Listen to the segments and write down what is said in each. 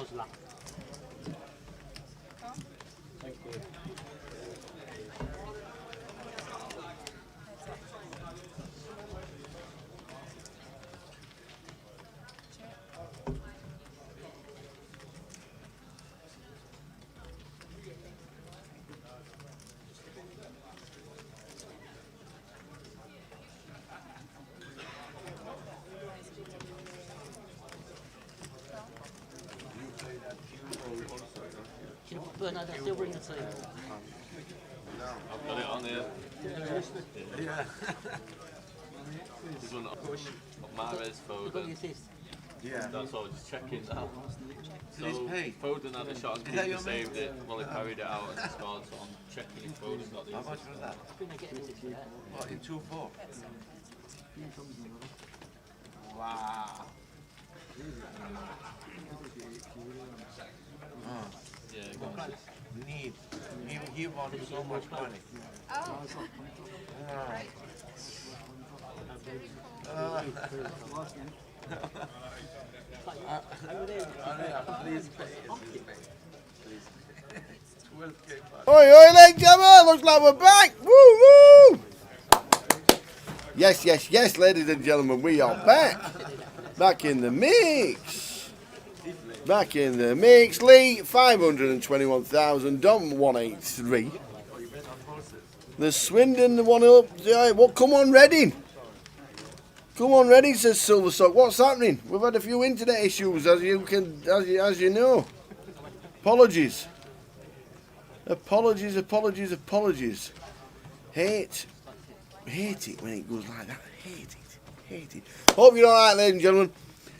Muslim. Thank you. But no, they'll still bring the tea. I've got it on here. Yeah. This one, Mahrez, Foden. Yeah. That's what I was just checking now. Did he pay? Foden had a shot and Is that keeper your saved it. Well, he carried it out and scored, so I'm checking if Foden got the How much assist. was that? I think they're getting it for that. What, in 2-4? Wow. Oh, Yeah, he got it. need. He wanted so much money. Oh. Right. Please pay. Please pay. 12K back. Oi, oi, ladies and gentlemen, looks like we're back. Woo, woo. Yes, yes, yes, ladies and gentlemen, we are back. Back in the mix. Back in the mix. Lee, 521,000. Dom, 183. The Swindon, the one up. What? Come on, Reading. Come on, Reading, says Silverstock. What's happening? We've had a few internet issues, as you know. Apologies. Apologies. Hate it when it goes like that. Hate it. Hope you're alright, ladies and gentlemen.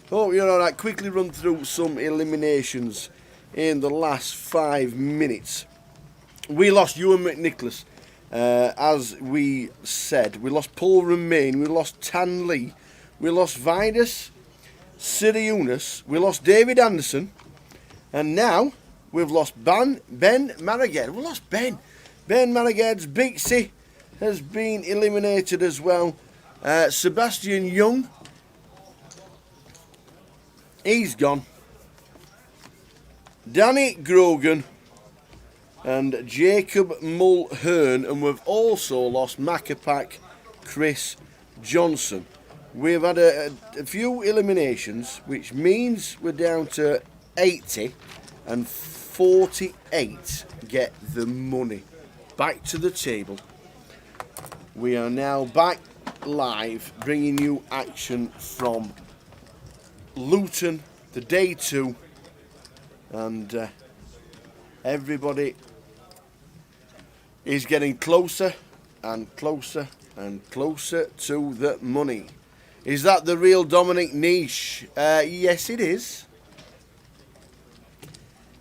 Hope you're alright. Quickly run through some eliminations in the last 5 minutes. We lost Ewan McNicholas, as we said. We lost Paul Romain. We lost Tan Lee. We lost Vidas Siriunas. We lost David Anderson. And now we've lost Ben Maraged. We lost Ben. Ben Maraged's Bixie has been eliminated as well. Sebastian Young, he's gone. Danny Grogan and Jacob Mulhern, and we've also lost Macapac Chris Johnson. We've had a few eliminations, which means we're down to 80 and 48 get the money. Back to the table. We are now back live, bringing you action from Luton, the day 2, and everybody is getting closer and closer and closer to the money. Is that the real Dominic Niche? Yes, it is.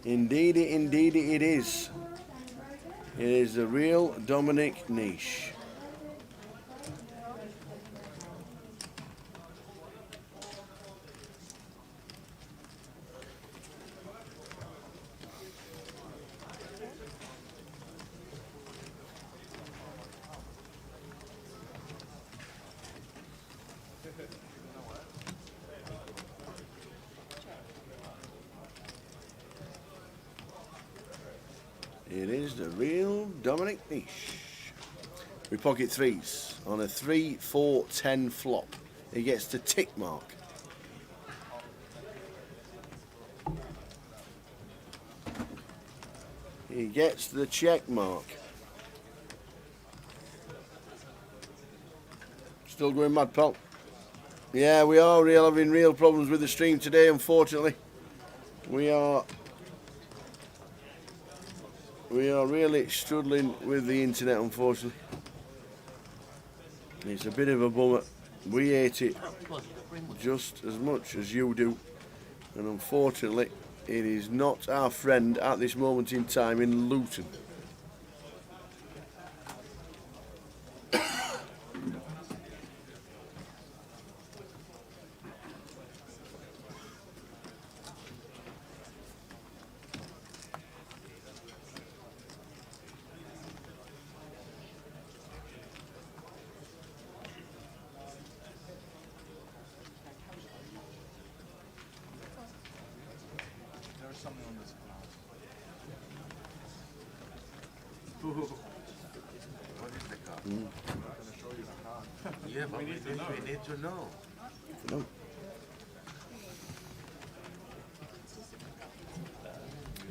Indeed it is. It is the real Dominic Niche. It is the real Dominic Niche. We pocket 3s on a 3, 4, 10 flop. He gets the tick mark. He gets the check mark. Still going mad, pal. Yeah, we are having real problems with the stream today, unfortunately. We are really struggling with the internet, unfortunately. It's a bit of a bummer. We hate it just as much as you do. And unfortunately, it is not our friend at this moment in time in Luton. something on this cloud. Ooh. What is the car? Mm. Yeah, but we need to know. No.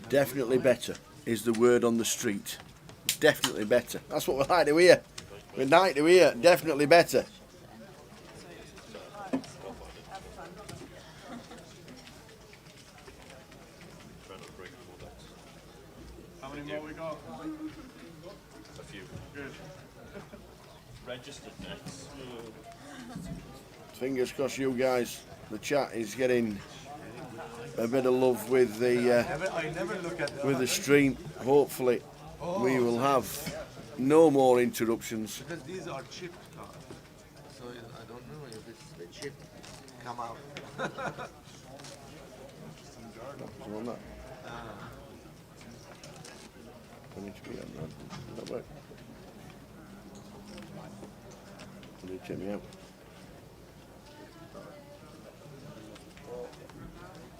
Definitely better is the word on the street. Definitely better. That's what we like to hear. We like to hear. Definitely better. How many more we got? A few. Good. Registered nets. Fingers crossed, you guys. The chat is getting a bit of love with the I never look at the with the stream. Hopefully, we will have no more interruptions. because these are chipped cars. So I don't know if it's the chip come out. Something on that. I need to be on that. Does that work? Will you check me out?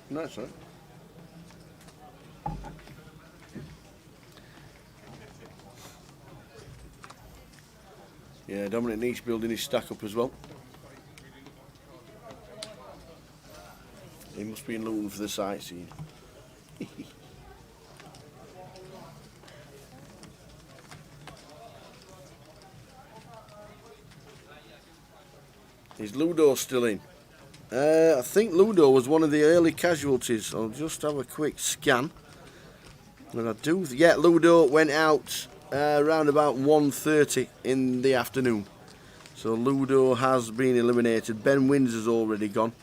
No, that's all right. Yeah, Dominic Niche building his stack up as well. He must be in Luton for the sightseeing. Is Ludo still in? I think Ludo was one of the early casualties. I'll just have a quick scan. And I do, yeah, Ludo went out around about 1:30 in the afternoon. So Ludo has been eliminated. Ben Windsor's already gone.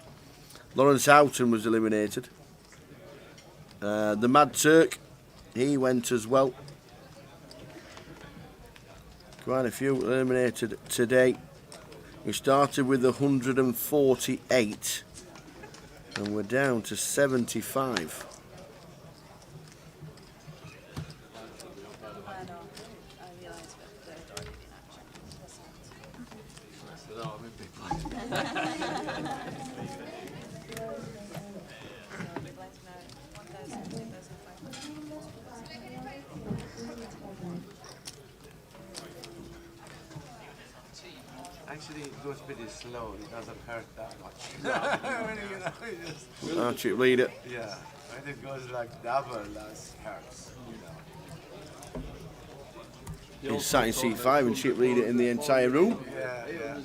Lawrence Houghton was eliminated. The Mad Turk, he went as well. Quite a few eliminated today. We started with 148 and we're down to 75. Actually, it goes pretty slow. It doesn't hurt that much. When you know, it just, Archie leader. yeah. When it goes like double, that hurts. You know. He's sat in seat 5 and chip leader in the entire room. Yeah, yeah.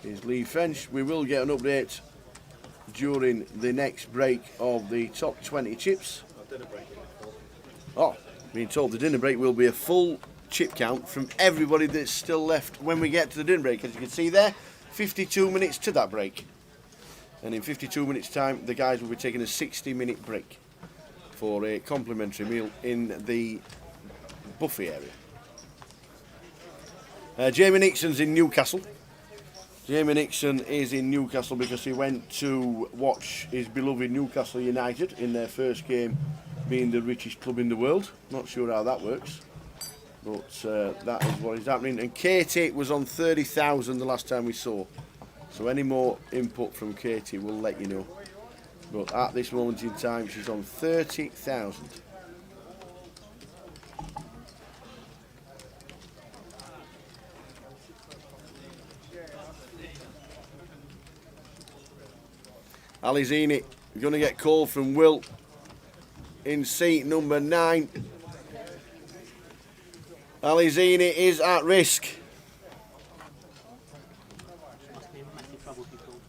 Is Lee French. We will get an update during the next break of the top 20 chips. Oh, being told the dinner break will be a full chip count from everybody that's still left when we get to the dinner break. As you can see there, 52 minutes to that break. And in 52 minutes time, the guys will be taking a 60-minute break for a complimentary meal in the buffet area. Jamie Nixon's in Newcastle. Jamie Nixon is in Newcastle because he went to watch his beloved Newcastle United in their first game, being the richest club in the world. Not sure how that works, but that is what is happening. And Katie was on 30,000 the last time we saw. So any more input from Katie, we'll let you know. But at this moment in time, she's on 30,000. Alizini going to get called from Will in seat number 9. Alizini is at risk. Must be in massive trouble if you call.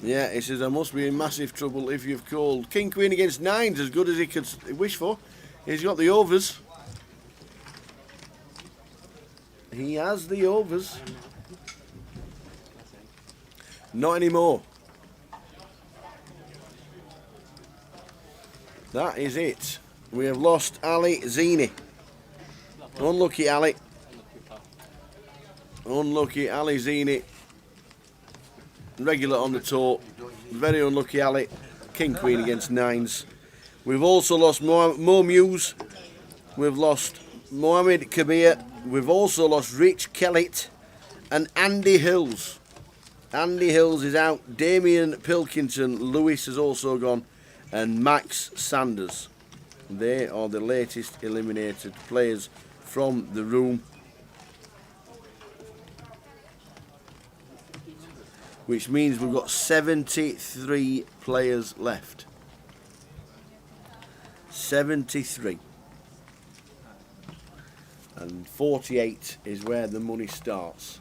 Yeah, he says, I must be in massive trouble if you've called. King Queen against 9's as good as he could wish for. He's got the overs. He has the overs. Not anymore. That is it. We have lost Ali Zini. Unlucky Ali. Unlucky Ali Zini. Regular on the tour. Very unlucky Ali. King Queen against 9's. We've also lost Mo Muse. We've lost Mohammed Kabir. We've also lost Rich Kellett and Andy Hills. Andy Hills is out. Damien Pilkington, Lewis has also gone, and Max Sanders. They are the latest eliminated players from the room, which means we've got 73 players left. 73. And 48 is where the money starts.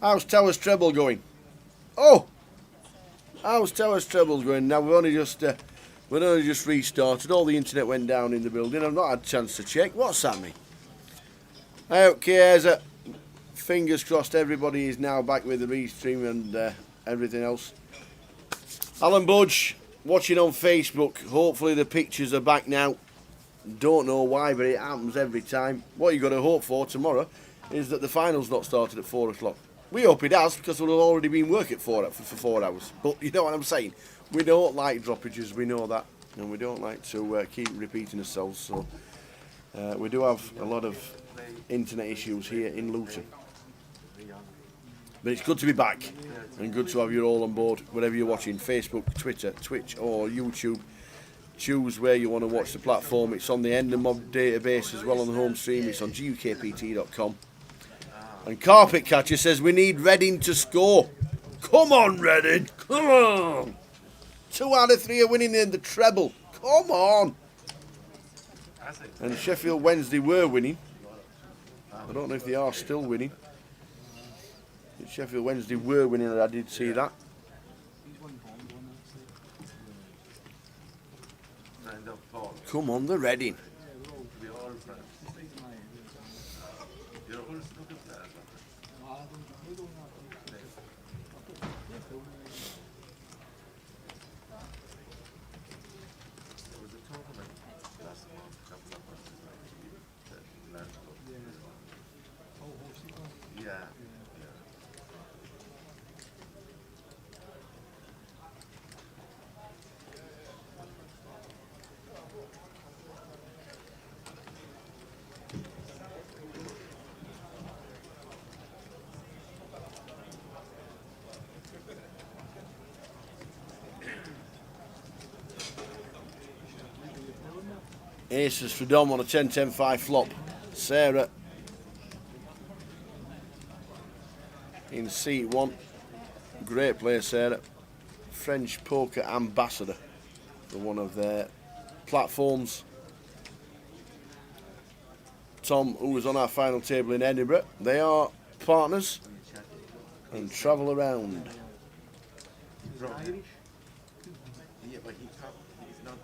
How's Towers Treble going? Oh! How's Towers Treble going? Now we've only just restarted. All the internet went down in the building. I've not had a chance to check. What's that mean? Okay, fingers crossed everybody is now back with the restream and everything else. Alan Budge watching on Facebook. Hopefully the pictures are back now. Don't know why, but it happens every time. What you got to hope for tomorrow is that the final's not started at 4 o'clock. We hope it has, because we'll have already been working for 4 hours. But you know what I'm saying. We don't like droppages, we know that. And we don't like to keep repeating ourselves. So we do have a lot of internet issues here in Luton. But it's good to be back. And good to have you all on board, wherever you're watching. Facebook, Twitter, Twitch or YouTube. Choose where you want to watch the platform. It's on the Endermob database as well on the home stream. It's on GUKPT.com. And Carpet Catcher says we need Reading to score. Come on, Reading. Come on. 2 out of 3 are winning in the treble. Come on. And Sheffield Wednesday were winning. I don't know if they are still winning. Sheffield Wednesday were winning, and I did see that. Come on, the Reading. Aces for Dom on a 10-10-5 flop. Sarah in seat 1. Great player, Sarah. French poker ambassador for one of their platforms. Tom, who was on our final table in Edinburgh. They are partners and travel around. Yeah, but he's not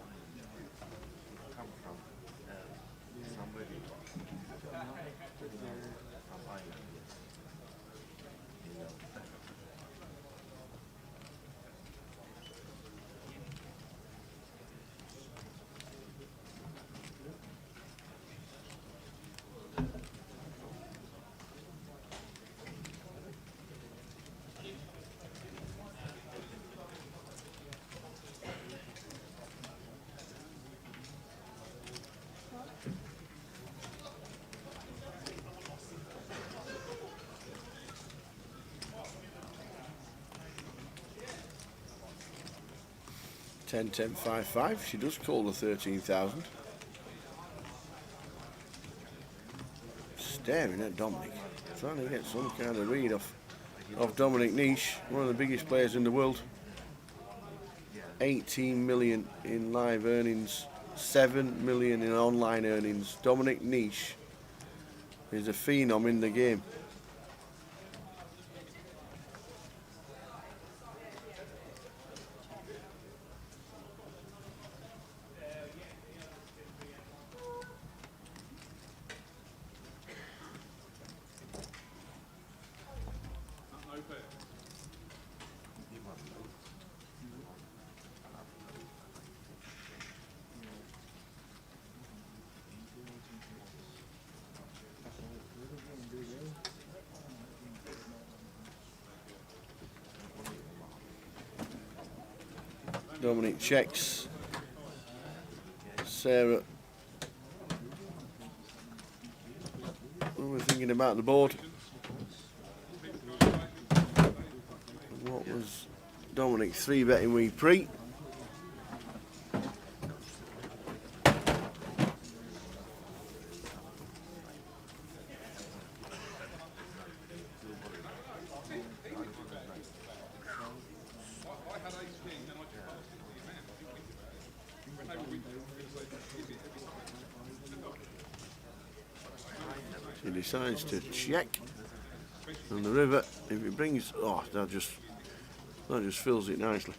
come from somebody from Ireland. You know. 10-10-5-5. She does call the 13,000. Staring at Dominic. Trying to get some kind of read of Dominic Niche, one of the biggest players in the world. 18 million in live earnings, 7 million in online earnings. Dominic Niche is a phenom in the game. Dominic checks. Sarah. What are we thinking about the board? There's Dominic 3-betting we pre. He decides to check on the river. If it brings, oh, that just fills it nicely.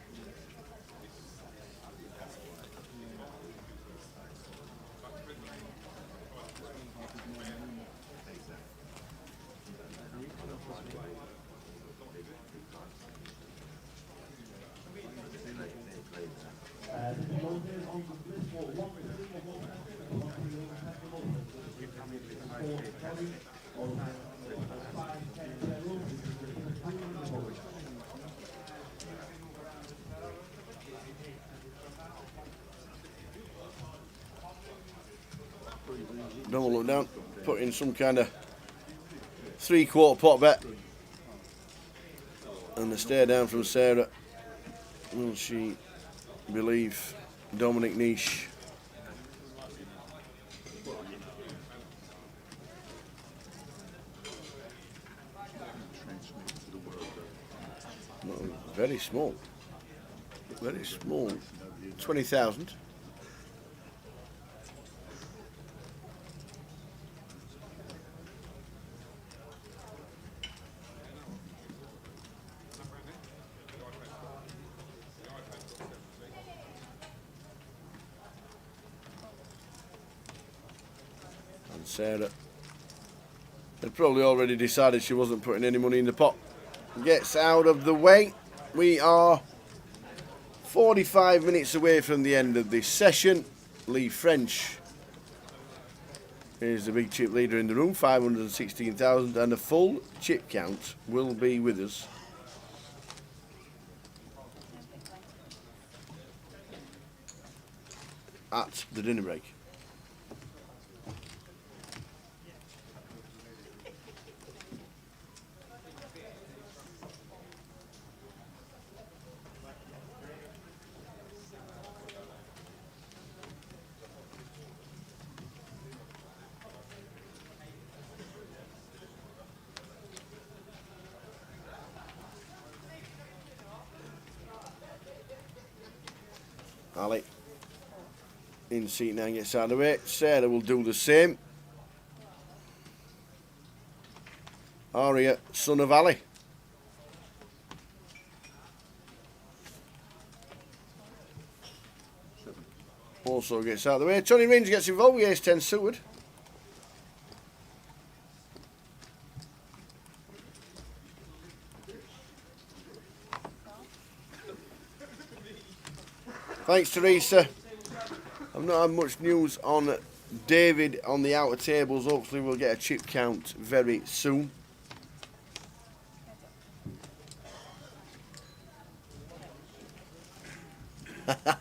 Don't look down, put in some kind of 3/4 pot bet, and the stare down from Sarah. Will she believe Dominic Niche? No, very small, 20,000. Sarah had probably already decided she wasn't putting any money in the pot. Gets out of the way. We are 45 minutes away from the end of this session. Lee French is the big chip leader in the room, 516,000, and a full chip count will be with us at the dinner break. Ali in seat 9 gets out of the way. Sarah will do the same. Aria, son of Ali. Also gets out of the way. Tony Rins gets involved with ace-10 suited. Thanks, Teresa. I've not had much news on David on the outer tables. Hopefully we'll get a chip count very soon.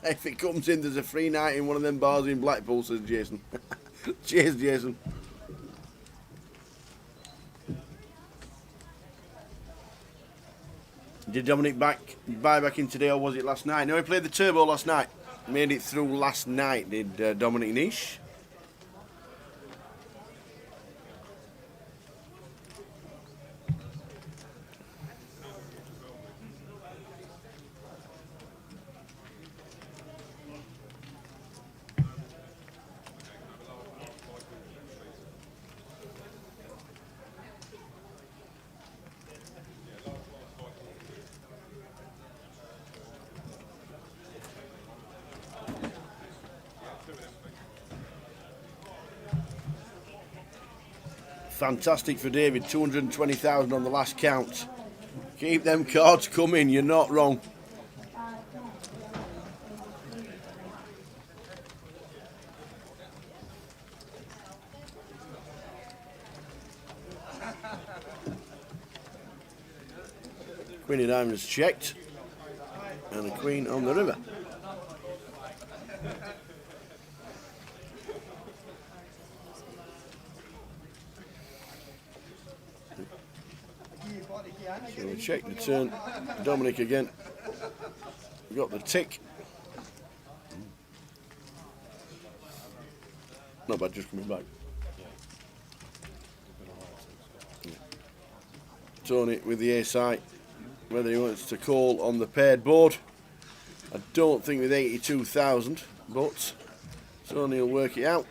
If it comes in, there's a free night in one of them bars in Blackpool, says Jason. Cheers, Jason. Did Dominic buy back in today, or was it last night? No, he played the turbo last night. Made it through last night, did Dominic Niche. Fantastic for David, 220,000 on the last count. Keep them cards coming, you're not wrong. Queen of Diamonds checked, and a queen on the river. So we check the turn. Dominic again. Got the tick. Not bad, just coming back. Tony with the ace high, whether he wants to call on the paired board. I don't think with 82,000, but Tony will work it out.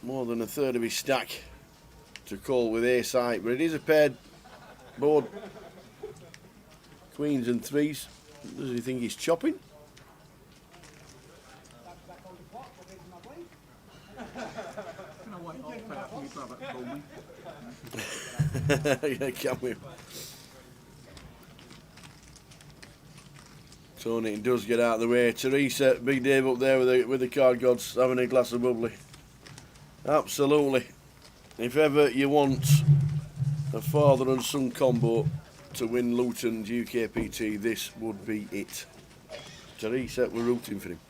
More than a third of his stack to call with ace high, but it is a paired board. Queens and threes. Does he think he's chopping? Yeah, can we? Tony does get out of the way. Teresa, Big Dave up there with the card gods having a glass of bubbly. Absolutely. If ever you want a father and son combo to win Luton GUKPT, this would be it. Teresa, we're rooting for him.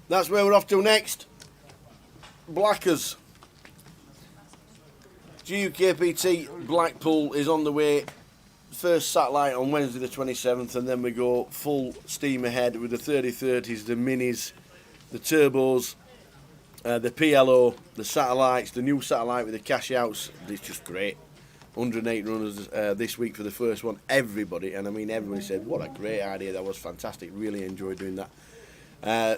That's where we're off to next. Blackers. GUKPT Blackpool is on the way. First satellite on Wednesday the 27th, and then we go full steam ahead with the 3030s, the minis, the turbos, the PLO, the satellites, the new satellite with the cash outs. It's just great. 108 runners this week for the first one. Everybody, and I mean everybody, said what a great idea, that was fantastic, really enjoyed doing that.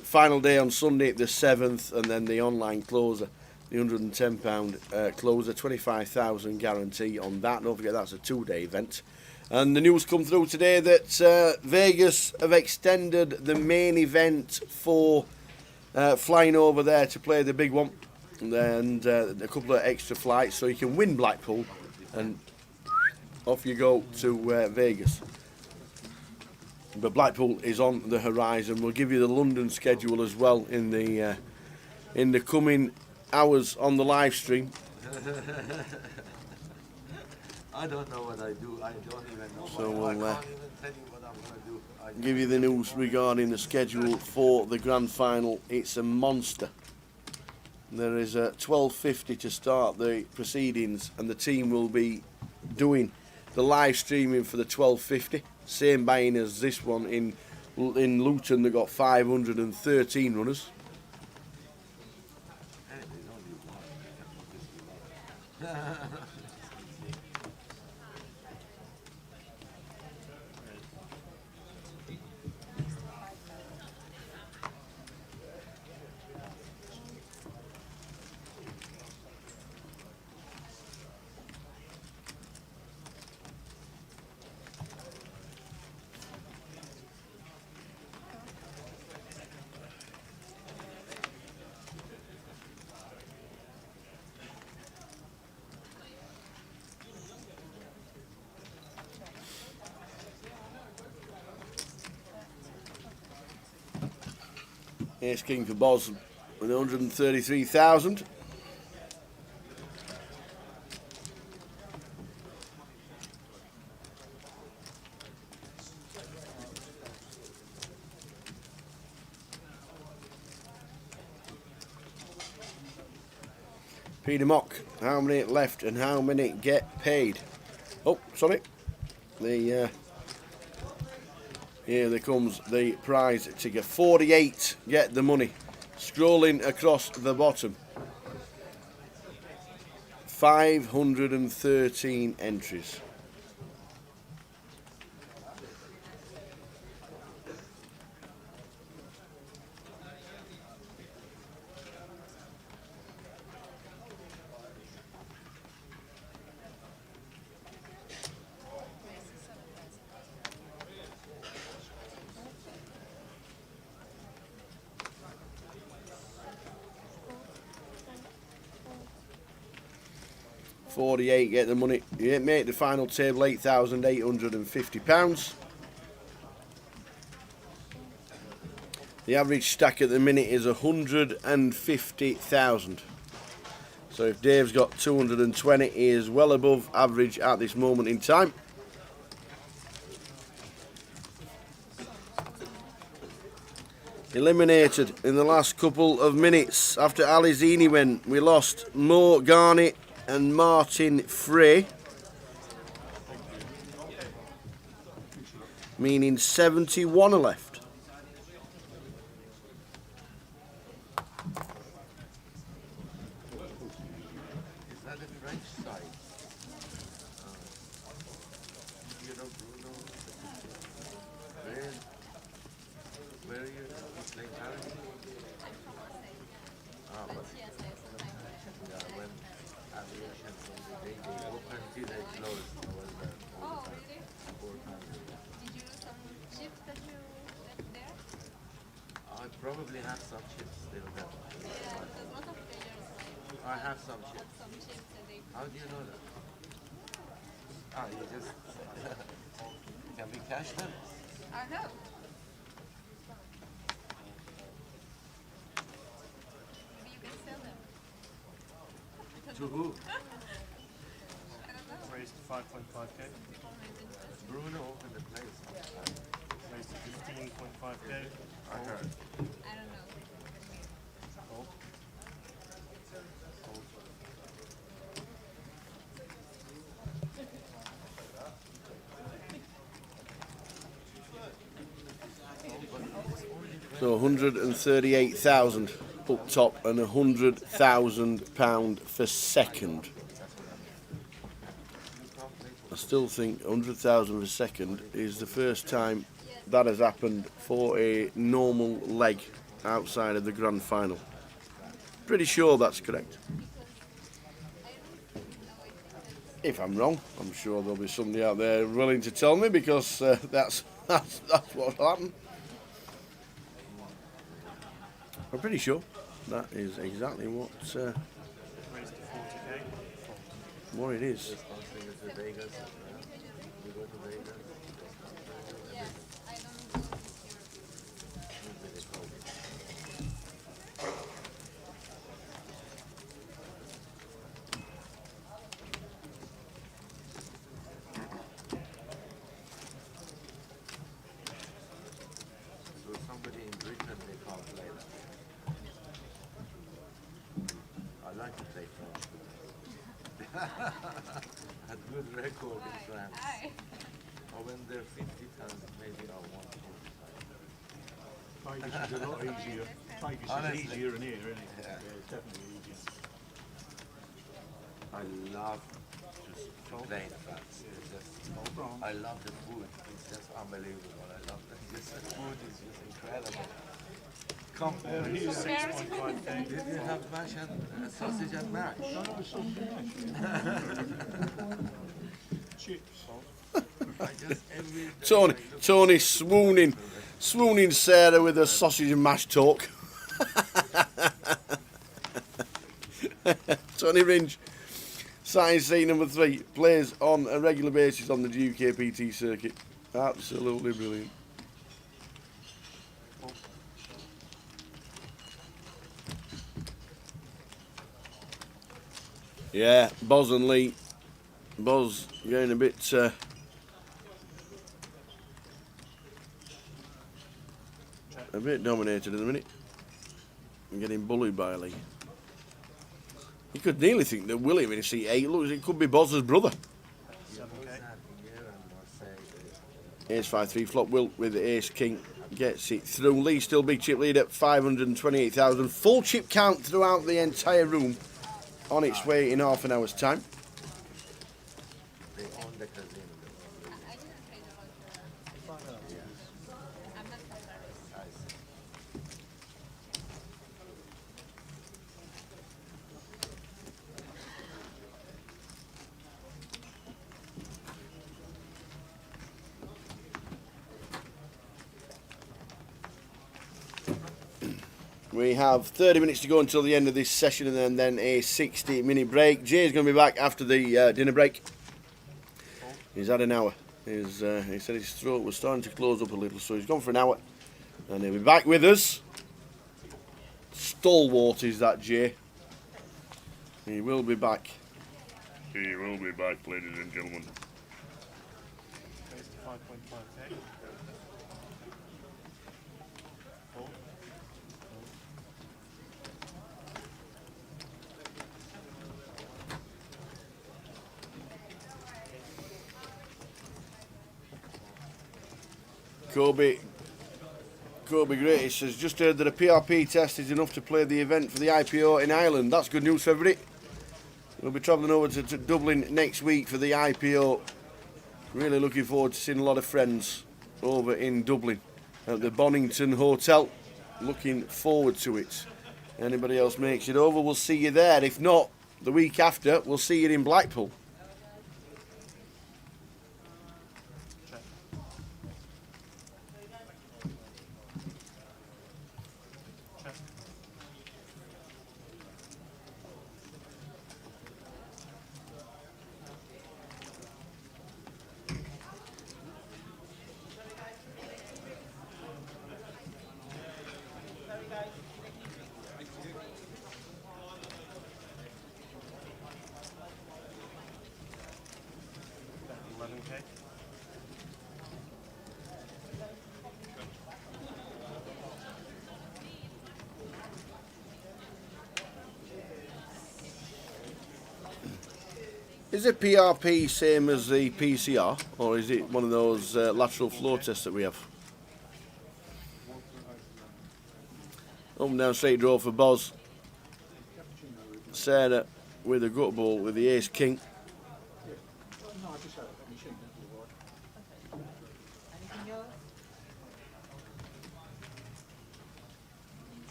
Final day on Sunday the 7th, and then the online closer, the £110 closer, 25,000 guarantee on that. Don't forget that's a 2-day event. And the news come through today that Vegas have extended the main event for flying over there to play the big one, and a couple of extra flights, so you can win Blackpool and off you go to Vegas. But Blackpool is on the horizon. We'll give you the London schedule as well in the coming hours on the live stream. I don't know what I do. I don't even know. So I we'll can't even tell you what I'm going to do. give you the news regarding the schedule for the grand final. It's a monster. There is a 12:50 to start the proceedings, and the team will be doing the live streaming for the 12:50. Same buying as this one in Luton. They got 513 runners. Ace King for Boz with 133,000. Peter Mock, how many left and how many get paid? Oh, sorry. Here there comes the prize ticket. 48 get the money. Scrolling across the bottom. 513 entries. £48 get the money. You make the final table £8,850. The average stack at the minute is 150,000. So if Dave's got 220, he is well above average at this moment in time. Eliminated in the last couple of minutes after Alizini went, we lost Mo Garnett and Martin Frey, meaning 71 are left. Is that the French side? You know Bruno? Where are you? Playing Paris? Ah, but yeah, when aviation from the day they opened till they closed, I was there all the time. 4 times a year. Did you do some ships that you left there? I probably have some chips still there. Yeah, because lots of players I have some chips. have some ships and they. How do you know that? Ah, you just can we cash them? I know. Maybe you can sell them. To who? I don't know. Raised to 5.5k. People might be interested. Bruno opened the place. Raised to 15.5k. I heard. I don't know. Hold. So 138,000 up top and £100,000 for second. I still think 100,000 for second is the first time that has happened for a normal leg outside of the grand final. Pretty sure that's correct. If I'm wrong, I'm sure there'll be somebody out there willing to tell me, because that's what happened. I'm pretty sure that is exactly what Raised to 40k. it is. Sponsoring us to Vegas. We go to Vegas. Yes, I don't go this year. So somebody in Britain they can't play that. I like to play France. Had good record in France. Hi. Or when they're 50 times, maybe I'll want to. Vegas is a lot easier. Vegas Honestly. is easier than here, isn't it? Yeah. Yeah, it's definitely easier. I love just to play in France. It's just, I love the food. It's just unbelievable. I love that. Just the food is just incredible. Compared Raised to to 6.5k. did you have mash and sausage and mash? Chips. I just every day Tony swooning Sarah with a sausage and mash talk. Tony Ringe, starting seat number 3, plays on a regular basis on the GUKPT circuit. Absolutely brilliant. Yeah, Boz and Lee. Boz getting a bit dominated at the minute. And getting bullied by Lee. You could nearly think that William in seat 8 looks, it could be Boz's brother. 7k. Ace 5-3 flop. Will with Ace King gets it through. Lee still big chip lead at 528,000. Full chip count throughout the entire room. On its way in half an hour's time. they own the casino. I didn't play the lottery. I'm not from Paris. I see. We have 30 minutes to go until the end of this session, and then a 60-minute break. Jay's going to be back after the dinner break. He's had an hour. He said his throat was starting to close up a little, so he's gone for an hour. And he'll be back with us. Stalwart is that, Jay. He will be back. He will be back, ladies and gentlemen. Raised to 5.5k. Fold. Kobe Great says, just heard that a PRP test is enough to play the event for the IPO in Ireland. That's good news for everybody. We'll be travelling over to Dublin next week for the IPO. Really looking forward to seeing a lot of friends over in Dublin at the Bonington Hotel. Looking forward to it. Anybody else makes it over, we'll see you there. If not, the week after, we'll see you in Blackpool. Check. Check. Bet 11k. Is the PRP same as the PCR, or is it one of those lateral flow tests that we have? Up and down straight draw for Boz. Sarah with a gut ball with the ace king. Anything else?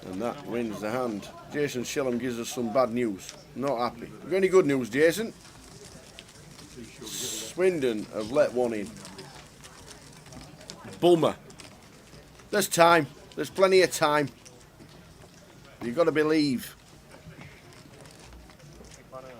And that wins the hand. Jason Shillham gives us some bad news. Not happy. You got any good news, Jason? Swindon have let one in. Bummer. There's time. There's plenty of time. You've got to believe. Take bottom.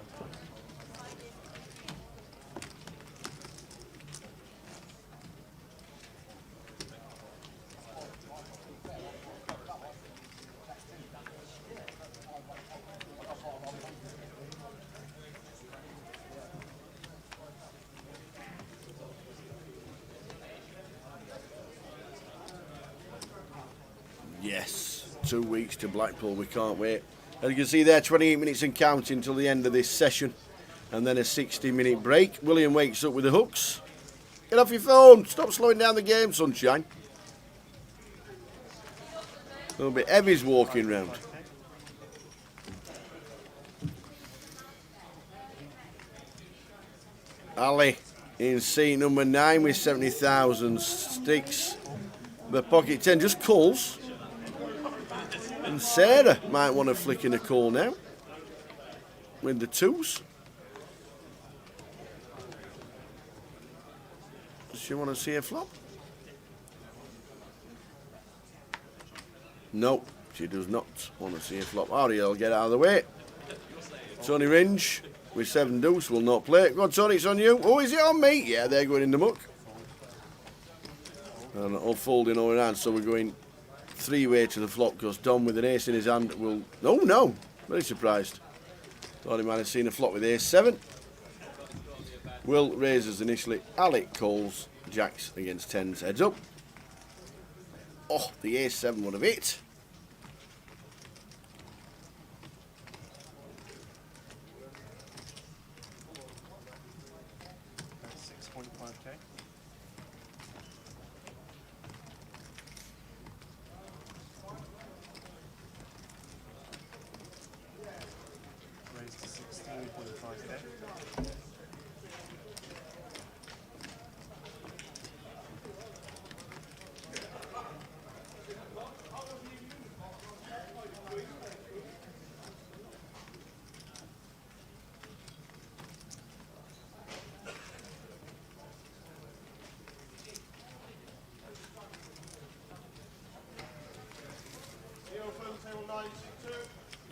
Yes, 2 weeks to Blackpool. We can't wait. As you can see there, 28 minutes and counting till the end of this session. And then a 60-minute break. William wakes up with the hooks. Get off your phone. Stop slowing down the game, sunshine. A little bit Evie's walking round. Ali in seat number 9 with 70,000 sticks. The pocket 10 just calls. And Sarah might want to flick in a call now. With the 2s. Does she want to see a flop? No, she does not want to see a flop. Ariel, get out of the way. Tony Ringe with 7 deuce will not play. Go on, Tony, it's on you. Oh, is it on me? Yeah, they're going in the muck. And all folding all around, so we're going 3-way to the flop because Dom with an ace in his hand will... Oh, no. Very surprised. Thought he might have seen a flop with ace 7. Will raises initially. Alec calls. Jacks against 10s. Heads up. Oh, the ace 7 would have hit. That's 6.5k. Raised to 16.5k.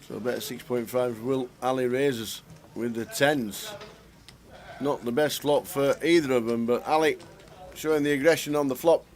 So bet 6.5 will Ali Razors with the 10s. Not the best flop for either of them, but Ali showing the aggression on the flop.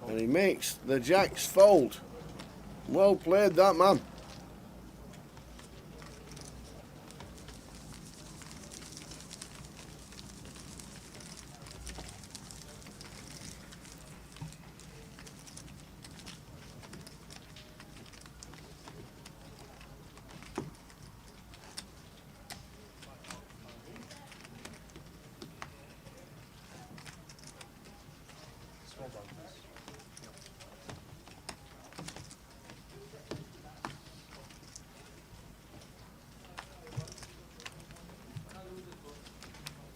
And he makes the jacks fold. Well played, that man. Small dog, please.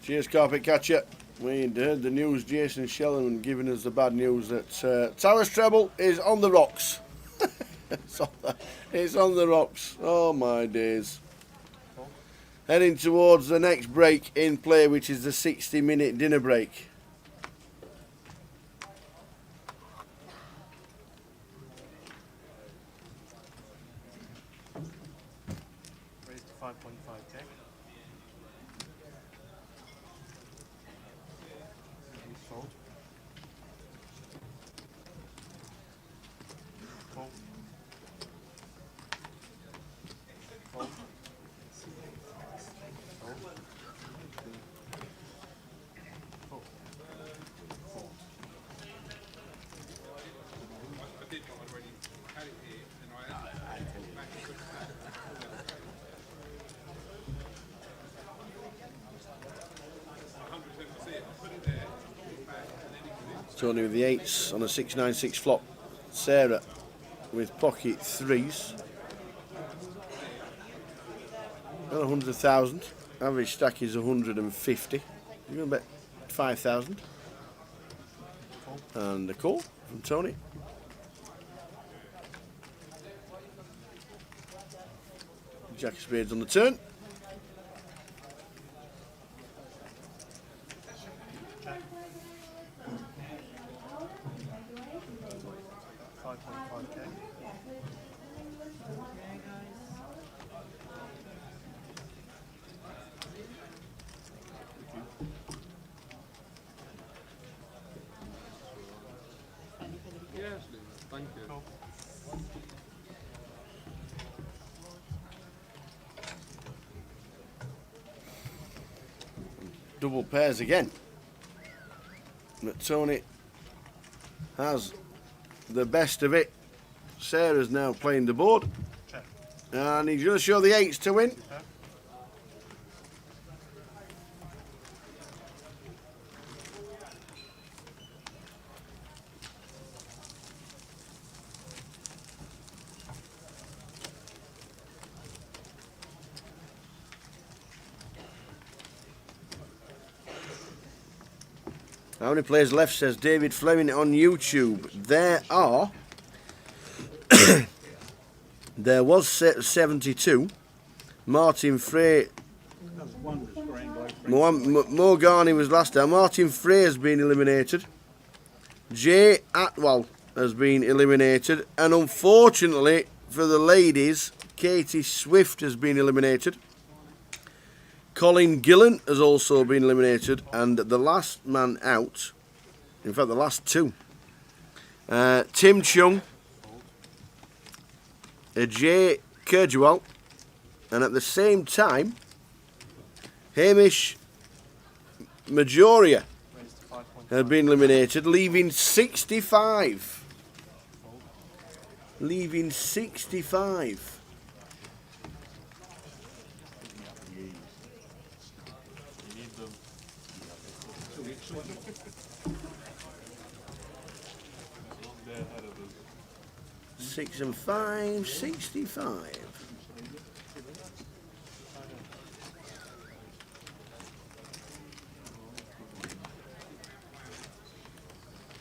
Cheers, Carpet Catcher. We heard the news, Jason Shellerman giving us the bad news that Towers Treble is on the rocks. It's on the rocks. Oh my days. Heading towards the next break in play, which is the 60-minute dinner break. Raised to 5.5k. Fold. Fold. Fold. Fold. Fold. Fold. Tony with the 8s on a 6-9-6 flop. Sarah with pocket 3s. And 100,000. Average stack is 150. You're going to bet 5,000. And a call from Tony. Jack of spades on the turn. Check. 5.5k. Yes, thank you. Cool. Double pairs again. But Tony has the best of it. Sarah's now playing the board. Check. And he's going to show the 8s to win. Super. How many players left, says David Fleming on YouTube? There are. There was 72. Martin Frey. That's wonders for Anglo French. Morgani was last time. Martin Frey has been eliminated. Jay Atwell has been eliminated. And unfortunately for the ladies, Katie Swift has been eliminated. Colin Gillen has also been eliminated, and the last man out, in fact the last two, Tim Chung, Jay Kerjewell, and at the same time, Hamish Majoria Raised to 5.5. had been eliminated, leaving 65. Leaving 65. Six and 5, 65.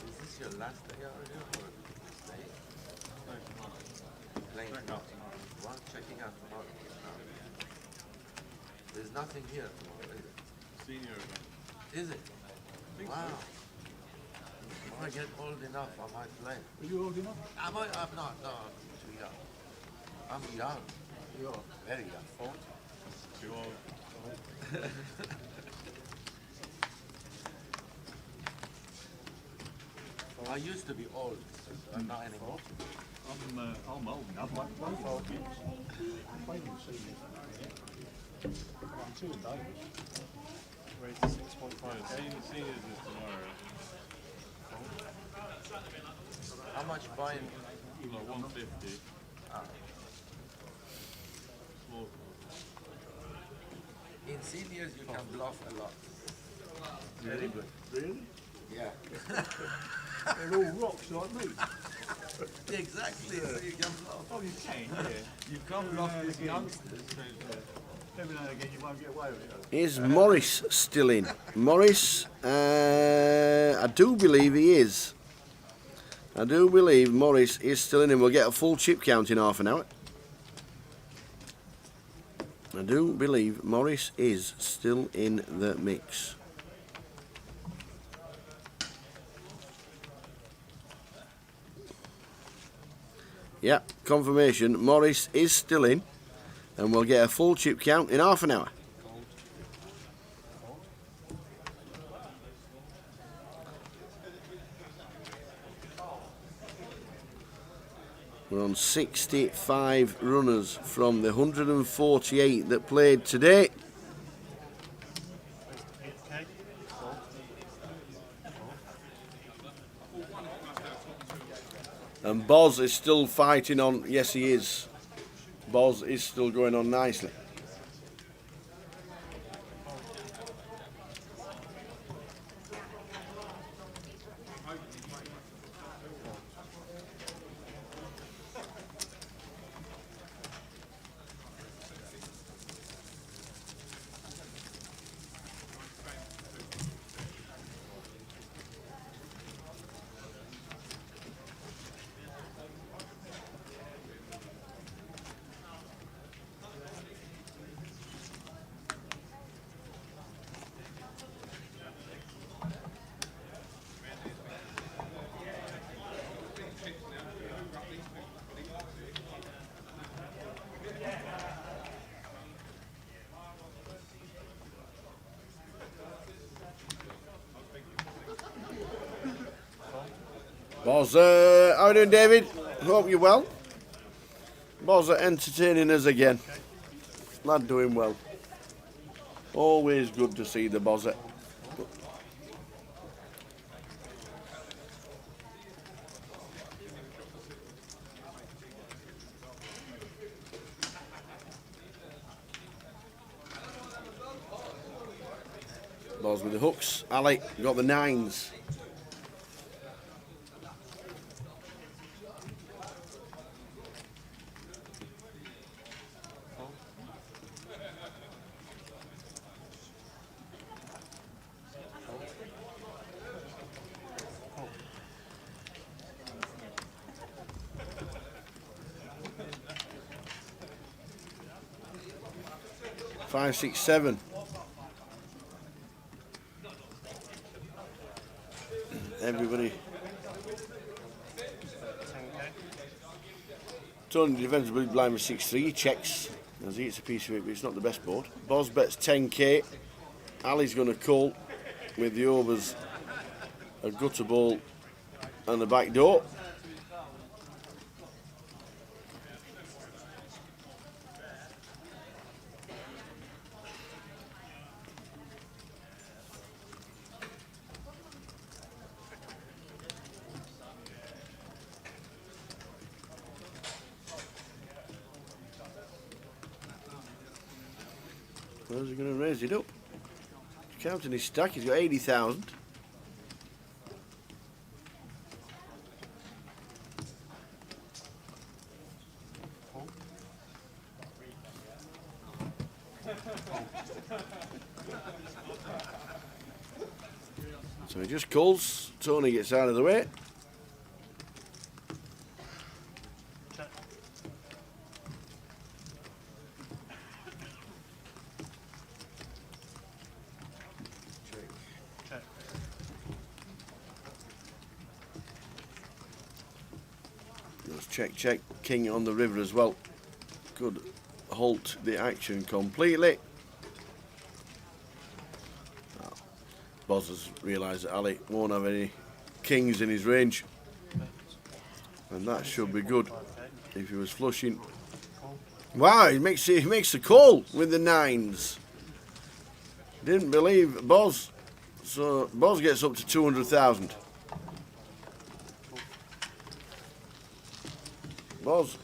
Is this your last day already or staying? Check out. What? Checking out tomorrow. No. There's nothing here tomorrow, is it? Senior event. Is it? Wow. When I get old enough, I might play. Are you old enough? I'm not, no, I'm too young. I'm young, You are. very young. 40. You are. I used to be old, but not anymore. I'm old now. I've played 12 years. I played in seniors. I'm 2 and Davis. Raised to 6.5k. Seniors is tomorrow. How much buying? Like 150. Ah. Small. In seniors, you can bluff a lot. Very good. Really? Yeah. They're all rocks like me. Exactly. So you can bluff. Oh, you can, yeah. You can bluff these youngsters. Every now and again you won't get away with it. Is Morris still in? Morris, I do believe he is. I do believe Morris is still in, and we'll get a full chip count in half an hour. I do believe Morris is still in the mix. Yeah, confirmation. Morris is still in, and we'll get a full chip count in half an hour. We're on 65 runners from the 148 that played today. 8k. And Boz is still fighting on. Yes, he is. Boz is still going on nicely. Boz, how are you doing, David? Hope you're well. Boz entertaining us again. Lad doing well. Always good to see the Boz. 'Boz with the hooks. Ali got the 9s. Five, 6, 7. Everybody. 10k. Tony defensively blind with 6-3. He checks as he hits a piece of it, but it's not the best board. Boz bets 10k. Ali's going to call with the overs, a gutter ball, and the back door. Where's he going to raise it up? Counting his stack, he's got 80,000. So he just calls, Tony gets out of the way. Check. Check, check. King on the river as well. Could halt the action completely. Boz has realised that Ali won't have any kings in his range. And that should be good if he was flushing. Wow, he makes the call with the nines. Didn't believe Boz. So Boz gets up to 200,000. Boz.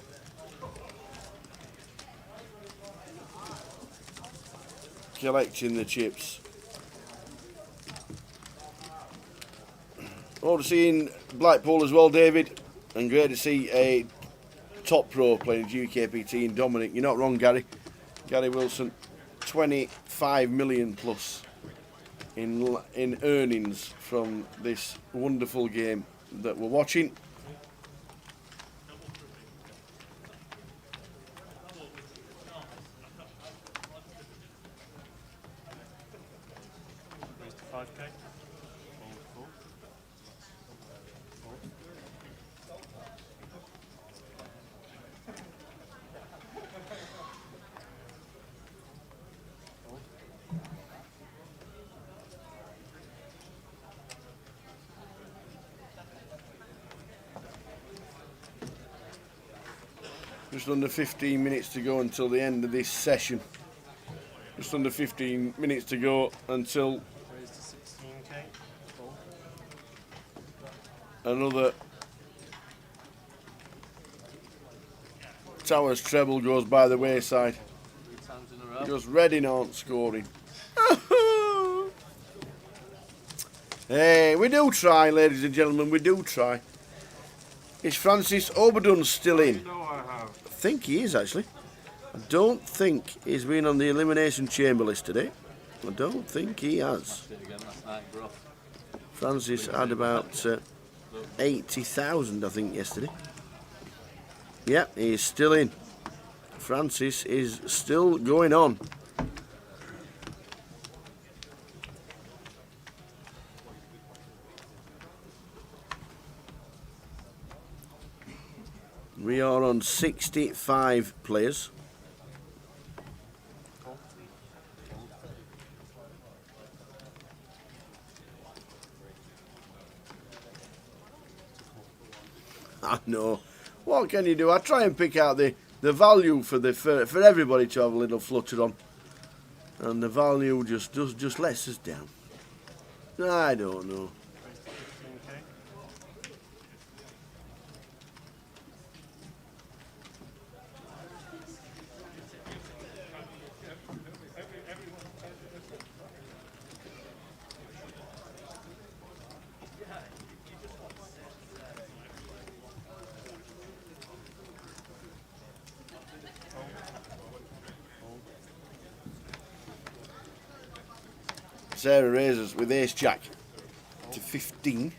Collecting the chips. All to see in Blackpool as well, David. And great to see a top pro playing GUKPT in Dominic. You're not wrong, Gary. Gary Wilson, 25 million plus in earnings from this wonderful game that we're watching. Raise to 5k. Fold. Just under 15 minutes to go until the end of this session. Just under 15 minutes to go until Raise to 16k. Fold. another Towers treble goes by the wayside. 3 times in a row. Because Reading aren't scoring. Hey, we do try, ladies and gentlemen, we do try. Is Francis Oberdon still in? I think he is, actually. I don't think he's been on the Elimination Chamber list today. I don't think he has. Did it again last night, bro. Francis had about 80,000, I think, yesterday. Yep, he's still in. Francis is still going on. We are on 65 players. I know. What can you do? I try and pick out the value for everybody to have a little flutter on, and the value just lets us down. I don't know. Raise to 15k. Sarah raises with ace jack to 15.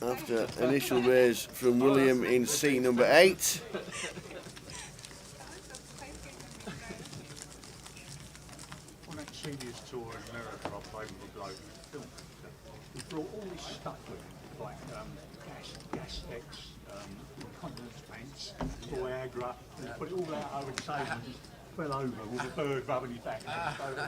After initial raise from William in seat number 8. On that seniors tour in America, I played with a bloke. He brought all this stuff with him, like gas X, continence pants, Viagra, and he put it all out over the table and just fell over with a bird rubbing his back.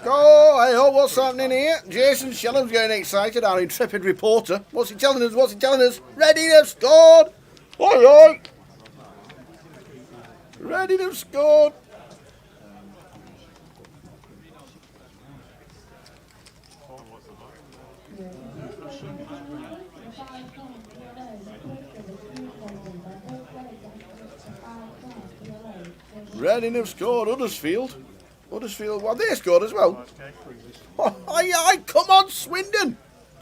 Oh, hey, oh, what's happening here? Jason Shellham's getting excited, our intrepid reporter. What's he telling us? What's he telling us? Ready to have scored! Oi, oi! Ready to have scored! Reading have scored. Huddersfield, well, they scored as well. 5k. Oh, aye, come on, Swindon.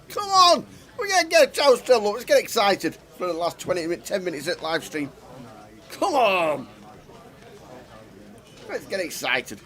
Come on. We gotta get a Towers treble. Let's get excited for the last 10 minutes at live stream. Come on. Let's get excited.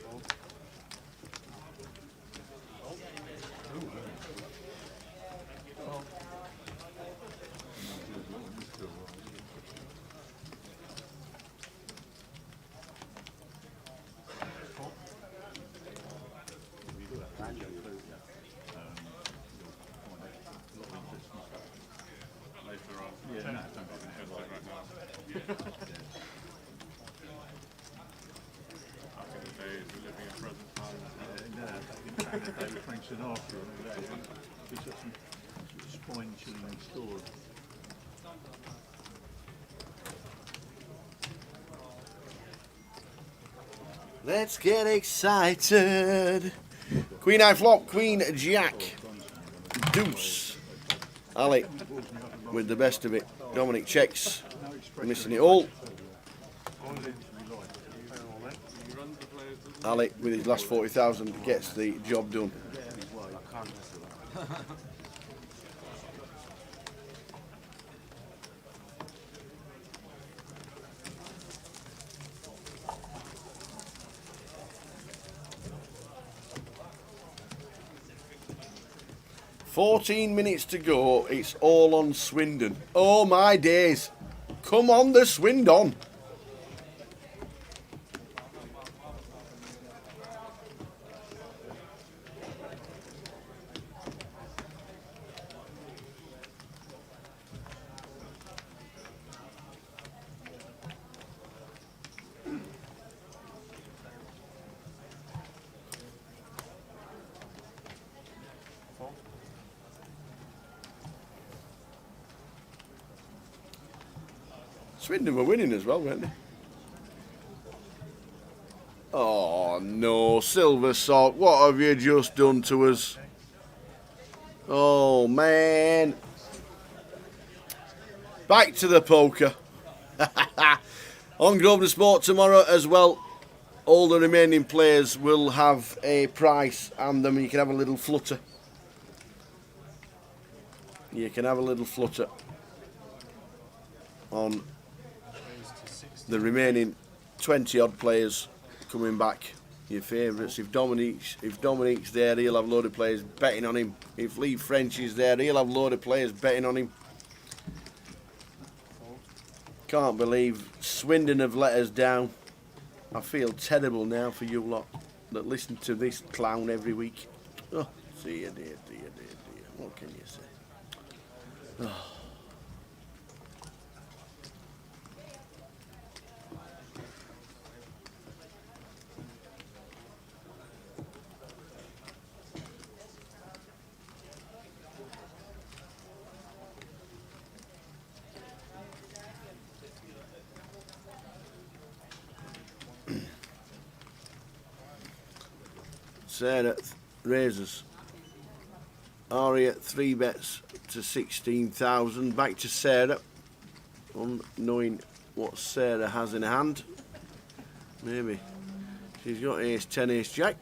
They were Frank Sinatra and all that. It's just some spine chilling story. Let's get excited. Queen high flop, Queen Jack, Deuce. Ali with the best of it. Dominic checks, missing it all. Ali with his last 40,000 gets the job done. I can't mess it up. 14 minutes to go. It's all on Swindon. Oh my days. Come on, the Swindon. Swindon were winning as well, weren't they? Oh no, Silver Sock, what have you just done to us? Oh man. Back to the poker. On Grosvenor Sport tomorrow as well. All the remaining players will have a price and then you can have a little flutter. You can have a little flutter on the remaining 20 odd players coming back. Your favourites. If Dominique's there, he'll have a load of players betting on him. If Lee French is there, he'll have a load of players betting on him. Can't believe Swindon have let us down. I feel terrible now for you lot that listen to this clown every week. Oh, dear, dear, dear, dear, dear. What can you say? Oh. Sarah raises. Ari at 3 bets to 16,000. Back to Sarah. Unknowing what Sarah has in her hand. Maybe. She's got ace 10, ace jack.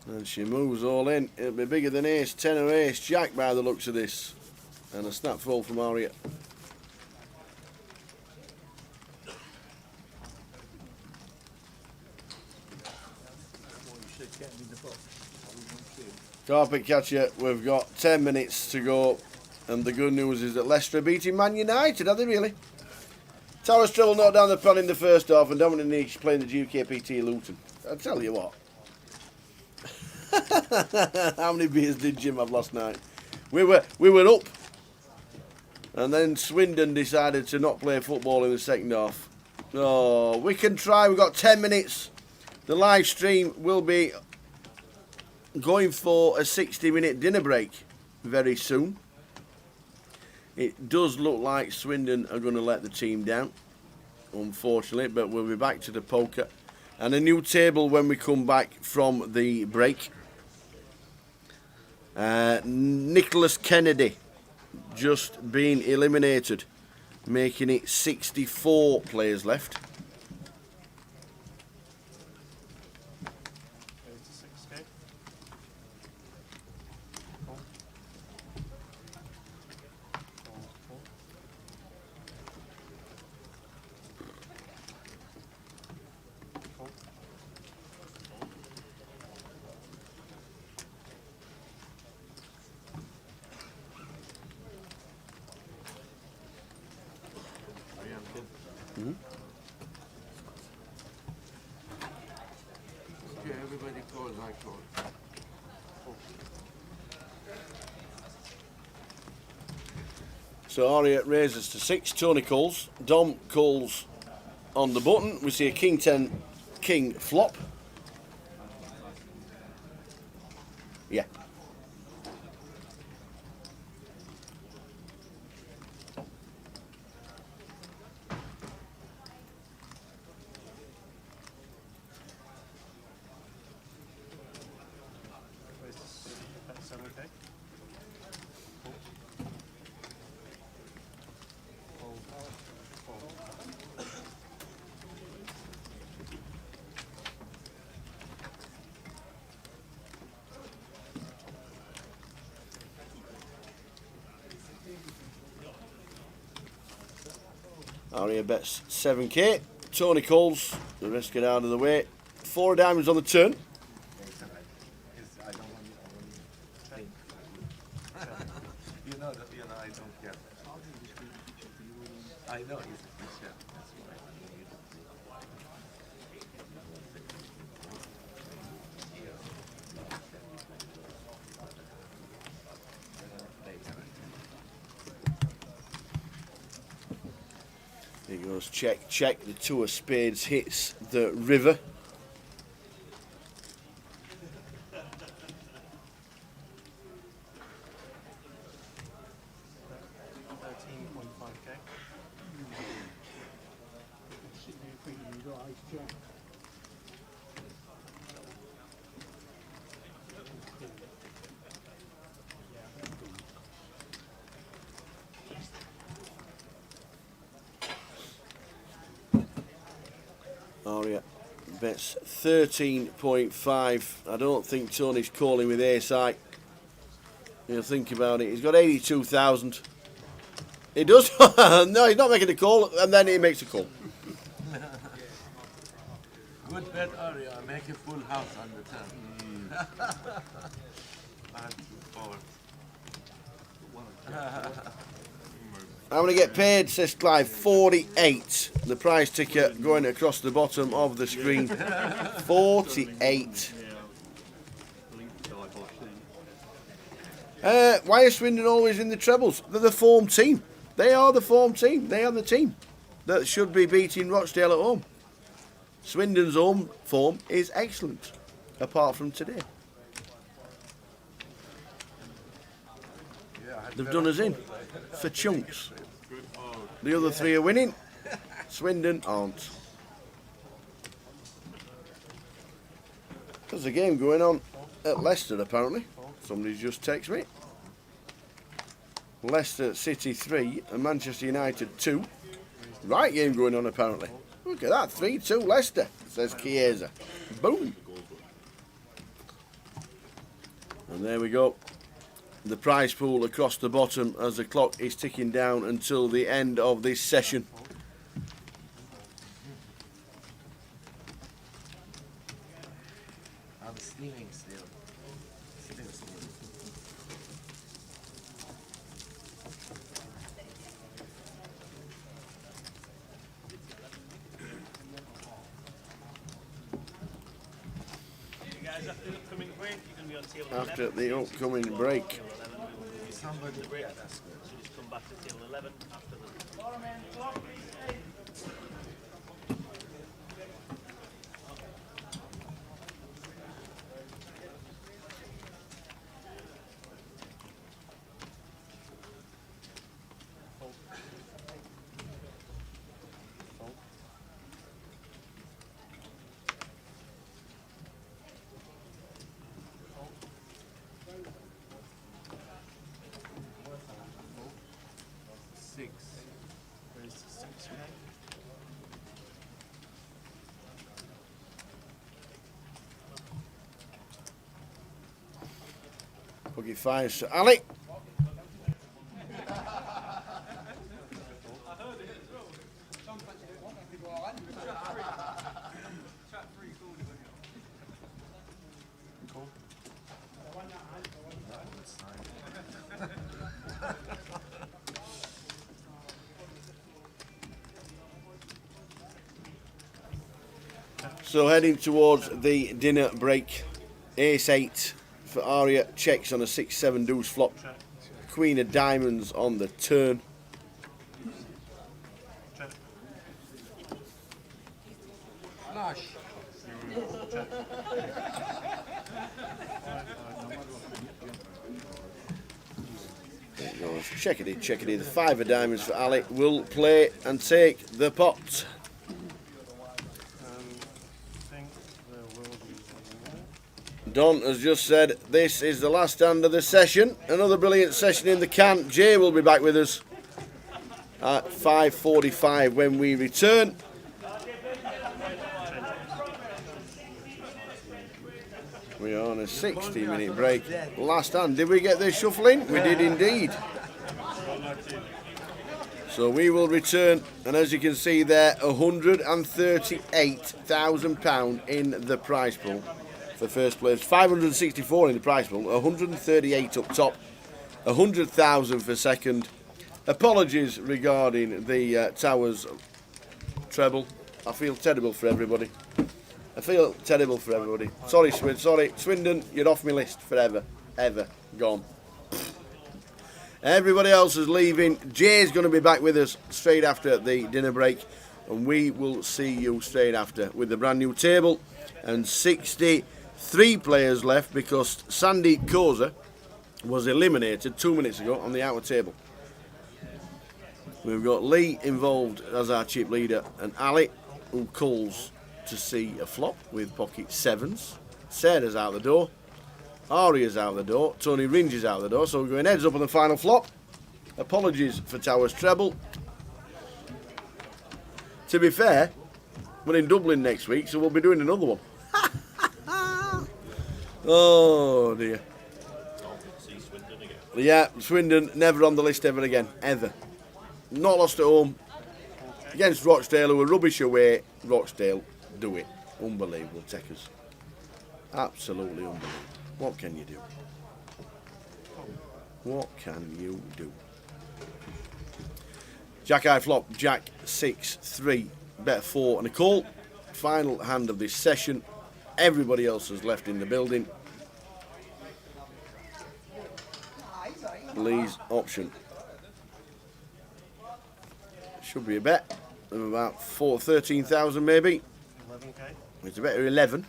And she moves all in. It'll be bigger than ace 10 or ace jack by the looks of this. And a snap fold from Harriet. Carpet catcher, we've got 10 minutes to go. And the good news is that Leicester are beating Man United, are they really? Towers Treble not down the pan in the first half, and Dominic Niche playing the GUKPT Luton. I'll tell you what. How many beers did Jim have last night? We were up, and then Swindon decided to not play football in the second half. Oh, we can try. We've got 10 minutes. The live stream will be going for a 60-minute dinner break very soon. It does look like Swindon are going to let the team down, unfortunately, but we'll be back to the poker and a new table when we come back from the break. Nicholas Kennedy just been eliminated, making it 64 players left. 86k. Fold. Fold. Fold. Okay, everybody calls, I call. So Aria raises to 6. Tony calls. Dom calls on the button. We see a king 10, king flop. Yeah. That's okay. Fold. Fold. Aria bets 7k. Tony calls. The rest get out of the way. 4 diamonds on the turn. I don't want to think. you know, I don't care. I know he's a Christian. That's why He goes check, check. The 2 of spades hits the river. $13.5k. Sitting there thinking you've got ace jack. Aria bets 13.5. I don't think Tony's calling with ace high. He'll think about it. He's got 82,000. He does. No, he's not making a call, and then he makes a call. good bet, Aria. Make a full house on the turn. And forward. I'm going to get paid, says Clive. 48. The prize ticket going across the bottom of the screen. 48. Why is Swindon always in the trebles? They're the form team. They are the form team. They are the team that should be beating Rochdale at home. Swindon's home form is excellent, apart from today. They've done us in for chunks. The other 3 are winning. Swindon aren't. There's a game going on at Leicester, apparently. Somebody's just texted me. Leicester City 3 and Manchester United 2. Right game going on, apparently. Look at that, 3-2 Leicester, says Chiesa. Boom. And there we go. The prize pool across the bottom as the clock is ticking down until the end of this session. I'm steaming still. Still steaming. Guys, after the upcoming break, you're going to be on table 11. After the upcoming break. Somebody, The break, so just come back to table 11 after the... six. Raise to 6k. Boogie fires to Ali. Cool. So heading towards the dinner break. Ace 8 for Aria. Checks on a 6-7 deuce flop. Queen of diamonds on the turn. Check. Flush. Check. There it goes. Checkity, checkity. The 5 of diamonds for Ali will play and take the pot. I think there will be one more. Don has just said this is the last hand of the session. Another brilliant session in the can. Jay will be back with us at 5:45 when we return. We are on a 60-minute break. Last hand. Did we get this shuffling? We did indeed. So we will return, and as you can see there, £138,000 in the prize pool for first place. 564 in the prize pool, 138 up top, 100,000 for second. Apologies regarding the Towers treble. I feel terrible for everybody. Sorry, Swindon, you're off my list forever. Ever. Gone. Everybody else is leaving. Jay's going to be back with us straight after the dinner break. And we will see you straight after with the brand new table. And 63 players left because Sandy Koza was eliminated 2 minutes ago on the outer table. We've got Lee involved as our chip leader and Ali, who calls to see a flop with pocket 7s. Sarah's out the door. Aria's out the door. Tony Ringe is out the door. So we're going heads up on the final flop. Apologies for Towers treble. To be fair, we're in Dublin next week, so we'll be doing another one. Oh dear. See Swindon again. Yeah, Swindon never on the list ever again. Ever. Not lost at home. Against Rochdale, who were rubbish away. Rochdale do it. Unbelievable techers. Absolutely unbelievable. What can you do? What can you do? Jack high flop, Jack 6-3, bet 4 and a call. Final hand of this session. Everybody else has left in the building. Lee's option. Should be a bet of about 13,000 maybe. 11k. It's a bet of 11.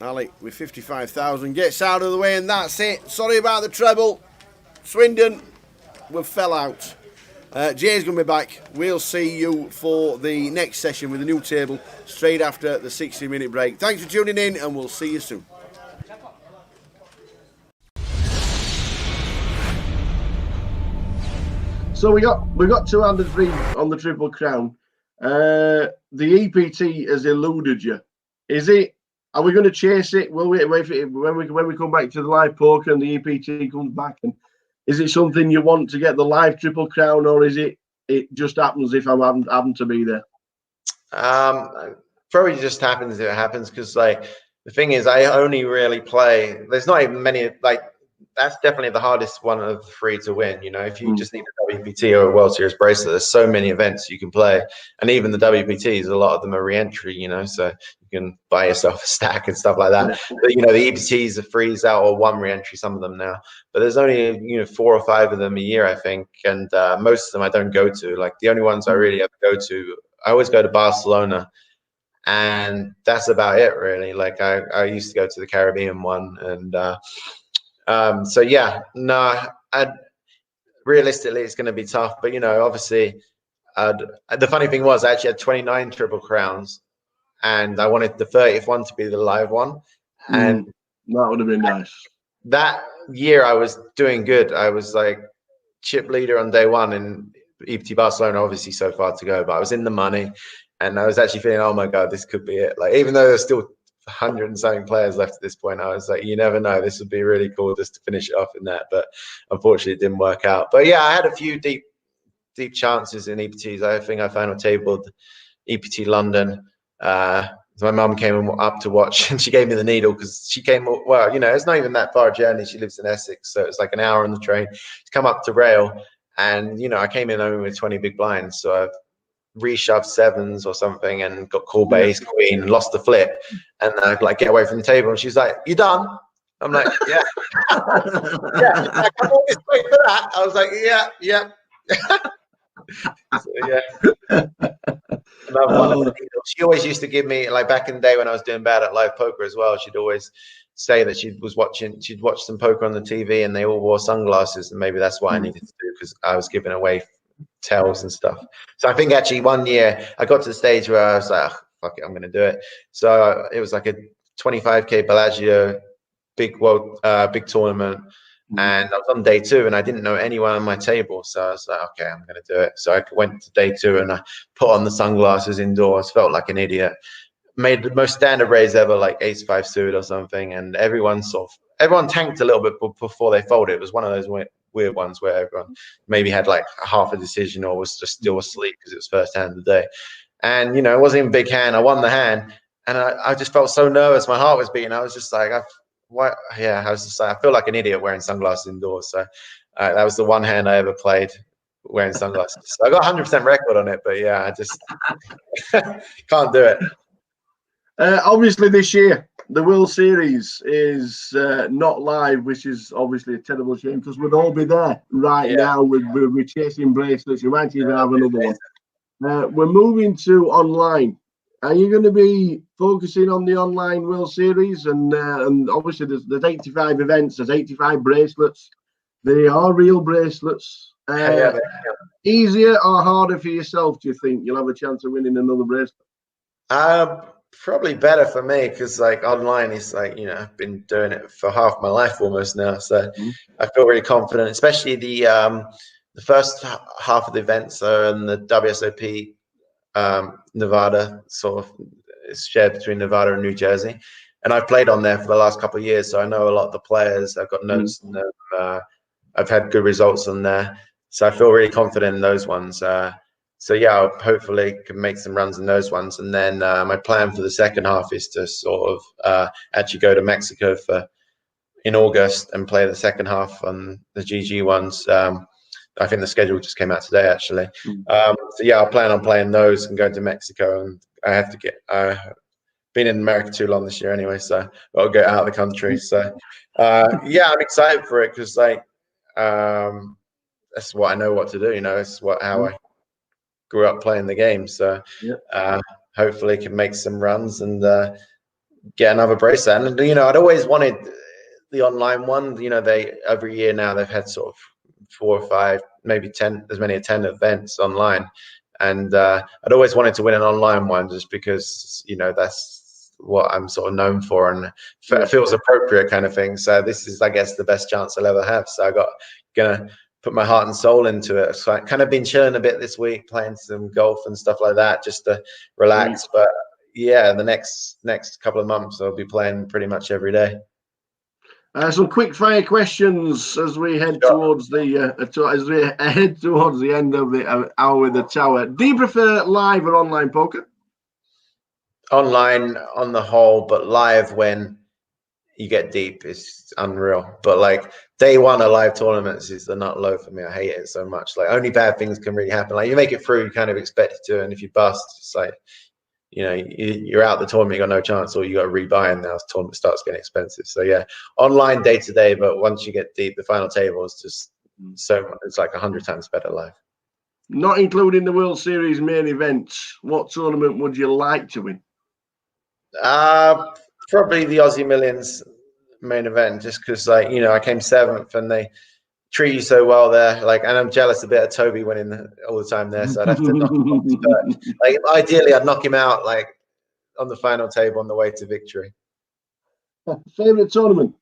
Ali with 55,000 gets out of the way, and that's it. Sorry about the treble. Swindon, we fell out. Jay's going to be back. We'll see you for the next session with a new table straight after the 60-minute break. Thanks for tuning in, and we'll see you soon. So we got 203 on the Triple Crown. The EPT has eluded you. Is it? Are we going to chase it? Will we wait for it when we come back to the live poker and the EPT comes back? And is it something you want to get the live Triple Crown, or is it just happens if I happen to be there? Probably just happens if it happens, because like the thing is, I only really play. There's not even many like. That's definitely the hardest one of the three to win. You know, if you just need a WPT or a World Series bracelet, there's so many events you can play, and even the WPTs, a lot of them are re-entry. You know, so you can buy yourself a stack and stuff like that. But you know, the EPTs are freeze out or one re-entry, some of them now. But there's only 4 or 5 of them a year, I think, and most of them I don't go to. Like the only ones I really ever go to, I always go to Barcelona. And that's about it, really. Like I used to go to the Caribbean one, and so yeah, no, realistically it's going to be tough. But you know, obviously, the funny thing was I actually had 29 Triple Crowns, and I wanted the 30th one to be the live one, and that would have been nice. That year I was doing good. I was like chip leader on day one in EPT Barcelona. Obviously, so far to go, but I was in the money. And I was actually feeling, oh my God, this could be it. Like, even though there's still 100 and something players left at this point, I was like, you never know. This would be really cool just to finish it off in that. But unfortunately, it didn't work out. But yeah, I had a few deep chances in EPTs. I think I final tabled EPT London. My mum came up to watch, and she gave me the needle because she came, well, you know, it's not even that far a journey. She lives in Essex, so it's like an hour on the train. She's come up to Rail, and, you know, I came in only with 20 big blinds. So reshoved sevens or something and got called by ace queen and lost the flip, and I'd like get away from the table, and she's like, "You done?" I'm like, "Yeah." Yeah, like, I'm all this way for that. I was like, "Yeah." So, yeah. Another one of the needles. She always used to give me, like back in the day when I was doing bad at live poker as well, she'd always say that she'd watch some poker on the TV and they all wore sunglasses, and maybe that's what I needed to do because I was giving away tells and stuff. So I think actually one year I got to the stage where I was like, oh, fuck it, I'm gonna do it. So it was like a 25k Bellagio big tournament. And I was on day 2 and I didn't know anyone on my table. So I was like, okay, I'm going to do it. So I went to day 2 and I put on the sunglasses indoors, felt like an idiot. Made the most standard raise ever, like ace-5 suited or something. And everyone tanked a little bit before they folded. It was one of those weird ones where everyone maybe had like half a decision or was just still asleep because it was first hand of the day. And, it wasn't even a big hand. I won the hand. And I just felt so nervous. My heart was beating. I was just like, I was just like, I feel like an idiot wearing sunglasses indoors. So that was the one hand I ever played wearing sunglasses. So I got 100% record on it, but yeah, I just can't do it. Obviously, this year the World Series is not live, which is obviously a terrible shame because we'd all be there right now. We're chasing bracelets. You might even have another one. We're moving to online. Are you going to be focusing on the online World Series? And obviously, there's 85 events, there's 85 bracelets. They are real bracelets. Easier or harder for yourself, do you think? You'll have a chance of winning another bracelet? Probably better for me because like online is like, I've been doing it for half my life almost now. So I feel really confident, especially the first half of the events are in the WSOP Nevada, sort of it's shared between Nevada and New Jersey, and I've played on there for the last couple of years, so I know a lot of the players. I've got notes on them. I've had good results on there, so I feel really confident in those ones. So yeah, I'll hopefully can make some runs in those ones, and then my plan for the second half is to sort of actually go to Mexico in August and play the second half on the GG ones. I think the schedule just came out today, actually. So yeah, I'll plan on playing those and going to Mexico. And I have to been in America too long this year anyway, so I'll get out of the country. So yeah, I'm excited for it because like that's what I know what to do. It's how I grew up playing the game. So hopefully can make some runs and get another bracelet. And I'd always wanted the online one. They every year now they've had sort of 4 or 5, maybe 10, as many as 10 events online, and I'd always wanted to win an online one just because that's what I'm sort of known for, and it feels appropriate kind of thing. So this is, I guess, the best chance I'll ever have. So gonna put my heart and soul into it. So I've kind of been chilling a bit this week, playing some golf and stuff like that, just to relax. But yeah, the next couple of months I'll be playing pretty much every day. Some quick fire questions as we head towards the end of the hour with the tower. Do you prefer live or online poker? Online on the whole, but live when you get deep is unreal. But like day one of live tournaments is the nut low for me. I hate it so much. Like only bad things can really happen. Like you make it through, you kind of expect it to, and if you bust, it's like you're out the tournament, you got no chance, or you got to rebuy, and now the tournament starts getting expensive. So yeah, online day to day, but once you get deep, the final table is just it's like 100 times better live. Not including the World Series main events, what tournament would you like to win? Probably the Aussie Millions main event, just because I came 7th and they treat you so well there. And I'm jealous a bit of Toby winning all the time there, so I'd have to knock him off. But ideally, I'd knock him out on the final table on the way to victory. Favorite tournament?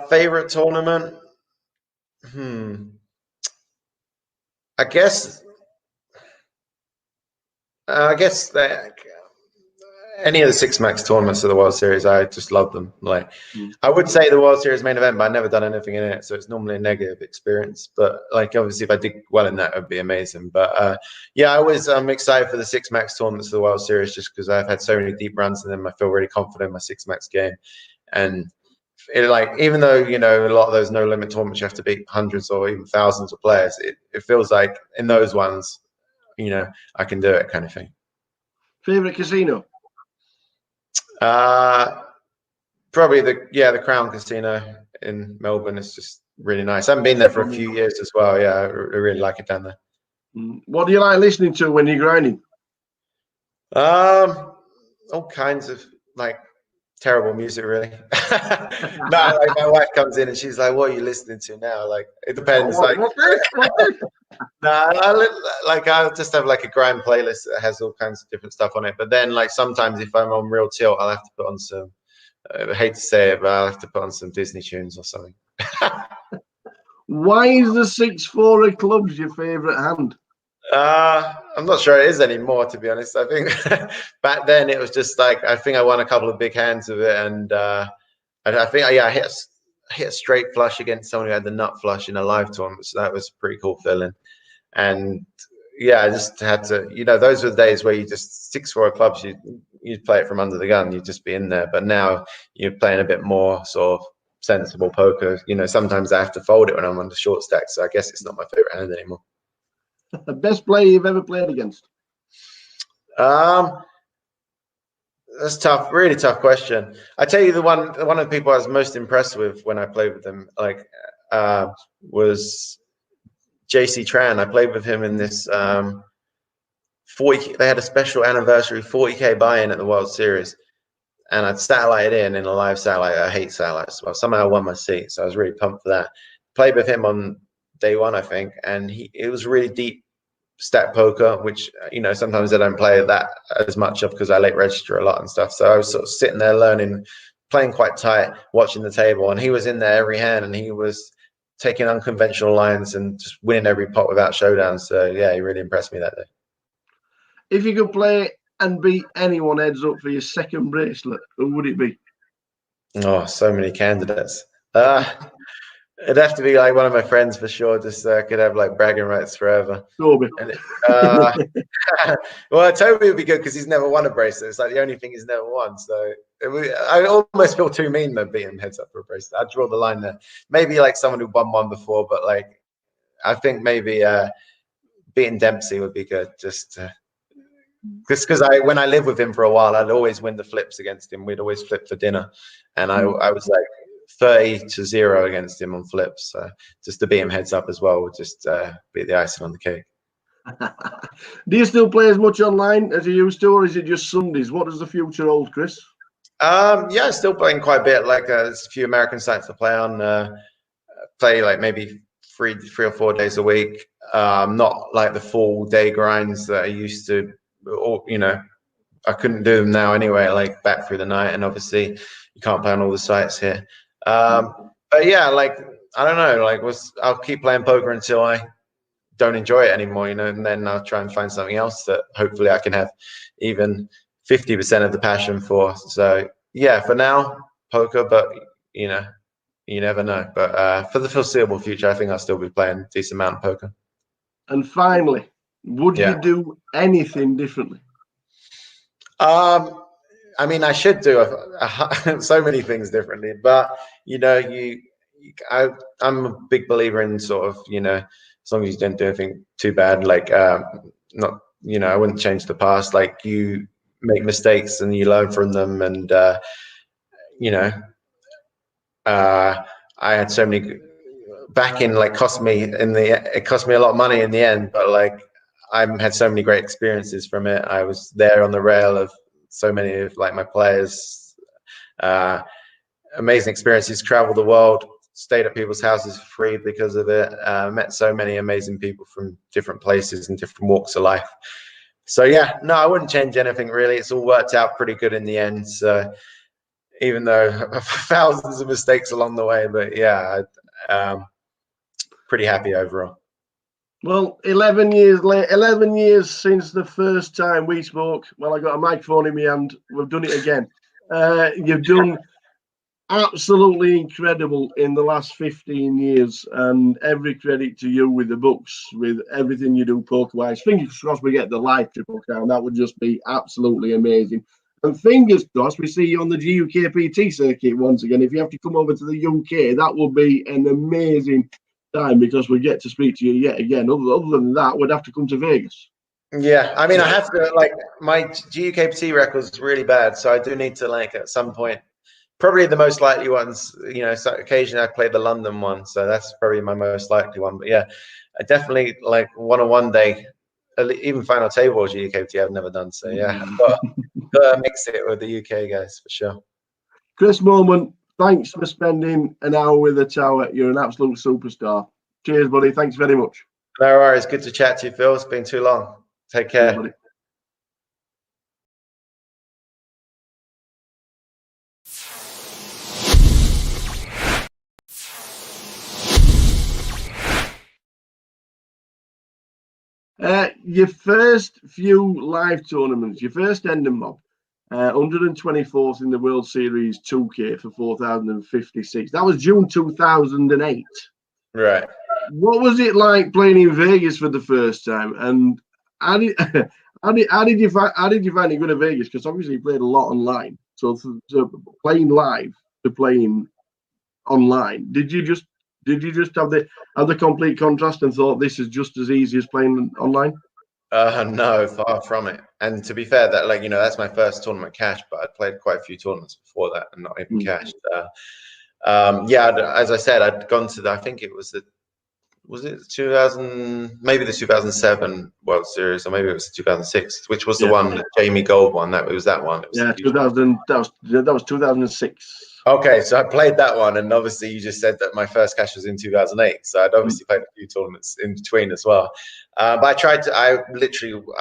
Favorite tournament? I guess that any of the Six Max tournaments of the World Series, I just love them. I would say the World Series main event, but I've never done anything in it, so it's normally a negative experience. But obviously, if I did well in that, it would be amazing. But yeah, I'm excited for the Six Max tournaments of the World Series just because I've had so many deep runs in them. I feel really confident in my Six Max game, and even though a lot of those no limit tournaments you have to beat hundreds or even thousands of players, it feels like in those ones you know, I can do it, kind of thing. Favorite casino? Probably the Crown Casino in Melbourne. It's just really nice. I haven't been there for a few years as well. Yeah, I really like it down there. What do you like listening to when you're grinding? All kinds of like terrible music, really. No, like my wife comes in and she's like, "What are you listening to now?" Like it depends. Like, no, I'll just have like a grind playlist that has all kinds of different stuff on it. But then, like sometimes if I'm on real tilt, I'll have to put on some. I hate to say it, but I'll have to put on some Disney tunes or something. Why is the 6-4 of clubs your favourite hand? I'm not sure it is anymore, to be honest. I think back then it was just like I think I won a couple of big hands of it, and I think I hit a straight flush against someone who had the nut flush in a live tournament, so that was a pretty cool feeling. And yeah, I just had to, those were the days where you just 6-4 clubs, you'd play it from under the gun, you'd just be in there. But now you're playing a bit more sort of sensible poker. Sometimes I have to fold it when I'm on the short stack, so I guess it's not my favorite hand anymore. The best player you've ever played against? That's tough, really tough question. I tell you, one of the people I was most impressed with when I played with them, was JC Tran. I played with him in this 40. They had a special anniversary 40K buy-in at the World Series, and I'd satellited in a live satellite. I hate satellites. Well, somehow I won my seat, so I was really pumped for that. Played with him on day one, I think, and it was really deep stack poker, which sometimes I don't play that as much of because I late register a lot and stuff. So I was sort of sitting there learning, playing quite tight, watching the table, and he was in there every hand, and he was taking unconventional lines and just winning every pot without showdown. So yeah, he really impressed me that day. If you could play and beat anyone heads up for your second bracelet, who would it be? Oh, so many candidates. It'd have to be like one of my friends for sure. Just so I could have like bragging rights forever. Toby. Well, Toby would be good because he's never won a bracelet. It's like the only thing he's never won. So I almost feel too mean though beating heads up for a bracelet. I'd draw the line there. Maybe like someone who won one before, but like I think maybe beating Dempsey would be good. Just because when I lived with him for a while, I'd always win the flips against him. We'd always flip for dinner, and I was like 30-0 against him on flips. Just to beat him heads up as well would just be the icing on the cake. Do you still play as much online as you used to, or is it just Sundays? What does the future hold, Chris? Yeah, still playing quite a bit. Like there's a few American sites to play on. Play like maybe three or 4 days a week. Not like the full day grinds that I used to, or I couldn't do them now anyway. Like back through the night, and obviously you can't play on all the sites here. But yeah, like I don't know. Like I'll keep playing poker until I don't enjoy it anymore, and then I'll try and find something else that hopefully I can have even 50% of the passion for. So yeah, for now, poker, but you never know. But for the foreseeable future, I think I'll still be playing a decent amount of poker. And finally, would you do anything differently? I mean, I should do so many things differently, but I'm a big believer in sort of, as long as you don't do anything too bad, like not, I wouldn't change the past. Like you make mistakes and you learn from them, and I had so many backing, like it cost me a lot of money in the end, but like I had so many great experiences from it. I was there on the rail of so many of like my players, amazing experiences, traveled the world, stayed at people's houses for free because of it, met so many amazing people from different places and different walks of life. So yeah, no, I wouldn't change anything really. It's all worked out pretty good in the end. So even though thousands of mistakes along the way, but yeah, pretty happy overall. Well, 11 years since the first time we spoke. Well, I got a microphone in my hand. We've done it again. You've done absolutely incredible in the last 15 years, and every credit to you with the books, with everything you do poker-wise. Fingers crossed we get the live Triple Crown. That would just be absolutely amazing. And fingers crossed we see you on the GUKPT circuit once again. If you have to come over to the UK, that would be an amazing time because we get to speak to you yet again. Other than that, we'd have to come to Vegas. Yeah, I mean, I have to like my GUKPT record's really bad, so I do need to like at some point. Probably the most likely ones, you know. So occasionally I play the London one, so that's probably my most likely one. But yeah, I definitely like one day, even final table or GUKPT I've never done. So yeah, but gotta mix it with the UK guys for sure. Chris Moment, thanks for spending an hour with the tower. You're an absolute superstar. Cheers, buddy. Thanks very much. No worries. Good to chat to you, Phil. It's been too long. Take care. Cheers, buddy. Your first few live tournaments, your first ending mob, 124th in the World Series 2K for 4,056. That was June 2008. Right. What was it like playing in Vegas for the first time? And how did, how did you find it good at Vegas? Because obviously you played a lot online. So playing live to playing online, did you just have the complete contrast and thought this is just as easy as playing online? No, far from it. And to be fair, that like you know, that's my first tournament cash, but I'd played quite a few tournaments before that and not even cashed. Yeah, as I said, I'd gone to I think it was it 2000, maybe the 2007 World Series, or maybe it was 2006, which was the one that Jamie Gold won. That was that one. It was 2000. That was 2006. Okay, so I played that one, and obviously you just said that my first cash was in 2008, so I'd obviously played a few tournaments in between as well. But I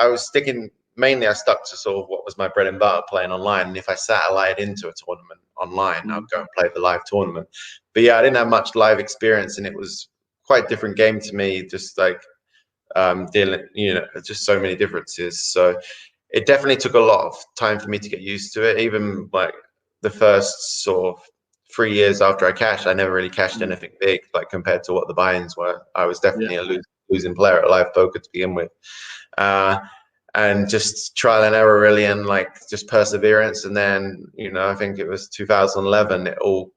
was sticking, mainly I stuck to sort of what was my bread and butter, playing online, and if I satellite into a tournament online, I'd go and play the live tournament. But yeah, I didn't have much live experience, and it was quite a different game to me, just like dealing, you know, just so many differences. So it definitely took a lot of time for me to get used to it, even like the first sort of 3 years after I cashed, I never really cashed anything big, like compared to what the buy-ins were. I was definitely a losing player at live poker to begin with. And just trial and error really, and like just perseverance. And then, you know, I think it was 2011, it all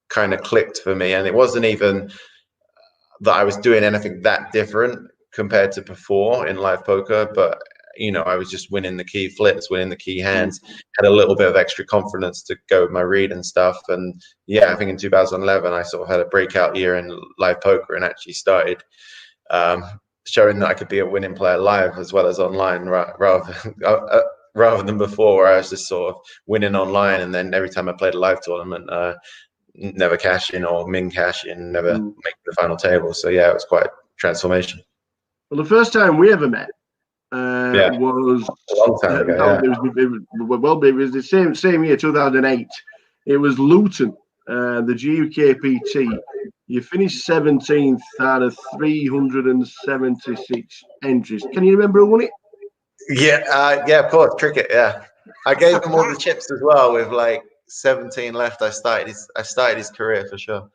kind of clicked for me. And it wasn't even that I was doing anything that different compared to before in live poker, but you know, I was just winning the key flips, winning the key hands, had a little bit of extra confidence to go with my read and stuff. And yeah, I think in 2011, I sort of had a breakout year in live poker and actually started showing that I could be a winning player live as well as online, rather than before, where I was just sort of winning online. And then every time I played a live tournament, never cash in or min cash in, never make the final table. So yeah, it was quite a transformation. Well, the first time we ever met, was a long time ago. It was the same year, 2008. It was Luton, the GUKPT. You finished 17th out of 376 entries. Can you remember who won it? Yeah, yeah, of course, cricket. Yeah, I gave him all the chips as well. With like 17 left, I started his career for sure.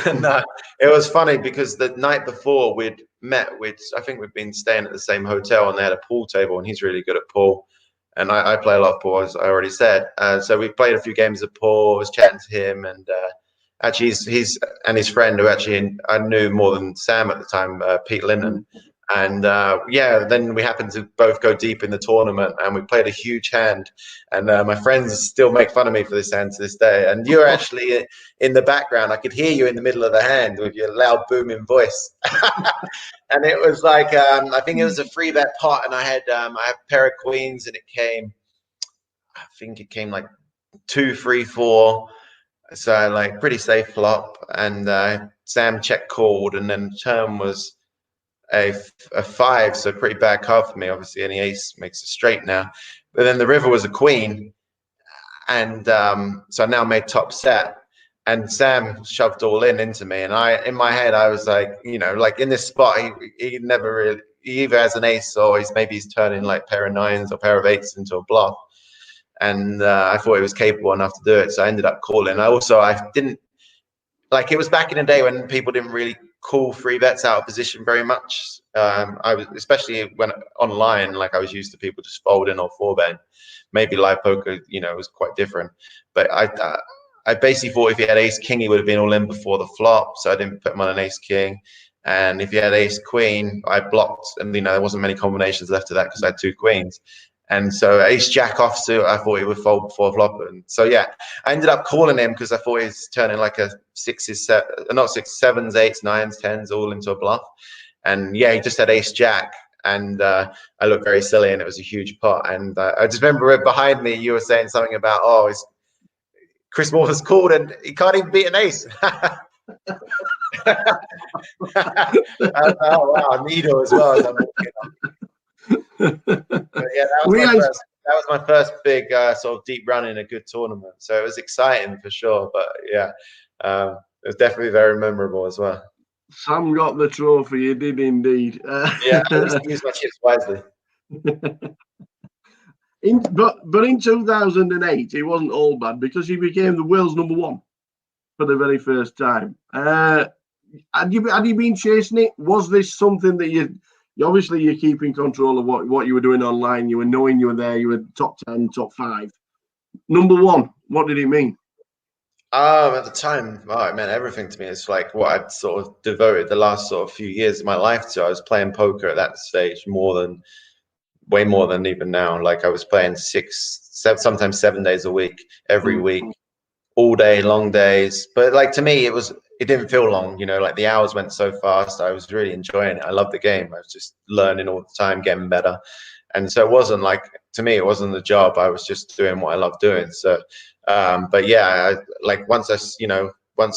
No, it was funny because the night before we'd met, I think we'd been staying at the same hotel, and they had a pool table, and he's really good at pool, and I play a lot of pool, as I already said. So we played a few games of pool. I was chatting to him, and actually he's and his friend, who actually I knew more than Sam at the time, Pete Linton. And yeah, then we happened to both go deep in the tournament, and we played a huge hand. And my friends still make fun of me for this hand to this day. And you're actually in the background. I could hear you in the middle of the hand with your loud, booming voice. And it was like, I think it was a 3-bet pot, and I had a pair of queens, and I think it came like 2, 3, 4. So like pretty safe flop. And Sam check called, and then turn was a 5, so pretty bad card for me. Obviously, any ace makes a straight now, but then the river was a queen, and so I now made top set, and Sam shoved all into me, and in my head I was like, you know, like in this spot he never really, he either has an ace or he's turning like pair of 9s or pair of 8s into a bluff, and I thought he was capable enough to do it, so I ended up calling. I didn't like, it was back in the day when people didn't really call 3-bets out of position very much. I was, especially when online, like I was used to people just folding or 4-bet. Maybe live poker, you know, was quite different. But I basically thought if he had ace king, he would have been all in before the flop. So I didn't put him on an ace king. And if you had ace queen, I blocked, and there wasn't many combinations left of that because I had 2 queens. And so ace jack offsuit, I thought he would fold before flop. And so yeah, I ended up calling him because I thought he was turning like a 6s, not 6, 7s, 8s, 9s, 10s all into a bluff. And yeah, he just had ace jack. And I looked very silly, and it was a huge pot. And I just remember behind me, you were saying something about, oh, Chris Morton's called and he can't even beat an ace. Oh wow, needle as well as I'm walking up. But yeah, that was my first big sort of deep run in a good tournament. So it was exciting for sure. But yeah, it was definitely very memorable as well. Sam got the trophy. He did indeed. Yeah, I used to use my chips wisely. But in 2008, it wasn't all bad because he became the world's #1 for the very first time. Had you been chasing it? Was this something that you obviously you're keeping control of what you were doing online? You were knowing you were there. You were top 10, top 5, #1. What did it mean? At the time, oh, it meant everything to me. It's like what I'd sort of devoted the last sort of few years of my life to. I was playing poker at that stage way more than even now. Like I was playing 6, 7, sometimes 7 days a week, every week, all day, long days. But like to me, it didn't feel long. Like the hours went so fast. I was really enjoying it. I loved the game. I was just learning all the time, getting better. And so it wasn't like, to me, it wasn't the job. I was just doing what I loved doing. So, but yeah, once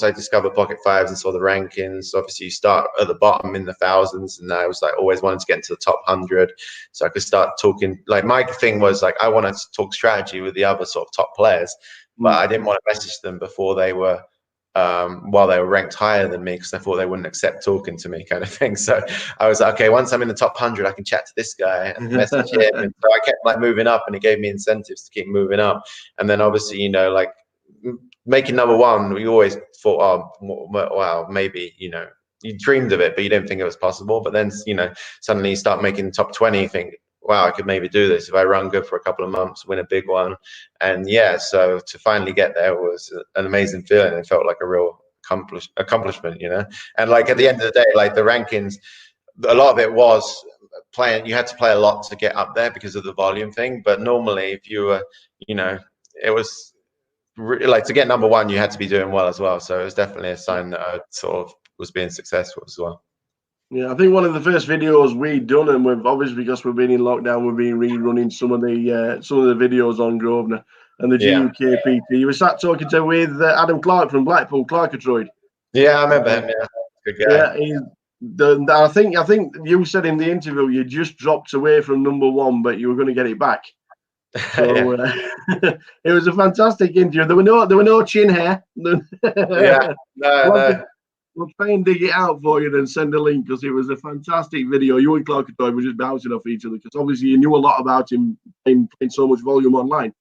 I discovered pocket fives and saw the rankings, obviously you start at the bottom in the thousands, and I was like always wanted to get into the top 100, so I could start talking. Like my thing was like I wanted to talk strategy with the other sort of top players, but I didn't want to message them before they were while they were ranked higher than me, because I thought they wouldn't accept talking to me, kind of thing. So I was like, okay, once I'm in the top 100, I can chat to this guy and message him. And so I kept like moving up, and it gave me incentives to keep moving up. And then obviously, like making #1, we always thought, oh wow, maybe you dreamed of it, but you didn't think it was possible. But then suddenly you start making top 20, you think, wow, I could maybe do this if I run good for a couple of months, win a big one. And yeah, so to finally get there was an amazing feeling. It felt like a real accomplishment, And like at the end of the day, like the rankings, a lot of it was playing. You had to play a lot to get up there because of the volume thing. But normally, if you were, it was like to get #1, you had to be doing well as well. So it was definitely a sign that I sort of was being successful as well. Yeah, I think one of the first videos we'd done, and we've obviously, because we've been in lockdown, we've been rerunning some of the videos on Grosvenor and the GUKPT. You were sat talking with Adam Clark from Blackpool, Clarkatroyd. Yeah, I remember him. Yeah, good guy. Yeah, I think you said in the interview you just dropped away from #1, but you were going to get it back. So it was a fantastic interview. There were no chin hair. Yeah, no. We'll try and dig it out for you and send a link, because it was a fantastic video. You and Clark were just bouncing off each other, because obviously you knew a lot about him playing so much volume online.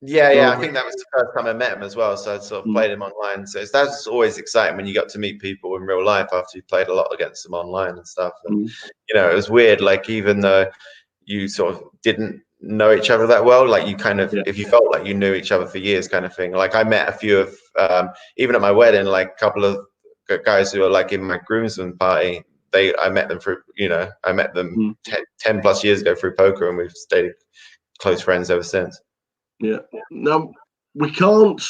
Yeah, I think that was the first time I met him as well. So I sort of played him online. So that's always exciting when you got to meet people in real life after you played a lot against them online and stuff. And it was weird. Like even though you sort of didn't know each other that well, like you kind of if you felt like you knew each other for years, kind of thing. Like I met a few of even at my wedding, like a couple of guys who are like in my groomsmen party. I met them through, I met them 10 plus years ago through poker, and we've stayed close friends ever since. Yeah. Now we can't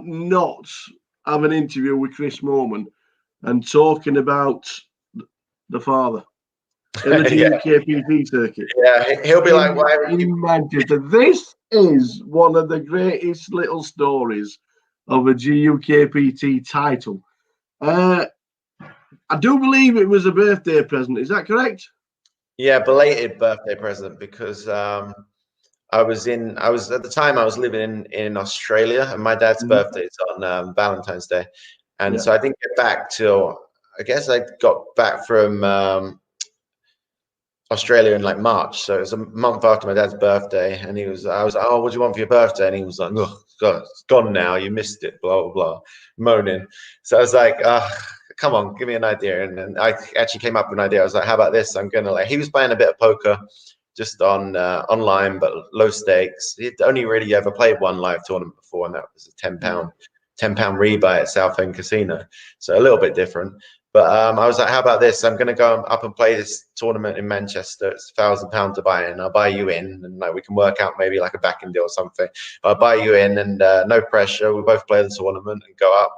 not have an interview with Chris Moorman and talking about the father in the GUKPT circuit. Yeah, he'll be like, why are you in Manchester? This is one of the greatest little stories of a GUKPT title. I do believe it was a birthday present. Is that correct? Yeah, belated birthday present, because I was at the time I was living in Australia, and my dad's birthday is on Valentine's Day, and so I didn't get back till, I guess I got back from Australia in like March, so it was a month after my dad's birthday, and I was like, oh, what do you want for your birthday? And he was like, oh God, it's gone now, you missed it, blah blah blah, moaning. So I was like, come on, give me an idea. And then I actually came up with an idea. I was like, how about this? I'm gonna he was playing a bit of poker just on online, but low stakes. He'd only really ever played one live tournament before, and that was a £10 £10 rebuy at Southend Casino. So a little bit different. But I was like, how about this? I'm going to go up and play this tournament in Manchester. It's £1,000 to buy in. I'll buy you in, and like we can work out maybe like a backing deal or something. I'll buy you in, and no pressure. We both play the tournament and go up.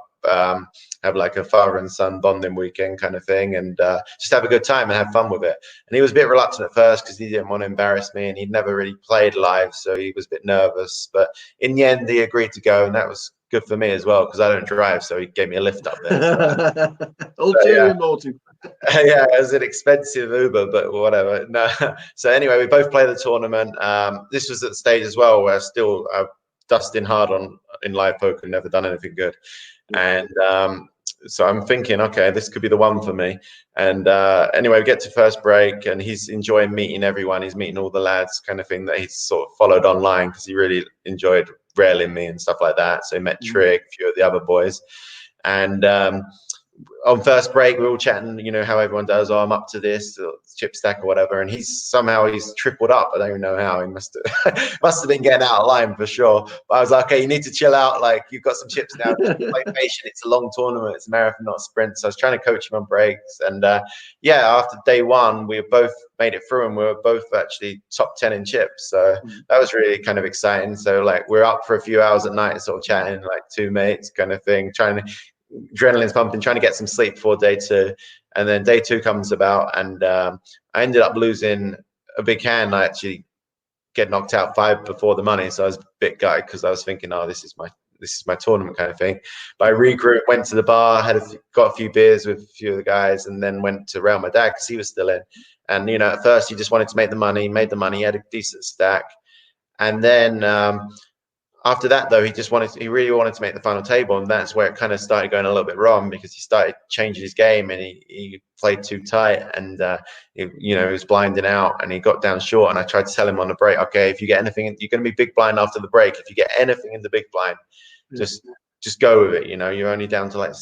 Have like a father and son bonding weekend kind of thing, and just have a good time and have fun with it. And he was a bit reluctant at first because he didn't want to embarrass me, and he'd never really played live, so he was a bit nervous. But in the end, he agreed to go, and that was good for me as well because I don't drive, so he gave me a lift up there. Ulterior motive. Yeah, it was an expensive Uber, but whatever. No. So anyway, we both played the tournament. This was at the stage as well where still dusting hard in live poker, never done anything good. And so I'm thinking, okay, this could be the one for me. And anyway, we get to first break, and he's enjoying meeting everyone. He's meeting all the lads, kind of thing that he's sort of followed online because he really enjoyed railing me and stuff like that. So he met Trig, a few of the other boys, and on first break, we were all chatting, you know, how everyone does. Oh, I'm up to this chip stack or whatever. And he's tripled up. I don't even know how. He must have been getting out of line for sure. But I was like, okay, you need to chill out. Like, you've got some chips now. Play patient. It's a long tournament. It's a marathon, not a sprint. So I was trying to coach him on breaks. And yeah, after day one, we both made it through, and we were both actually top 10 in chips. So that was really kind of exciting. So like, we're up for a few hours at night, sort of chatting like two mates kind of thing, trying to. Adrenaline's pumping, trying to get some sleep before day two. And then day two comes about, and I ended up losing a big hand. I actually get knocked out 5 before the money, so I was a bit gutted because I was thinking, oh, this is my tournament kind of thing. But I regrouped, went to the bar, got a few beers with a few of the guys, and then went to rail my dad because he was still in. And you know, at first he just wanted to make the money, made the money, he had a decent stack, and then after that, though, he really wanted to make the final table, and that's where it kind of started going a little bit wrong because he started changing his game, and he played too tight, and he was blinding out, and he got down short. And I tried to tell him on the break, okay, if you get anything, you're going to be big blind after the break. If you get anything in the big blind, just go with it. You know, you're only down to like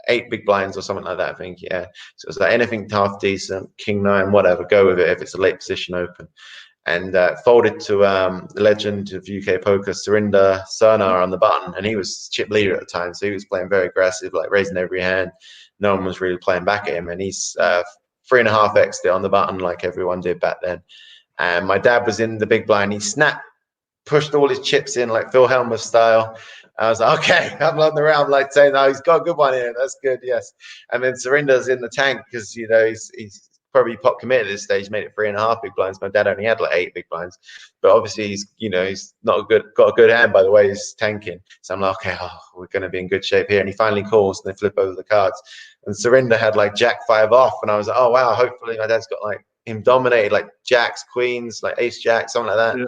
8 big blinds or something like that, I think. Yeah, so it's like anything half decent, king 9, whatever, go with it if it's a late position open. And folded to the legend of UK poker, Surinder Sarnar, on the button, and he was chip leader at the time, so he was playing very aggressive, like raising every hand. No one was really playing back at him, and he's 3.5x it on the button like everyone did back then. And my dad was in the big blind. He pushed all his chips in like Phil Helmer style. I was like, okay, I'm on the round, like saying, no, he's got a good one here. That's good, yes. And then Surinder's in the tank because you know he's probably pot committed at this stage, made it 3.5 big blinds. My dad only had like 8 big blinds, but obviously he's not got a good hand by the way he's tanking. So I'm like, okay, we're going to be in good shape here. And he finally calls, and they flip over the cards. And Surinder had like Jack 5 off, and I was like, oh wow, hopefully my dad's got like him dominated, like jacks, queens, like ace jack, something like that. Yeah.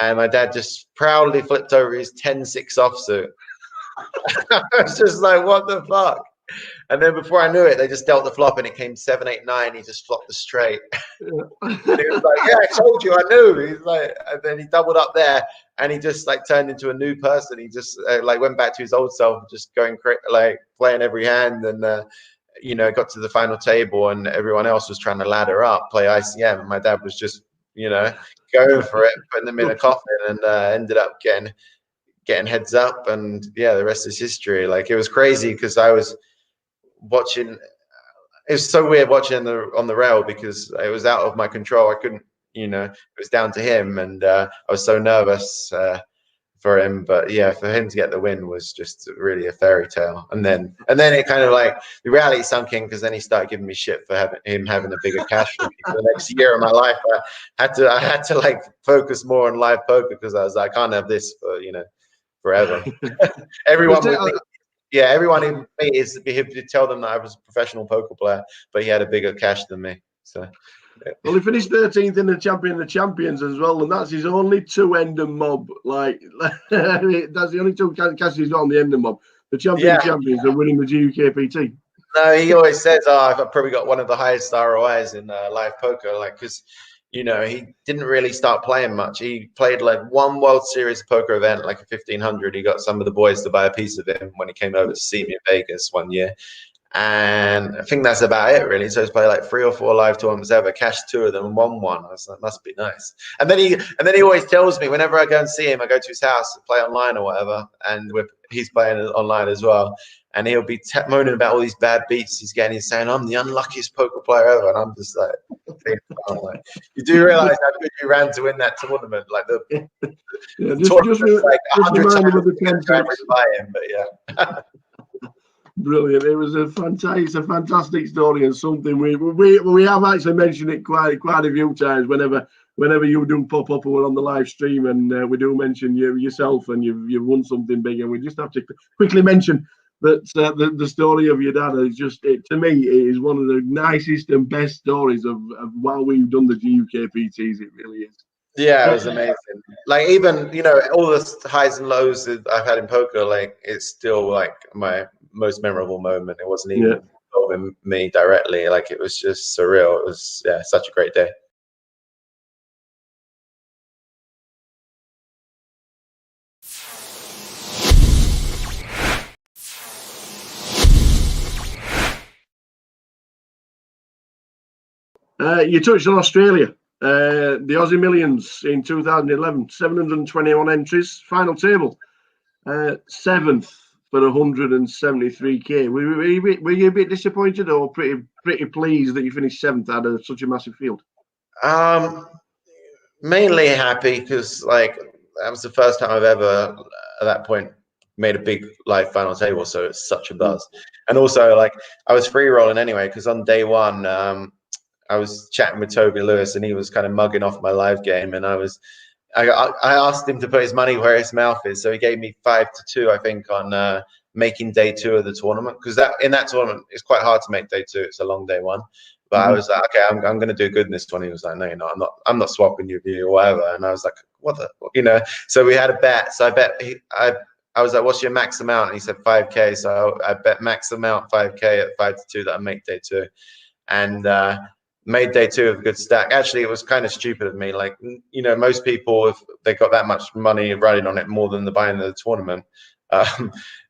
And my dad just proudly flipped over his 10-6 offsuit. I was just like, what the fuck? And then before I knew it, they just dealt the flop, and it came 7-8-9. He just flopped the straight. And he was like, "Yeah, I told you, I knew." He's like, and then he doubled up there, and he just like turned into a new person. He just like went back to his old self, just going like playing every hand, and got to the final table, and everyone else was trying to ladder up, play ICM, and my dad was just going for it, putting them in a coffin, and ended up getting heads up, and yeah, the rest is history. Like, it was crazy because I was watching. It was so weird watching on the rail because it was out of my control. I couldn't, it was down to him, and I was so nervous for him. But yeah, for him to get the win was just really a fairy tale. And then it kind of like the reality sunk in because then he started giving me shit for having a bigger cash for the next year of my life. I had to like focus more on live poker because I was like, I can't have this for forever. Everyone in me is to tell them that I was a professional poker player, but he had a bigger cash than me. So yeah. Well, he finished 13th in the Champion of Champions as well, and that's his only 2 Ender mob. Like that's the only 2 cash he's got on the Ender mob. The Champion of Champions are winning the GUKPT. No, he always says, I've probably got one of the highest ROIs in live poker, like because. He didn't really start playing much. He played like one World Series poker event, like a 1500. He got some of the boys to buy a piece of him when he came over to see me in Vegas one year. And I think that's about it, really. So he's played like 3 or 4 live tournaments ever, cashed 2 of them and won one. I was like, must be nice. And then he always tells me whenever I go and see him, I go to his house to play online or whatever, and he's playing online as well. And he'll be moaning about all these bad beats he's getting. He's saying, I'm the unluckiest poker player ever. And I'm just like, you do realize how good you ran to win that tournament. Like the just like 100 remind him times of the 10 tricks. but yeah. Brilliant! It was a fantastic story, and something we have actually mentioned it quite a few times. Whenever you do pop up, we're on the live stream, and we do mention yourself, and you've won something big, and we just have to quickly mention that the story of your dad is just to me it is one of the nicest and best stories of while we've done the GUKPTs. It really is. Yeah, it was amazing. Like even all the highs and lows that I've had in poker, like it's still like my most memorable moment. It wasn't even involving me directly. Like it was just surreal. It was such a great day. You touched on Australia. The Aussie Millions in 2011, 721 entries, final table, 7th for 173k. Were you a bit disappointed or pretty pleased that you finished 7th out of such a massive field? Mainly happy because like that was the first time I've ever at that point made a big live final table, so it's such a buzz. And also like I was free rolling anyway because on day one I was chatting with Toby Lewis and he was kind of mugging off my live game, and I asked him to put his money where his mouth is, so he gave me 5-2 I think on making day 2 of the tournament, because in that tournament it's quite hard to make day 2. It's a long day 1. But I was like, okay, I'm going to do good in this one. He was like, no, you're not. I'm not swapping you or whatever. And I was like, what the, So we had a bet. So I bet I was like, what's your max amount? And he said 5k. So I bet max amount 5k at 5-2 that I make day 2, and made day 2 of a good stack. Actually, it was kind of stupid of me. Like most people, if they got that much money running on it, more than the buying of the tournament,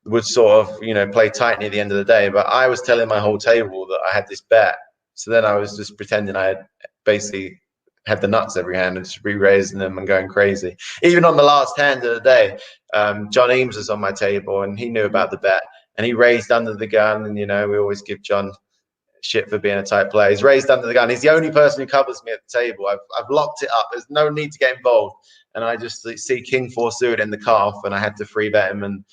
would sort of play tight near the end of the day. But I was telling my whole table that I had this bet. So then I was just pretending I had basically had the nuts every hand and just re-raising them and going crazy. Even on the last hand of the day, John Eames was on my table and he knew about the bet and he raised under the gun. And, we always give John shit for being a tight player. He's raised under the gun. He's the only person who covers me at the table. I've locked it up. There's no need to get involved. And I just see King 4 suited in the calf and I had to free bet him and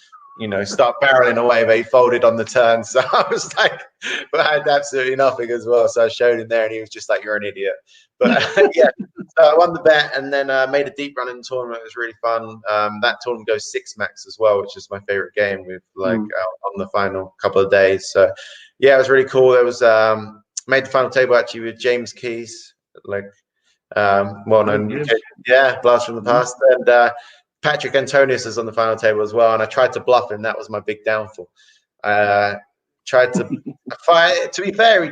start barreling away, but he folded on the turn. So I was like, but I had absolutely nothing as well. So I showed him there and he was just like, you're an idiot. But yeah, so I won the bet and then made a deep run in the tournament. It was really fun. That tournament goes 6 max as well, which is my favorite game with on the final couple of days. So yeah, it was really cool. It was made the final table actually with James Keys, like well-known UK, blast from the past. And Patrick Antonius is on the final table as well, and I tried to bluff him. That was my big downfall. Tried to fight. To be fair, he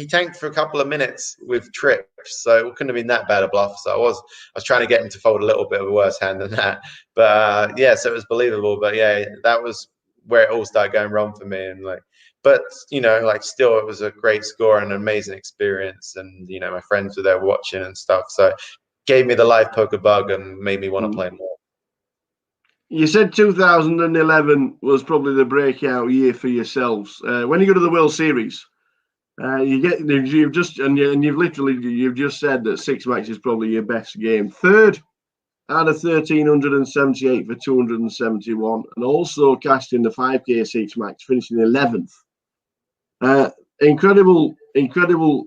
tanked for a couple of minutes with trips, so it couldn't have been that bad a bluff. So I was trying to get him to fold a little bit of a worse hand than that. But yeah, so it was believable. But yeah, that was where it all started going wrong for me. And but still, it was a great score and an amazing experience. And my friends were there watching and stuff. So gave me the live poker bug and made me want to play more. You said 2011 was probably the breakout year for yourselves. When you go to the World Series, you've just said that 6 max is probably your best game. 3rd out of 1,378 for 271, and also cashed in the 5k 6 max, finishing 11th. Incredible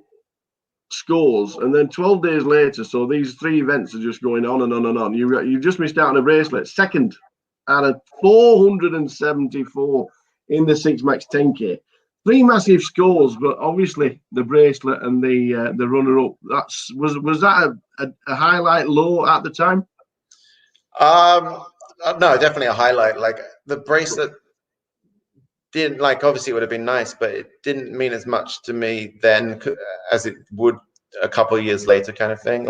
scores, and then 12 days later, so these 3 events are just going on and on and on. You just missed out on a bracelet, 2nd out of 474 in the 6 max 10k. 3 massive scores, but obviously the bracelet and the runner up. Was that a highlight low at the time? No, definitely a highlight. Like the bracelet didn't obviously it would have been nice, but it didn't mean as much to me then as it would a couple of years later, kind of thing.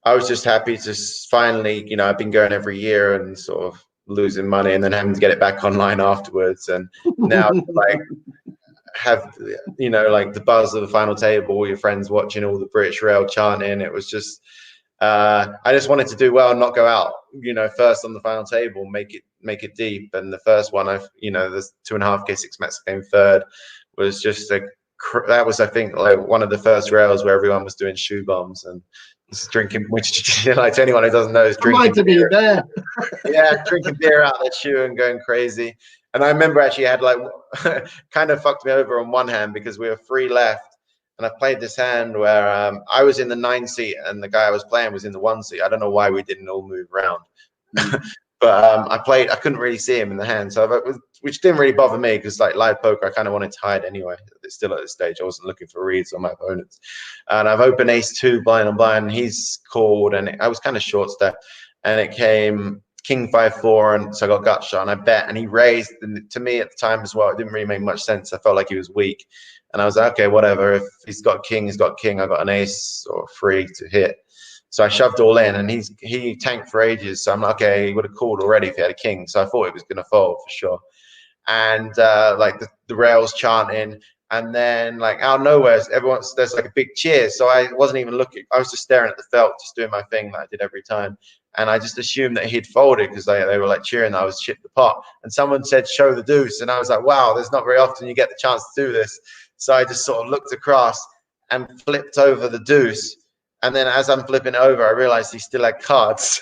I was just happy to finally, I've been going every year and sort of losing money and then having to get it back online afterwards. And now like have, you know, like the buzz of the final table, all your friends watching, all the British Rail chanting. It was just, I just wanted to do well and not go out, you know, first on the final table, make it deep. And the first one, you know, the 2.5K 6 Mets came third, was just that was, I think, like one of the first rails where everyone was doing shoe bombs and drinking, which, you know, like to anyone who doesn't know, is drinking beer. There. Yeah, drinking beer out their shoe and going crazy. And I remember actually had like kind of fucked me over on one hand because we were 3 left, and I played this hand where I was in the 9 seat and the guy I was playing was in the 1 seat. I don't know why we didn't all move around, but I couldn't really see him in the hand, so which didn't really bother me because like live poker, I kind of wanted to hide anyway. Still at this stage, I wasn't looking for reads on my opponents, and I've opened ace-2 blind on blind. And he's called, and I was kind of short step, and it came king 5-4, and so I got gut shot and I bet, and he raised. And to me at the time as well, it didn't really make much sense. I felt like he was weak, and I was like, okay, whatever. If he's got king, he's got king. I got an ace or 3 to hit, so I shoved all in, and he tanked for ages. So I'm like, okay, he would have called already if he had a king. So I thought it was going to fold for sure. And like the rails chanting, and then like out of nowhere, there's like a big cheer. So I wasn't even looking. I was just staring at the felt, just doing my thing that I did every time. And I just assumed that he'd folded because they were like cheering that I was chipped the pot. And someone said, show the deuce. And I was like, wow, there's not very often you get the chance to do this. So I just sort of looked across and flipped over the deuce. And then as I'm flipping over, I realized he still had cards.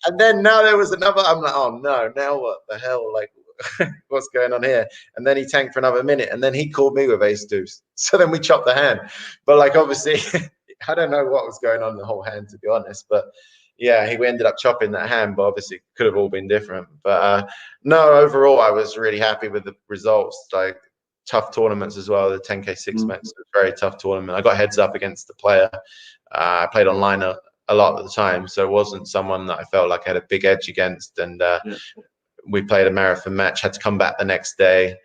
And then now there was another, I'm like, oh no, now what the hell? Like, what's going on here? And then he tanked for another minute, and then he called me with ace deuce. So then we chopped the hand. But like, obviously, I don't know what was going on in the whole hand, to be honest. But yeah, we ended up chopping that hand, but obviously it could have all been different. But no, overall, I was really happy with the results. Like, tough tournaments as well. The 10K 6 Mets was a very tough tournament. I got heads up against the player. I played online a lot at the time, so it wasn't someone that I felt like I had a big edge against. And we played a marathon match, had to come back the next day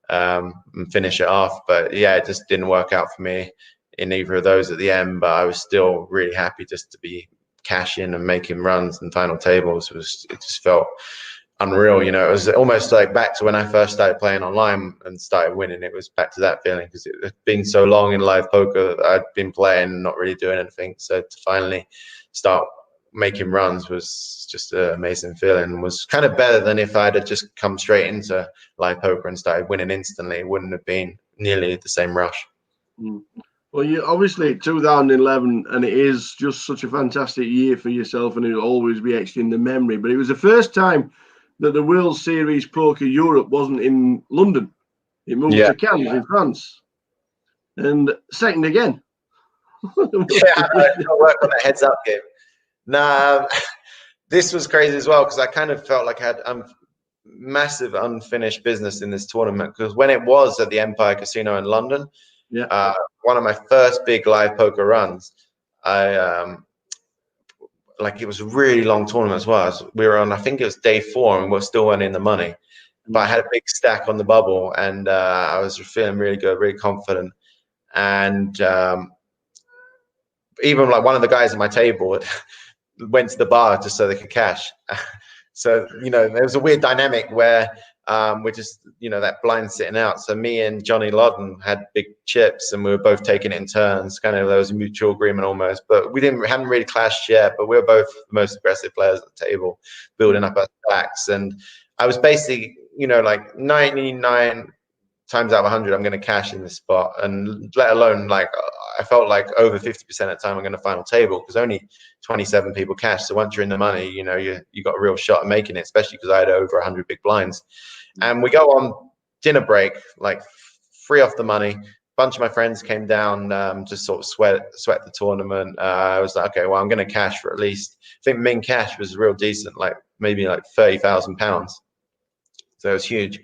and finish it off. But yeah, it just didn't work out for me in either of those at the end. But I was still really happy just to be cashing and making runs and final tables. It just felt unreal, you know. It was almost like back to when I first started playing online and started winning. It was back to that feeling because it had been so long in live poker that I'd been playing and not really doing anything. So to finally start making runs was just an amazing feeling. It was kind of better than if I'd have just come straight into live poker and started winning instantly. It wouldn't have been nearly the same rush. Well, you obviously 2011, and it is just such a fantastic year for yourself, and it'll always be etched in the memory. But it was the first time that the World Series Poker Europe wasn't in London. It moved to Cannes in France. And second again. Yeah, I worked on that heads up game. Nah, this was crazy as well because I kind of felt like I had massive unfinished business in this tournament, because when it was at the Empire Casino in London, one of my first big live poker runs, like, it was a really long tournament as well. We were on, I think it was day 4, and we're still winning the money. But I had a big stack on the bubble, and I was feeling really good, really confident. And even like one of the guys at my table went to the bar just so they could cash. So, you know, there was a weird dynamic where we're just, you know, that blind sitting out. So me and Johnny Loudon had big chips, and we were both taking it in turns. Kind of, there was a mutual agreement almost, but hadn't really clashed yet. But we were both the most aggressive players at the table, building up our stacks. And I was basically, you know, like 99 times out of 100, I'm going to cash in this spot, and let alone, like, I felt like over 50% of the time I'm going to final table, because only 27 people cash. So once you're in the money, you know, you got a real shot at making it, especially because I had over 100 big blinds. And we go on dinner break, like 3 off the money. A bunch of my friends came down, just sort of sweat the tournament. I was like, okay, well, I'm going to cash for at least, I think min cash was real decent, like maybe like £30,000. So it was huge.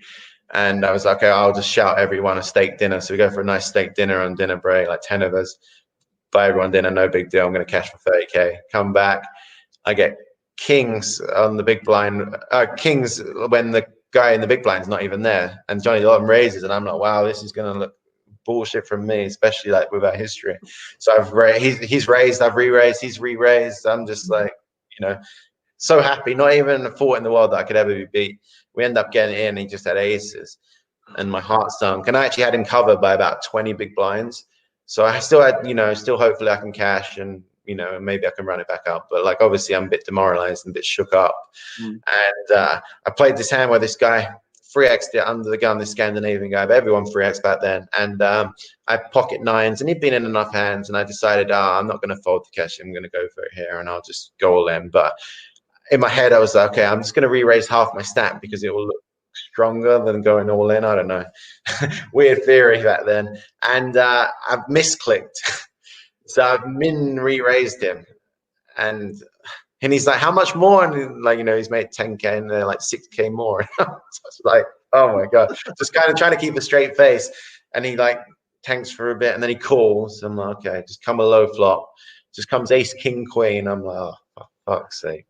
And I was like, okay, I'll just shout everyone a steak dinner. So we go for a nice steak dinner on dinner break, like 10 of us. Buy everyone dinner, no big deal. I'm going to cash for 30K. Come back, I get kings on the big blind. Kings when the guy in the big blind is not even there. And Johnny Loudon raises, and I'm like, wow, this is going to look bullshit from me, especially like with our history. So he's raised, I've re-raised, he's re-raised. I'm just like, you know, so happy. Not even a thought in the world that I could ever be beat. We end up getting in. He just had aces, and my heart sunk. And I actually had him covered by about 20 big blinds. So I still had, still hopefully I can cash and, maybe I can run it back up. But like, obviously I'm a bit demoralized and a bit shook up. And I played this hand where this guy 3x'd it under the gun, this Scandinavian guy, but everyone 3x back then. And I pocket nines, and he'd been in enough hands, and I decided, I'm not going to fold the cash. I'm going to go for it here, and I'll just go all in. But in my head, I was like, okay, I'm just going to re-raise half my stack because it will look stronger than going all in. I don't know. Weird theory back then. And I've misclicked. So I've re-raised him. And he's like, how much more? And like, he's made 10K and they're like 6K more. So it's like, oh my God. Just kind of trying to keep a straight face. And he like tanks for a bit and then he calls. I'm like, okay, just come a low flop. Just comes ace, king, queen. I'm like, oh, for fuck's sake.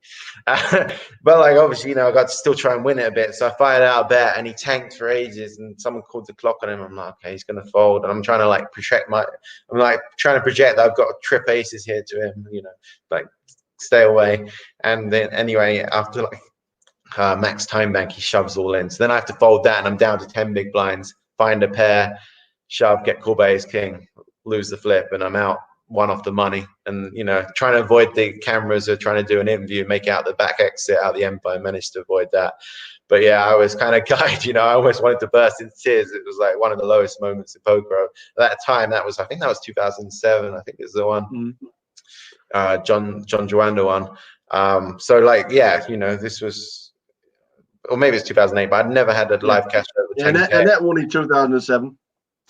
But like, obviously, I got to still try and win it a bit. So I fired out a bet and he tanked for ages and someone called the clock on him. I'm like, okay, he's going to fold. And I'm trying to like project that I've got trip aces here to him, like stay away. And then anyway, after like max time bank, he shoves all in. So then I have to fold that and I'm down to 10 big blinds, find a pair, shove, get called by ace king, lose the flip, and I'm out one off the money. And trying to avoid the cameras or trying to do an interview, make out the back exit out of the empire, managed to avoid that. But yeah, I was kind of gutted, I almost wanted to burst into tears. It was like one of the lowest moments in poker. At that time, I think that was 2007, I think is the one. John Joanda one. So like, yeah, this was, or maybe it's 2008, but I'd never had a live cash over 10K. And that one in 2007.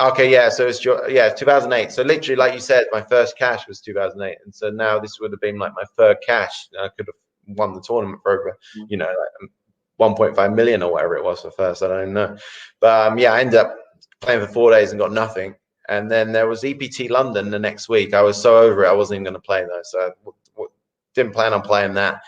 Okay, yeah, so it's 2008. So literally, like you said, my first cash was 2008, and so now this would have been like my third cash. I could have won the tournament for over, like 1.5 million or whatever it was for first. I don't know, but yeah, I ended up playing for 4 days and got nothing. And then there was EPT London the next week. I was so over it, I wasn't even going to play though, so I didn't plan on playing that.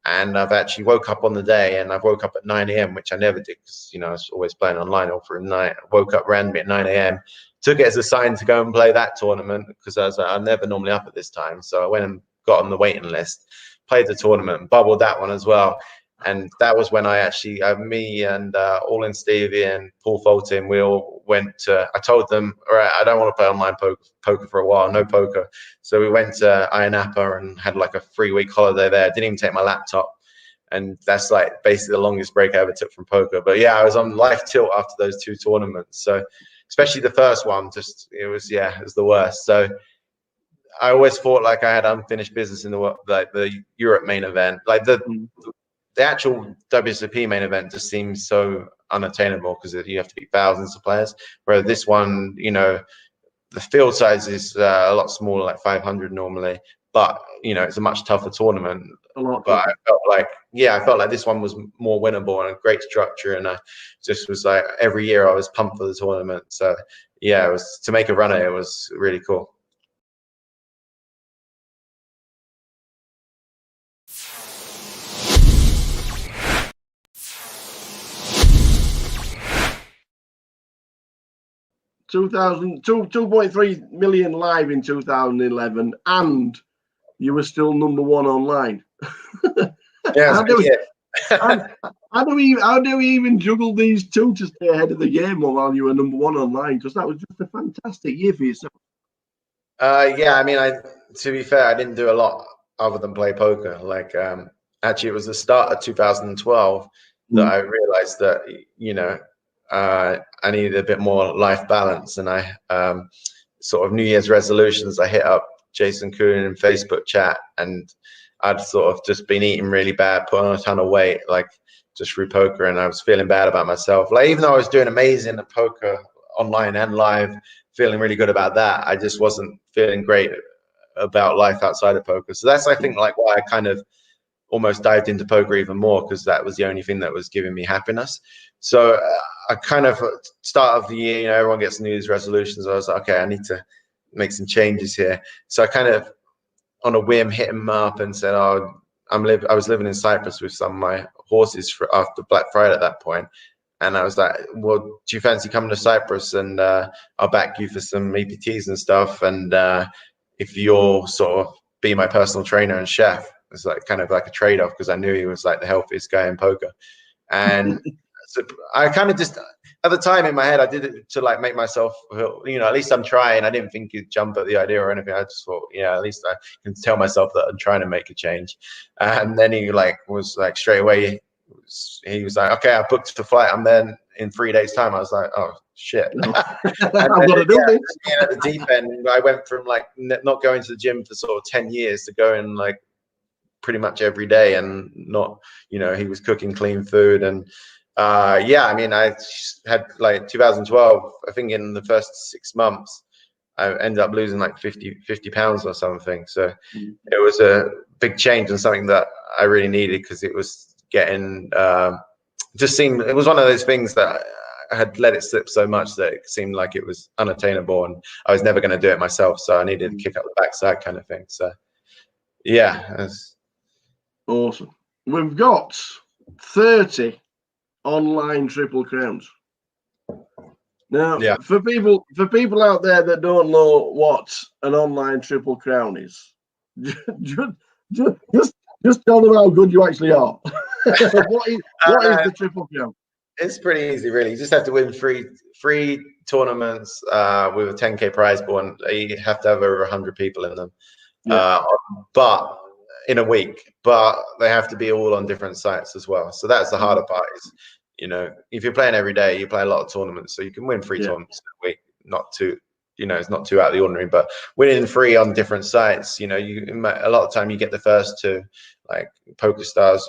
And I've actually woke up on the day, and I woke up at 9 a.m., which I never did because, I was always playing online all through the night. I woke up randomly at 9 a.m., took it as a sign to go and play that tournament because I was like, I'm never normally up at this time. So I went and got on the waiting list, played the tournament, bubbled that one as well. And that was when I actually, me and All In Stevie and Paul Fulton, we all went to, I told them, all right, I don't want to play online poker for a while, no poker. So we went to Ayia Napa and had like a 3-week holiday there. Didn't even take my laptop. And that's like basically the longest break I ever took from poker. But yeah, I was on life tilt after those 2 tournaments. So especially the first one, it was the worst. So I always thought like I had unfinished business in the Europe main event. Like the actual WSOP main event just seems so unattainable because you have to beat thousands of players. Whereas this one, the field size is a lot smaller, like 500 normally. But it's a much tougher tournament. But I felt like this one was more winnable and a great structure. And I just was like, every year I was pumped for the tournament. So yeah, it was to make a run at it was really cool. $2.3 million live in 2011, and you were still number 1 online. Yeah, how do we even juggle these two to stay ahead of the game while you were number 1 online? Because that was just a fantastic year for yourself. Yeah, I mean, to be fair, I didn't do a lot other than play poker. Like, actually, it was the start of 2012 that I realized that I needed a bit more life balance, and I sort of New Year's resolutions. I hit up Jason Kuhn in Facebook chat, and I'd sort of just been eating really bad, put on a ton of weight, like just through poker, and I was feeling bad about myself. Like even though I was doing amazing at poker online and live, feeling really good about that, I just wasn't feeling great about life outside of poker. So that's, I think, like why I kind of almost dived into poker even more, because that was the only thing that was giving me happiness. So I kind of, start of the year, everyone gets New Year's resolutions. I was like, okay, I need to make some changes here. So I kind of, on a whim, hit him up and said, oh, I was living in Cyprus with some of my horses after Black Friday at that point. And I was like, well, do you fancy coming to Cyprus? And I'll back you for some EPTs and stuff. And if you'll sort of be my personal trainer and chef. was like kind of like a trade-off because I knew he was like the healthiest guy in poker. And so I kind of just, at the time in my head, I did it to like make myself, at least I'm trying. I didn't think he'd jump at the idea or anything. I just thought, at least I can tell myself that I'm trying to make a change. And then he was like straight away, he was like, okay, I booked the flight. I'm then in 3 days time. I was like, oh shit. I've got to do this. At the deep end, I went from like not going to the gym for sort of 10 years to going like pretty much every day, and not, he was cooking clean food. And I had like 2012, I think in the first 6 months, I ended up losing like 50 pounds or something. So it was a big change and something that I really needed, because it was getting, it was one of those things that I had let it slip so much that it seemed like it was unattainable, and I was never going to do it myself. So I needed to kick up the backside kind of thing. So yeah. Awesome. We've got 30 online Triple Crowns. Now, for people out there that don't know what an online Triple Crown is, just tell them how good you actually are. What is the Triple Crown? It's pretty easy, really. You just have to win three tournaments with a 10K prize pool, and you have to have over 100 people in them. But in a week, but they have to be all on different sites as well. So that's the harder part. Is, if you're playing every day, you play a lot of tournaments, so you can win 3 tournaments in a week. Not too, it's not too out of the ordinary, but winning 3 on different sites, a lot of time you get the first 2, like PokerStars,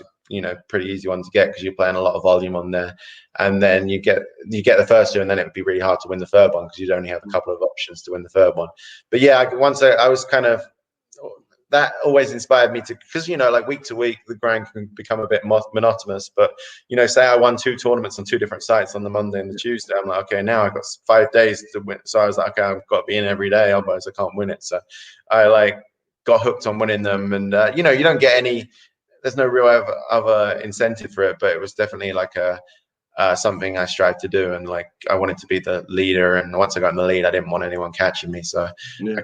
pretty easy one to get because you're playing a lot of volume on there, and then you get the first 2, and then it would be really hard to win the third one because you'd only have a couple of options to win the third one. But yeah, once I was kind of, that always inspired me to, because like week to week the grind can become a bit monotonous. But say I won 2 tournaments on 2 different sites on the Monday and the Tuesday, I'm like, okay, now I've got 5 days to win. So I was like, okay, I've got to be in every day, otherwise I can't win it. So I like got hooked on winning them, and you don't get any, there's no real other incentive for it, but it was definitely like something I strive to do, and like I wanted to be the leader. And once I got in the lead, I didn't want anyone catching me, so I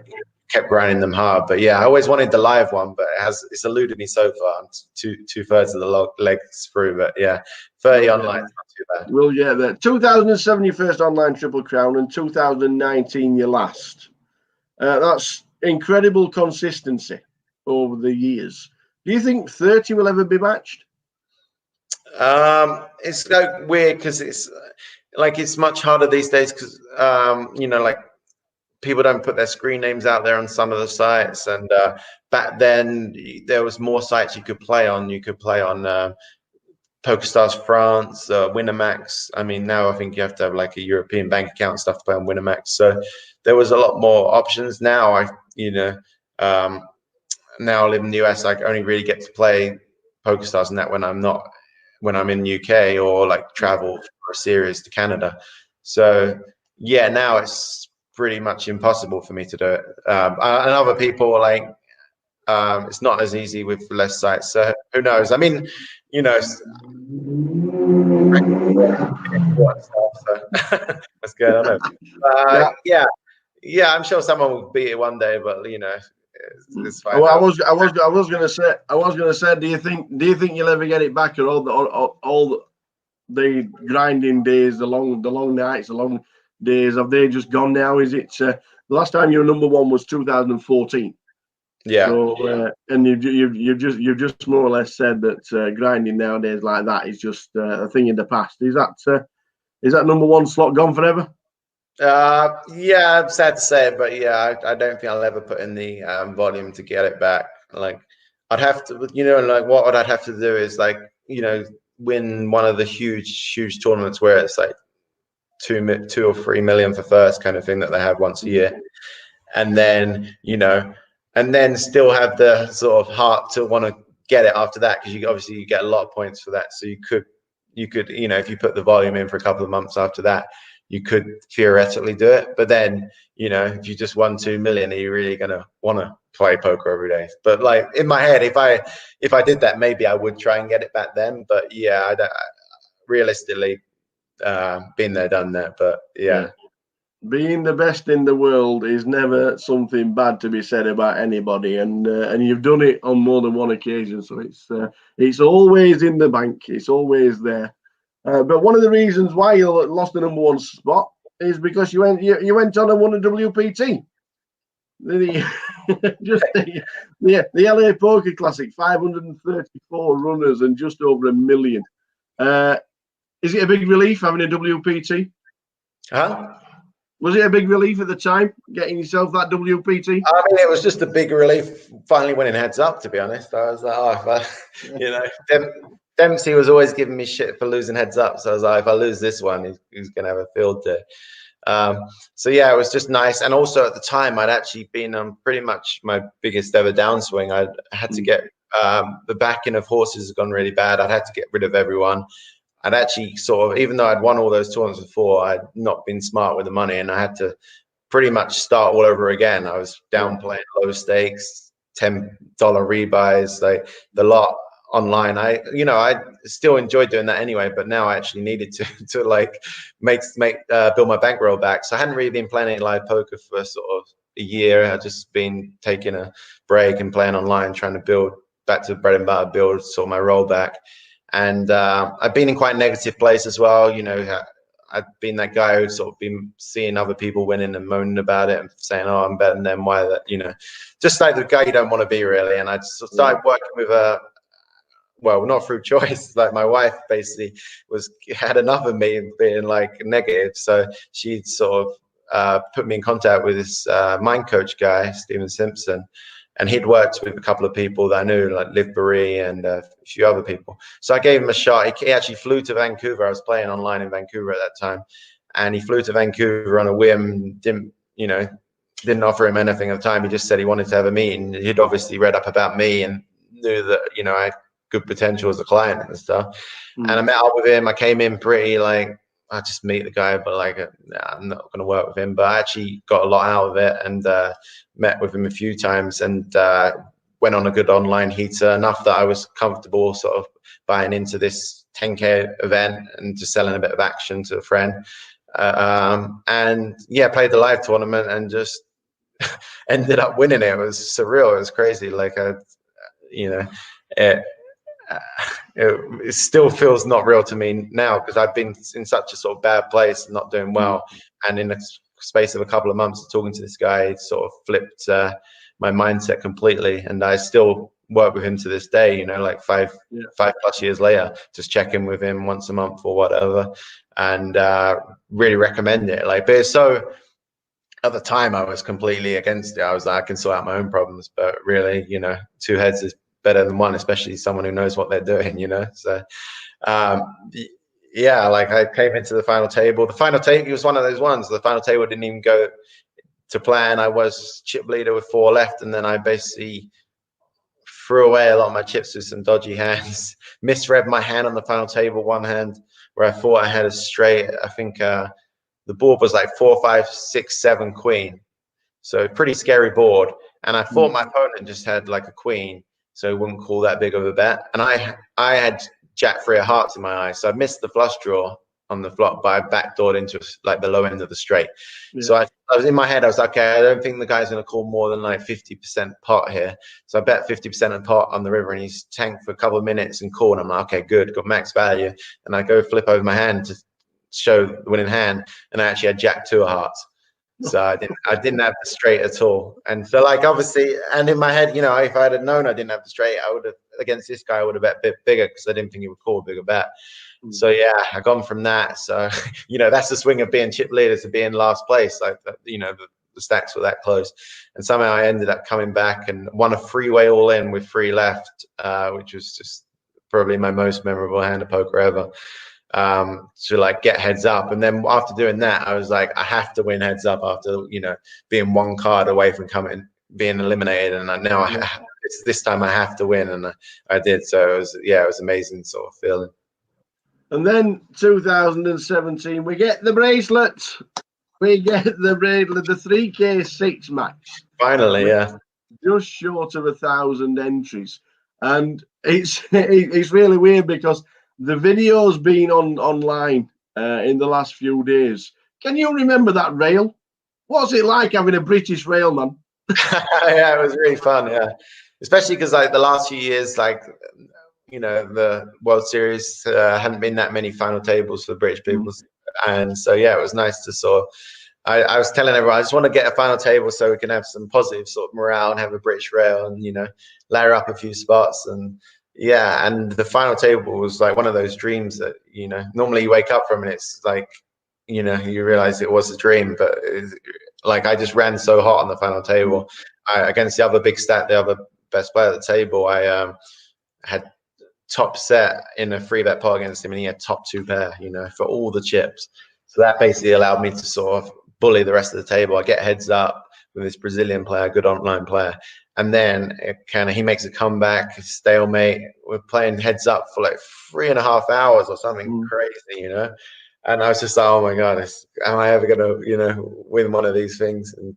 kept grinding them hard. But yeah, I always wanted the live one, but it's eluded me so far. I'm two-thirds of the legs through, but yeah, 30 online is not too bad. We'll get there. 2007 your first online Triple Crown, and 2019 your last. That's incredible consistency over the years. Do you think 30 will ever be matched? It's like weird because it's much harder these days because like people don't put their screen names out there on some of the sites, and back then there was more sites you could play on. You could play on PokerStars France, Winamax. I mean, now I think you have to have like a European bank account and stuff to play on Winamax. So there was a lot more options. Now now I live in the US, I only really get to play PokerStars and that when I'm in UK or like travel for a series to Canada. So yeah, now it's pretty much impossible for me to do it. And other people like it's not as easy with less sites. So who knows? I mean, so that's good. I know. Yeah, I'm sure someone will beat it one day, but it's fine. Well, I was gonna say, do you think you'll ever get it back, or all the grinding days, the long nights, the long days, have they just gone now? Is it the last time your number 1 was 2014? Yeah. So and you've just more or less said that grinding nowadays like that is just a thing in the past. Is that number 1 slot gone forever? Yeah, I'm sad to say it, but yeah, I don't think I'll ever put in the volume to get it back. Like I'd have to, like what I'd have to do is like, win one of the huge tournaments where it's like 2 or 3 million for first kind of thing that they have once a year, and then and then still have the sort of heart to want to get it after that, because you get a lot of points for that. So you could if you put the volume in for a couple of months after that, you could theoretically do it. But then if you just won 2 million, are you really gonna want to play poker every day? But like in my head, if I did that, maybe I would try and get it back then. But yeah, I don't realistically been there, done that. But yeah. being the best in the world is never something bad to be said about anybody, and you've done it on more than one occasion. So it's always in the bank. It's always there. But one of the reasons why you lost the #1 spot is because you went on and won a WPT. Just the LA Poker Classic, 534 runners and just over 1 million. Is it a big relief having a WPT? Huh? Was it a big relief at the time getting yourself that WPT? I mean, it was just a big relief finally winning heads up, to be honest. I was like, oh, if I, you know, Dempsey was always giving me shit for losing heads up. So I was like, if I lose this one, he's going to have a field day. So yeah, it was just nice. And also at the time, I'd actually been on pretty much my biggest ever downswing. I had to get the backing of horses has gone really bad. I'd had to get rid of everyone. I'd actually sort of, even though I'd won all those tournaments before, I'd not been smart with the money, and I had to pretty much start all over again. I was down playing low stakes, $10 rebuys, like the lot online. I still enjoyed doing that anyway, but now I actually needed to like build my bankroll back. So I hadn't really been playing any live poker for sort of a year. I'd just been taking a break and playing online, trying to build back to bread and butter, build sort of my roll back. And I've been in quite a negative place as well. You know, I've been that guy who's sort of been seeing other people winning and moaning about it and saying, oh, I'm better than them. Why that, you know, just like the guy you don't want to be really. And I just started working with well, not through choice. Like my wife basically had enough of me being like negative. So she sort of put me in contact with this mind coach guy, Stephen Simpson. And he'd worked with a couple of people that I knew, like Liv Barry and a few other people. So I gave him a shot. He actually flew to Vancouver. I was playing online in Vancouver at that time. And he flew to Vancouver on a whim, didn't offer him anything at the time. He just said he wanted to have a meeting. He'd obviously read up about me and knew that, you know, I had good potential as a client and stuff. And I met up with him. I came in pretty like, I just meet the guy, but like, I'm not going to work with him. But I actually got a lot out of it and met with him a few times and went on a good online heater, enough that I was comfortable sort of buying into this 10K event and just selling a bit of action to a friend. And yeah, played the live tournament and just ended up winning it. It was surreal. It was crazy. Like, it still feels not real to me now because I've been in such a sort of bad place, not doing well, and in the space of a couple of months of talking to this guy, it sort of flipped my mindset completely. And I still work with him to this day, you know, like five plus years later, just check in with him once a month or whatever, and really recommend it. Like, but it's so, at the time I was completely against it. I was like, I can sort out my own problems, but really, you know, two heads is better than one, especially someone who knows what they're doing, you know. So yeah, like I came into the final table. The final table, it was one of those ones. The final table didn't even go to plan. I was chip leader with 4 left, and then I basically threw away a lot of my chips with some dodgy hands. Misread my hand on the final table, one hand where I thought I had a straight. I think the board was like 4, 5, 6, 7 queen. So pretty scary board. And I thought my opponent just had like a queen, so he wouldn't call that big of a bet. And I had Jack 3 of hearts in my eye, so I missed the flush draw on the flop, but I backdoored into like the low end of the straight. So I was in my head, I was like, okay, I don't think the guy's going to call more than like 50% pot here. So I bet 50% of pot on the river, and he's tanked for a couple of minutes and called. I'm like, okay, good, got max value. And I go flip over my hand to show the winning hand, and I actually had Jack 2 of hearts. So I didn't have the straight at all. And so like, obviously, and in my head, you know, if I had known I didn't have the straight, I would have, against this guy, I would have bet a bit bigger because I didn't think he would call a bigger bet. So yeah, I gone from that. So, you know, that's the swing of being chip leader to being last place. Like, you know, the stacks were that close. And somehow I ended up coming back and won a freeway all in with 3 left, which was just probably my most memorable hand of poker ever. To like get heads up, and then after doing that, I was like, I have to win heads up after, you know, being 1 card away from being eliminated, and now this time I have to win, and I did. So it was amazing sort of feeling. And then 2017, we get the bracelet. We get the bracelet, the 3K6 max. Finally, yeah. Just short of 1,000 entries, and it's really weird because the video's been online in the last few days Can you remember that rail? What's it like having a British rail, man? Yeah, it was really fun. Yeah, especially because like the last few years, like the World Series hadn't been that many final tables for the British people, and so yeah, it was nice to sort of. I was telling everyone I just want to get a final table so we can have some positive sort of morale and have a British rail and layer up a few spots and yeah, and the final table was like one of those dreams that normally you wake up from and it's like you realize it was a dream, but like I just ran so hot on the final table. Against the other best player at the table, I had top set in a free bet pot against him, and he had top 2 pair, for all the chips. So that basically allowed me to sort of bully the rest of the table. I get heads up with this Brazilian player, good online player, and then he makes a comeback, stalemate. We're playing heads up for like 3.5 hours or something crazy, And I was just like, oh my god, am I ever gonna, win one of these things? And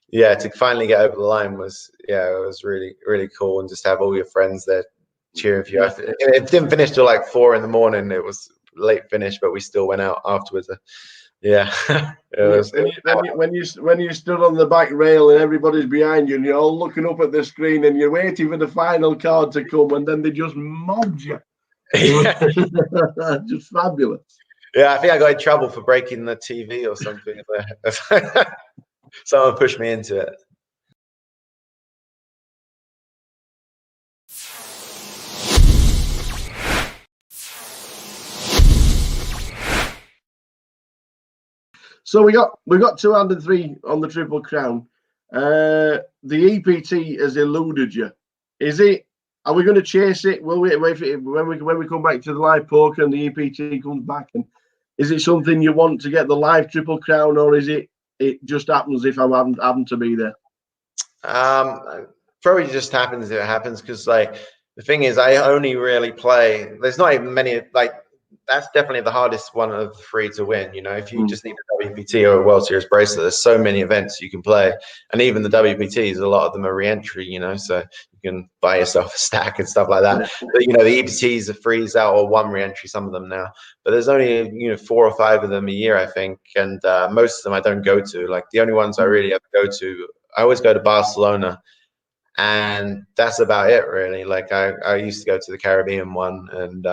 yeah, to finally get over the line was it was really really cool, and just have all your friends there cheering for you. It didn't finish till like 4 in the morning. It was late finish, but we still went out afterwards. Yeah. When you stood on the back rail and everybody's behind you and you're all looking up at the screen and you're waiting for the final card to come and then they just mobbed you. Just fabulous. Yeah, I think I got in trouble for breaking the TV or something. Someone pushed me into it. So we got 2 and 3 on the Triple Crown. The EPT has eluded you. Are we going to chase it? Will we wait for it when we come back to the live poker and the EPT comes back? And is it something you want to get the live Triple Crown, or is it just happens if I happen to be there? Probably just happens if it happens, because like the thing is, I only really play. There's not even many like. That's definitely the hardest one of the 3 to win. If you just need a WPT or a World Series bracelet, there's so many events you can play, and even the WPTs, a lot of them are re-entry. So you can buy yourself a stack and stuff like that. But the EPTs are freeze out or 1 re-entry, some of them now. But there's only 4 or 5 of them a year, I think, and most of them I don't go to. Like the only ones I really ever go to, I always go to Barcelona. And that's about it, really. Like I used to go to the Caribbean one, and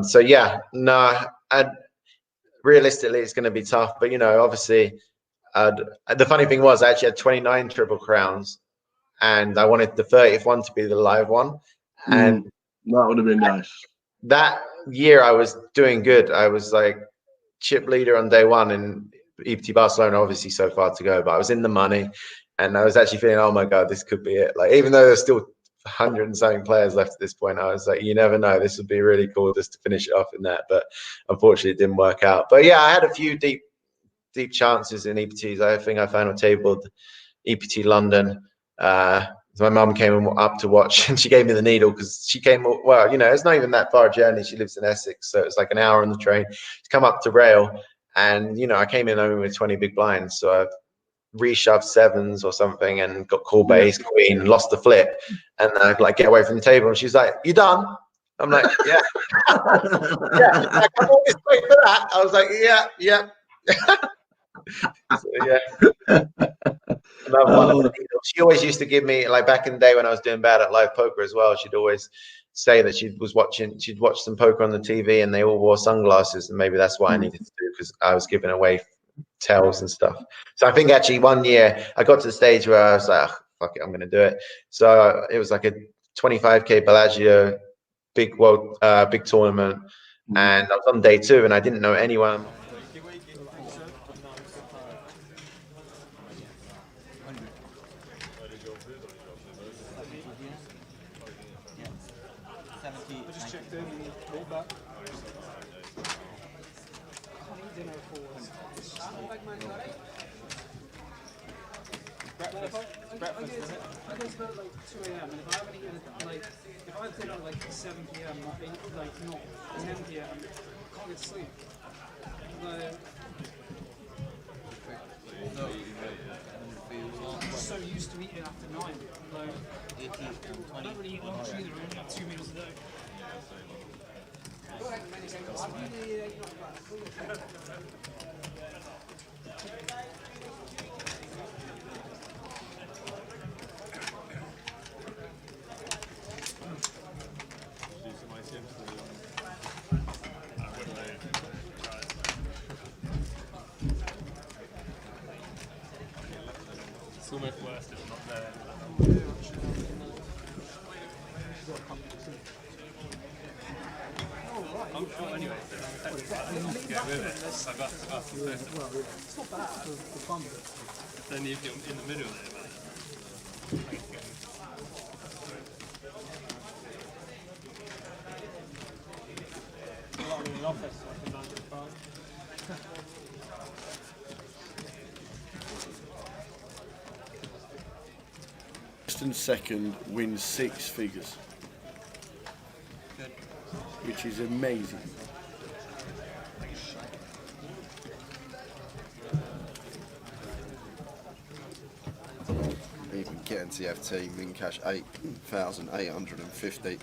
so yeah, no, realistically it's going to be tough, but obviously the funny thing was I actually had 29 Triple Crowns and I wanted the 30th one to be the live one, and that would have been nice. That year I was doing good. I was like chip leader on day 1 in EPT Barcelona, obviously so far to go, but I was in the money and I was actually feeling, oh my god, this could be it. Like, even though there's still 100 and something players left at this point, I was like, you never know, this would be really cool just to finish it off in that. But unfortunately it didn't work out. But yeah, I had a few deep chances in EPTs. I think I final tabled EPT London. My mum came up to watch and she gave me the needle because she came, well, it's not even that far a journey. She lives in Essex, so it's like an hour on the train to come up to rail. And I came in only with 20 big blinds, so I reshoved 7s or something and got called by ace queen and lost the flip, and I like get away from the table and she's like, you done? I'm like, yeah. Yeah, like, I'm always waiting for that. I was like, yeah. So, yeah. Another one. She always used to give me, like back in the day when I was doing bad at live poker as well, she'd always say that she'd watch some poker on the TV and they all wore sunglasses, and maybe that's what I needed to do because I was giving away tells and stuff. So I think actually one year I got to the stage where I was like, oh, fuck it, I'm gonna do it. So it was like a 25k Bellagio big tournament, and I was on day 2 and I didn't know anyone. I go to bed at like 2 a.m. and if I haven't eaten, like, if I have dinner at like 7 p.m., not 10 p.m., I can't get to sleep. I'm so used to eating after 9. I don't really eat lunch either. I only have 2 meals a day. It's almost worse if not there. I'm sure anyway. Get rid of it. I got It's not bad. The fun of it. then you get in the middle there, man. In the office, I can manage the phone. First and second win 6 figures, which is amazing. Even getting TFT, min cash 8,850.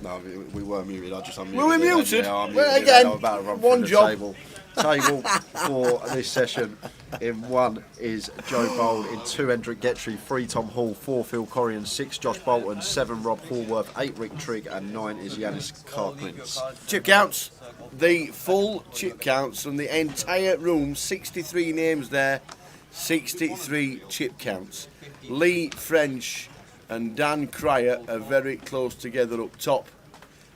No, we were muted. I just unmuted. Were we it then. muted? Yeah, I unmuted Well, it, again, I'm about to run one through the job. Table for this session. In 1 is Joe Bold, in 2 Hendrik Getry, 3 Tom Hall, 4 Phil Corrigan, 6 Josh Bolton, 7 Rob Hallworth, 8 Rick Trigg, and 9 is Yanis Karklins. Chip counts, the full chip counts from the entire room, 63 names there, 63 chip counts. Lee French and Dan Cryer are very close together up top.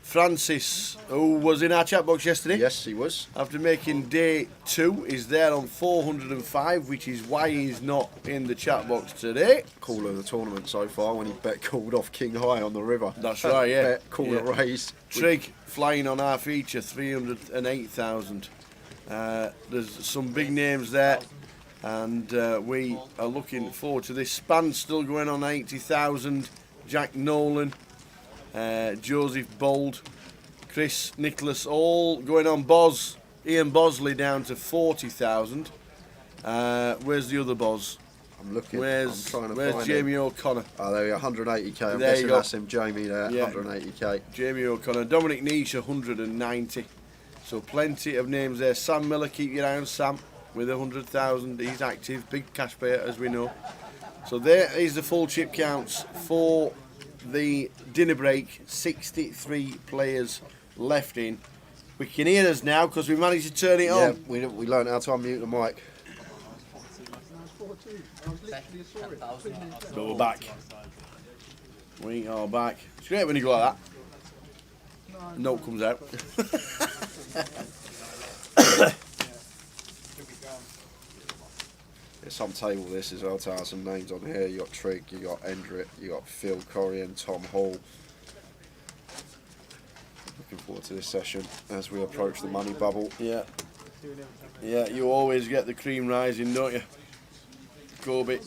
Francis, who was in our chat box yesterday, Yes, he was. after making day 2, is there on 405, which is why he's not in the chat box today. Call of the tournament so far when he bet called off King High on the river. That's right, yeah. Bet call Yeah. it raised. Trig flying on our feature, 308,000. There's some big names there, and we are looking forward to this. Span still going on 80,000. Jack Nolan, Joseph Bold, Chris Nicholas, all going on. Ian Bosley down to 40,000. Where's the other Boz? I'm looking. Where's I'm trying to where's find Jamie him. O'Connor? Oh, there we are, 180k. I'm There you guessing go. that's him, Jamie there, Yeah. 180k. Jamie O'Connor, Dominic Niche 190. So plenty of names there. Sam Miller, keep your eye on Sam with 100,000. He's active, big cash payer as we know. So there is the full chip counts for the dinner break. 63 players left in. We can hear us now because we managed to turn it Yeah, on. we learned how to unmute the mic. So we're back. We are back. It's great when you go like that. Note comes out. There's some table this as well to have some names on here. You got Trigg, you got Endrit, you got Phil Corrigan, Tom Hall. Looking forward to this session as we approach the money bubble. Yeah. Yeah, you always get the cream rising, don't you? Kobe.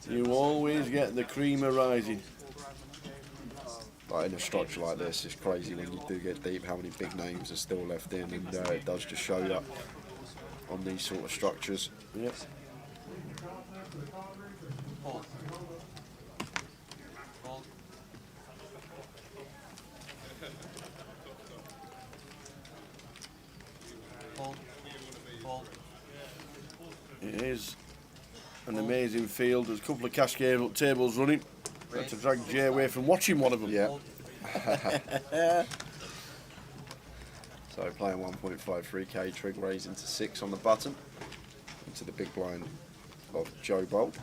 You always get the creamer rising. Like in a structure like this, it's crazy when you do get deep how many big names are still left in, and it does just show you on these sort of structures. Yep. It is an amazing field. There's a couple of cash game tables running. Had to drag Jay away from watching one of them. Yeah. So playing 1.53k, Trigg raising to 6 on the button. Into the big blind of Joe Bolt.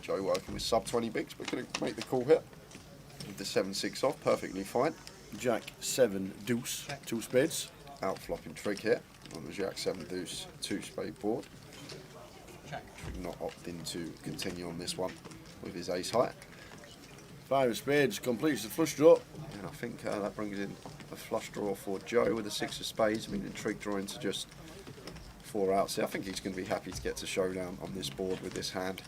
Joe working with sub 20 bigs, but going to make the call here. With the 7-6 off, perfectly fine. Jack 7 deuce, 2 spades. Out flopping Trigg here on the Jack 7 deuce 2 spade board. Trigg not opting to continue on this one with his ace high. 5 of spades completes the flush draw. And I think that brings in a flush draw for Joe with a 6 of spades, meaning Trigg drawing to just 4 outs. I think he's going to be happy to get to showdown on this board with this hand.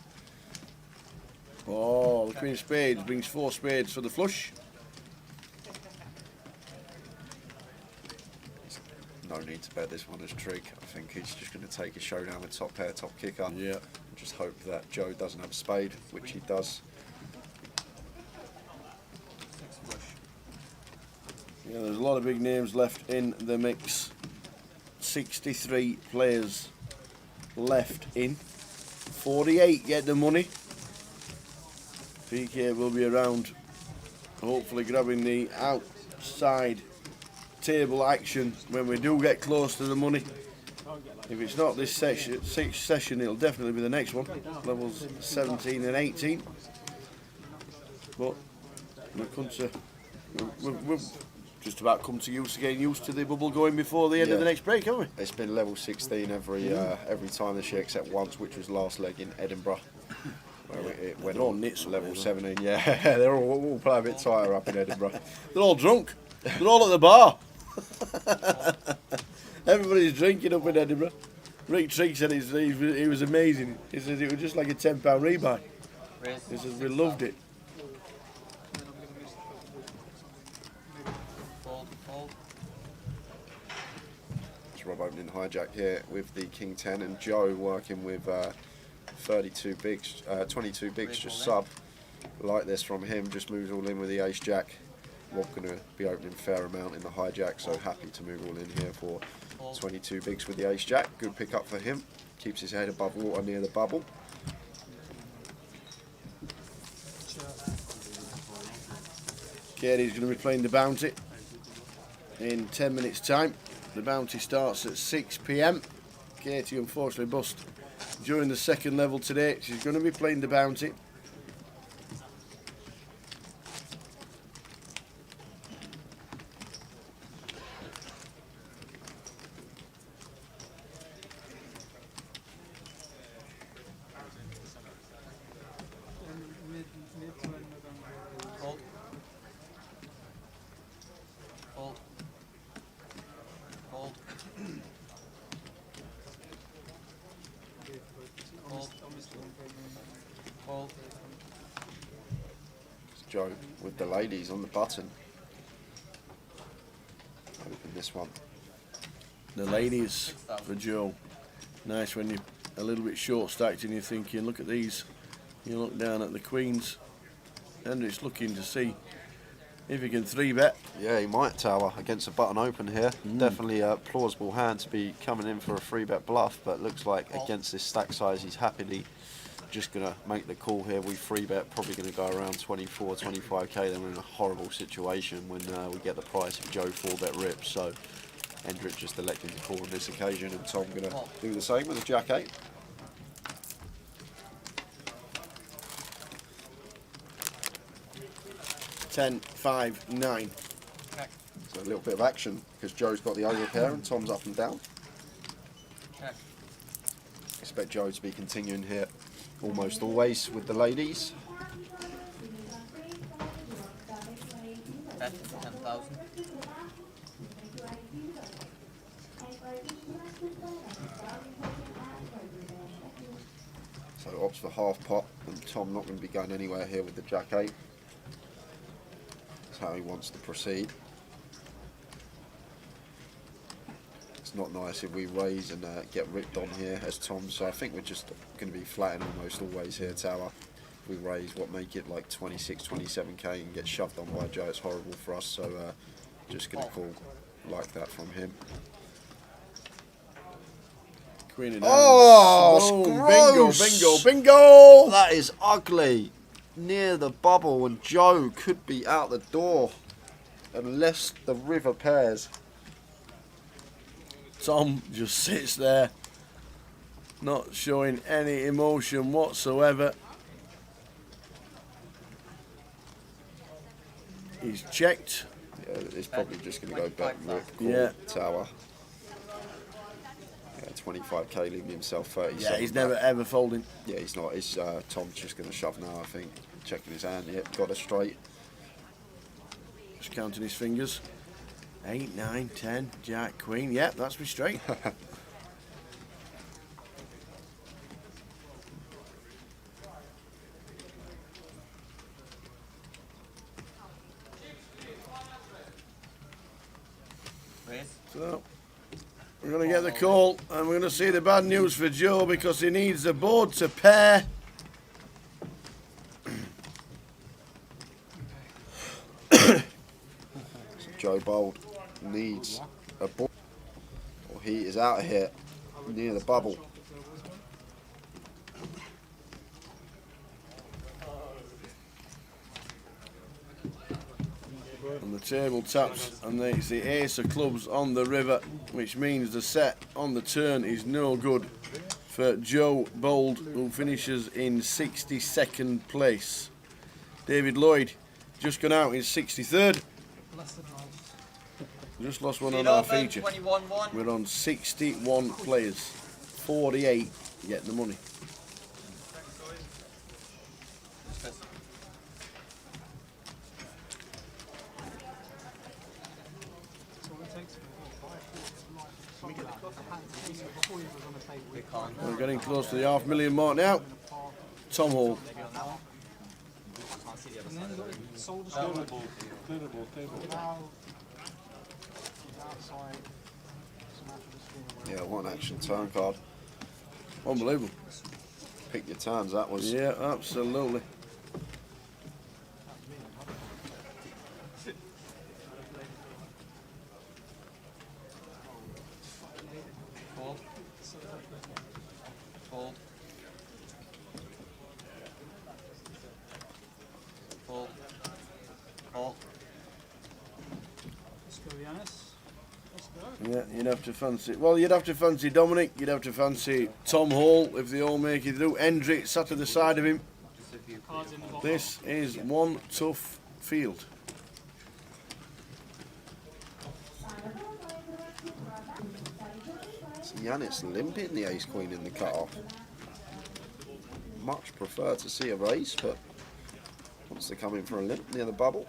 Oh, the Queen of Spades brings 4 spades for the flush. No need to bet this one as Trigg. I think he's just going to take his showdown with top pair, top kicker. Yeah. Just hope that Joe doesn't have a spade, which he does. Yeah, there's a lot of big names left in the mix. 63 players left in. 48 get the money. PK will be around, hopefully grabbing the outside table action when we do get close to the money. If it's not this session, it'll definitely be the next one. Levels 17 and 18. But we've just about come to getting used to the bubble going before the end of the next break, haven't we? It's been level 16 every time this year except once, which was last leg in Edinburgh. Where it went on level 17. Yeah, they're all play a bit tighter up in Edinburgh. They're all drunk. They're all at the bar. Everybody's drinking up in Edinburgh. Rick Trigg said he was amazing. He says it was just like a £10 rebuy. He says we loved it. It's Rob opening hijack here with the King 10 and Joe working with 32 bigs, 22 bigs just sub. Like this from him, just moves all in with the ace jack. Rob going to be opening fair amount in the hijack, so happy to move all in here for 22 bigs with the ace jack. Good pick up for him. Keeps his head above water near the bubble. Katie's going to be playing the bounty in 10 minutes time. The bounty starts at 6 PM. Katie unfortunately bust during the second level today. She's going to be playing the bounty. Joe with the ladies on the button. Open this one. The ladies for Joe. Nice when you're a little bit short stacked and you're thinking, look at these. You look down at the queens and it's looking to see if he can 3-bet. Yeah, he might tower against a button open here. Definitely a plausible hand to be coming in for a 3-bet bluff, but looks like against this stack size he's happily just going to make the call here. We 3-bet, probably going to go around 24, 25k. Then we're in a horrible situation when we get the price if Joe 4-bet rips. So Hendrick just electing to call on this occasion, and Tom going to do the same with a jack 8. Ten, 5, 9. So a little bit of action because Joe's got the overpair and Tom's up and down. Expect Joe to be continuing here almost always with the ladies. Bet 10,000. So opts for half pot, and Tom not going to be going anywhere here with the jack 8. That's how he wants to proceed. It's not nice if we raise and get ripped on here as Tom, so I think we're just going to be flatting almost always here, tower. If we raise, what, make it like 26, 27k and get shoved on by Joe, it's horrible for us, so just going to call like that from him. Queen of Oh, bingo, gross. bingo, bingo! That is ugly. Near the bubble, and Joe could be out the door unless the river pairs. Tom just sits there, not showing any emotion whatsoever. He's checked. Yeah, it's probably just going to go bet rip, call, Yeah. tower. Yeah, 25k, leaving himself 37. Yeah, he's never ever folding. Yeah, he's not. It's Tom's just going to shove now, I think. Checking his hand. Yep, got a straight. Just counting his fingers. 8, 9, 10, Jack, Queen. Yep, that's me straight. So, we're going to get the call, and we're going to see the bad news for Joe because he needs the board to pair. Joe Bold needs a ball, or he is out of here near the bubble. And the table taps, and it's the ace of clubs on the river, which means the set on the turn is no good for Joe Bold, who finishes in 62nd place. David Lloyd just gone out in 63rd. Just lost one on our feature. 21-1. We're on 61 players. 48 get the money. We're getting close to the $500,000 mark now. Tom Hall. Yeah, one action turn card. Unbelievable. Pick your turns, that was. Yeah, absolutely. Fold. Fold. Fold. Fold. Let's go, Giannis. Let's go. Yeah, you'd have to fancy. Well, you'd have to fancy Dominic. You'd have to fancy Tom Hall if they all make it through. Hendrick sat to the side of him. Cards in the bottom. This is one tough field. Giannis limping the ace queen in the cut-off. Much prefer to see a raise, but wants to come in for a limp near the bubble.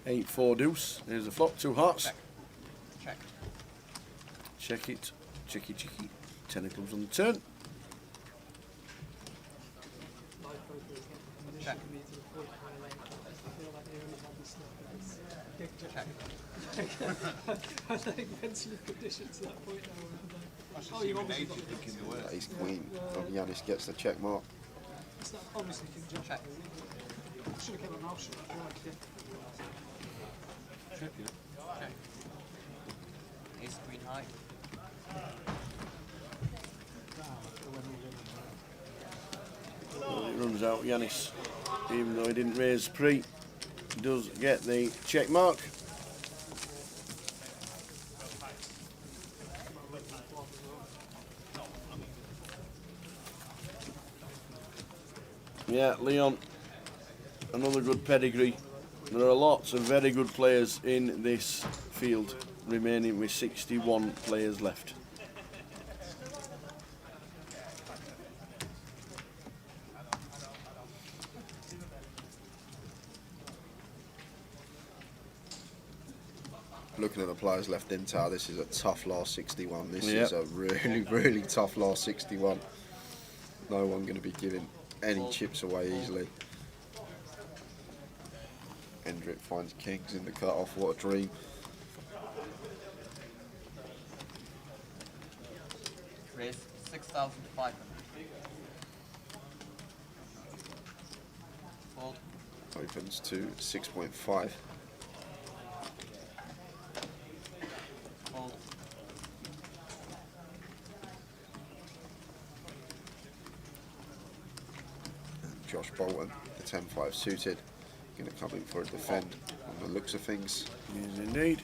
8-4 deuce. There's the flop. 2 hearts. Check. Check it. Checky, checky. 10 of clubs on the turn. Check. Check. I think mentally conditioned to that point now. Oh, you've obviously got Ace queen of Giannis gets the check mark. it's not obviously conjunct. Check. I should have kept my mouth shut. I feel like it. Check. Ace queen high. Well, it runs out Yanis. Even though he didn't raise pre, he does get the check mark. Yeah, Leon, another good pedigree. There are lots of very good players in this field, remaining with 61 players left. Looking at the players left in tower, this is a tough last 61. This Yep. is a really, really tough last 61. No one going to be giving any chips away easily. Hendrick finds kings in the cut-off. What a dream. Raise 6,500. Fold. Opens to 6.5. Fold. Josh Bolton, the 10-5 suited, going to come in for a defend on the looks of things. Yes, indeed.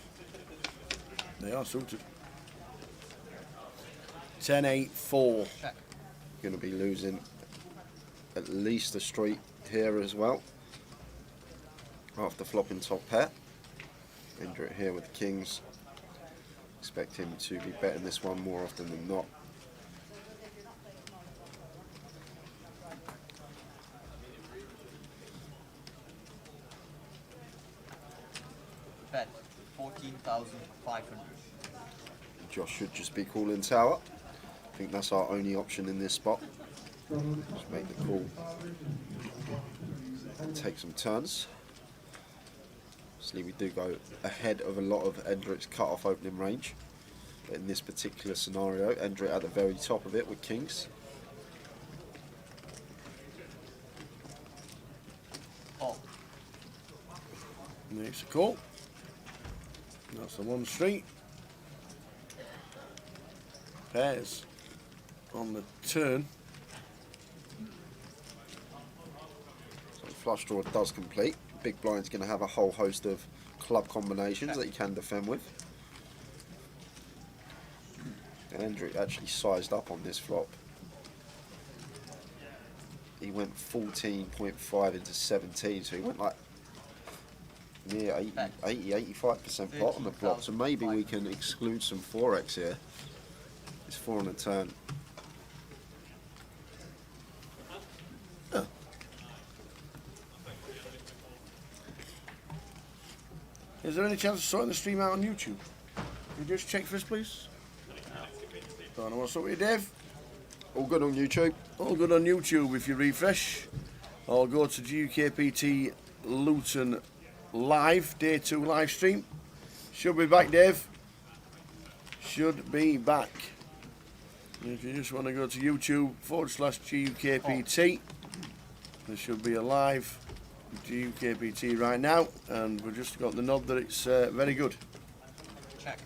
They are suited. 10-8-4. Check. Going to be losing at least a street here as well. After flopping top pair. Hendrick here with the kings. Expect him to be betting this one more often than not. Bet 14,500. Josh should just be calling tower. I think that's our only option in this spot. Just make the call and take some turns. Obviously we do go ahead of a lot of Hendrick's cut-off opening range. But in this particular scenario, Hendrick at the very top of it with kings. Fold. Makes a call. That's the one street. Pairs on the turn. So flush draw does complete. Big blind's going to have a whole host of club combinations that you can defend with. And Hendrick actually sized up on this flop. He went 14.5 into 17, so he went like near 80-85% pot on the flop. So maybe we can exclude some forex here. It's 4 on the turn. Is there any chance of sorting the stream out on YouTube? Can you just check for us, please? Don't know what's up with you, Dave. All good on YouTube. All good on YouTube if you refresh. Or go to GUKPT Luton live, day 2 live stream. Should be back, Dave. Should be back. If you just want to go to YouTube/GUKPT, there should be a live GUKPT right now, and we've just got the nod that it's very good. Check.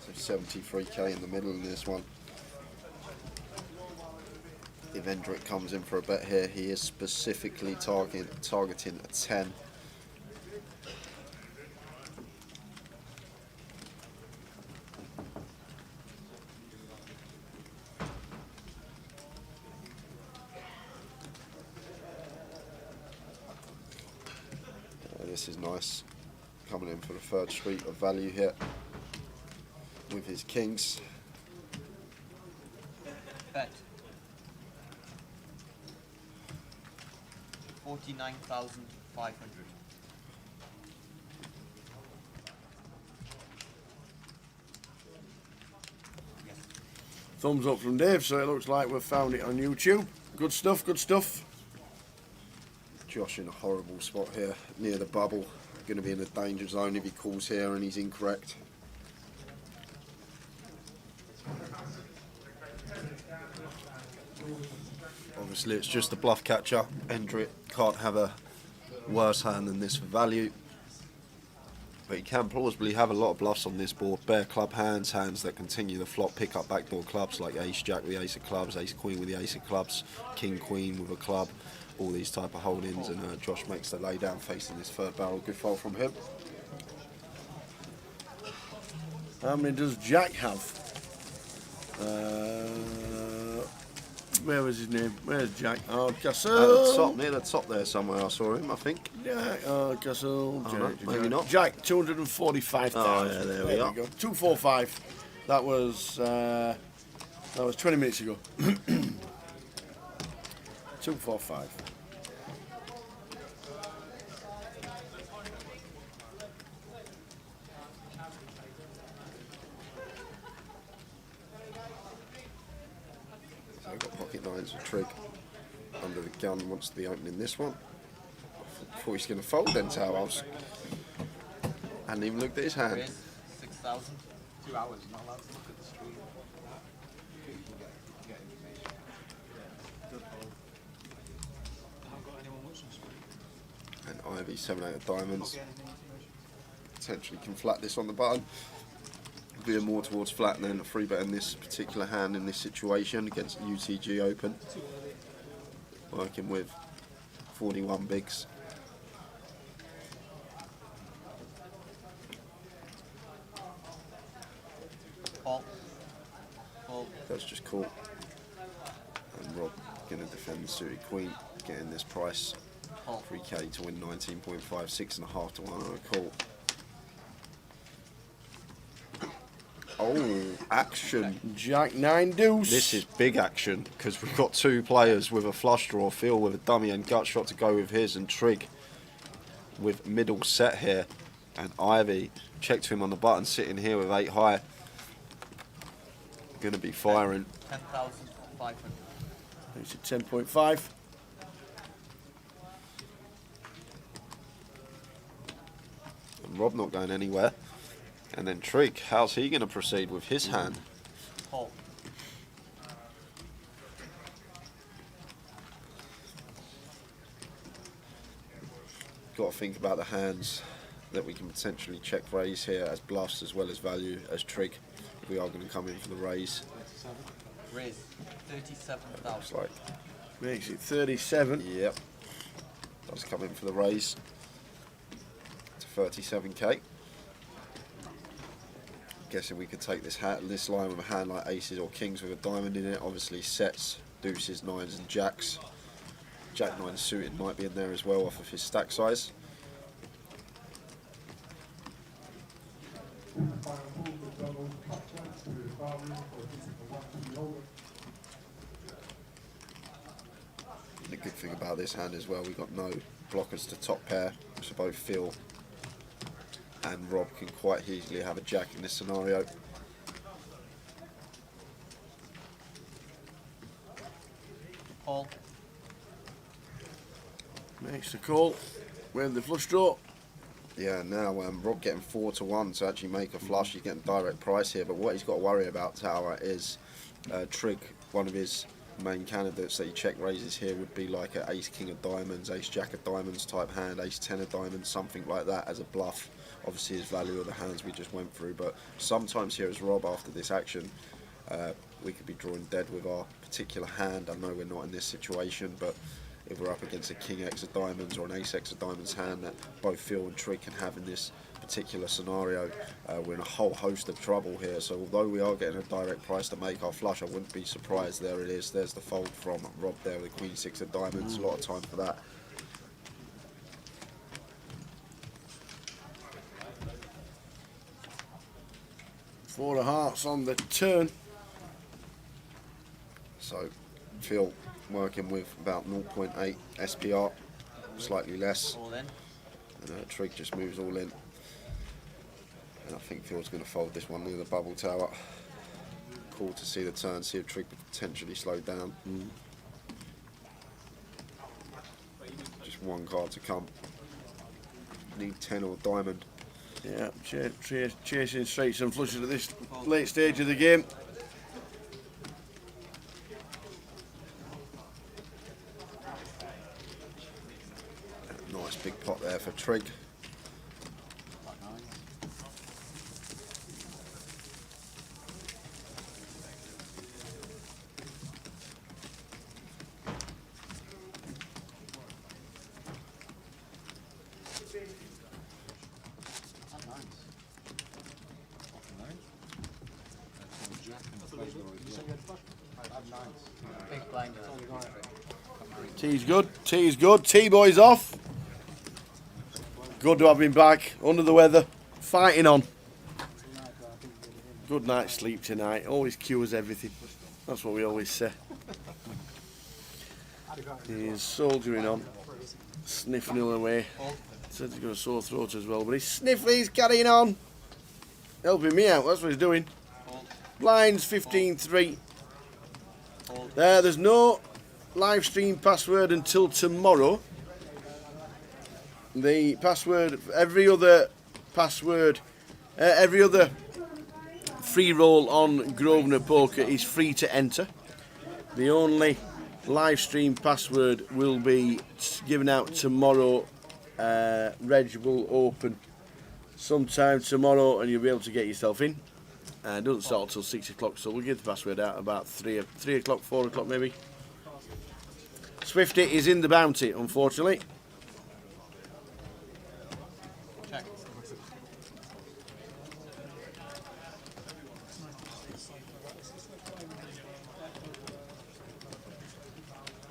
So 73k in the middle in this one. If Hendrick comes in for a bet here, he is specifically targeting a 10. This is nice. Coming in for the third street of value here with his kings. Bet. 49,500. Yes. Thumbs up from Dave, so it looks like we've found it on YouTube. Good stuff, good stuff. Josh in a horrible spot here, near the bubble. Going to be in the danger zone if he calls here and he's incorrect. Obviously it's just a bluff catcher. Hendrick can't have a worse hand than this for value. But he can plausibly have a lot of bluffs on this board. Bare club hands, hands that continue the flop, pick up backdoor clubs like ace jack with the ace of clubs, ace queen with the ace of clubs, king queen with a club. All these type of holdings, and Josh makes the lay down facing this third barrel. Good fold from him. How many does Jack have? Where was his name? Where's Jack? Oh, Castle. At the top, near the top there somewhere, I saw him, I think. Jack, oh, Castle. Oh, Jack, no, maybe Jack. not. Jack, 245,000. Oh, yeah, there we are. Go. 245. That was 20 minutes ago. 245. So I've got pocket nines with trig under the gun, wants to be opening this one. I thought he's going to fold then, Towels. Hadn't even looked at his hand. 6,000. 2 hours, not allowed to look at the stream. Get information. And Ivy, 7-8 of diamonds. Potentially can flat this on the button. Veer more towards flat than a free bet in this particular hand in this situation against UTG Open. Working with 41 bigs. Call. Call. That's just cool. And Rob going to defend the suited queen, getting this price. 3k to win 19.5, 6.5 to 1 on a call. Oh, action. Jack 9 deuce. This is big action because we've got two players with a flush draw, Phil with a dummy and gut shot to go with his, and Trig with middle set here. And Ivy, check to him on the button, sitting here with 8 high. Going to be firing. 10,500. It's at 10.5. And Rob not going anywhere. And then Trig, how's he going to proceed with his hand? Call. got to think about the hands that we can potentially check raise here as bluffs as well as value as trig. If we are going to come in for the raise. Raise 37,000. Looks like Makes it 37. yep. Does come in for the raise to 37k. Guessing we could take this line with a hand like aces or kings with a diamond in it. Obviously sets, deuces, nines and jacks. Jack 9 suited might be in there as well off of his stack size. The good thing about this hand as well, we've got no blockers to top pair, so both Phil and Rob can quite easily have a jack in this scenario. Call. Makes the call with the flush draw. Yeah, now Rob getting 4 to 1 to actually make a flush. He's getting direct price here, but what he's got to worry about, Tower, is trig. One of his main candidates that he check raises here would be like an ace king of diamonds, ace jack of diamonds type hand, ace 10 of diamonds, something like that as a bluff. Obviously his value of the hands we just went through, but sometimes here as Rob after this action we could be drawing dead with our particular hand. I know we're not in this situation, but if we're up against a king x of diamonds or an ace x of diamonds hand that both Phil and Trig can have in this particular scenario, we're in a whole host of trouble here. So although we are getting a direct price to make our flush, I wouldn't be surprised. There it is, there's the fold from Rob there with the queen six of diamonds. A lot of time for that. Four of hearts on the turn. So Phil working with about 0.8 SPR, slightly less. All in. And Trig just moves all in. And I think Phil's going to fold this one near the bubble tower. Cool to see the turn, see if Trig potentially slowed down. Just one card to come. Need 10 or diamond. Yeah, chasing straights and flushes at this late stage of the game. Nice big pot there for Trig. Big blind. Tea's good, tea's good, T-boy's off. Good to have him back, under the weather, fighting on. Good night's sleep tonight, always cures everything. That's what we always say. He's soldiering on, sniffing away. Said he's got a sore throat as well, but he's sniffling, he's carrying on. Helping me out, that's what he's doing. Blinds 15-3. There's no live stream password until tomorrow. The password, every other free roll on Grosvenor Poker is free to enter. The only live stream password will be given out tomorrow. Reg will open sometime tomorrow and you'll be able to get yourself in. It doesn't start until 6 o'clock, so we'll give the password out about 3 o'clock, 4 o'clock maybe. Swifty is in the bounty, unfortunately. Check.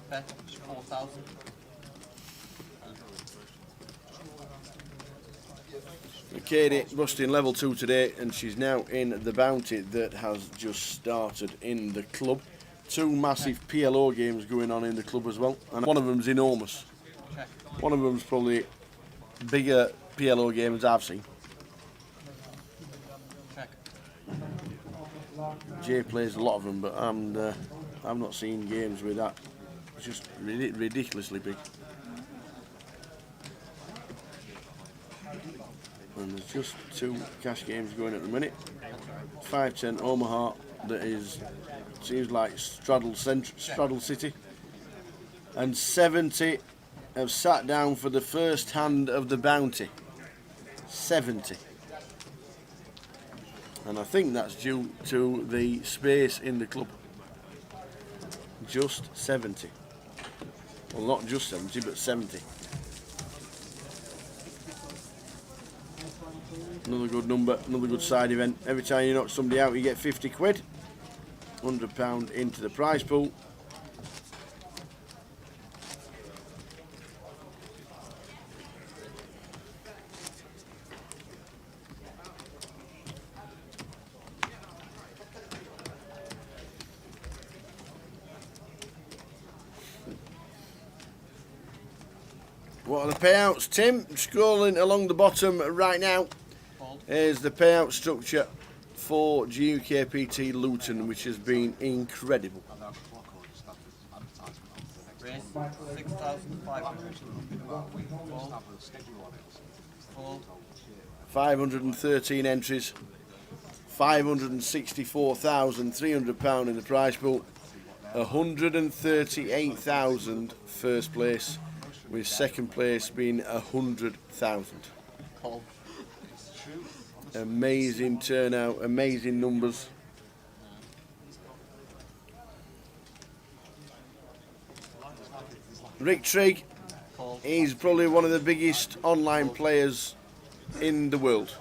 Bet 4,000. Katie busting level 2 today, and she's now in the bounty that has just started in the club. 2 massive PLO games going on in the club as well, and one of them's enormous. One of them's probably bigger PLO games I've seen. Check. Jay plays a lot of them, but I've not seen games with that. It's just ridiculously big. And there's just 2 cash games going at the minute. 510 Omaha, that seems like straddle City, and 70 have sat down for the first hand of the bounty. 70. And I think that's due to the space in the club. Just 70. Well, not just 70, but 70. Another good number, another good side event. Every time you knock somebody out, you get 50 quid. £100 into the prize pool. What are the payouts, Tim? Scrolling along the bottom right now. Here's the payout structure for GUKPT Luton, which has been incredible. Race 6,500. 513 entries, £564,300 in the prize pool, 138,000 first place, with second place being 100,000. Amazing turnout, amazing numbers. Rick Trigg, he's probably one of the biggest online players in the world.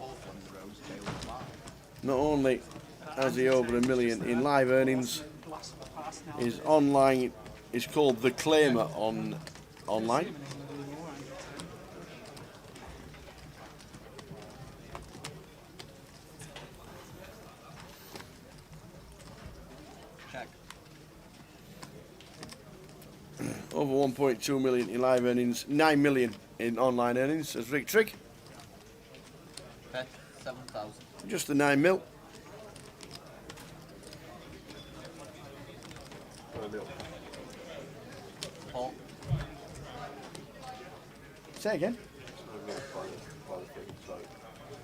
Not only has he over $1 million in live earnings, his online is called The Claimer online. Over 1.2 million in live earnings, 9 million in online earnings as Rick Trigg. Bet 7,000. Just the 9 mil. Paul. Say again.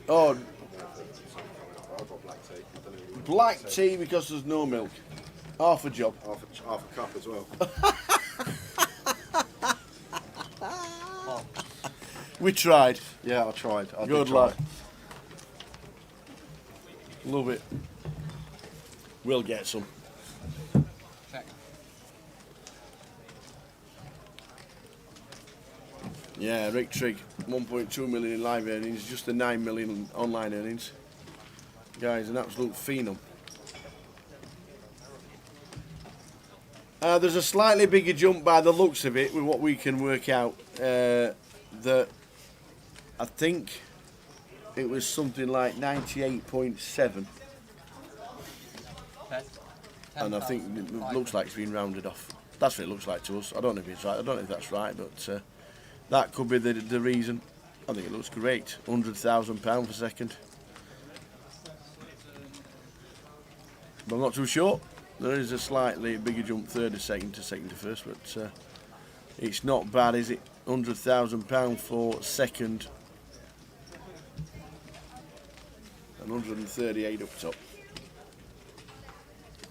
Oh, black tea because there's no milk. Half a job. Half a cup as well. We tried. Yeah, I tried. I Good did try. lad. Love it. We'll get some. Check. Yeah, Rick Trigg, 1.2 million in live earnings, just the 9 million online earnings. Guy's an absolute phenom. There's a slightly bigger jump by the looks of it with what we can work out. That I think it was something like 98.7. And I think it looks like it's been rounded off. That's what it looks like to us. I don't know if it's right. I don't know if that's right, but that could be the reason. I think it looks great. £100,000 for second. But I'm not too sure. There is a slightly bigger jump third to second to first, but it's not bad, is it? £100,000 for second. And 138 up top.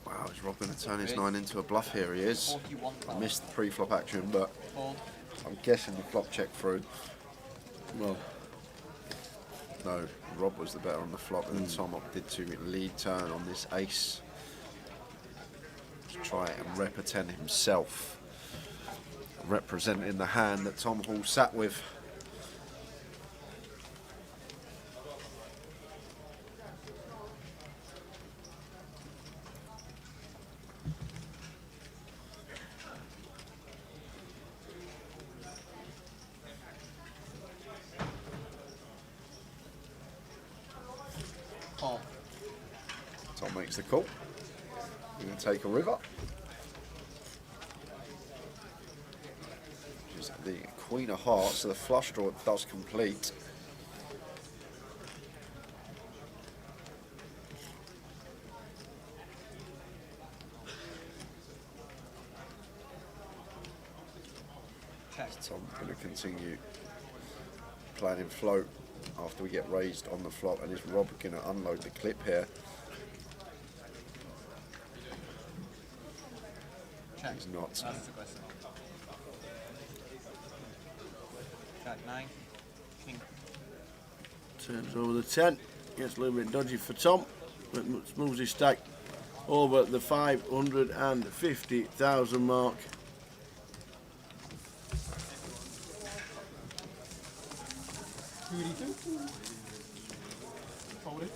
Wow, he's Rob going to turn his 9 into a bluff here. He is. Missed the pre-flop action, but I'm guessing the flop check through. Well, no, Rob was the better on the flop, and then Tom did to lead turn on this ace. To try and represent himself, representing the hand that Tom Hall sat with. Tom makes the call. We're going to take a river. Which is the Queen of Hearts, so the flush draw does complete. Tom's going to continue playing in float after we get raised on the flop, and is Rob going to unload the clip here? He's not. Jack 9. King. Turns over the 10. Gets a little bit dodgy for Tom, but moves his stack over the 550,000 mark. Who do you think? Fold it.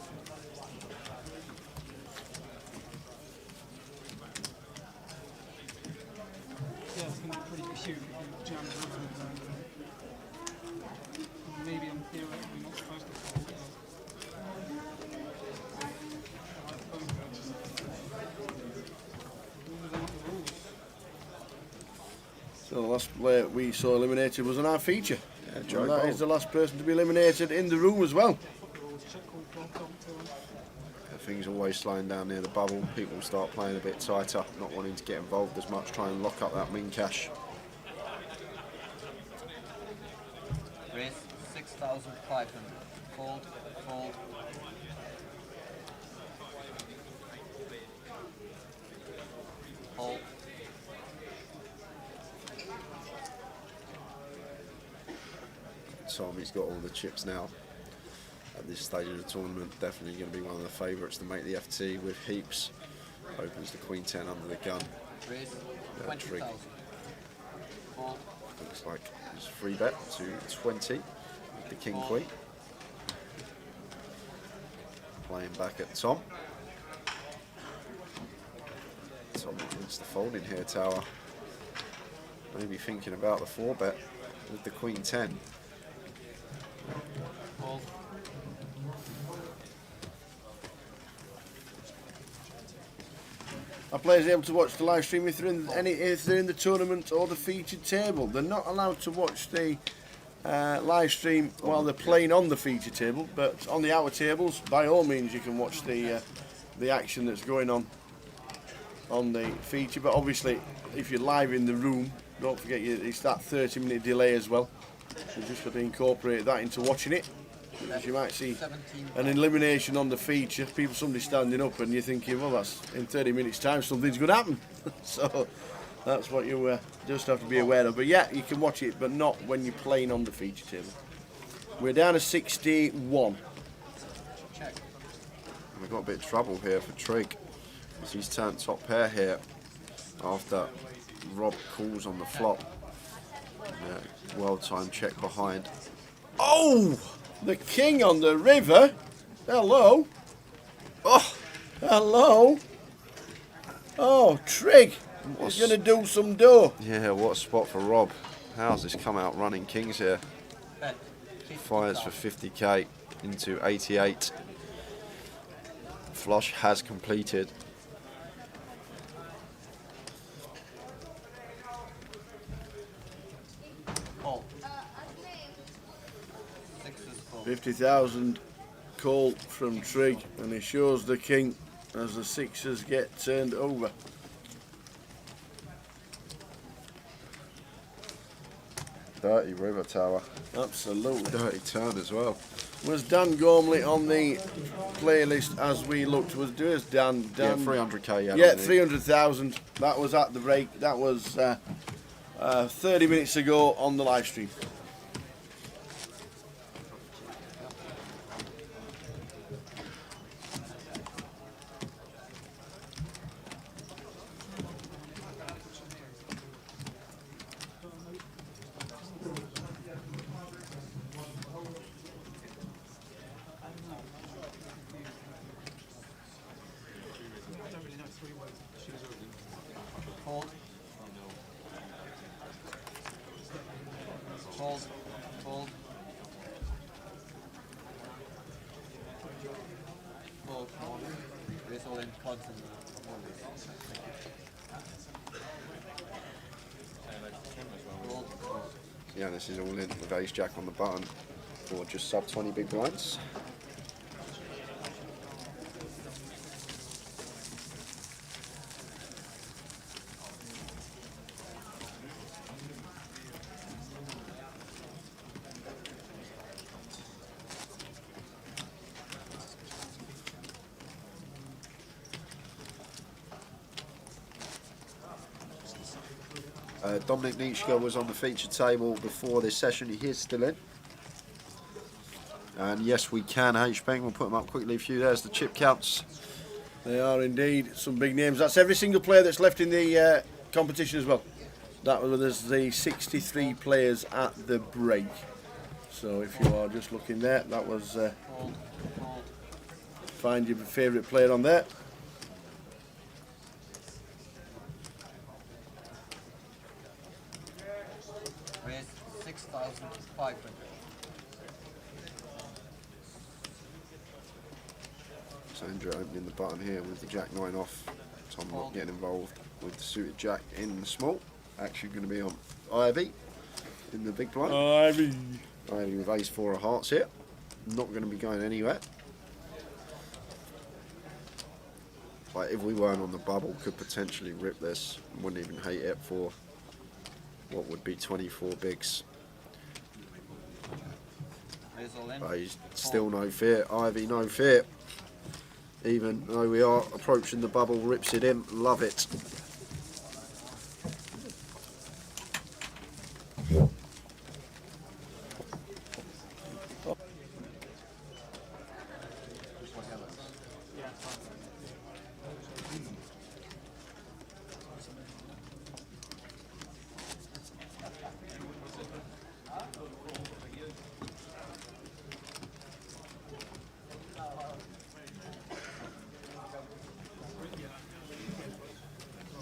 Yeah, it's going to be pretty cute if you jam it over. Maybe I'm theoretically not supposed to fold it. So the last player we saw eliminated was on our feature. Yeah, Joe And that Bolt. is the last person to be eliminated in the room as well. Things always slowing down near the bubble. People start playing a bit tighter, not wanting to get involved as much, try and lock up that min cash. Raise 6,500. Fold, fold. Hold. Tommy's got all the chips now. At this stage of the tournament, definitely going to be one of the favourites to make the FT with heaps. Opens the Queen 10 under the gun. Raise Trig 20,000. Fold. looks like it's free bet to 20 with the King Queen. Playing back at Tom. Tom wants the folding here, Tower. Maybe thinking about the 4 bet with the Queen 10. Fold. Our players are able to watch the live stream if they're in the tournament or the featured table. They're not allowed to watch the live stream while they're playing on the feature table, but on the outer tables, by all means, you can watch the action that's going on the feature. But obviously, if you're live in the room, don't forget it's that 30-minute delay as well. So just got to incorporate that into watching it. Because you might see an elimination on the feature, somebody standing up, and you're thinking, well, that's in 30 minutes' time, something's going to happen. So that's what you just have to be aware of. But yeah, you can watch it, but not when you're playing on the feature table. We're down to 61. Check. We've got a bit of trouble here for Trig, as he's turned top pair here after Rob calls on the flop. Well-timed check behind. Oh! The king on the river. Hello. Oh, hello. Oh, Trig. He's going to do some dough. Yeah, what a spot for Rob. How's this come out running kings here? Bet. Fires for 50k into 88. Flush has completed. Hold. 6 is full. 50,000 call from Trig, and he shows the king as the sixes get turned over. Dirty river tower. Absolutely. Dirty turn as well. Was Dan Gormley on the playlist as we looked? Was Dan? Yeah, 300k. Yeah, 300,000. That was at the break. That was 30 minutes ago on the live stream. Hold. Hold. Hold. Hold. Raise all in cards and hold. Yeah, this is all in with ace jack on the button for just sub 20 big blinds. Dominic Nietzsche was on the feature table before this session. He is still in. And yes, we can. H-Bang, we'll put them up quickly for you. There's the chip counts. They are indeed some big names. That's every single player that's left in the competition as well. That was the 63 players at the break. So if you are just looking there, that was find your favourite player on there. Raise 6,500. So Andrew opening the button here with the Jack 9 off. Tom not getting involved with the suited Jack in the small. Actually going to be on Ivy in the big blind. Ivy with ace 4 of hearts here. Not going to be going anywhere. Like if we weren't on the bubble, could potentially rip this. Wouldn't even hate it for what would be 24 bigs. But he's still no fear. Ivy no fear. Even though we are approaching the bubble, rips it in. Love it.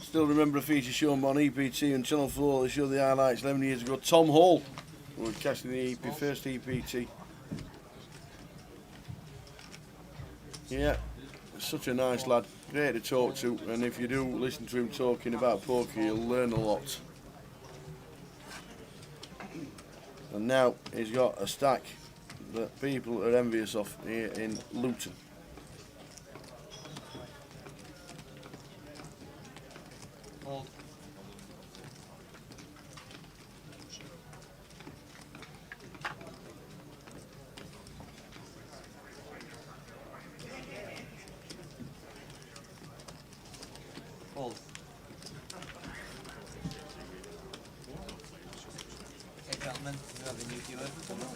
Still remember a feature shown on EPT and Channel 4 that showed the highlights 11 years ago. Tom Hall, who was casting the first EPT. Yeah, such a nice lad, great to talk to, and if you do listen to him talking about poker, you'll learn a lot. And now he's got a stack that people are envious of here in Luton. Fold. Okay, gentlemen, you have a new viewer for them.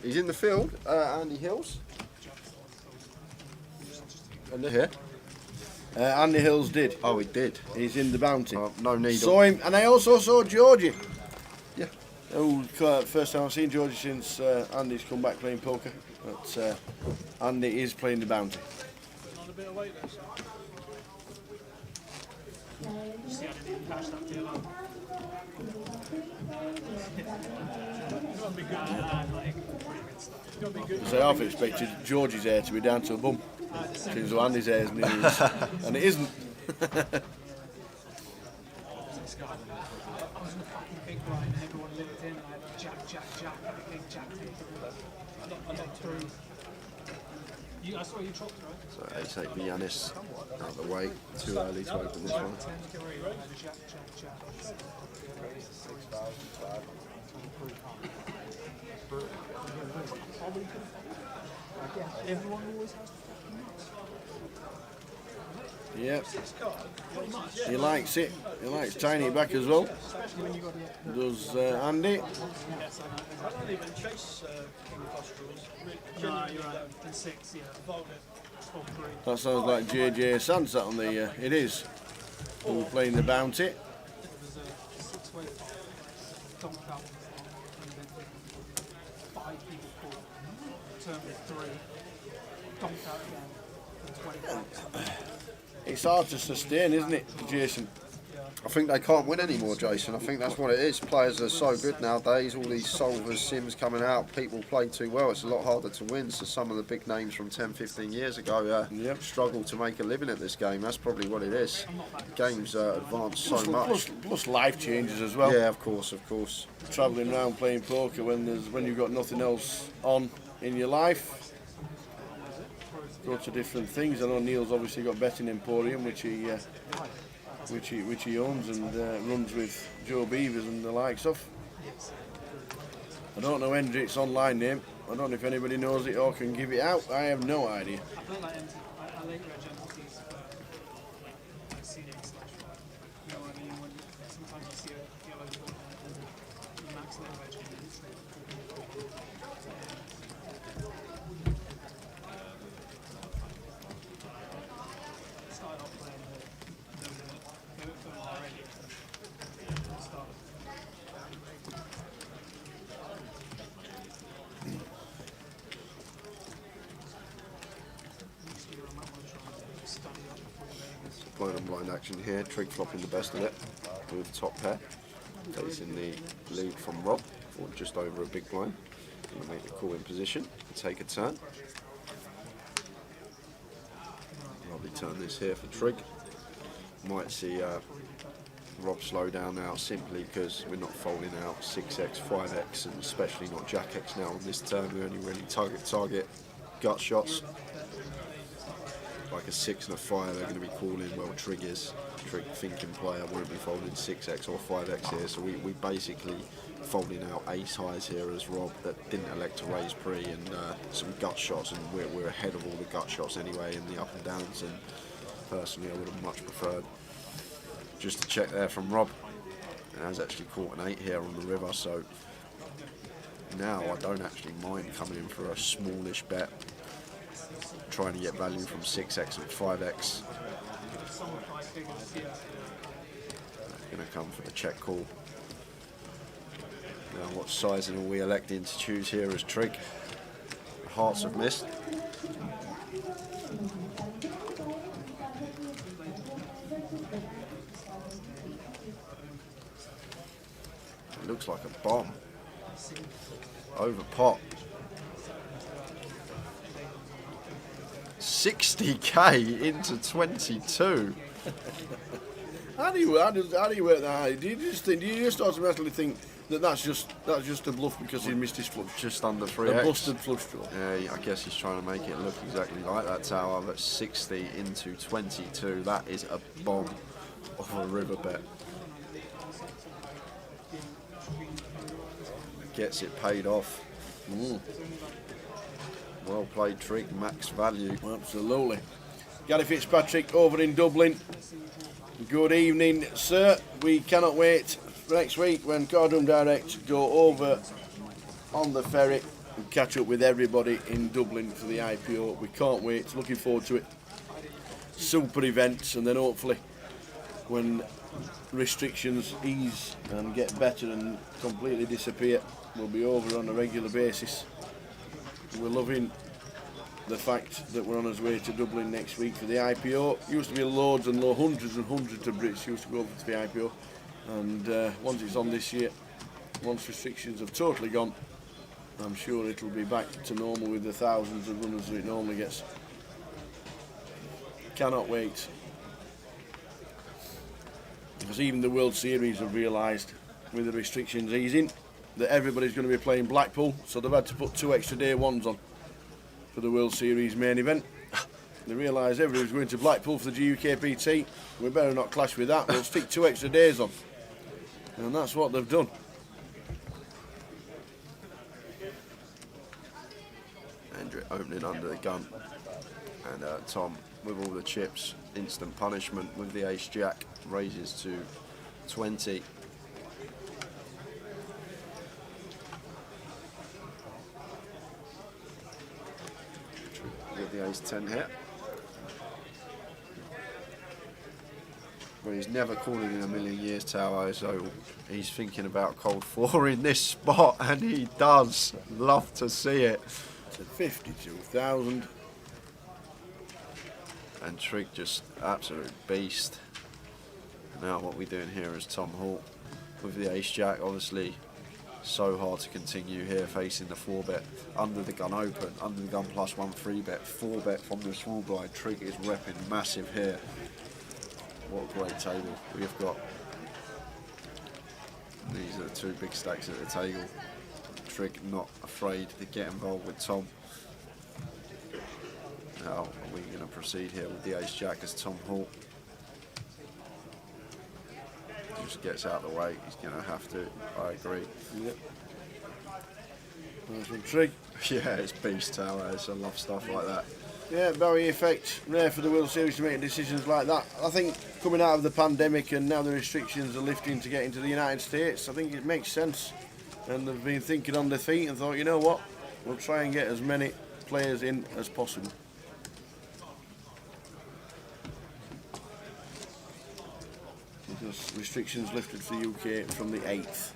He's in the field, Andy Hills. And here. Andy Hills did. Oh, he did. He's in the bounty. No need. Saw him, and I also saw Georgie. Yeah. Oh, first time I've seen Georgie since Andy's come back playing poker. But Andy is playing the bounty. On a bit of weight there, so. See, I didn't even catch that deal on. It's gonna be good. Like, it's gonna be good. So I've expected Georgie's hair to be down to a bum. Seems though Andy's hair is news, and it isn't. I was in a fucking big blind and everyone looked in and I had Jack, and a big Jack taken. I got through. I saw you chopped, right? So ace 8 Yanis out of the way. Too early to open this one. Jack. Everyone always has to fucking nuts. Yep. He likes it. He likes tiny back as well. Does Andy? Yes, I don't even chase King Costrals. No, you're right. In 6, yeah. Or 3. That sounds like JJ Sands that on the. It is. Who playing the bounty? It was a 6-way dumped out. And then 5 people called. Turned with 3. Dumped out again. And 20 bucks. It's hard to sustain, isn't it, Jason? I think they can't win anymore, Jason. I think that's what it is. Players are so good nowadays. All these solvers, sims coming out. People play too well. It's a lot harder to win. So some of the big names from 10, 15 years ago struggle to make a living at this game. That's probably what it is. Games advance so much. Plus life changes as well. Yeah, of course, of course. Travelling around playing poker when you've got nothing else on in your life. Go to different things. I know Neil's obviously got Betting Emporium, which he owns and runs with Joe Beavers and the likes of. I don't know Hendrick's online name. I don't know if anybody knows it or can give it out. I have no idea. I feel like I like Regent these like CD slash what. You know what I mean? When sometimes you see a yellow ball and the max level edge and it's like started off playing they were filming already. Start. Blind and blind action here. Trig flopping the best of it with top pair. Facing the lead from Rob for just over a big blind. Going to make the call in position and take a turn. Lovely turn this here for Trig. Might see Rob slow down now simply because we're not folding out 6x, 5x, and especially not Jack X now on this turn. We only really target gut shots. Like a 6 and a 5, they're going to be calling, well, Trig thinking player won't be folding 6x or 5x here, so we basically folding out ace highs here as Rob that didn't elect to raise pre, and some gut shots, and we're ahead of all the gut shots anyway in the up and downs, and personally I would have much preferred just to check there from Rob. It has actually caught an 8 here on the river, so now I don't actually mind coming in for a smallish bet, trying to get value from 6x and 5x. Going to come for the check call. Now what sizing are we electing to choose here as Trig? The hearts have missed. It looks like a bomb. Over pot. 60k into 22. How do you work that? Do you just automatically think that that's just a bluff because he missed his flush? Just under 3x. A busted flush draw. Yeah, I guess he's trying to make it look exactly like that tower, but 60 into 22, that is a bomb of a river bet. Gets it paid off. Well played, Trig, max value. Absolutely. Gary Fitzpatrick over in Dublin. Good evening, sir. We cannot wait for next week when Cardroom Direct go over on the ferry and catch up with everybody in Dublin for the IPO. We can't wait. Looking forward to it. Super events, and then hopefully when restrictions ease and get better and completely disappear, we'll be over on a regular basis. We're loving the fact that we're on our way to Dublin next week for the IPO. Used to be loads and hundreds and hundreds of Brits used to go over to the IPO, and once it's on this year, once restrictions have totally gone, I'm sure it'll be back to normal with the thousands of runners that it normally gets. Cannot wait. Because even the World Series have realised, with the restrictions easing, that everybody's going to be playing Blackpool, so they've had to put 2 extra day ones on for the World Series main event. They realise everybody's going to Blackpool for the GUKPT. We better not clash with that. We'll stick 2 extra days on, and that's what they've done. Andrew opening under the gun, and Tom with all the chips. Instant punishment with the ace jack, raises to 20. With the ace 10 here. Well, he's never calling in a million years, Tower, so he's thinking about cold 4 in this spot, and he does. Love to see it. To 52,000. And Trig just absolute beast. Now what we're doing here is Tom Hall with the ace jack, obviously so hard to continue here facing the 4-bet. Under the gun open, under the gun plus 1 3-bet, 4-bet from the small blind. Trig is repping massive here. What a great table we've got. These are the 2 big stacks at the table. Trig not afraid to get involved with Tom. Now are we going to proceed here with the ace jack as Tom Hall just gets out of the way. He's going to have to, I agree. Yep. Nice one, Trig. Yeah, it's beast tower. I love stuff like that. Yeah, barrier effect, rare for the World Series to make decisions like that. I think coming out of the pandemic and now the restrictions are lifting to get into the United States, I think it makes sense. And they've been thinking on their feet and thought, you know what, we'll try and get as many players in as possible. Because restrictions lifted for the UK from the 8th.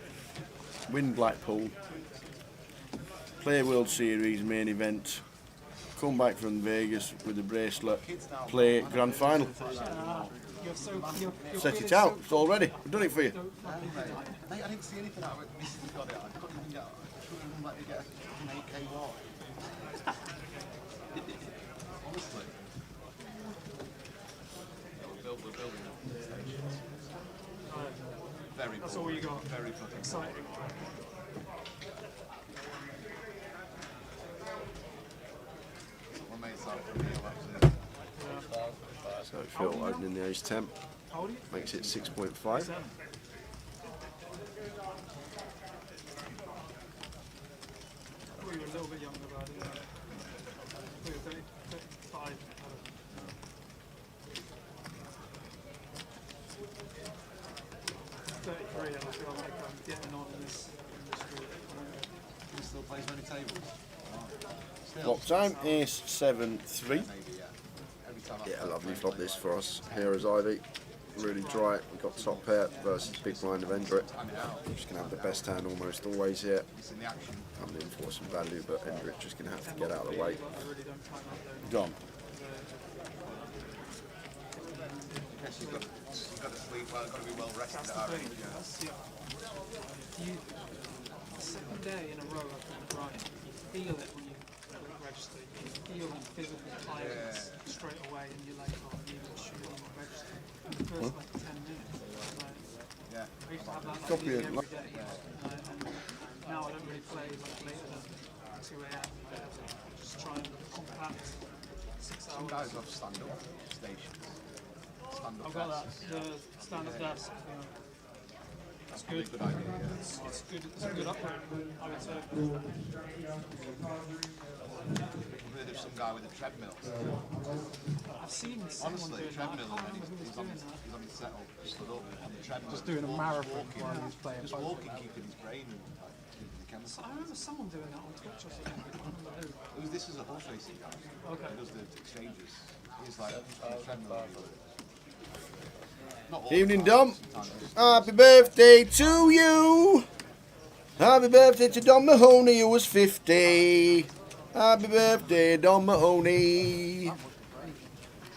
Win Blackpool, play World Series main event, come back from Vegas with the bracelet, play grand final. Set it out, it's all ready. We've done it for you. I didn't see anything out of it. Mrs. got it. I couldn't even let me get an AK walk. Honestly. We're building very That's all you got. Very fucking Exciting. One mate's out for me, actually. So Phil opening the ace 10, How old are you? makes it 6.5. 7. I thought you were a little bit younger, but I didn't know. I thought you were 35. 33, and I feel like I'm getting on in this industry. He still plays many tables. What time? Ace 7-3. Maybe, yeah. Every time Yeah, lovely flop this for us here as Ivy. Really dry. We've got top pair versus big blind of Endrick. Just going to have the best hand almost always here. Coming in for some value, but Endrick just going to have to get out of the way. Gone. Yes, you've got to sleep well, got to be well rested. That's the thing. You, the second day in a row I've been crying. You feel it when you register. You feel and physically tired straight away, and you're like, oh, I need to shoot on the register. And the first like 10 minutes, like, I used to have that like nearly every day. And now I don't really play like later than 2 a.m. Just try and compact 6 hours. Some guys have stand-up stations. Stand-up I've got that. desks. The stand-up desk. It's good. Good idea, yeah. It's good. It's a good upgrade, I would say. I've heard of some guy with a treadmill. I've seen someone Honestly, doing treadmill, that. I and can't remember who was he's on doing his, that. he's on his settle, stood up on the treadmill. Just doing a marathon while he's playing Just poker. walking, keeping his brain and like, keeping the chemistry. I remember someone doing that on Twitch or something. I can't remember who. This is a horse racing guy. Okay. He does the exchanges. He's like on the treadmill. Not all Evening, the time, Dom. sometimes. Happy birthday to you. Happy birthday to Don Mahoney, who was 50. Happy birthday, Don Mahoney.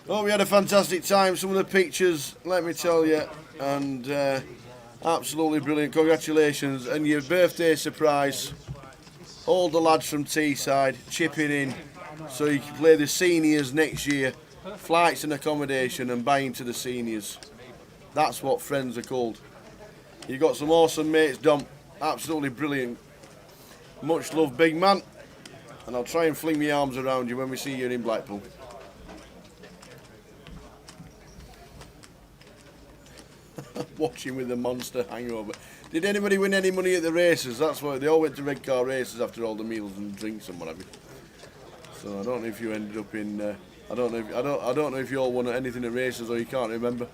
Oh, we had a fantastic time. Some of the pictures, let me tell you, and absolutely brilliant. Congratulations. And your birthday surprise, all the lads from Teesside chipping in so you can play the seniors next year. Flights and accommodation and buying to the seniors. That's what friends are called. You got some awesome mates, Dom. Absolutely brilliant. Much love, big man. And I'll try and fling my arms around you when we see you in Blackpool. Watching with the monster hangover. Did anybody win any money at the races? That's why they all went to red car races after all the meals and drinks and whatever. So I don't know if you ended up in. I don't know if you all won anything at races or you can't remember.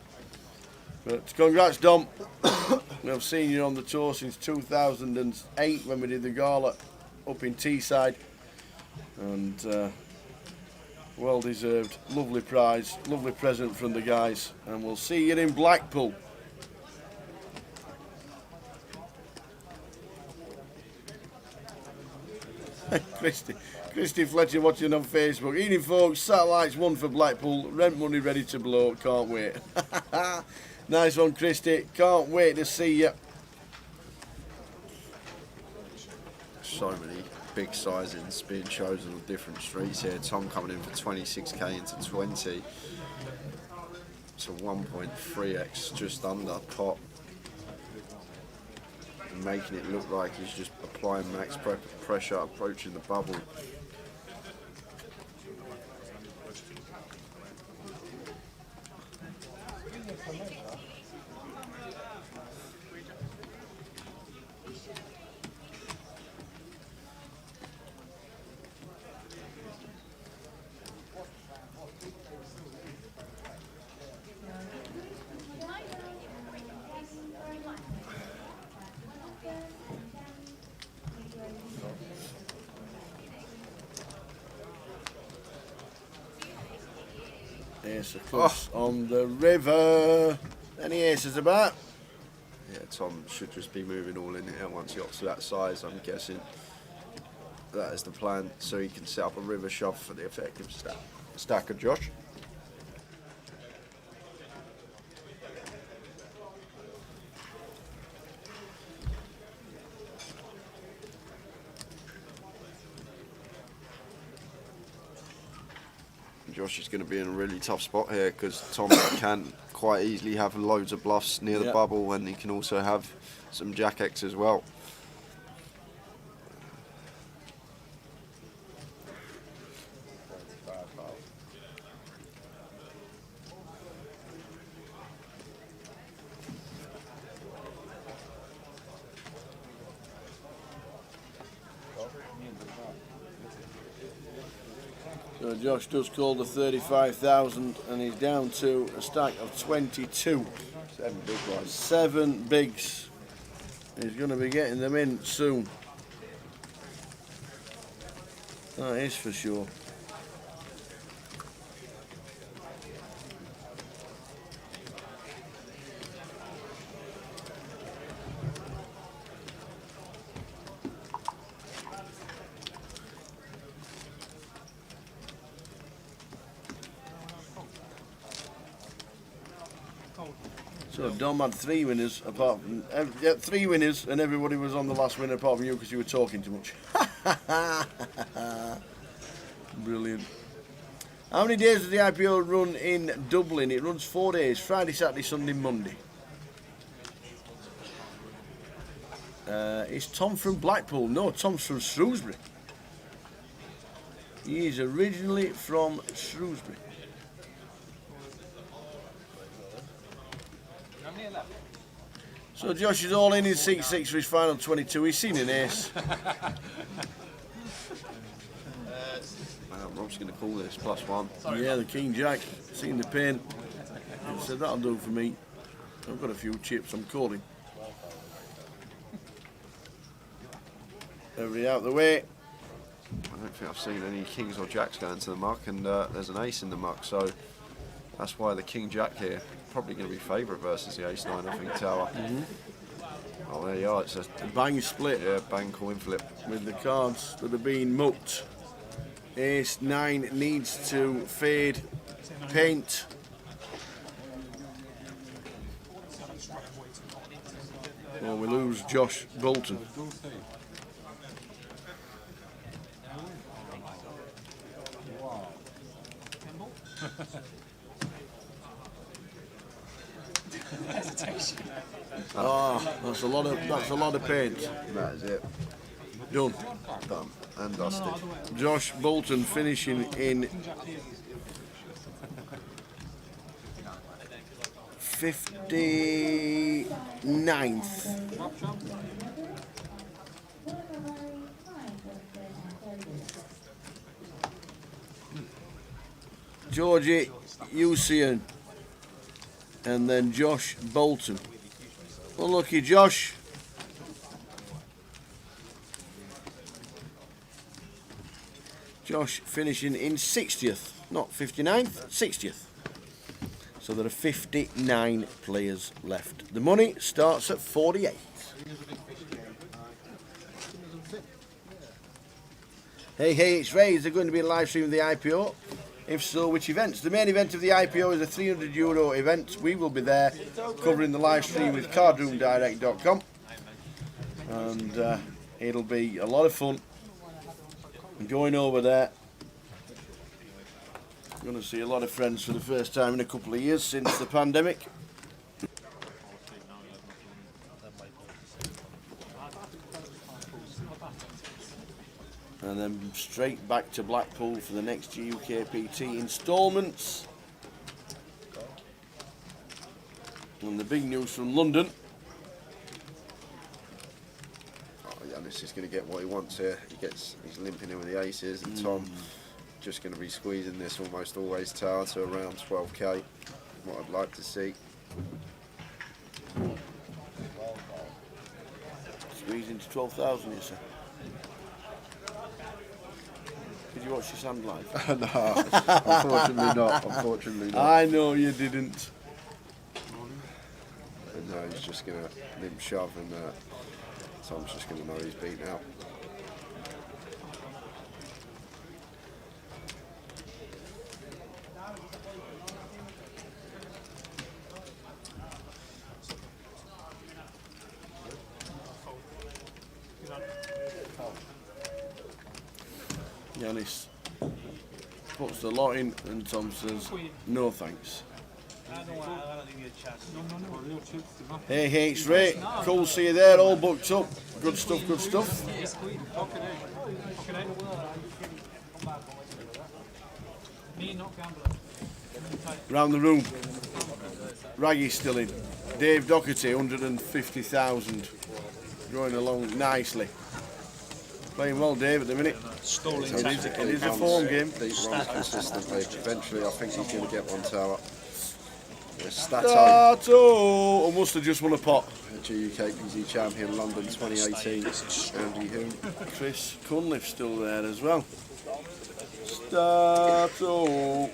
But congrats, Dom. I've seen you on the tour since 2008 when we did the gala up in Teesside. And well deserved. Lovely prize, lovely present from the guys. And we'll see you in Blackpool. Christy Fletcher watching on Facebook. Evening, folks. Satellites won for Blackpool. Rent money ready to blow. Can't wait. Nice one, Christy. Can't wait to see you. So many big sizings being chosen on different streets here. Tom coming in for 26k into 20. It's a 1.3x just under pot. And making it look like he's just applying max pressure, approaching the bubble. Ace of clubs on the river. Any aces about? Yeah, Tom should just be moving all in here once he got to that size, I'm guessing. That is the plan, so he can set up a river shove for the effective stacker, Josh. Josh is going to be in a really tough spot here because Tom can quite easily have loads of bluffs near the bubble, and he can also have some Jack X as well. So Josh does call the 35,000 and he's down to a stack of 22. 7 big ones. 7 bigs. He's going to be getting them in soon. That is for sure. So Dom had 3 winners apart from 3 winners, and everybody was on the last winner apart from you because you were talking too much. Brilliant. How many days does the IPO run in Dublin? It runs 4 days: Friday, Saturday, Sunday, Monday. Is Tom from Blackpool? No, Tom's from Shrewsbury. He is originally from Shrewsbury. So Josh is all in his 6-6 for his final 22. He's seen an ace. Rob's going to call this +1. Yeah, the King Jack. Seen the pain. He said that'll do for me. I've got a few chips. I'm calling. Everybody out the way. I don't think I've seen any kings or jacks going to the muck, and there's an ace in the muck, so that's why the King Jack here probably going to be favourite versus the Ace 9, I think, tower. Oh, there you are. It's a bang split. Yeah, bang coin flip. With the cards that have been mucked. Ace 9 needs to fade, paint. Well, we lose Josh Bolton. That's a lot of paint. That is it. Done. Done and dusted. Josh Bolton finishing in 59th. Georgie Usian and then Josh Bolton. Unlucky Josh. Josh finishing in 60th, not 59th, 60th. So there are 59 players left. The money starts at 48. Hey, it's Ray. Is there going to be a live stream of the IPO? If so, which events? The main event of the IPO is a €300 event. We will be there covering the live stream with cardroomdirect.com. And it'll be a lot of fun. I'm going over there. I'm going to see a lot of friends for the first time in a couple of years since the pandemic. And then straight back to Blackpool for the next GUKPT instalments. And the big news from London. Yanis is going to get what he wants here. He's limping in with the aces, and Tom just going to be squeezing this almost always tower to around 12k. What I'd like to see. Squeezing to 12,000, you say? Did you watch your sand live? No, unfortunately not. Unfortunately not. I know you didn't. And no, he's just gonna limp shove, and Tom's just gonna know he's beaten out. Yanis puts the lot in, and Tom says, no thanks. Hey, it's Ray. Cool, see you there, all booked up. Good stuff, good stuff. Round the room, Raggy's still in. Dave Doherty, 150,000. Going along nicely. Playing well, Dave, at the minute. It is a form game. Deep runs consistently. Eventually, I think he's going to get one tower. Stato, Stato! I must have just won a pot. GUKPT champion, London 2018. Andy Hume. Chris Cunliffe's still there as well. Stato!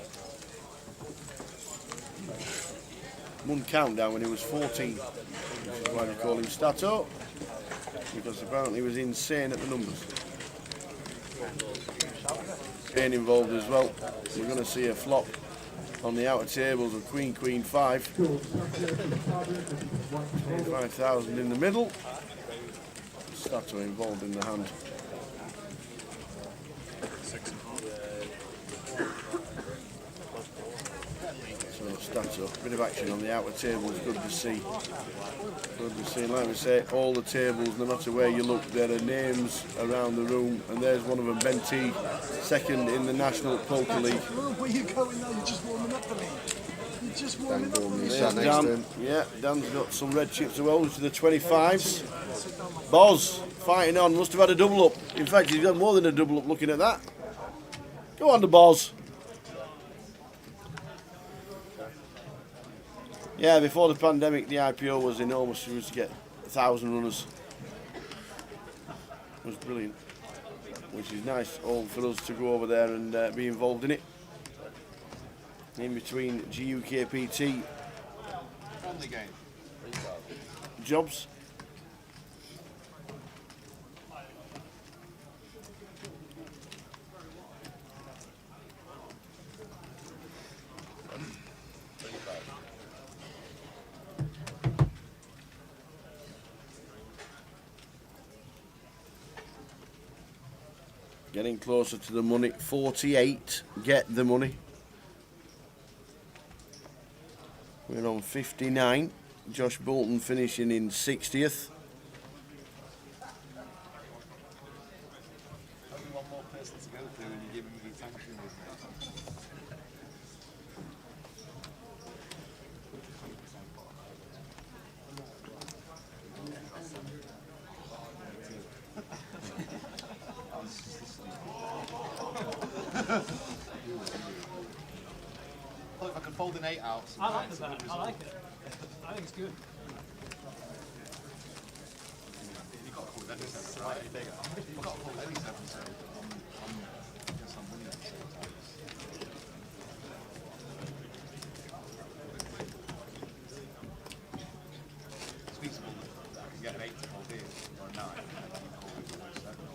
Won countdown when he was 14. Which is why they call him Stato. Because apparently he was insane at the numbers. Pain involved as well. We're going to see a flop on the outer tables of Queen, Queen 5. 25,000 in the middle. Stato involved in the hand. So Stato, bit of action on the outer tables, good to see. Good to see. Like we say, all the tables, no matter where you look, there are names around the room, and there's one of them, Ben T, second in the National Poker League. Where you going now? You're just warming up for me. You're just warming up for me. There's Dan. Yeah, Dan's got some red chips as well, to the 25s. Boz, fighting on, must have had a double up. In fact, he's got more than a double up looking at that. Go on, the Boz. Yeah, before the pandemic, the IPO was enormous. We used to get 1,000 runners. It was brilliant, which is nice all for us to go over there and be involved in it. In between GUKPT jobs. Getting closer to the money. 48, get the money. We're on 59. Josh Bolton finishing in 60th. One more person to go through and you give him the attention, Look, if I can fold an 8 out. I like that. I like it. I think it's good. You've got to call that slightly bigger. I've got to call any 7, so I guess I'm winning at the same time. It's feasible that I can get an 8 to hold in, or a 9, and then you call it a 7 or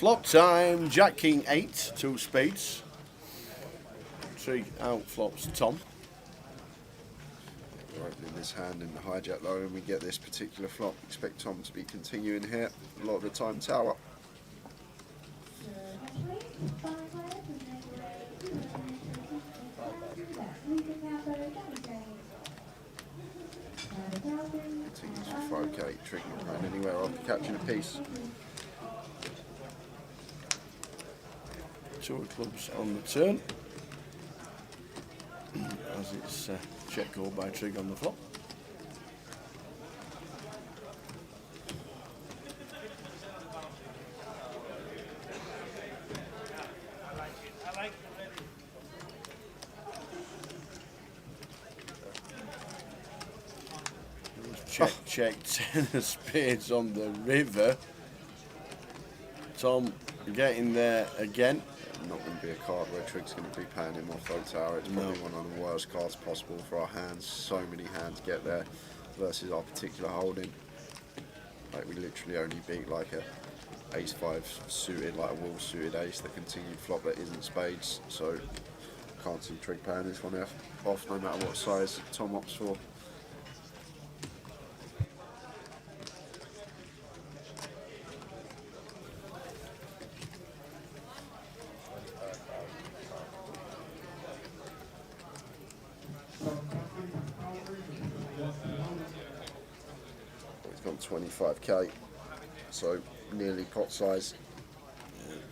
Flop time, Jack King 8, 2 spades. Trig out flops Tom. We're opening this hand in the hijack low and we get this particular flop. Expect Tom to be continuing here. A lot of the time tower. Continues for 5k, Trig not going anywhere after catching a piece. 2 of clubs on the turn. As it's check call by Trig on the flop. Check 10 of spades on the river. Tom getting there again. Not going to be a card where Trig's going to be paying him off though, tower. It's probably one of the worst cards possible for our hands. So many hands get there versus our particular holding. Like we literally only beat like a ace-5 suited, like a wall suited ace, the continued flop that isn't spades. So can't see Trig paying this one off no matter what size Tom opts for. He's gone 25k, so nearly pot size.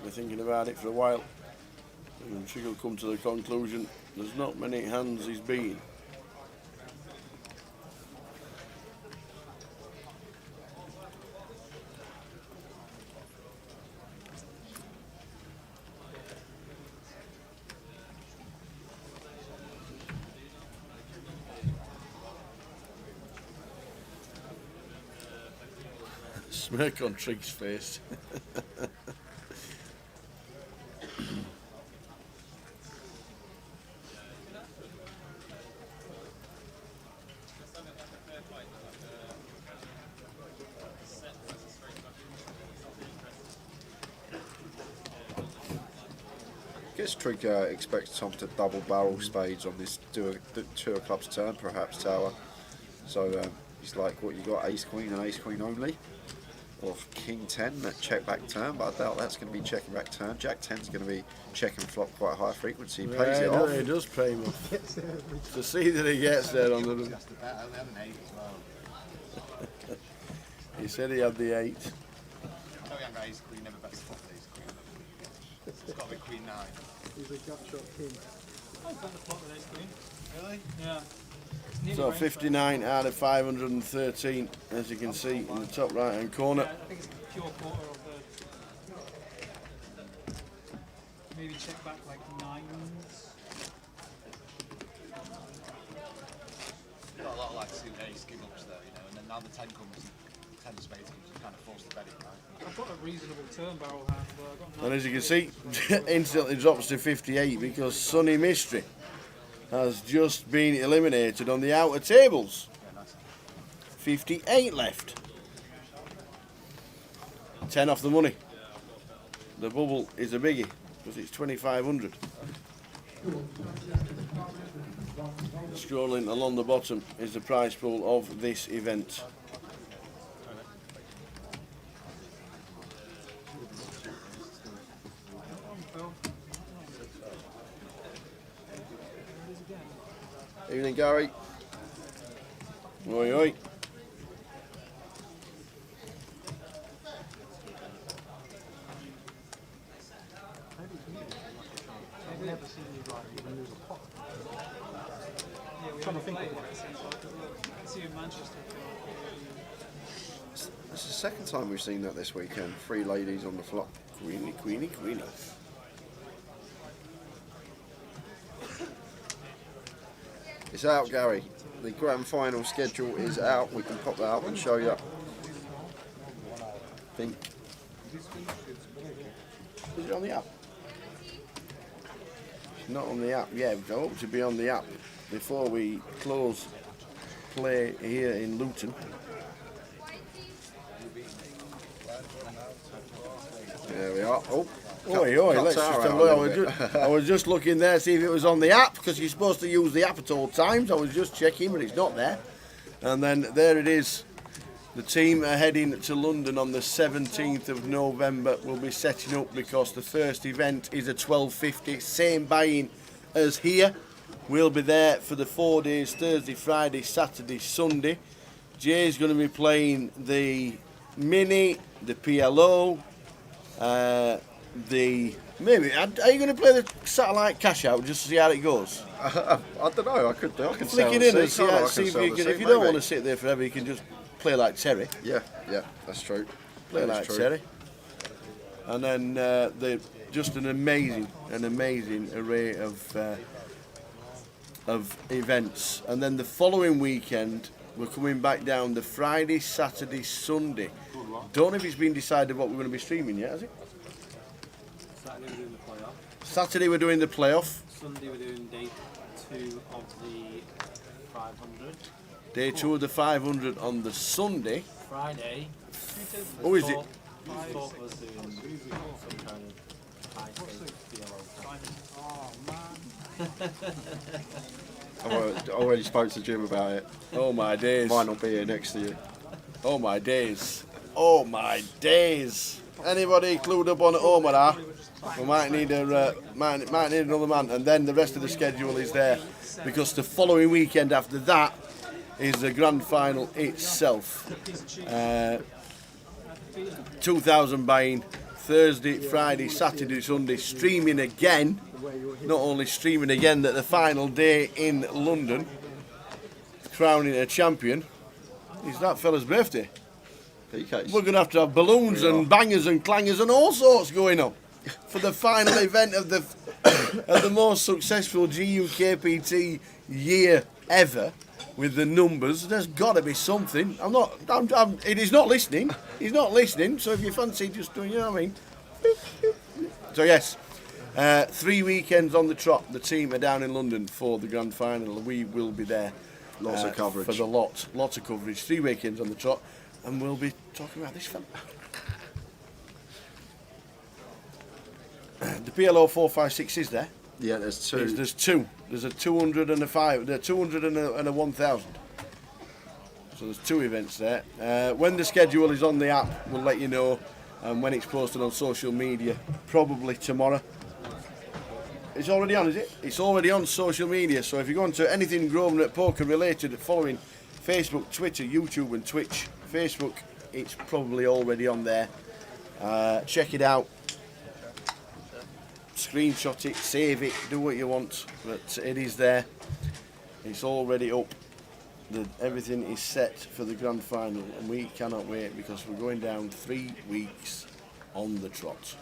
We're thinking about it for a while. And Trig will come to the conclusion there's not many hands he's beaten. Smirk on Trig's face. Guess Trig expects Tom to double barrel spades on this two of clubs turn, perhaps tower. So he's like, what you got, ace queen and ace queen only? Or king 10, that check back turn, but I doubt that's going to be checking back turn. Jack 10's going to be checking flop quite high frequency. He pays it off. He does pay him off. To see that he gets there on the... He said he had the 8. I know he had ace queen, never bets flop ace queen. It's got to be queen 9. He's a gut shot king. I've got the flop with ace queen. Really? Yeah. So 59 out of 513, as you can see in the top right hand corner. Yeah, I think it's a pure quarter of the... Maybe check back like 9s. Got a lot of like suit ace give ups there, you know, and then now the 10 comes, 10 of spades comes, you kind of forced to bet it, right? I've got a reasonable turn barrel hand, but I've got 9. And as you can see, instantly drops to 58 because Sunny Mystery has just been eliminated on the outer tables. 58 left. 10 off the money. The bubble is a biggie because it's 2,500. Scrolling along the bottom is the prize pool of this event. Evening, Gary. Oi, oi. I've never seen you like even use a pot. Yeah, we only played it at the same time. I see you in Manchester. It's the second time we've seen that this weekend. 3 ladies on the flop. Queenie, Queenie, Queenie. It's out, Gary. The grand final schedule is out. We can pop that up and show you. Think. Is it on the app? It's not on the app. Yeah, I hope to be on the app before we close play here in Luton. Yeah, There we are. Oh, Oi, let's cut just our have out a a look. little bit. I was just looking there, see if it was on the app, because you're supposed to use the app at all times. I was just checking, but it's not there. And then there it is. The team are heading to London on the 17th of November. We'll be setting up because the first event is at 12:50. Same buying as here. We'll be there for the 4 days, Thursday, Friday, Saturday, Sunday. Jay's going to be playing the Mini, the PLO, maybe. Are you going to play the satellite cash out just to see how it goes? I don't know. I could do. I could Flick it in and see if you can. If you don't want to sit there forever, you can just play like Terry. Yeah, that's true. Play That is like true. Terry. And then just an amazing array of events. And then the following weekend, we're coming back down the Friday, Saturday, Sunday. Don't know if it's been decided what we're going to be streaming yet, has it? Saturday we're doing the playoff. Saturday we're doing the playoff. Sunday we're doing day 2 of the 500. Day 2 of the 500 on the Sunday. Friday. Oh, is it? Fourth was doing some kind of high stakes I already spoke to Jim about it. Oh my days. Might not be here next to you. Oh my days. Oh my days. Anybody clued up on Omaha? We might need might need another man, and then the rest of the schedule is there, because the following weekend after that is the grand final itself. 2,000 buying, Thursday, Friday, Saturday, Sunday, streaming again. Not only streaming again, that the final day in London, crowning a champion, is that fella's birthday. PK's. We're going to have balloons and bangers and clangers and all sorts going on for the final event of the most successful GUKPT year ever. With the numbers, there's got to be something. He's not listening. He's not listening. So if you fancy just doing, you know what I mean. So yes, 3 weekends on the trot. The team are down in London for the grand final. We will be there. Lots of coverage. For the lots of coverage. 3 weekends on the trot, and we'll be talking about this fella. The PLO 456 is there. Yeah, there's 2. There's 2. There's a 200 and a 5. There's 200 and a 1,000. So there's 2 events there. When the schedule is on the app, we'll let you know. And when it's posted on social media, probably tomorrow. It's already on, is it? It's already on social media. So if you go on to anything Grosvenor Poker related, following Facebook, Twitter, YouTube, and Twitch. Facebook, it's probably already on there. Check it out. Screenshot it, save it, do what you want, but it is there. It's already up. Everything is set for the grand final, and we cannot wait because we're going down 3 weeks on the trot.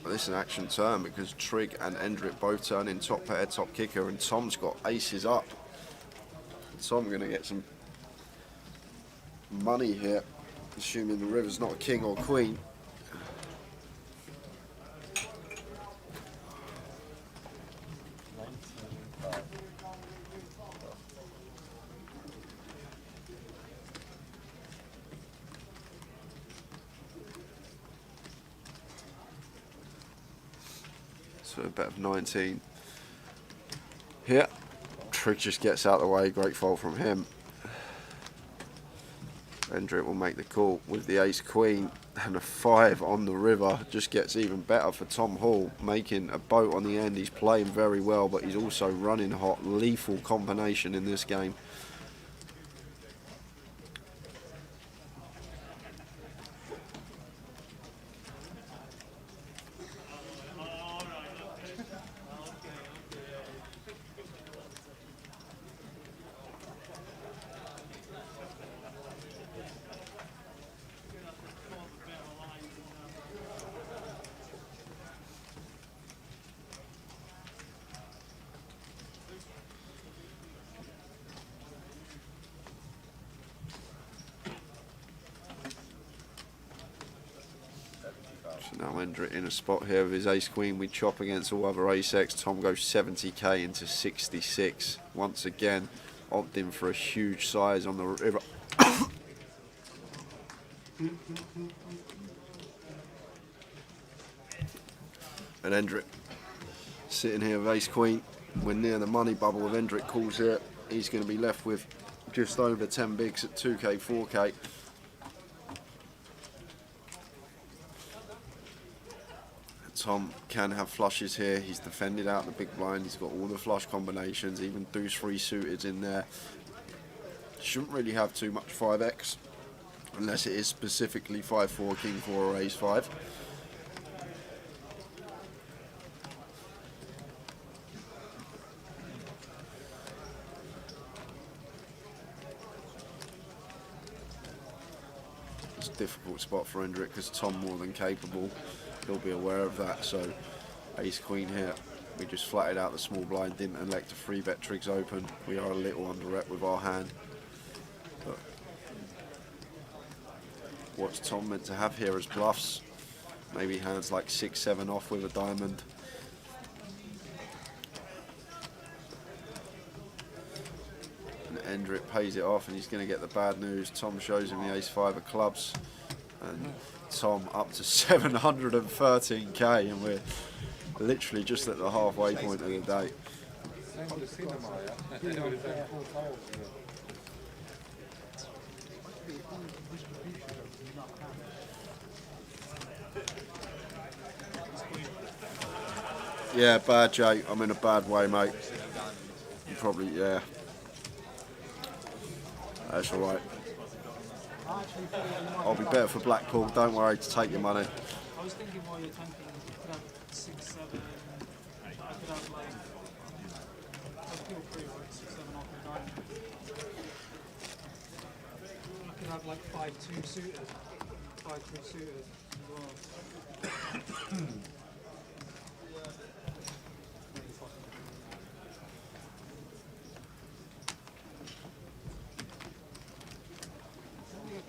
This is an action turn because Trig and Endrick both turn in top pair, top kicker, and Tom's got aces up. So I'm going to get some money here, assuming the river's not a king or queen. So a bet of 19. Here, Trig just gets out of the way, great fault from him. Endrick will make the call with the ace queen, and a 5 on the river. Just gets even better for Tom Hall, making a boat on the end. He's playing very well, but he's also running hot. Lethal combination in this game. Now Hendrick in a spot here with his ace queen. We chop against all other ace X. Tom goes 70k into 66. Once again, opting for a huge size on the river. And Hendrick sitting here with ace queen. We're near the money bubble with Hendrick calls here. He's going to be left with just over 10 bigs at 2k, 4k. Tom can have flushes here. He's defended out the big blind. He's got all the flush combinations, even deuce 3 suited in there. Shouldn't really have too much 5x unless it is specifically 5-4, king 4 or ace 5. It's a difficult spot for Hendrick because Tom more than capable. He'll be aware of that. So ace queen here. We just flatted out the small blind, didn't elect a 3-bet trigs open. We are a little under rep with our hand. But what's Tom meant to have here as bluffs? Maybe hands like 6-7 off with a diamond. And Hendrick pays it off and he's going to get the bad news. Tom shows him the ace 5 of clubs. And Tom up to 713k, and we're literally just at the halfway point of the day. Yeah, bad Jay. I'm in a bad way, mate. Probably, yeah. That's all right. I'll be better for Blackpool. Don't worry to take your money. I was thinking while you're tanking, you could have 6, 7. I could have like. I feel free, right? 6, 7 off the diamond. I could have like 5-2 suited, 5-3 suited as well.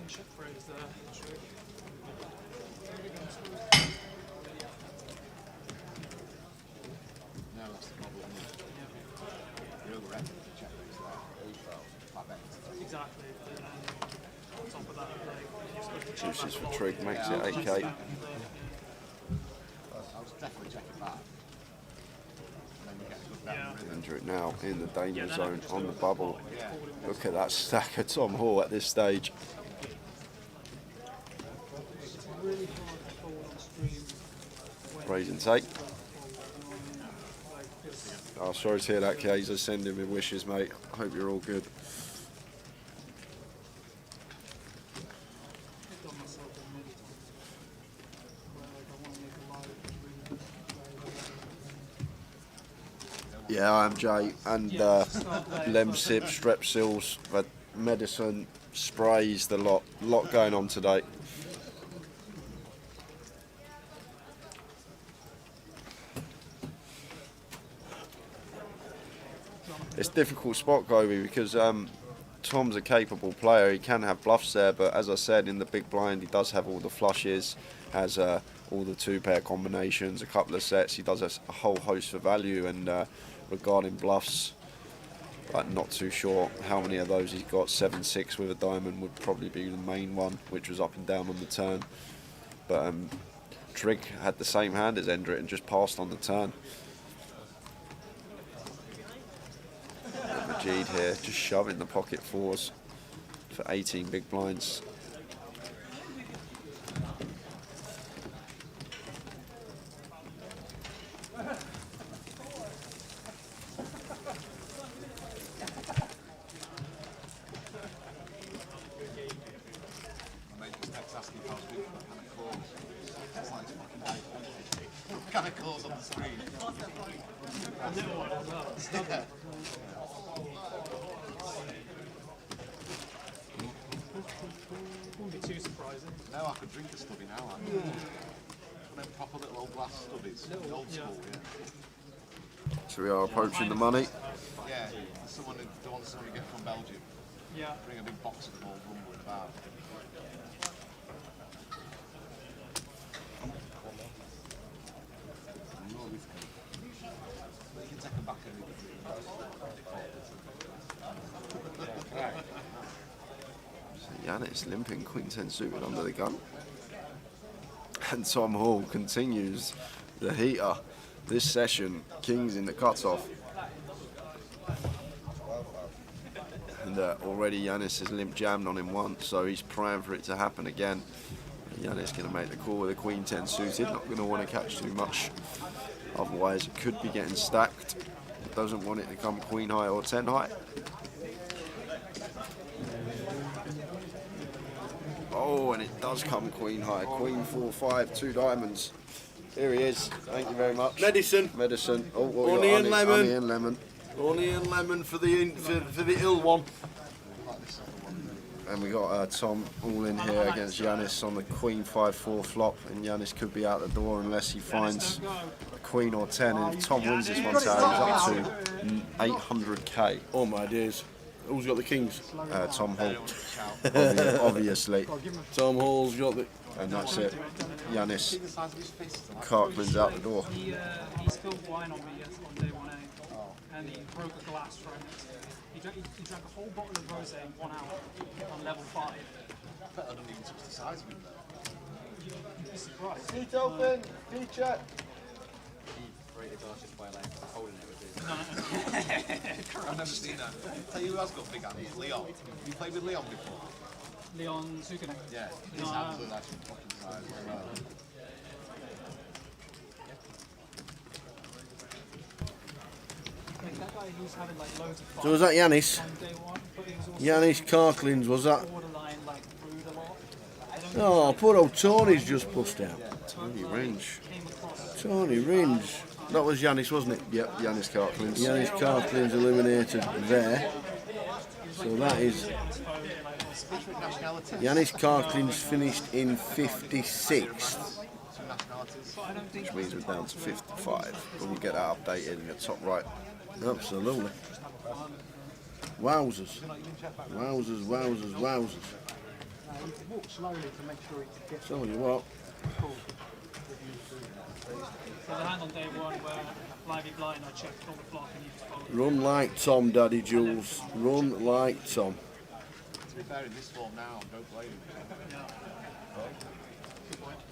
Check phrase there. No, that's the problem. You're overrated with the check raise there. Exactly. And on top of that, like, you're supposed to check Juices back for all. trig makes it 8k. I was definitely checking that. And then you get a good down rhythm. Hendrick now in the danger zone on the bubble. Look at that stack of Tom Hall at this stage. Really hard to hold on stream. Raise and take. Oh, sorry to hear that, Kaiser. Send him my wishes, mate. I hope you're all good. Yeah, I'm Jay. And Lemsip, Strepsils, medicine, sprays, the lot going on today. It's a difficult spot, Gobi, because Tom's a capable player. He can have bluffs there, but as I said, in the big blind, he does have all the flushes, has all the 2-pair combinations, a couple of sets. He does a whole host for value, and regarding bluffs, I'm not too sure how many of those he's got. 7-6 with a diamond would probably be the main one, which was up and down on the turn. But Trig had the same hand as Hendrick and just passed on the turn. Majid here, just shoving the pocket 4s for 18 big blinds. Kind of calls on the screen. Wouldn't be too surprising. No, I could drink a stubby now. One of them proper little old glass stubbies. Old school, yeah. So we are approaching the money. Yeah, someone who wants someone to get from Belgium. Yeah. Bring a big box of them all rumbling about. You can take them back and Yanis limping, Queen 10 suited under the gun. And Tom Hall continues the heater this session. Kings in the cutoff. And already Yanis has limp jammed on him once, so he's praying for it to happen again. Yanis going to make the call with a Queen 10 suited. Not going to want to catch too much. Otherwise it could be getting stacked. Doesn't want it to come Queen high or 10 high. Oh, and it does come Queen high. Queen 4-5, 2 diamonds. Here he is. Thank you very much. Medicine. Oh, what Honey and lemon. Honey and lemon. Honey and lemon for the ill one. And we got Tom all in here against Yanis on the Queen 5-4 flop, and Yanis could be out the door unless he finds a Queen or 10. And if Tom wins this one, he's up to 800k. Oh my days. Who's got the kings? Tom Hall, obviously. Tom Hall's got the... And that's it. Yanis Kirkland's out the door. He spilled wine on me on day 1A, and he broke a glass from it. He drank a whole bottle of rosé in 1 hour on level 5. I bet I don't even touch the size of him though. You'd be surprised. Seat open, teacher. I've never seen that. Tell you who has got big hands, Leon. Have you played with Leon before? Leon Zukanek. Yeah, his hands are actually fucking size as well. Like that guy who's having like loads of fun So was that Yanis? on day 1, but he was also Yanis Kirkland's, was that? borderline like rude a lot. I don't know Oh, poor old Tony's just bust out. Tony Ringe. came across. Tony Ringe. That was Yanis, wasn't it? Yep, Yanis Kirkland's. Yanis Kirkland's eliminated there. So that is... Yanis Kirkland's finished in 56th. Which means we're down to 55. We'll get that updated in the top right. Absolutely. Wowzers. Wowzers, wowzers, wowzers. You can walk slowly to make sure it gets Tell you what. So the hand on day 1 where Lively Blind, I checked all the block and you just followed. Run like Tom, Daddy Jules. Run like Tom. To be fair, in this form now, don't blame him.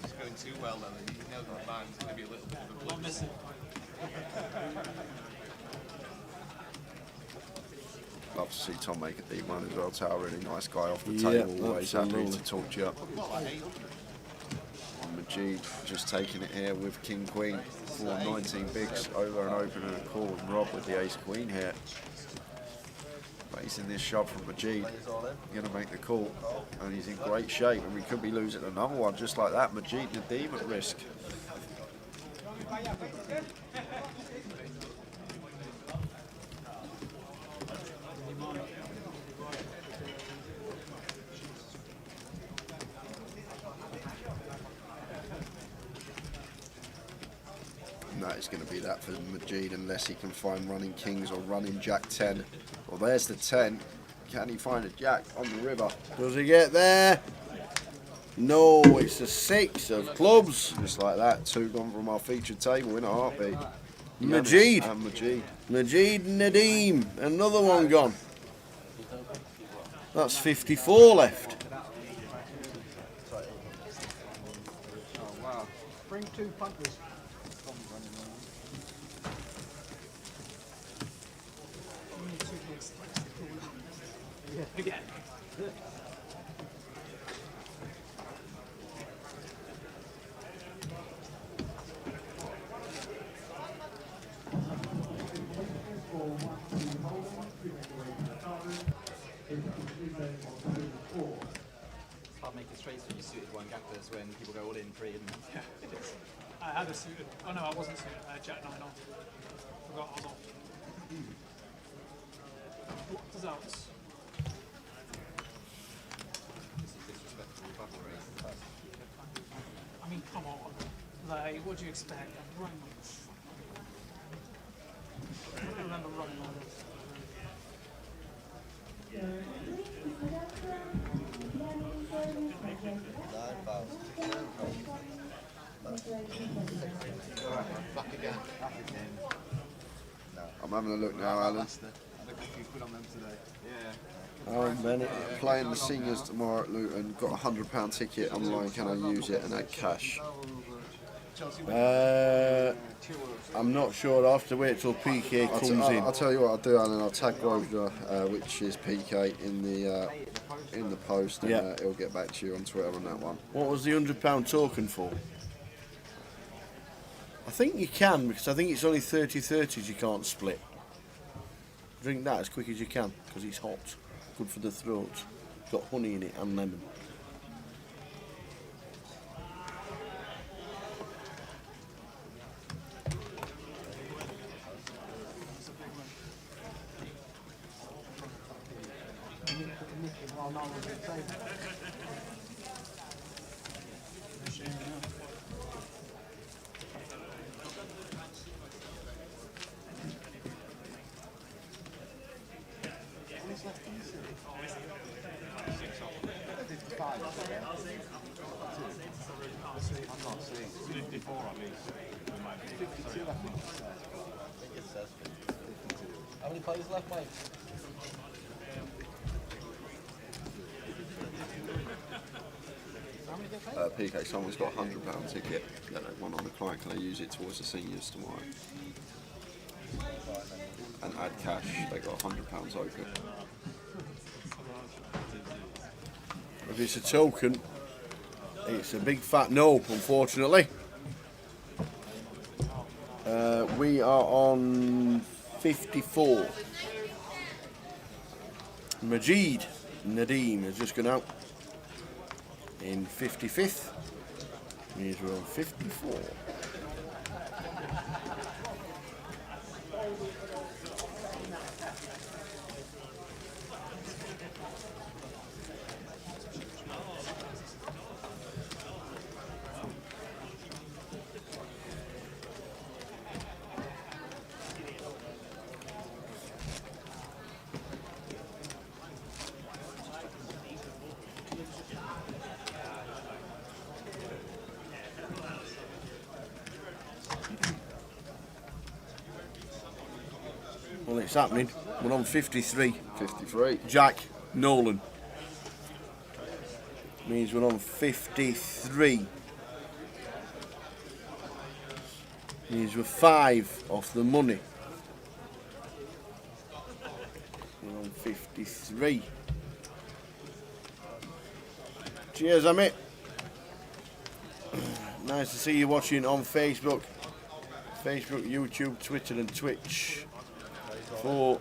It's going too well then, and you know that man's going to be a little bit of a Not missing. Love to see Tom make a deep one as well. Tower, really nice guy off the Yeah, table. Always happy absolutely. to talk to you. Majid just taking it here with King Queen. 4-19 bigs over and open and a call. And Rob with the ace queen here. Facing this shot from Majid. Going to make the call. And he's in great shape. And we could be losing another one just like that. Majid Nadeem at risk. And that is going to be that for Majid unless he can find running kings or running jack 10. Well, there's the 10. Can he find a jack on the river? Does he get there? No, it's a 6 of clubs. Just like that, 2 gone from our featured table in a heartbeat. Majid. And Majid. Majid Nadeem. Another one gone. That's 54 left. Bring 2 punters. Again. It's hard making straights when you suited one gappers when people go all in pre and Yeah, it is. I had a suited. Oh no, I wasn't suited. I had Jack 9 on. Forgot I was off. Blocked us out. I mean, come on. Like, what do you expect? I'm running like this. I don't remember running like this. Back again. I'm having a look now, Alan. I think you put on them today. Yeah. Alan Bennett playing the seniors tomorrow at Luton. Got a £100 ticket online. Can I use it and add cash? I'm not sure. I'll have to wait till PK comes in. I'll tell you what I'll do, Alan. I'll tag Grosvenor, which is PK, in the post, and he'll get back to you on Twitter on that one. What was the £100 token for? I think you can, because I think it's only 30/30s you can't split. Drink that as quick as you can, because it's hot. Good for the throat. It's got honey in it and lemon. How many players left, mate? PK, someone's got a £100 ticket that they want on the client. Can I use it towards the seniors tomorrow? And add cash. They got £100 open. If it's a token, it's a big fat no, unfortunately. We are on 54. Majid Nadeem has just gone out in 55th. Means we're on 54. Well, it's happening. We're on 53. 53. Jack Nolan. Means we're on 53. Means we're 5 off the money. We're on 53. Cheers, Amit. Nice to see you watching on Facebook. Facebook, YouTube, Twitter and Twitch for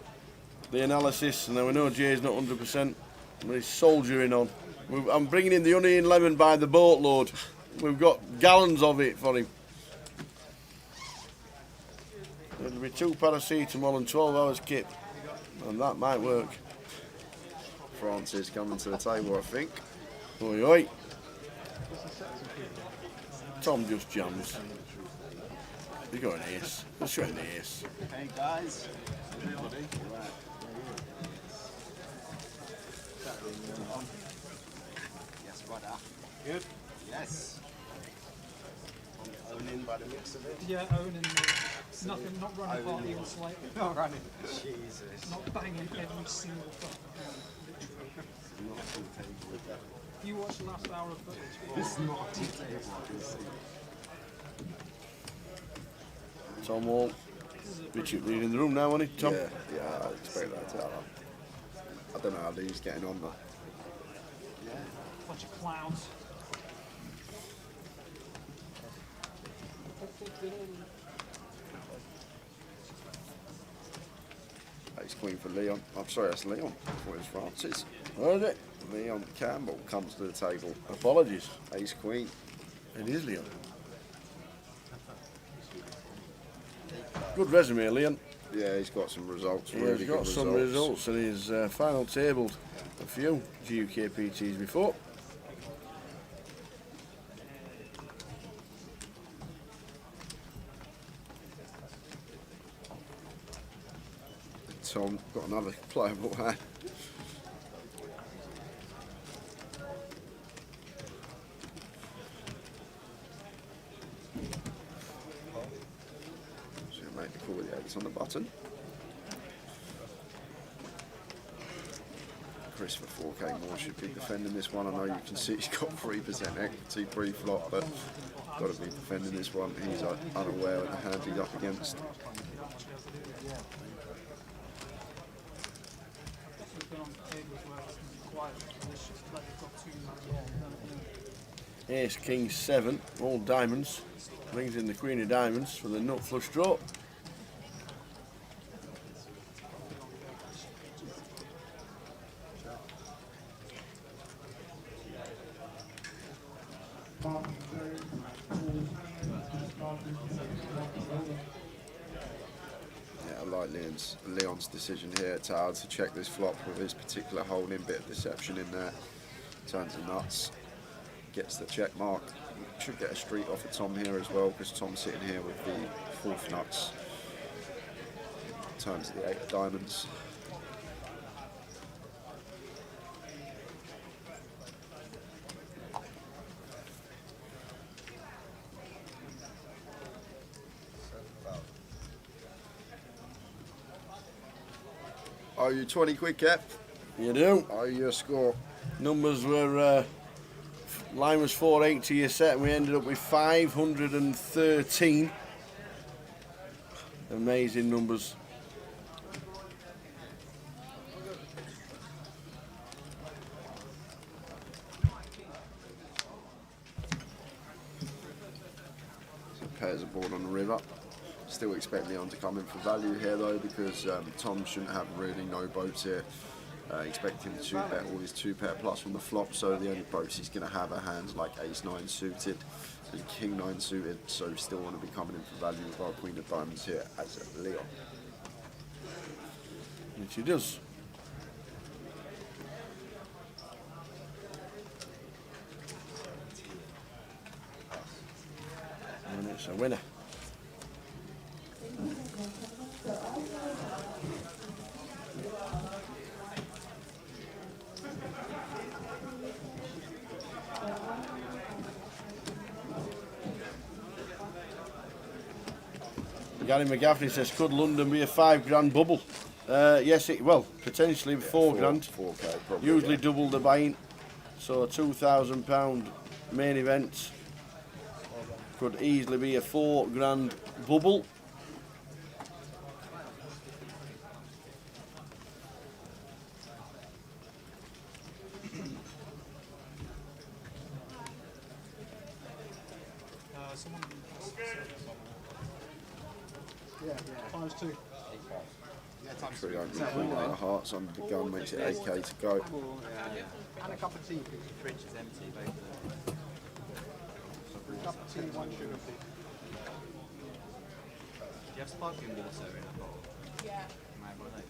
the analysis. Now we know Jay's not 100%, but he's soldiering on. I'm bringing in the honey and lemon by the boatload. We've got gallons of it for him. It'll be 2 paracetamol and 12 hours kip, and that might work. Francis coming to the table, I think. Oi, oi. Tom just jams. You got an ace. Let's show an ace. Hey guys. Yes, brother. Good? Yes. Owning by the mix of it? Yeah, owning nothing, not running party on slate. Not running. Jesus. Not banging every single fucking Not a full table with that. If you watch the last hour of footage, It's not a full table, I can see. Tom Wall. Richard Reed in the room now, isn't he, Tom? Yeah, I expect that to happen. I don't know how he's getting on though. bunch of clowns. Ace Queen for Leon. I'm sorry, that's Leon. I thought it was Francis. What is it? Leon Campbell comes to the table. Apologies. Ace Queen. It is Leon. Good resume, Leon. Yeah, he's got some results. Yeah, Really he's got good some results, and he's final tabled a few GUKPTs before. Tom got another playable hand. So you make the call with the X on the button. Christopher 4K Moore should be defending this one. I know you can see he's got 3% equity pre-flop, but got to be defending this one. He's unaware of the hand he's up against. Ace, King, 7, all diamonds. Brings in the Queen of Diamonds for the nut flush draw. Yeah, I like Leon's decision here. It's hard to check this flop with his particular holding, bit of deception in there. Turns the nuts, gets the check mark. Should get a street off of Tom here as well, because Tom's sitting here with the 4th nuts. Turns the 8 of diamonds. Owe you 20 quid, Kev. You do. Owe you a score. Numbers were, line was 480 your set, and we ended up with 513. Amazing numbers. So pairs of board on the river. Still expect Leon to come in for value here though, because Tom shouldn't have really no boats here. Expecting to bet all his 2-pair plus on the flop, so the only boats he's going to have are hands like Ace-9 suited and King-9 suited, so we still want to be coming in for value with our Queen of Diamonds here as Leon. Which he does. And it's a winner. Gary McGaffney says, could London be a £5 bubble? Yes, well, potentially 4 grand. 4K probably. Usually Yeah. double the buying. So £2,000 main event could easily be a £4 grand bubble. Someone. Yeah, 5-2. Pretty open Queen of Hearts under the gun, makes it 8K to go. And a cup of tea, because the fridge is empty, both Cup of tea, 1 sugar free. Do you have sparkling water in a bowl? Yeah. Can I have one of those?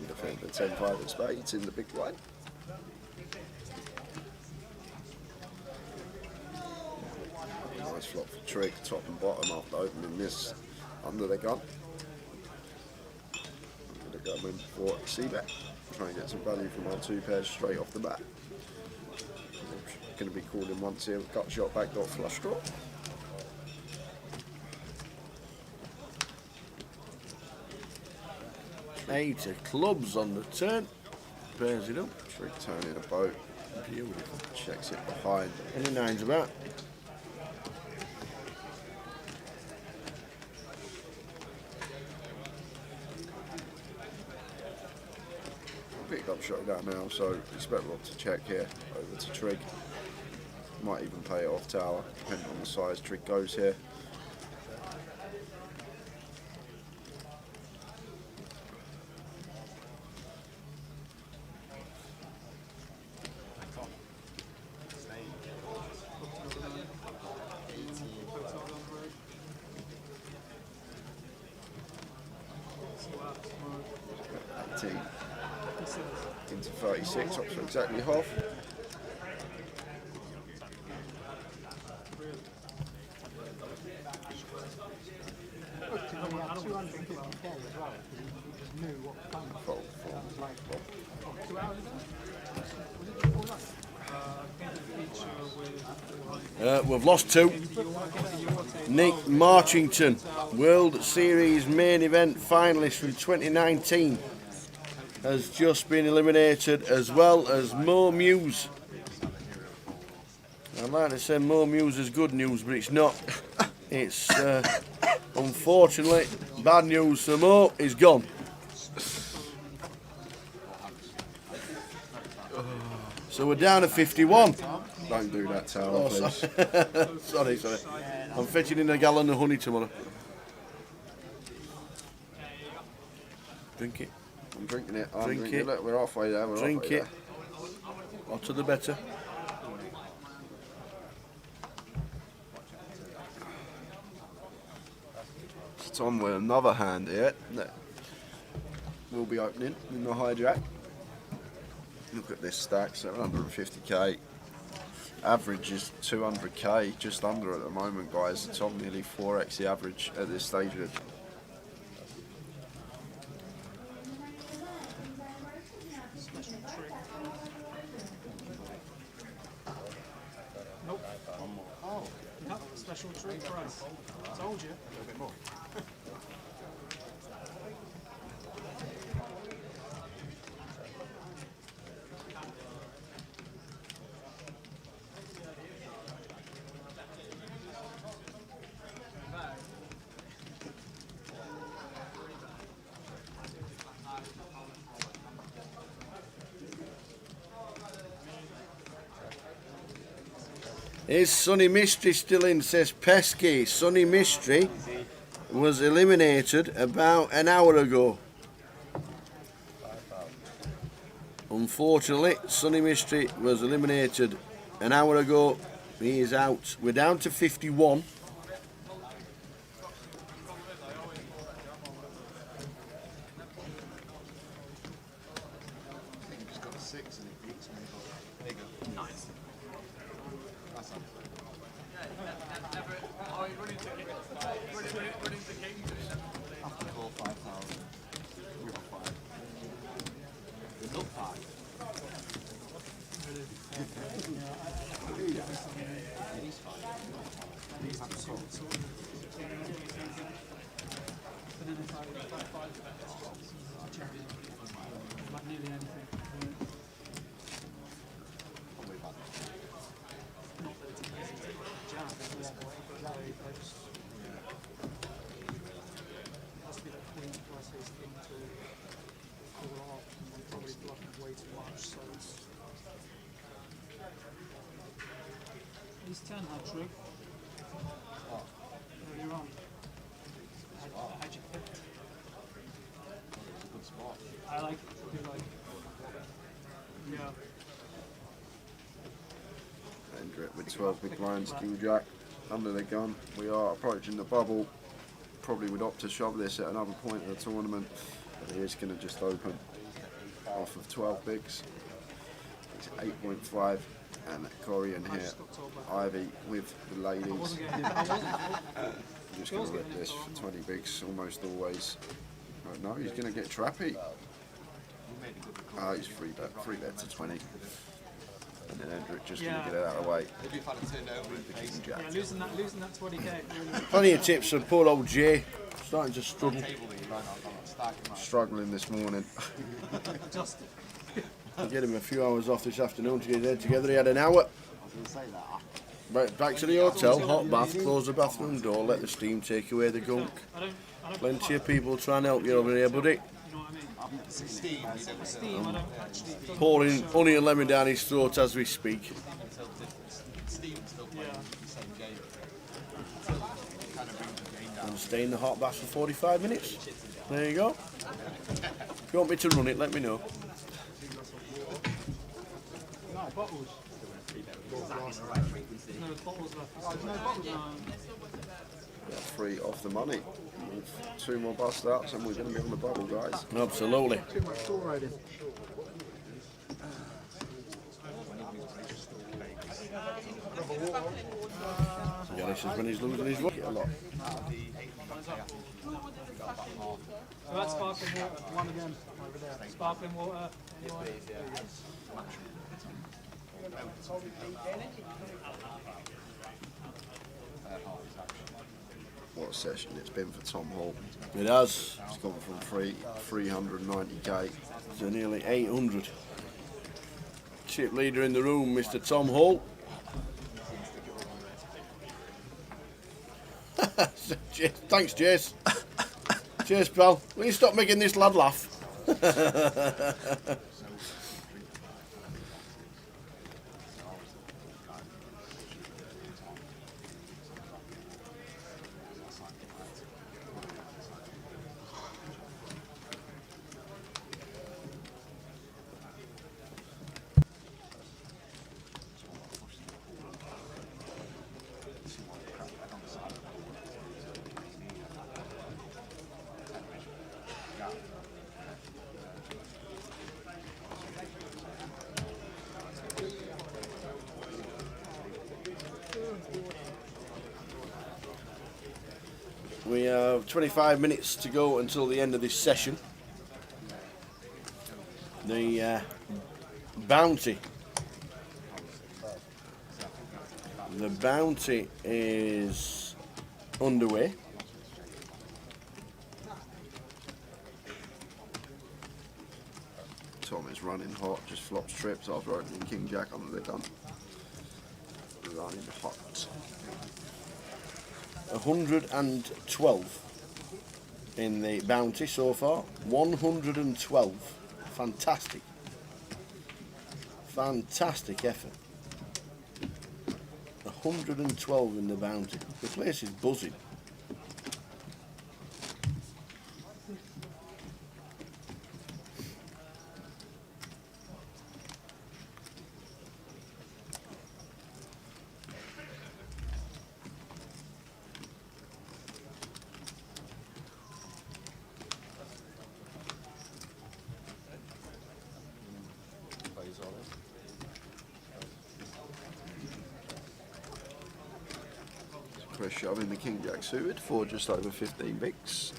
Defend the 10-5 of spades in the big blind. Nice flop for trig, top and bottom after opening this under the gun. I'm going to go in for c-bet, try and get some value from our 2 pairs straight off the bat. Going to be calling once here, gut shot, backdoor flush draw. Eight of clubs on the turn. Pairs it up. Trig turning a boat. Beautiful. Checks it behind. Any 9s about? Picked up showdown now, so expect Rob to check here over to trig. Might even pay it off tower, depending on the size trig goes here. Into 36, up to exactly half. Just knew what fun Fold, that was like. 2 hours ago? We've lost 2. Nick Marchington, World Series main event finalist from 2019, has just been eliminated, as well as Mo Muse. I'd like to say Mo Muse is good news, but it's not. It's unfortunately bad news. So Mo is gone. So we're down to 51. Don't do that, Tara, please. Sorry. I'm fetching in a gallon of honey tomorrow. Drink it. I'm drinking it. Drink it. Look, we're halfway there. Drink it. Hotter the better. It's on with another hand here that we'll be opening in the hijack. Look at this stack, 750k. Average is 200k, just under at the moment, guys. It's on nearly 4x the average at this stage of it. Nope. Oh, no, special treat price. Told you. A little bit more. Is Sonny Mystery still in? Says Pesky. Sonny Mystery was eliminated about an hour ago. Unfortunately, Sonny Mystery was eliminated an hour ago. He is out. We're down to 51. Like nearly anything. Has to be that queen plus his king to pull off, and I'm probably blocking way too much, so it's... He's 10 hat trick. Earlier on. How'd you pick? I like it. Yeah. Hendrick with 12 big blinds, King Jack under the gun. We are approaching the bubble. Probably would opt to shove this at another point of the tournament, but he is going to just open off of 12 bigs. It's 8.5, and Corey in here, Ivy with the ladies. I'm just going to rip this for 20 bigs almost always. But no, he's going to get trappy. He's free bet to 20. And then Hendrick just going to get it out of the way. Yeah, losing that 20k. Plenty of tips for poor old Jay. Starting to struggle. Struggling this morning. I'll get him a few hours off this afternoon to get his head together. He had an hour. Right, back to the hotel, hot bath, close the bathroom door, let the steam take away the gunk. Plenty of people trying to help you over here, buddy. Pouring honey and lemon down his throat as we speak. And stay in the hot bath for 45 minutes. There you go. If you want me to run it, let me know. No, bottles. No bottles left. Yeah, 3 off the money. With 2 more bust outs and we're going to be on the bubble, guys. Absolutely. Too much store riding. Yanis says when he's losing his luck a lot. So that's sparkling water. One again over there. Sparkling water. What a session it's been for Tom Hall. It has. It's gone from 390k to nearly 800. Chip leader in the room, Mr. Tom Hall. Thanks, Jace. Cheers, pal. Will you stop making this lad laugh? We have 25 minutes to go until the end of this session. The bounty. The bounty is underway. Tom is running hot, just flops trips after opening King Jack on the gun. Running hot. 112 in the bounty so far. 112. Fantastic. Fantastic effort. 112 in the bounty. The place is buzzing. Press shove in the King Jack suited for just over 15 bigs.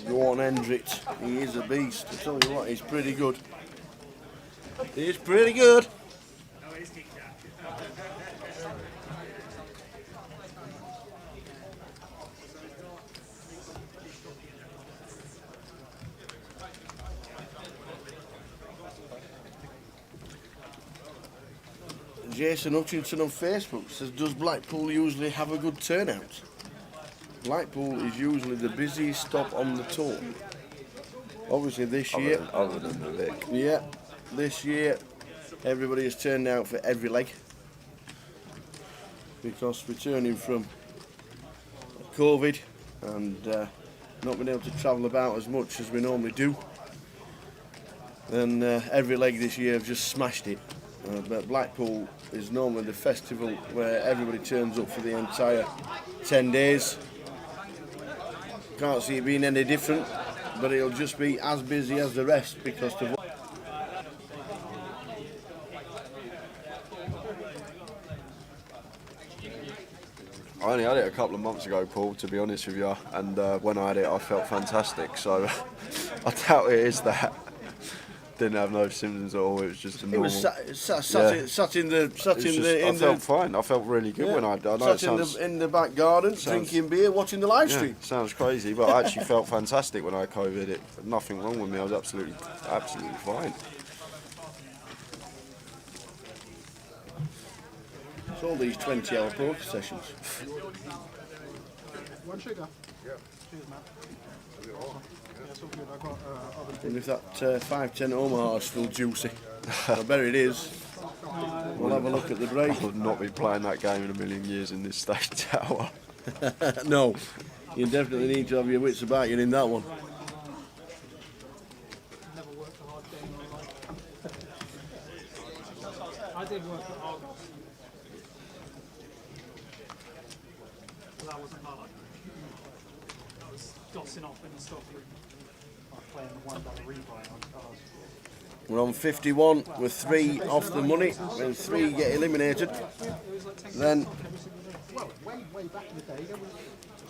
Go on, Hendrick. He is a beast. I tell you what, he's pretty good. He's pretty good. Jason Hutchinson on Facebook says, does Blackpool usually have a good turnout? Blackpool is usually the busiest stop on the tour. Obviously this year, other than the Vic. Yeah, this year everybody has turned out for every leg because returning from COVID and not being able to travel about as much as we normally do, and every leg this year have just smashed it. But Blackpool is normally the festival where everybody turns up for the entire 10 days. Can't see it being any different, but it'll just be as busy as the rest because the I only had it a couple of months ago, Paul, to be honest with you, and when I had it I felt fantastic, so I doubt it is that. Didn't have no symptoms at all, it was just a normal... It was sat in the... I felt fine, I felt really good when I had it. I know sat in the back garden, drinking beer, watching the live stream. Sounds crazy, but I actually felt fantastic when I had COVID. Nothing wrong with me, I was absolutely fine. It's all these 20-hour poker sessions. One sugar? Yeah. Cheers, man. That's all good. I got other And if that 510 Omaha is still juicy, I bet it is. We'll have a look at the break. I would not be playing that game in a million years in this stage tower. No, you definitely need to have your wits about you in that one. So that wasn't hard. That was dossing off in the stock room. Playing the $1 rebuy on cars. We're on 51 with 3 off the money. When 3 get eliminated, then Well, way back in the day, there was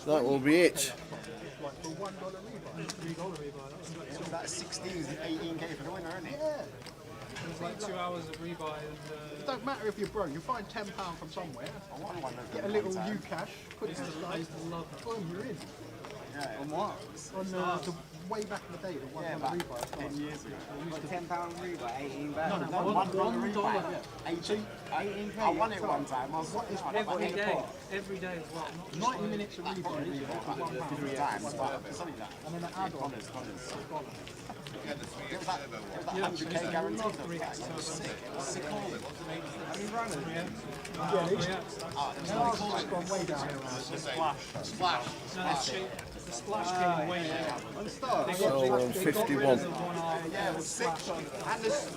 that will be it. like the $1 rebuy. $3 rebuy. That was That 16 is 18k for the winner, isn't it? Yeah. it was like 2 hours of rebuy and It don't matter if you're broke, you find £10 from somewhere, I want one of get a them little one time. Ucash, put it in the I light, used to love that. boom, you're in. Yeah. On what? On the way back in the day, the $1 rebuy. 10 years ago. Like £10 rebuy, 18 No, pounds. no, $1 rebuy. 18 I won it one time. I was Every day, every day as well. Not just 90 like- minutes of rebuy, you get like £1. 3 times, but it's only that. And then an add-on. It was that 100k guaranteed. It was sick. It was sick. Have you run it? Now it's gone way down. Splash. No, the splash came way down. So we're on 51. Yeah, it was sick.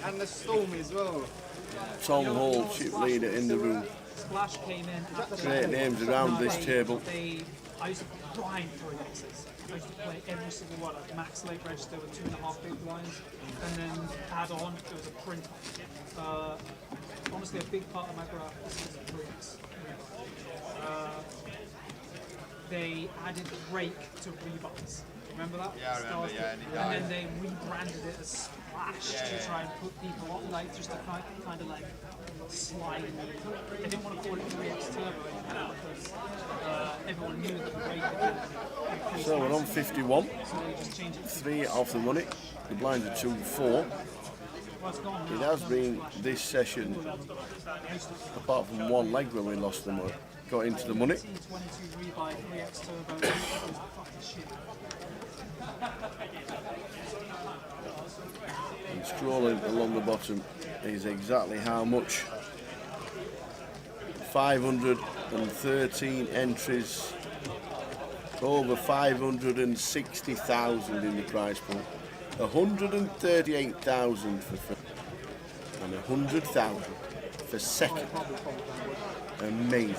And the storm as well. Tom Hall, chip leader in the room. Splash came in. After Great names around this table. I used to grind for indexes. I used to play every single one. Like max late register with 2.5 big blinds, and then add on. There was a print. Honestly, a big part of my graph is prints. They added rake to rebuys. Remember that? Yeah, I remember, yeah, and it died. then they rebranded it as Splash to try and put people on, like just to kind of like slide. They didn't want to call it 3x Turbo anymore because everyone knew that the rake had So we're on 51. so they just changed it. 3 off the money. The blinds are 2-4. Well, it's gone It now. has been this session, apart from one leg when we lost the money, got into the money. 22 rebuy 3x Turbo. It was fucking shit. And scrolling along the bottom is exactly how much. 513 entries, over 560,000 in the prize pool. 138,000 for first and 100,000 for second. Amazing.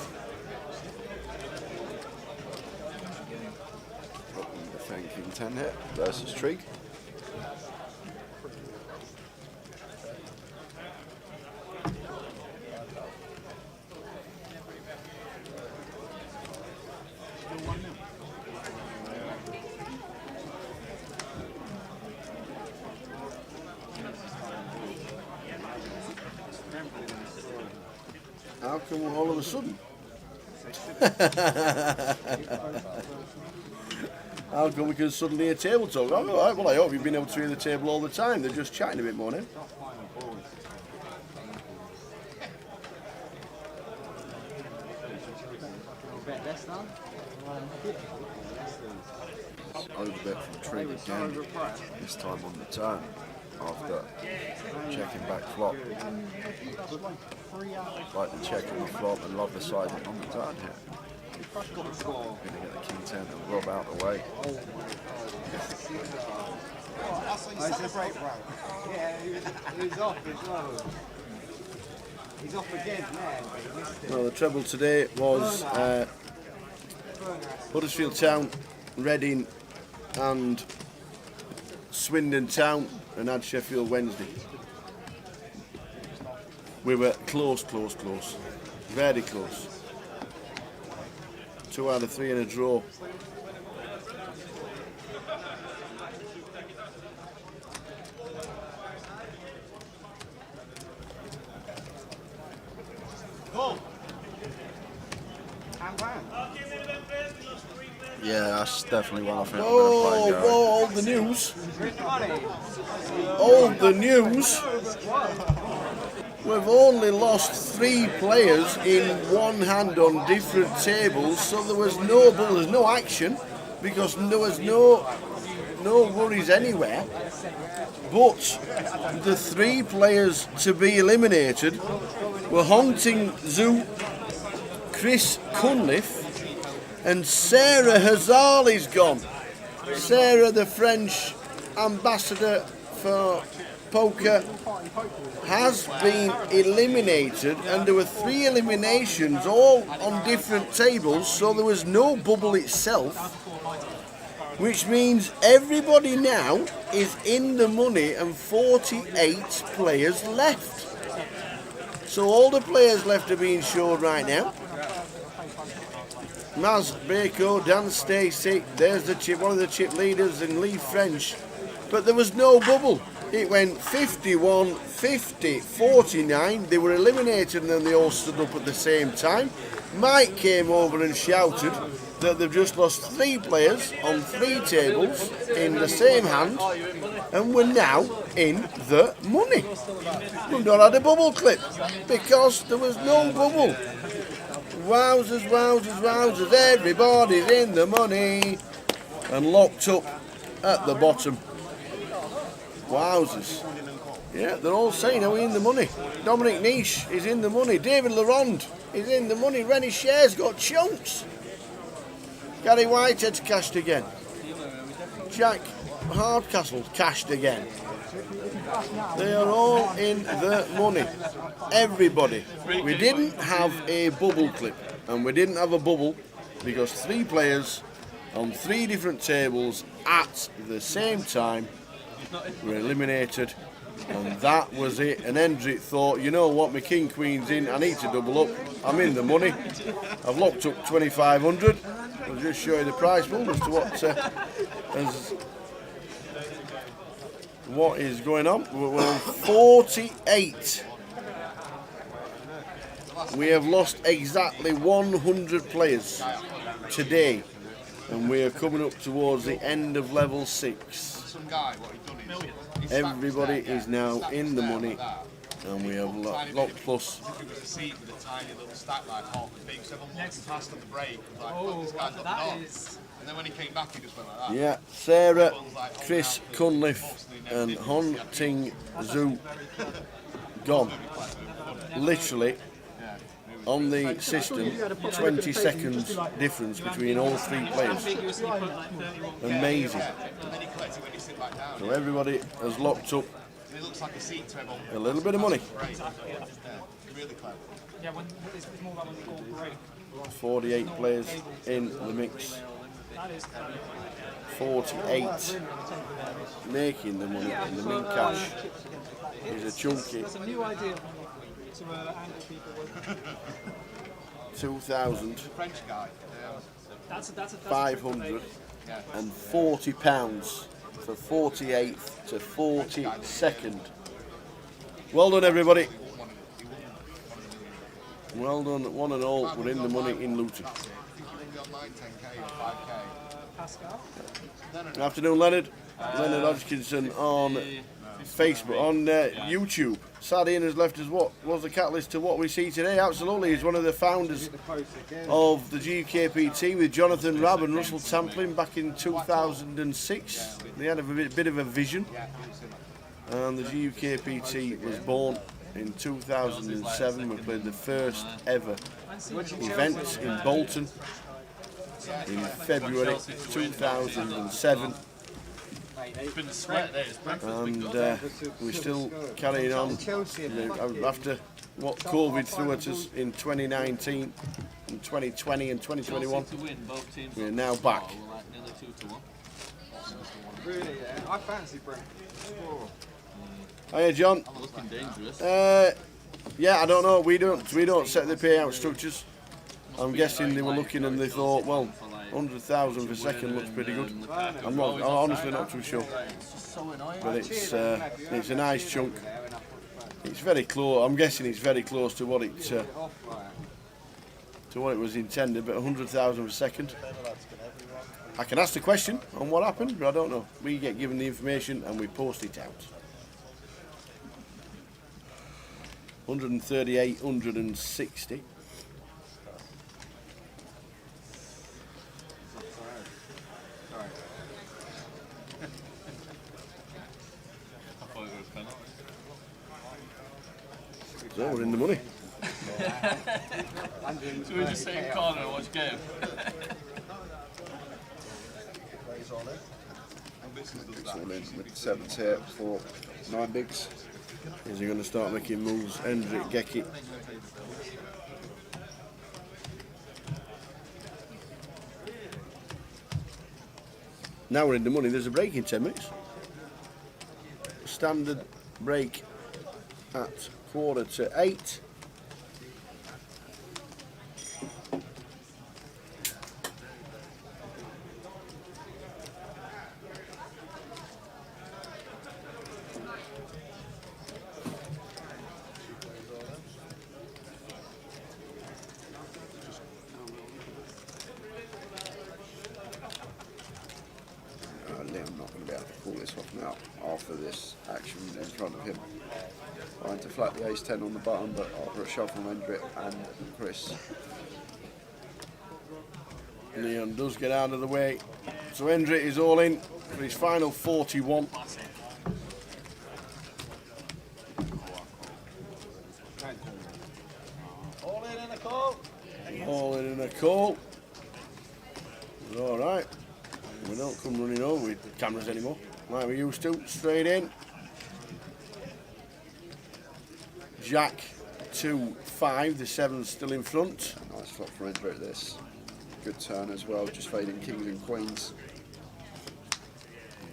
Thanking 10 hit versus Trig. How come all of a sudden? How come we can suddenly hear table talk? Oh, all right, well, I hope you've been able to hear the table all the time. They're just chatting a bit more now. Overbet from Trig again, this time on the turn, after checking back flop. Like the check on the flop and love the sizing on the turn here. Going to get the king 10 and Rob out the way. Celebrate, bro. Yeah, he was off as well. He's off again, man. Well, the treble today was Huddersfield Town, Reading and Swindon Town, and had Sheffield Wednesday. We were close. Very close. 2 out of 3 in a draw. Yeah, that's definitely one I think I'm going to play. All the news. All the news. We've only lost 3 players in one hand on different tables, so there was no action because there was no worries anywhere. But the 3 players to be eliminated were Hongting Zhu, Chris Cunliffe, and Sarah Hazali's gone. Sarah, the French ambassador for poker has been eliminated, and there were 3 eliminations all on different tables, so there was no bubble itself, which means everybody now is in the money and 48 players left. So all the players left are being showed right now. Maz, Baco, Dan Stacey, there's the chip, one of the chip leaders, and Lee French. But there was no bubble. It went 51, 50, 49. They were eliminated and then they all stood up at the same time. Mike came over and shouted that they've just lost 3 players on 3 tables in the same hand and we're now in the money. We've not had a bubble clip because there was no bubble. Wowzers, wowzers, wowzers, everybody's in the money and locked up at the bottom. Wowzers. Yeah, they're all saying, are we in the money? Dominic Niche is in the money. David Laronde is in the money. Rennie Share's got chunks. Gary Whitehead's cashed again. Jack Hardcastle cashed again. They are all in the money. Everybody. We didn't have a bubble clip, and we didn't have a bubble because 3 players on 3 different tables at the same time were eliminated, and that was it. And Hendrick thought, you know what, my king queen's in, I need to double up, I'm in the money, I've locked up 2,500. I'll just show you the prize pool as to what is going on. We're on 48. We have lost exactly 100 players today, and we are coming up towards the end of level 6. Everybody is now in the money, and we have locked plus. And then when he came back, he just went like that. Yeah, Sarah, Chris Cunliffe, and Hon Ting Zhu gone. Literally, on the system, 20 seconds difference between all 3 players. Amazing. So everybody has locked up a little bit of money. Yeah, when it's more about when they go break. 48 players in the mix. 48 making the money in the mint cash is a chunky. It's a new idea to angle people with. 2,540 pounds for 48th to 42nd. Well done, everybody. Well done, one and all. We're in the money in Luton. Good afternoon, Leonard. Leonard Hodgkinson on Facebook, on YouTube. Sardine has left us what was the catalyst to what we see today. Absolutely, he's one of the founders of the GUKPT with Jonathan Rabb and Russell Tamplin back in 2006. They had a bit of a vision, and the GUKPT was born in 2007. We played the first ever event in Bolton in February 2007. And we're still carrying on after what COVID threw at us in 2019 and 2020 and 2021. We're now back. Really, I fancy Brent. Hiya, John. Yeah, I don't know. We don't set the payout structures. I'm guessing they were looking and they thought, well, 100,000 per second looks pretty good. I'm honestly not too sure, but it's a nice chunk. It's very close. I'm guessing it's very close to what it was intended, but 100,000 per second. I can ask the question on what happened, but I don't know. We get given the information and we post it out. 138, 160. So we're in the money. So we just sit in the corner and watch game. It's all in with 7s here for 9 bigs. Is he going to start making moves? Hendrik GUKPT. Now we're in the money. There's a break in 10 minutes. Standard break at 7:45. Liam not going to be able to pull this off now after this action in front of him. Trying to flat the ace-10 on the button, but after a shove from Hendrik and Chris. Leon does get out of the way. So Hendrik is all in for his final 41. All in a call. All in a call. All right. We don't come running over with cameras anymore, like we used to. Straight in. Jack 2-5. The 7's still in front. Nice flop for Hendrik this. Good turn as well, just fading kings and queens.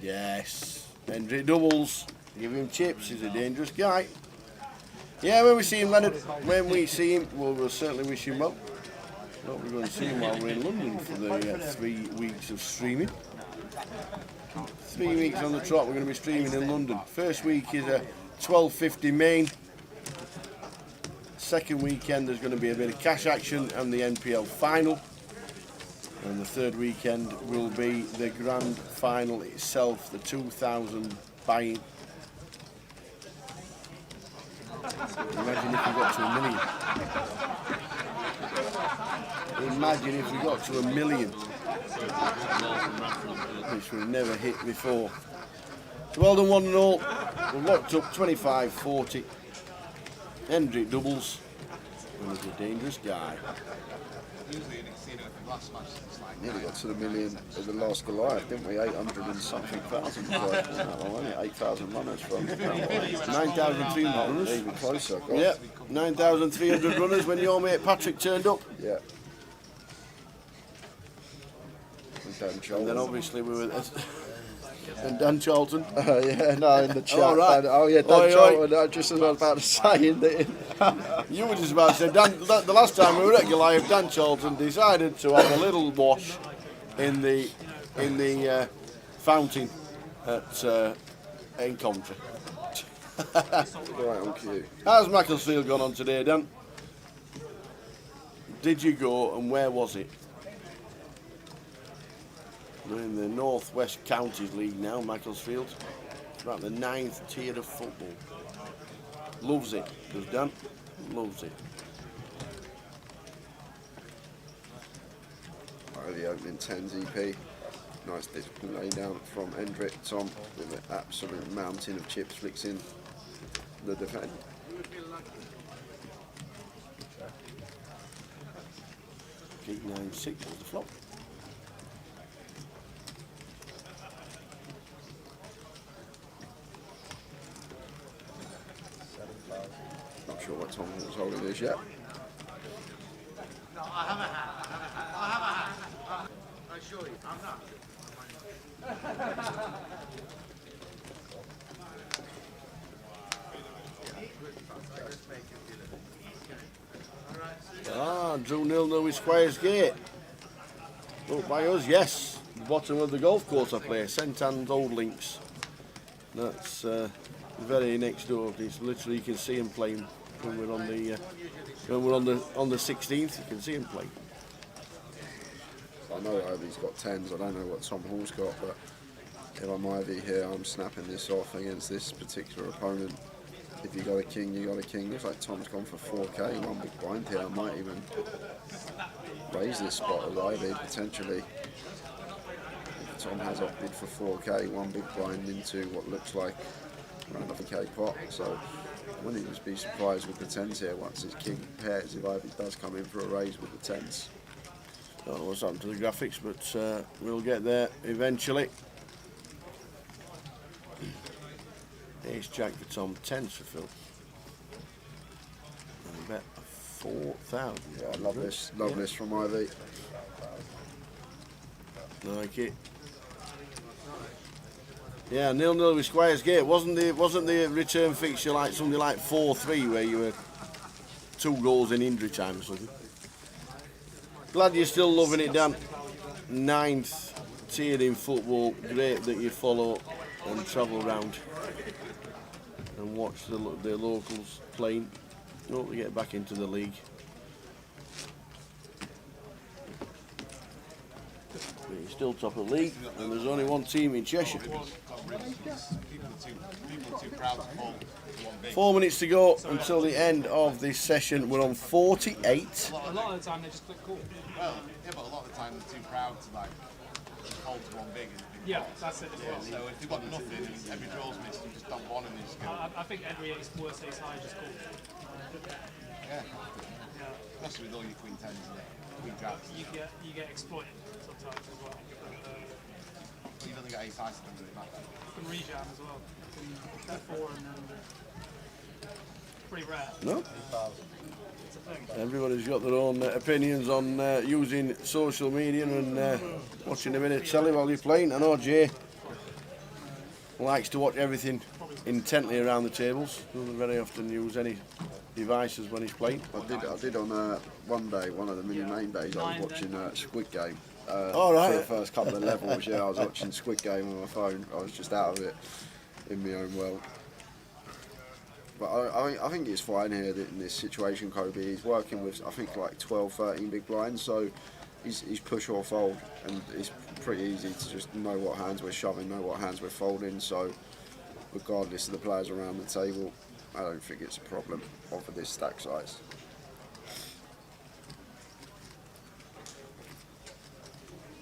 Yes. Hendrik doubles. Give him chips. He's a dangerous guy. Yeah, when we see him, Leonard, when we see him, well, we'll certainly wish him well. Hope we're going to see him while we're in London for the 3 weeks of streaming. 3 weeks on the trot, we're going to be streaming in London. First week is a 12:50 main. Second weekend there's going to be a bit of cash action and the NPL final. And the third weekend will be the grand final itself, the 2,000 buy-in. Imagine if we got to 1 million. Imagine if we got to 1 million. Which we've never hit before. So well done, 1 and all. We're locked up 25-40. Hendrik doubles. And he's a dangerous guy. Nearly got to the million of the last Goliath, didn't we? 800 and something thousand. Only 8,000 runners from 9,300 runners. Even closer. God. Yep, 9,300 runners when your mate Patrick turned up. Yeah. And then obviously we were... and Dan Charlton. Yeah, no, in the chat. Oh, right. Dan Charlton, just as I was about to say. You were just about to say, Dan, the last time we were at Goliath, Dan Charlton decided to have a little wash in the fountain at in Coventry. Right on cue. How's Macclesfield gone on today, Dan? Did you go and where was it? We're in the North West Counties League now, Macclesfield. It's about the 9th tier of football. Loves it, does Dan. Loves it. Right, the opening 10s EP. Nice discipline lay down from Hendrik. Tom with an absolute mountain of chips flicks in the defence. Gig 9-6 was the flop. Not sure what Tom was holding this yet. No, I have a hat. I have a hat. I assure you, I'm not. Drew Nilno with Squires Gate. Look by us, yes. The bottom of the golf course I play, St Anne's Old Links. That's very next door. It's literally you can see him playing when we're on the 16th. You can see him play. I know Ivy's got 10s. I don't know what Tom Hall's got, but if I'm Ivy here, I'm snapping this off against this particular opponent. If you got a king, you got a king. Looks like Tom's gone for 4K, 1 big blind here. I might even raise this spot as Ivy potentially. If Tom has opted for 4K, 1 big blind into what looks like around a K pot. So I wouldn't even be surprised with the 10s here once his king pairs if Ivy does come in for a raise with the 10s. Don't know what's happened to the graphics, but we'll get there eventually. Ace Jack for Tom, 10s for Phil. And bet 4,000. Yeah, love this. Love this from Ivy. Like it. Yeah, 0-0 with Squires Gate. Wasn't the return fixture like something like 4-3 where you were 2 goals in injury time or something? Glad you're still loving it, Dan. 9th tier in football. Great that you follow and travel around and watch the locals playing. Hope to get back into the league. But you're still top of the league, and there's only one team in Cheshire. People are too proud to fall to one big. 4 minutes to go until the end of this session. We're on 48. A lot of the time they just click cool. Well, yeah, but a lot of the time they're too proud to like hold to one big. Yeah, that's it as well. So if you've got nothing and every draw's missed, you just dump one and you just go. I think every worst ace high is just cool. Yeah. Especially with all your queen tens and queen jacks. You get exploited sometimes as well. You've only got ace high, so it doesn't really matter. You can rejam as well. You can bet 4 and then pretty rare. No? It's a thing. Everybody's got their own opinions on using social media and watching a bit of telly while you're playing. I know Jay likes to watch everything intently around the tables. Doesn't very often use any devices when he's playing. I did on one day, one of the mini main days, I was watching Squid Game. All right. For the first couple of levels, yeah, I was watching Squid Game on my phone. I was just out of it in my own world. But I think it's fine here that in this situation, Kobe. He's working with, I think, like 12, 13 big blinds, so he's push or fold, and it's pretty easy to just know what hands we're shoving, know what hands we're folding, so regardless of the players around the table, I don't think it's a problem over this stack size.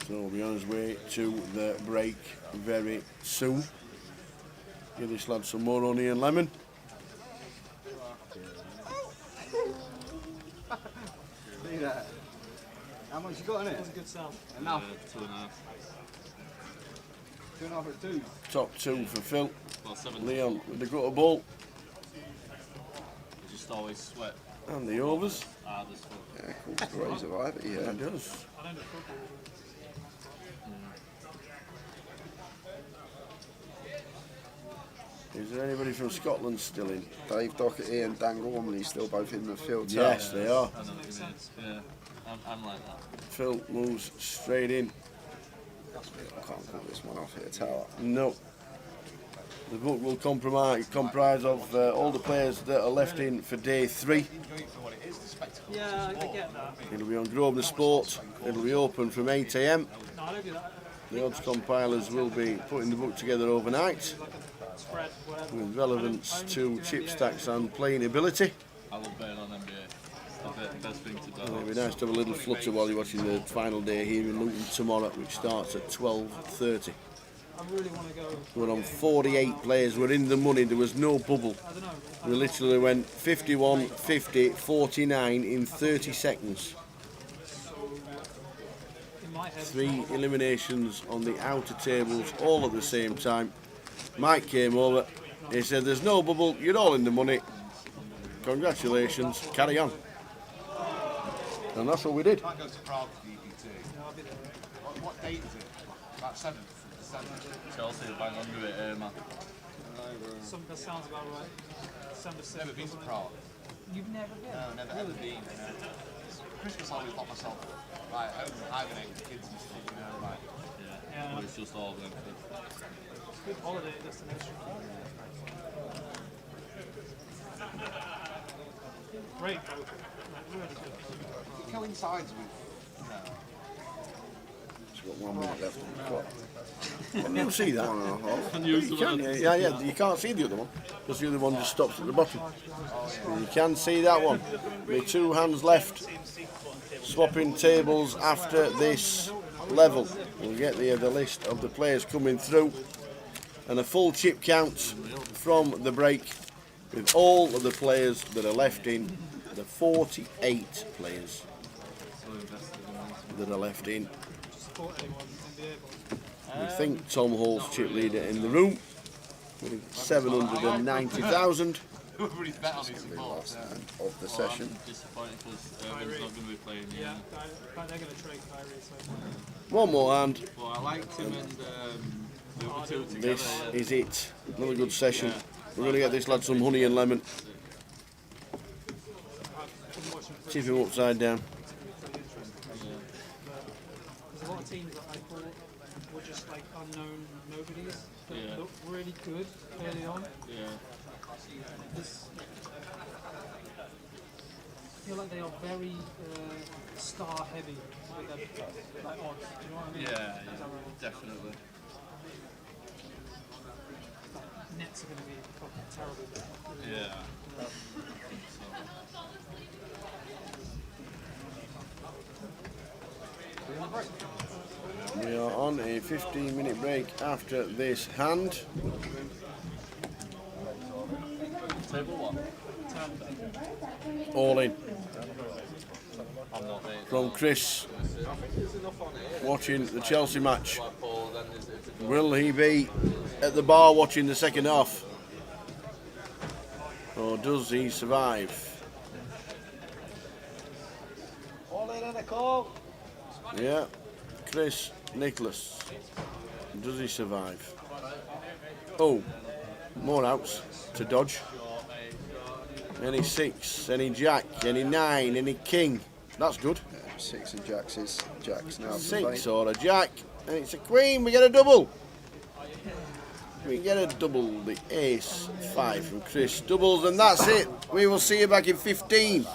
So we'll be on his way to the break very soon. Give this lad some more honey and lemon. See that? How much you got in it? That's a good sell. Enough. 2.5. 2.5 at 2. Top 2 for Phil. Well, 7. Leon with the gutter ball. You just always sweat. And the overs. This one. Yeah, cool stories of Ivy, yeah. It does. I don't do football. Is there anybody from Scotland still in? Dave Doherty and Dan Gormley still both in the field. Yes, they are. I know what you mean. Yeah, I'm like that. Phil moves straight in. I can't pull this one off here, Tower. No. The book will comprise of all the players that are left in for day 3. Yeah, I get that. It'll be on Grosvenor Sport. It'll be open from 8 AM. No, I don't do that. The odds compilers will be putting the book together overnight Spread, whatever. with relevance to chip stacks and playing ability. I love betting on NBA. It's the best thing to do. It'll be nice to have a little flutter while you're watching the final day here in Luton tomorrow, which starts at 12:30. I really want to go. We're on 48 players. We're in the money. There was no bubble. I don't know. We literally went 51, 50, 49 in 30 seconds. In my head, 3 eliminations on the outer tables all at the same time. Mike came over. He said, "There's no bubble. You're all in the money. Congratulations. Carry on." And that's what we did. Might go to Prague for GUKPT. What date is it? About 7th of December. Chelsea bang under it, man. that sounds about right. December 6th. Never been to Prague. You've never been? No, never ever been. Christmas I always lock myself right home, hibernate with the kids and stuff, you know, like. Yeah. Well, it's just all them. Good holiday destination. Great. Really good. It coincides with, you know. It's got 1 minute left on the clock. Can you see that? 1.5. You can, yeah. You can't see the other one because the other one just stops at the bottom. You can see that one. With 2 hands left, swapping tables after this level. We'll get the list of the players coming through and a full chip count from the break with all of the players that are left in. The 48 players that are left in. We think Tom Hall's chip leader in the room. with 790,000. Everybody's bet on his support. Last hand of the session. I'm disappointed because Irvin's not going to be playing. Yeah, they're going to trade Kyrie. So. One more hand. Well, I liked him and the other two together. This is it. Another good session. We're going to get this lad some honey and lemon. Tip him upside down. There's a lot of teams that I thought were just like unknown nobodies that looked really good early on. Yeah. I feel like they are very star heavy with their like odds. Do you know what I mean? Yeah, Is that right? definitely. Like, Nets are going to be fucking terrible. Yeah. We are on a 15-minute break after this hand. Table what? All in. I'm not there. From Chris, watching the Chelsea match. Will he be at the bar watching the second half? Or does he survive? All in and a call. Yeah, Chris, Nicholas. Does he survive? Oh, more outs to dodge. Any 6, any jack, any 9, any king. That's good. 6 and jacks is jacks now. 6 or a jack, and it's a queen. We get a double. We get a double. The ace 5 from Chris. Doubles, and that's it. We will see you back in 15.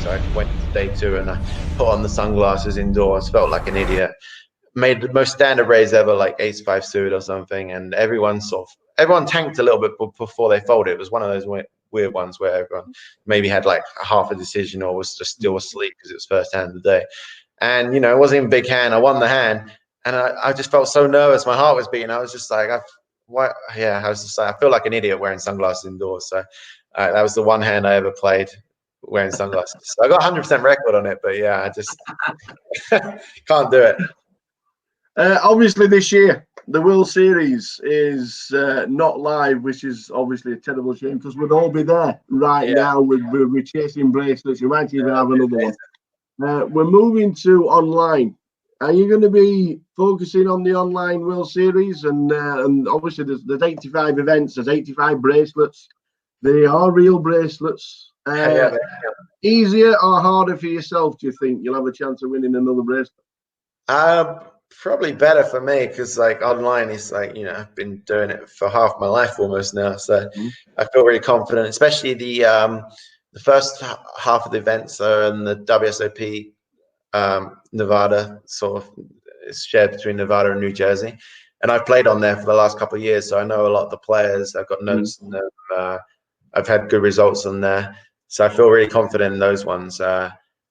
So I went to day 2 and I put on the sunglasses indoors. Felt like an idiot. Made the most standard raise ever, like ace 5 suited or something, and everyone tanked a little bit before they folded. It was one of those weird ones where everyone maybe had like half a decision or was just still asleep because it was first hand of the day. And it wasn't even a big hand. I won the hand, and I just felt so nervous. My heart was beating. I was just like, I was just like, I feel like an idiot wearing sunglasses indoors. So that was the one hand I ever played wearing sunglasses. So I got 100% record on it, but yeah, I just can't do it. Obviously, this year the World Series is not live, which is obviously a terrible shame because we'd all be there right now. We're chasing bracelets. You might even have another one. We're moving to online. Are you going to be focusing on the online World Series? And obviously, there's 85 events. There's 85 bracelets. They are real bracelets. Easier or harder for yourself? Do you think you'll have a chance of winning another bracelet? Probably better for me because like online is like I've been doing it for half my life almost now, so I feel really confident, especially the first half of the event. So in the WSOP Nevada, sort of is shared between Nevada and New Jersey, and I've played on there for the last couple of years, so I know a lot of the players. I've got notes on them. I've had good results on there, so I feel really confident in those ones.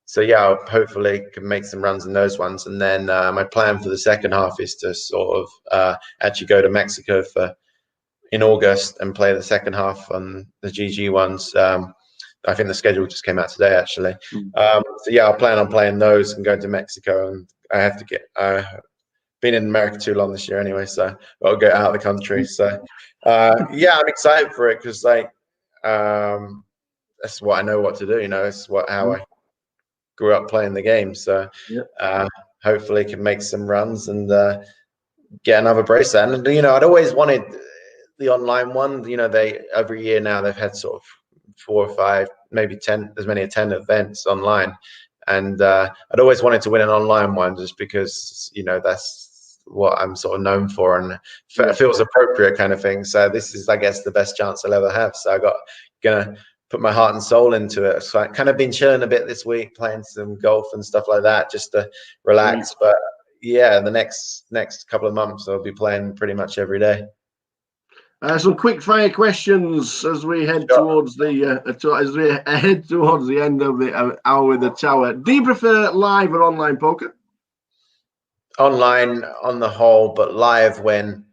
So yeah, I'll hopefully can make some runs in those ones, and then my plan for the second half is to sort of actually go to Mexico in August and play the second half on the GG ones. I think the schedule just came out today, actually. So yeah, I'll plan on playing those and going to Mexico, and I have to get. Been in America too long this year anyway, so I'll get out of the country. So yeah, I'm excited for it because like that's what I know what to do. It's how I grew up playing the game, so hopefully can make some runs and get another bracelet. And I'd always wanted the online one. They every year now they've had sort of 4 or 5, maybe 10, as many as 10 events online, and I'd always wanted to win an online one just because that's what I'm sort of known for, and it feels appropriate kind of thing. So this is, I guess, the best chance I'll ever have. So gonna put my heart and soul into it. So I've kind of been chilling a bit this week, playing some golf and stuff like that, just to relax. But yeah, the next couple of months I'll be playing pretty much every day. Some quick fire questions as we head towards the end of the hour with the tower. Do you prefer live or online poker? Online on the whole, but live when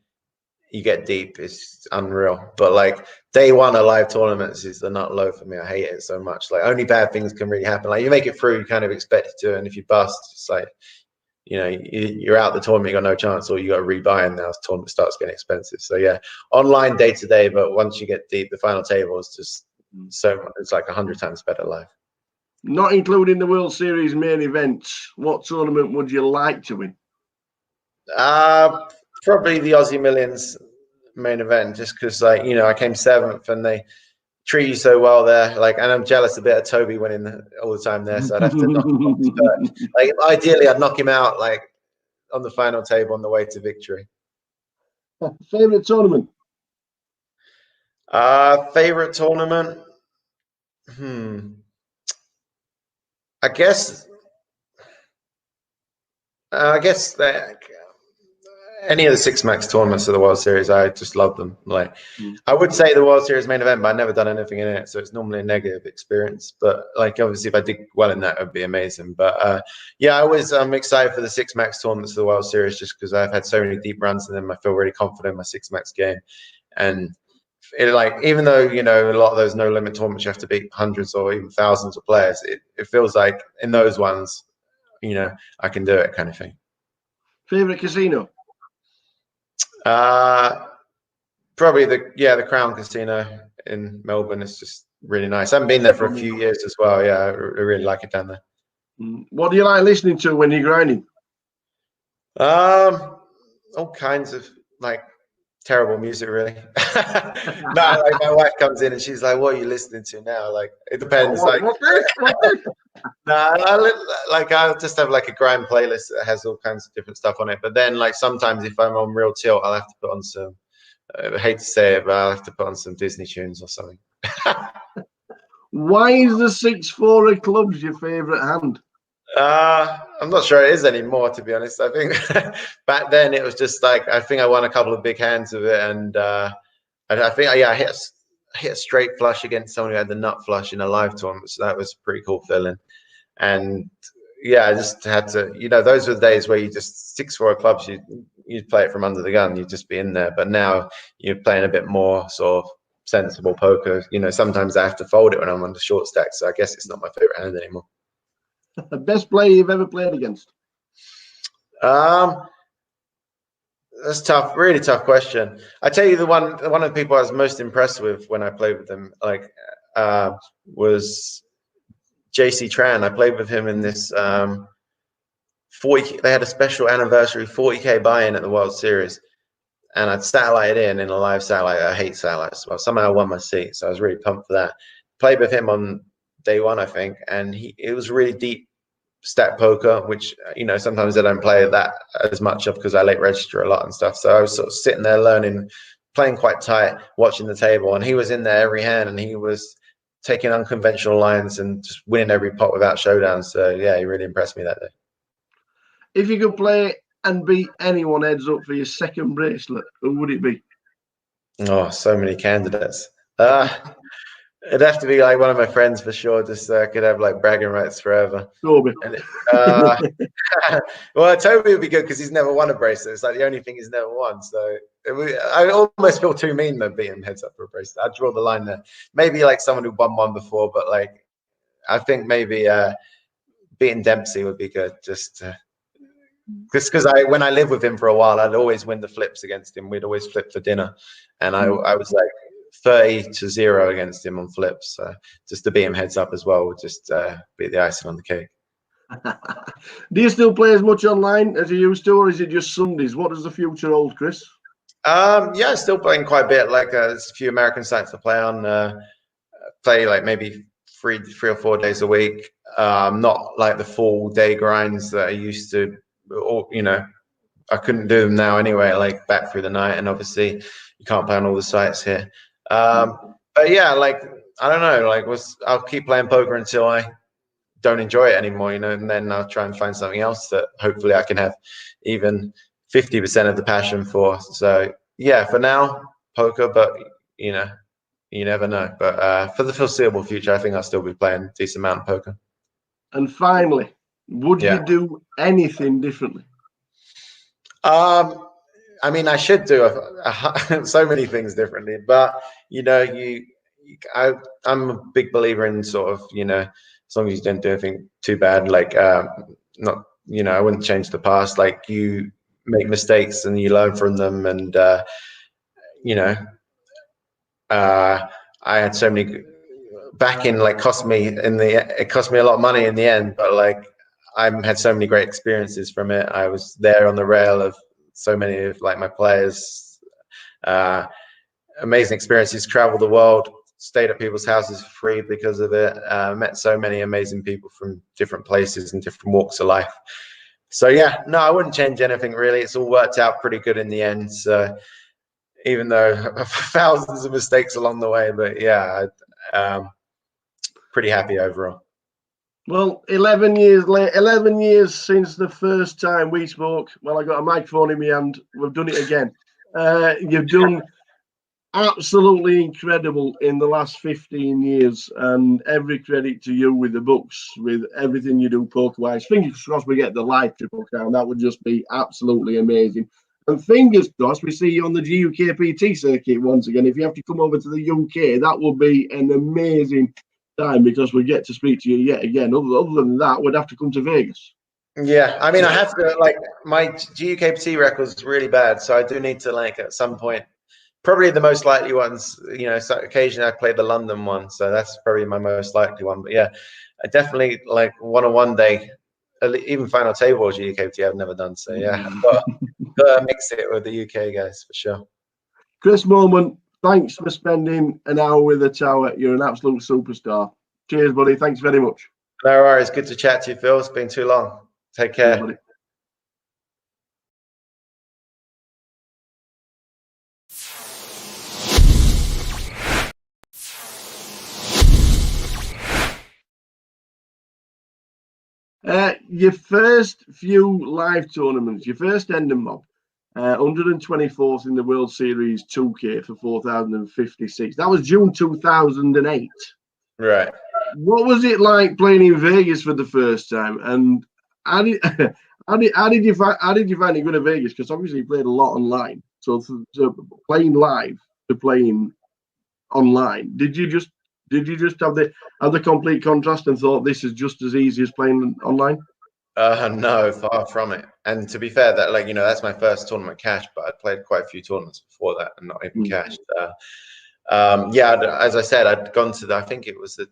you get deep is unreal. But like day one of live tournaments is the nut low for me. I hate it so much. Like only bad things can really happen. Like you make it through, you kind of expect it to, and if you bust, it's like you're out the tournament, you got no chance, or you got to rebuy, and now the tournament starts getting expensive. So yeah, online day to day, but once you get deep, the final table is just it's like 100 times better live. Not including the World Series main events, what tournament would you like to win? Probably the Aussie Millions main event, just because I came 7th and they treat you so well there. And I'm jealous a bit of Toby winning all the time there, so I'd have to knock him off. But ideally, I'd knock him out on the final table on the way to victory. Favorite tournament? Favorite tournament? I guess that any of the Six Max tournaments of the World Series, I just love them. I would say the World Series main event, but I've never done anything in it, so it's normally a negative experience. But obviously, if I did well in that, it would be amazing. But I'm excited for the Six Max tournaments of the World Series, just because I've had so many deep runs in them. I feel really confident in my Six Max game, and even though a lot of those no limit tournaments you have to beat hundreds or even thousands of players, it feels like in those ones, I can do it, kind of thing. Favorite casino? Probably the Crown Casino in Melbourne. It's just really nice. I haven't been there for a few years as well. Yeah, I really like it down there. What do you like listening to when you're grinding? All kinds of terrible music, really. No, my wife comes in and she's like, "What are you listening to now?" It depends. I'll just have a grind playlist that has all kinds of different stuff on it. But then sometimes if I'm on real tilt, I'll have to put on some. I hate to say it, but I'll have to put on some Disney tunes or something. Why is the 6-4 of clubs your favourite hand? I'm not sure it is anymore, to be honest. I think back then it was just I think I won a couple of big hands of it, and I think I hit a straight flush against someone who had the nut flush in a live tournament, so that was a pretty cool feeling. And I just had to, those were the days where you just 6-4 clubs, you'd play it from under the gun, you'd just be in there. But now you're playing a bit more sort of sensible poker. Sometimes I have to fold it when I'm on the short stack, so I guess it's not my favorite hand anymore. The best player you've ever played against? That's tough, really tough question. I tell you, one of the people I was most impressed with when I played with them, was JC Tran. I played with him in this 40. They had a special anniversary 40K buy-in at the World Series, and I'd satellited in a live satellite. I hate satellites. Well, somehow I won my seat, so I was really pumped for that. Played with him on day one, I think, and it was really deep stack poker, which sometimes I don't play that as much of because I late register a lot and stuff. So I was sort of sitting there learning, playing quite tight, watching the table, and he was in there every hand, and he was taking unconventional lines and just winning every pot without showdowns. So yeah, he really impressed me that day. If you could play and beat anyone heads up for your second bracelet, who would it be? Oh, so many candidates. It'd have to be one of my friends for sure. Just so I could have bragging rights forever. Toby. Well, Toby would be good because he's never won a bracelet. It's the only thing he's never won. So I almost feel too mean to beat him heads up for a bracelet. I'd draw the line there. Maybe someone who won one before, but I think maybe beating Dempsey would be good. Just because when I lived with him for a while, I'd always win the flips against him. We'd always flip for dinner, and I was 30-0 against him on flips. Just to beat him heads up as well would just be the icing on the cake. Do you still play as much online as you used to, or is it just Sundays? What does the future hold, Chris? Yeah, still playing quite a bit. There's a few American sites to play on. Play maybe three or 4 days a week. Not the full day grinds that I used to, or I couldn't do them now anyway. Back through the night, and obviously you can't play on all the sites here. But yeah, I don't know. I'll keep playing poker until I don't enjoy it anymore, and then I'll try and find something else that hopefully I can have even 50% of the passion for. So yeah, for now, poker, but you never know. But for the foreseeable future, I think I'll still be playing a decent amount of poker. And finally, would you do anything differently? I mean, I should do so many things differently, but I'm a big believer in sort of, as long as you don't do anything too bad, not I wouldn't change the past. Like, you make mistakes and you learn from them, and you know, I had so many backing, like, it cost me a lot of money in the end, but like I had so many great experiences from it. I was there on the rail of so many of like my players. Amazing experiences, traveled the world, stayed at people's houses for free because of it. Met so many amazing people from different places and different walks of life. So yeah, no, I wouldn't change anything really. It's all worked out pretty good in the end. So even though thousands of mistakes along the way, but yeah, pretty happy overall. Well, 11 years late, 11 years since the first time we spoke. Well, I got a microphone in my hand. We've done it again. You've done absolutely incredible in the last 15 years, and every credit to you with the books, with everything you do poker-wise. Fingers crossed we get the live Triple Crown. That would just be absolutely amazing. And fingers crossed we see you on the GUKPT circuit once again. If you have to come over to the UK, that would be an amazing time, because we get to speak to you yet again. Other than that, we'd have to come to Vegas. Yeah, I mean, I have to, like, my GUKPT record's really bad, so I do need to, like, at some point, probably the most likely ones, so occasionally I play the London one, so that's probably my most likely one. But yeah, I definitely like one day, even final table or GUKPT I've never done. So yeah, but mix it with the UK guys for sure. Chris Moment, thanks for spending an hour with the Tower. You're an absolute superstar. Cheers, buddy. Thanks very much. No worries. Good to chat to you, Phil. It's been too long. Take care. Cheers, buddy. Your first few live tournaments, your first Ending Mob, 124th in the World Series 2K for 4,056. That was June 2008. Right. What was it like playing in Vegas for the first time? And how did you find it good at Vegas? Because obviously you played a lot online. So playing live to playing online, did you just have the complete contrast and thought this is just as easy as playing online? No, far from it. And to be fair, that that's my first tournament cash, but I'd played quite a few tournaments before that and not even cashed. Yeah, as I said, I'd gone to I think it was the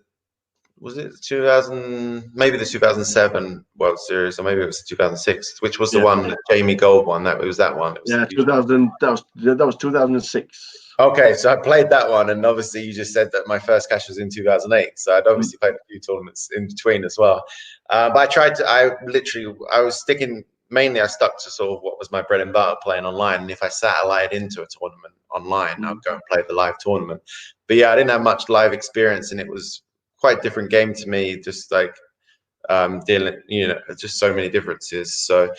2000, maybe the 2007 World Series, or maybe it was 2006, which was the one that Jamie Gold won. It was that one. It was 2000. That was 2006. Okay, so I played that one, and obviously you just said that my first cash was in 2008, so I'd obviously played a few tournaments in between as well. But I stuck to sort of what was my bread and butter, playing online. And if I satellite into a tournament online, I'd go and play the live tournament. But yeah, I didn't have much live experience, and it was quite a different game to me, just like dealing, just so many differences. So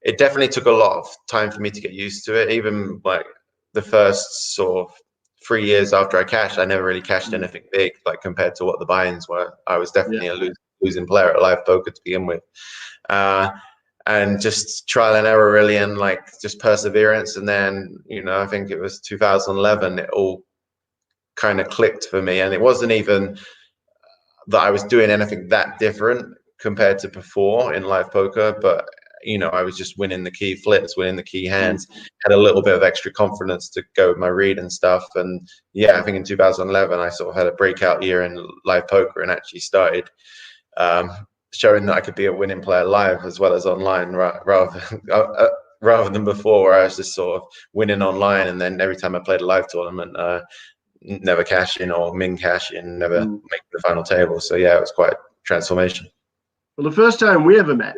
it definitely took a lot of time for me to get used to it. Even like the first sort of 3 years after I cashed, I never really cashed anything big, like compared to what the buy-ins were. I was definitely a losing player at live poker to begin with. And just trial and error really, and like just perseverance. And then, I think it was 2011, it all kind of clicked for me. And it wasn't even that I was doing anything that different compared to before in live poker, but I was just winning the key flips, winning the key hands, had a little bit of extra confidence to go with my read and stuff. And yeah, I think in 2011, I sort of had a breakout year in live poker and actually started showing that I could be a winning player live as well as online, rather than before, where I was just sort of winning online. And then every time I played a live tournament, never cash in or min cash in, never make the final table. So yeah, it was quite a transformation. Well, the first time we ever met,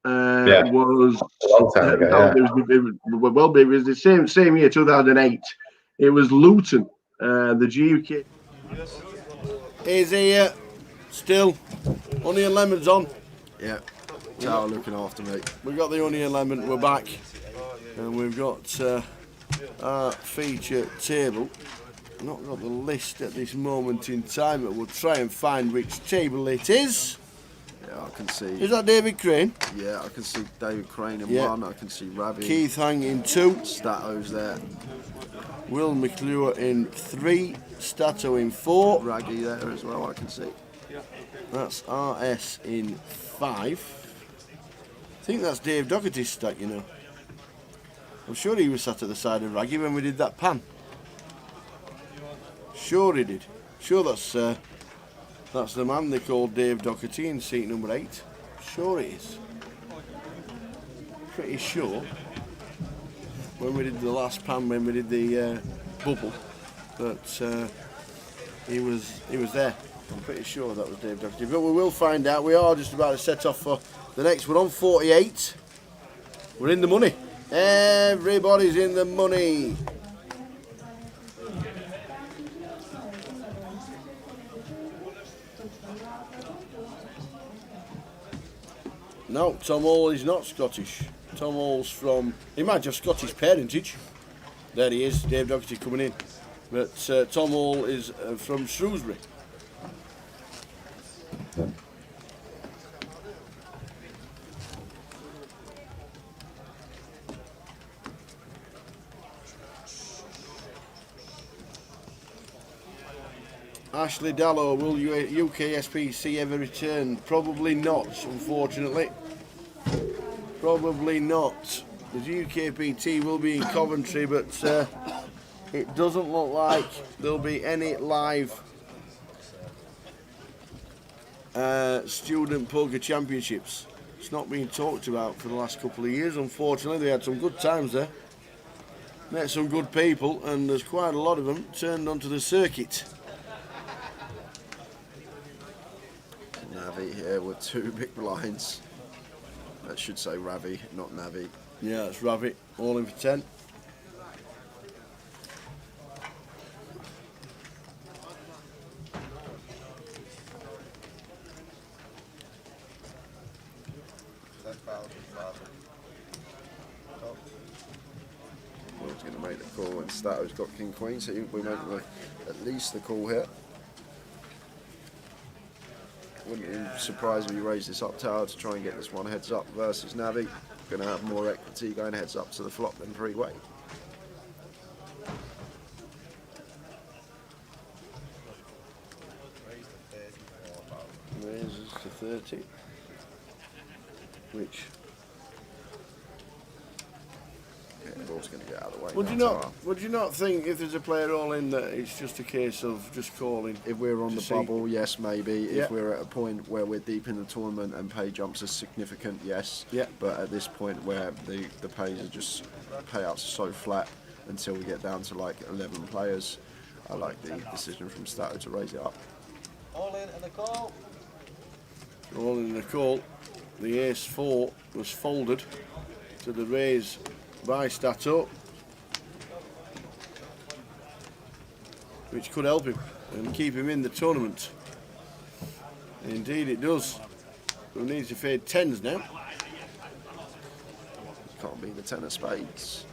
was a long time ago. It was the same year, 2008. It was Luton, the GUK. Is here still honey and lemons on? Yeah, Tower looking after me. We've got the honey and lemon. We're back, and we've got our feature table. Not got the list at this moment in time, but we'll try and find which table it is. Yeah, I can see. Is that David Crane? Yeah, I can see David Crane in one. I can see Ravi. Keith Hang in 2. Stato's there. Will McClure in 3. Stato in 4. Raggy there as well, I can see. That's RS in 5. I think that's Dave Doherty's stack, you know. I'm sure he was sat at the side of Raggy when we did that pan. Sure he did. Sure that's the man they called Dave Doherty in seat number 8. Sure it is. Pretty sure when we did the last pan, when we did the bubble, that he was there. I'm pretty sure that was Dave Doherty. But we will find out. We are just about to set off for the next one on 48. We're in the money. Everybody's in the money. No, Tom Hall is not Scottish. Tom Hall's from... He might have Scottish parentage. There he is, Dave Doherty coming in. But Tom Hall is from Shrewsbury. Ashley Dallow, will UKSPC ever return? Probably not, unfortunately. Probably not. The GUKPT will be in Coventry, but it doesn't look like there'll be any live student poker championships. It's not being talked about for the last couple of years, unfortunately. They had some good times there. Met some good people, and there's quite a lot of them turned onto the circuit. Navi here with 2 big blinds. That should say Ravi, not Navi. Yeah, it's Ravi, all in for 10. Will's going to make the call, and Stato's got King Queen, so we make at least the call here. Wouldn't be surprised if you raise this up tower to try and get this one heads up versus Navi. Going to have more equity going heads up to the flop than 3-way. Raises to 30. Which? Yeah, the ball's going to get out of the way. Would you not think if there's a player all in that it's just a case of just calling? If we're on the bubble, yes, maybe. Yeah. If we're at a point where we're deep in the tournament and pay jumps are significant, yes. Yeah. But at this point where the pays are just payouts are so flat until we get down to like 11 players, I like the decision from Stato to raise it up. All in and a call. All in the call. The ace-4 was folded to the raise by Stato, which could help him and keep him in the tournament. Indeed it does. We need to fade 10s now. Can't be the 10 of spades.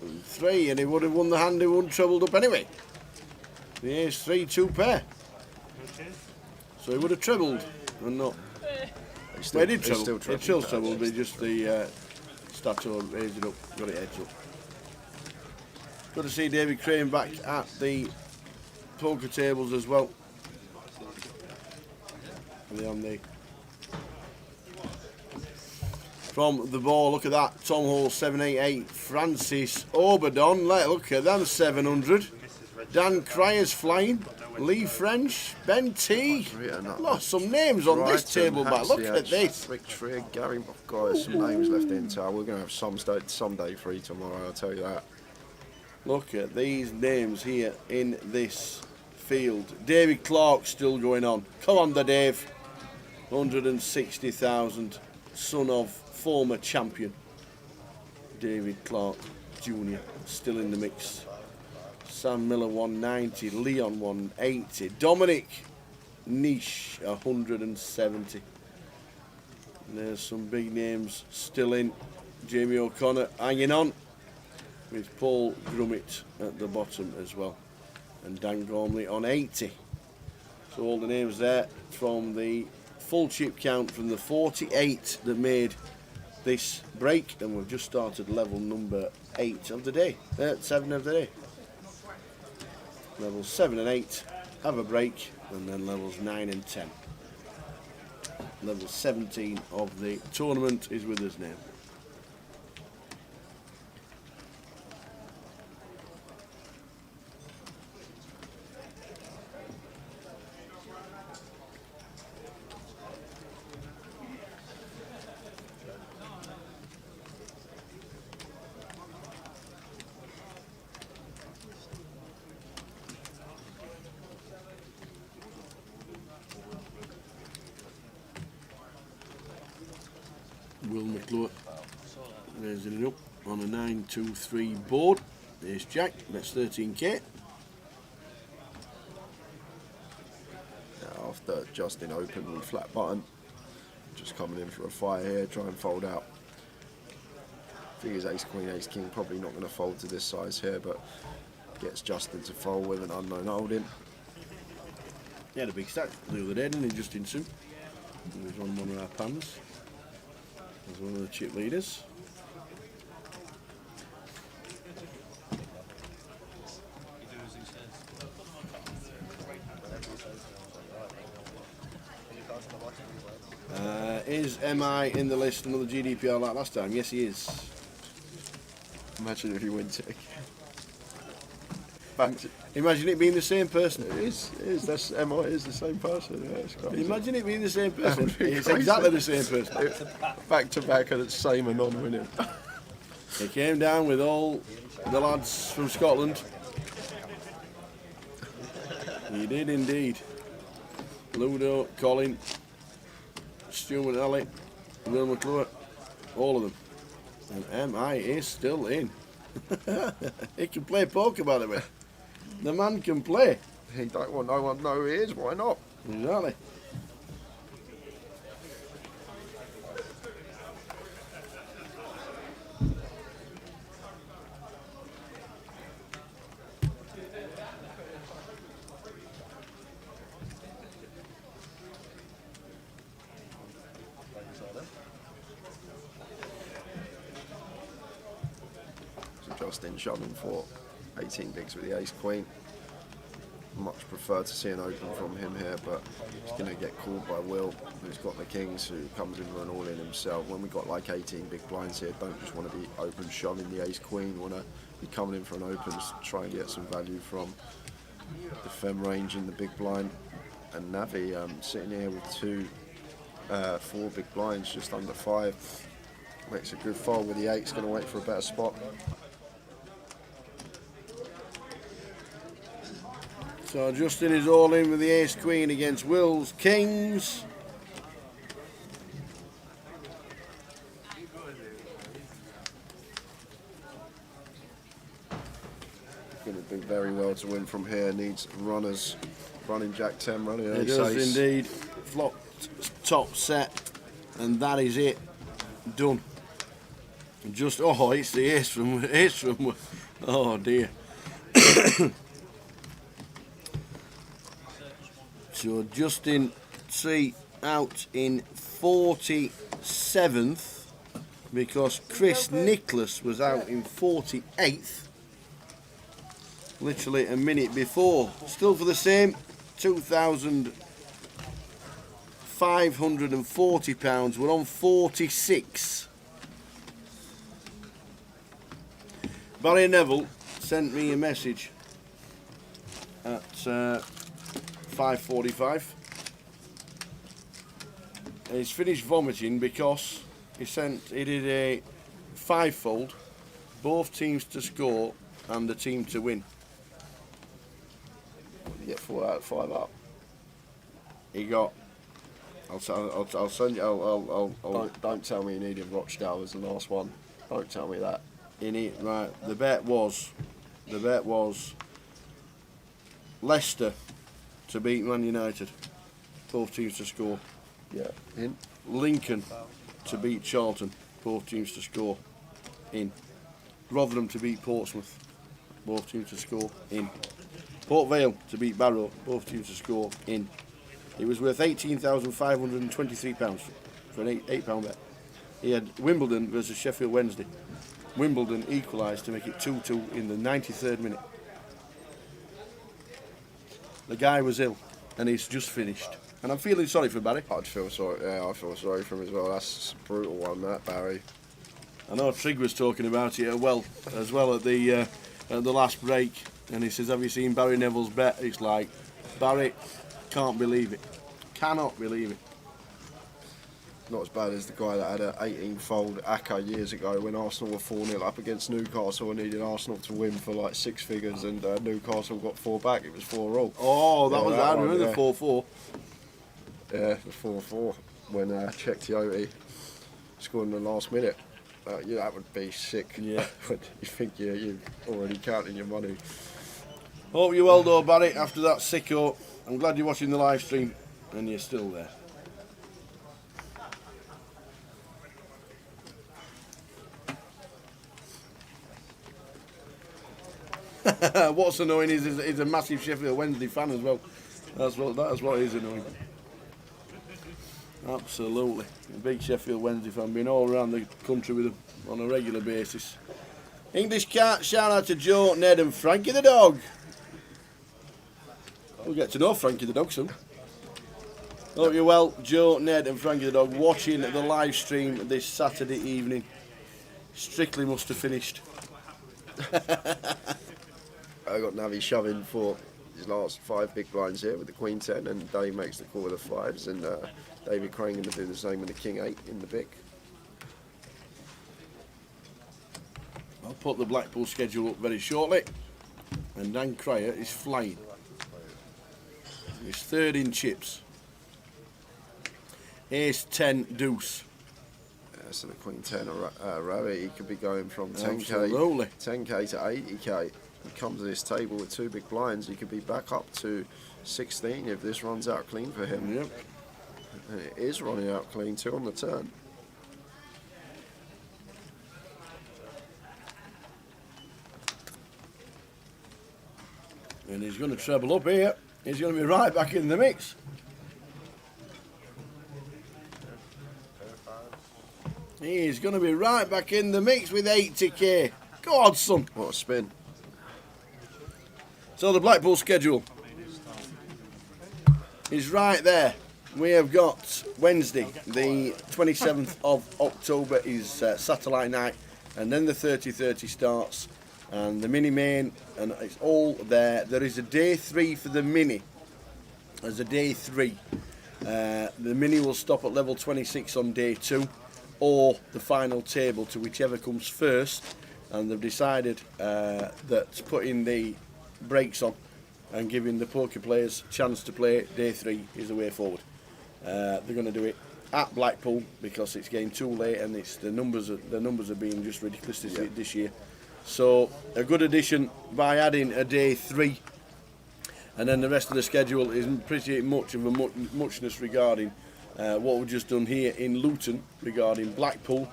And 3, and he would have won the hand, he wouldn't have trebled up anyway. The ace-3, 2 pair. So he would have trebled and not. Well, he did treble. He still trebled, but just the Stato raised it up, got it heads up. Good to see David Crane back at the poker tables as well. From the ball, look at that. Tom Hall 788. Francis Oberdon. Look at them 700. Dan Cryer's flying. Lee French, Ben T. Lost some names on this table, but look at this. Rick Trigg, Gary. Oh God, there's some names left in tower. We're going to have some day free tomorrow, I'll tell you that. Look at these names here in this field. David Clark still going on. Come on, the Dave. 160,000. Son of former champion David Clark Jr. Still in the mix. Sam Miller 190, Leon 180, Dominic Niche 170. And there's some big names still in. Jamie O'Connor hanging on with Paul Grummett at the bottom as well. And Dan Gormley on 80. So all the names there from the full chip count from the 48 that made this break. And we've just started level number 8 of the day, 7 of the day. Levels 7 and 8 have a break, and then levels 9 and 10. level 17 of the tournament, is with us now. Will McClure raising it up on a 9-2-3 board. There's Jack, that's 13k. Yeah, after Justin opened with flat button, just coming in for a fire here, try and fold out. Figures ace queen, ace king, probably not going to fold to this size here, but gets Justin to fold with an unknown holding. He had a big stack the other day, didn't he, Justin Sue? He was on one of our pans as one of the chip leaders. Is MI in the list another GDPR like last time? Yes, he is. Imagine if he wins it again. Imagine it being the same person. It is. That's MI is the same person. Yeah, it's crazy. Imagine it being the same person. It's crazy. exactly the same person. Back to back and it's same and non-winning. He came down with all the lads from Scotland. He did indeed. Ludo, Colin, Stuart Alley, Will McClure, all of them. And MI is still in. He can play poker, by the way. The man can play. He don't want no one to know who he is, why not? Exactly. Justin shoving for 18 bigs with the ace queen. Much prefer to see an open from him here, but he's going to get called by Will, who's got the kings, who comes in for an all-in himself. When we got like 18 big blinds here, don't just want to be open shoving the ace queen. Want to be coming in for an open, try and get some value from the fem range in the big blind. And Navi sitting here with 4 big blinds, just under 5. Makes a good fold with the 8. He's going to wait for a better spot. So Justin is all in with the ace queen against Will's kings. Going to do very well to win from here. Needs runners, running Jack 10, running It ace does ace. indeed. Flopped top set, and that is it. Done. Just it's the ace from oh dear. So Justin C out in 47th because Chris Nicholas was out in 48th. Literally a minute before. Still for the same £2,540. We're on 46. Barry Neville sent me a message at 5:45. He's finished vomiting because he did a 5-fold, both teams to score and the team to win. You get 4 out of 5 up. He got. I'll send you. Don't tell me you needed Rochdale as the last one. Don't tell me that. Right. The bet was Leicester to beat Man United, both teams to score. Yeah. In. Lincoln to beat Charlton, both teams to score. In. Rotherham to beat Portsmouth, both teams to score. In. Port Vale to beat Barrow, both teams to score. In. It was worth £18,523 for an £8 bet. He had Wimbledon versus Sheffield Wednesday. Wimbledon equalised to make it 2-2 in the 93rd minute. The guy was ill and he's just finished. And I'm feeling sorry for Barry. I'd feel sorry. Yeah, I feel sorry for him as well. That's a brutal one, that Barry. I know Trig was talking about it as well at the last break, and he says, "Have you seen Barry Neville's bet?" It's like, Barry, can't believe it, cannot believe it. Not as bad as the guy that had an 18-fold ACCA years ago when Arsenal were 4-0 up against Newcastle and needed Arsenal to win for like 6 figures, and Newcastle got 4 back. It was 4-all. Oh, that was I remember the 4-4. Yeah, the 4-4 when Czech Tiote scored in the last minute. Yeah, that would be sick. Yeah. You think you're already counting your money. Hope you're well though, Barry, after that sicko. I'm glad you're watching the live stream and you're still there. What's annoying is he's a massive Sheffield Wednesday fan as well. That's what is annoying. Absolutely. A big Sheffield Wednesday fan, been all around the country with them on a regular basis. English Cat, shout out to Joe, Ned and Frankie the dog. We'll get to know Frankie the dog soon. Hope you're well, Joe, Ned and Frankie the dog, watching the live stream this Saturday evening. Strictly must have finished. I got Navi shoving for his last 5 big blinds here with the Queen 10, and Dave makes the call with the 5s, and David Crane going to do the same with the King 8 in the big. I'll put the Blackpool schedule up very shortly, and Dan Cryer is flying. He's 3rd in chips. Ace 10 deuce. So the Queen 10 Rabbit, he could be going from 10k, Absolutely. 10k to 80k. He comes to this table with 2 big blinds. He could be back up to 16 if this runs out clean for him. Yep. And it is running out clean too on the turn. And he's going to treble up here. He's going to be right back in the mix. He's going to be right back in the mix with 80k. God, son. What a spin. So the Blackpool schedule is right there. We have got Wednesday, the 27th of October is satellite night, and then the 30:30 starts, and the mini main, and it's all there. There is a day 3 for the mini. There's a day 3. The mini will stop at level 26 on day 2, or the final table to whichever comes first, and they've decided that putting the brakes on and giving the poker players chance to play day 3 is the way forward. They're going to do it at Blackpool because it's getting too late, and it's the numbers are being just ridiculous this year. So a good addition by adding a day 3, and then the rest of the schedule is pretty much of a muchness regarding what we've just done here in Luton regarding Blackpool.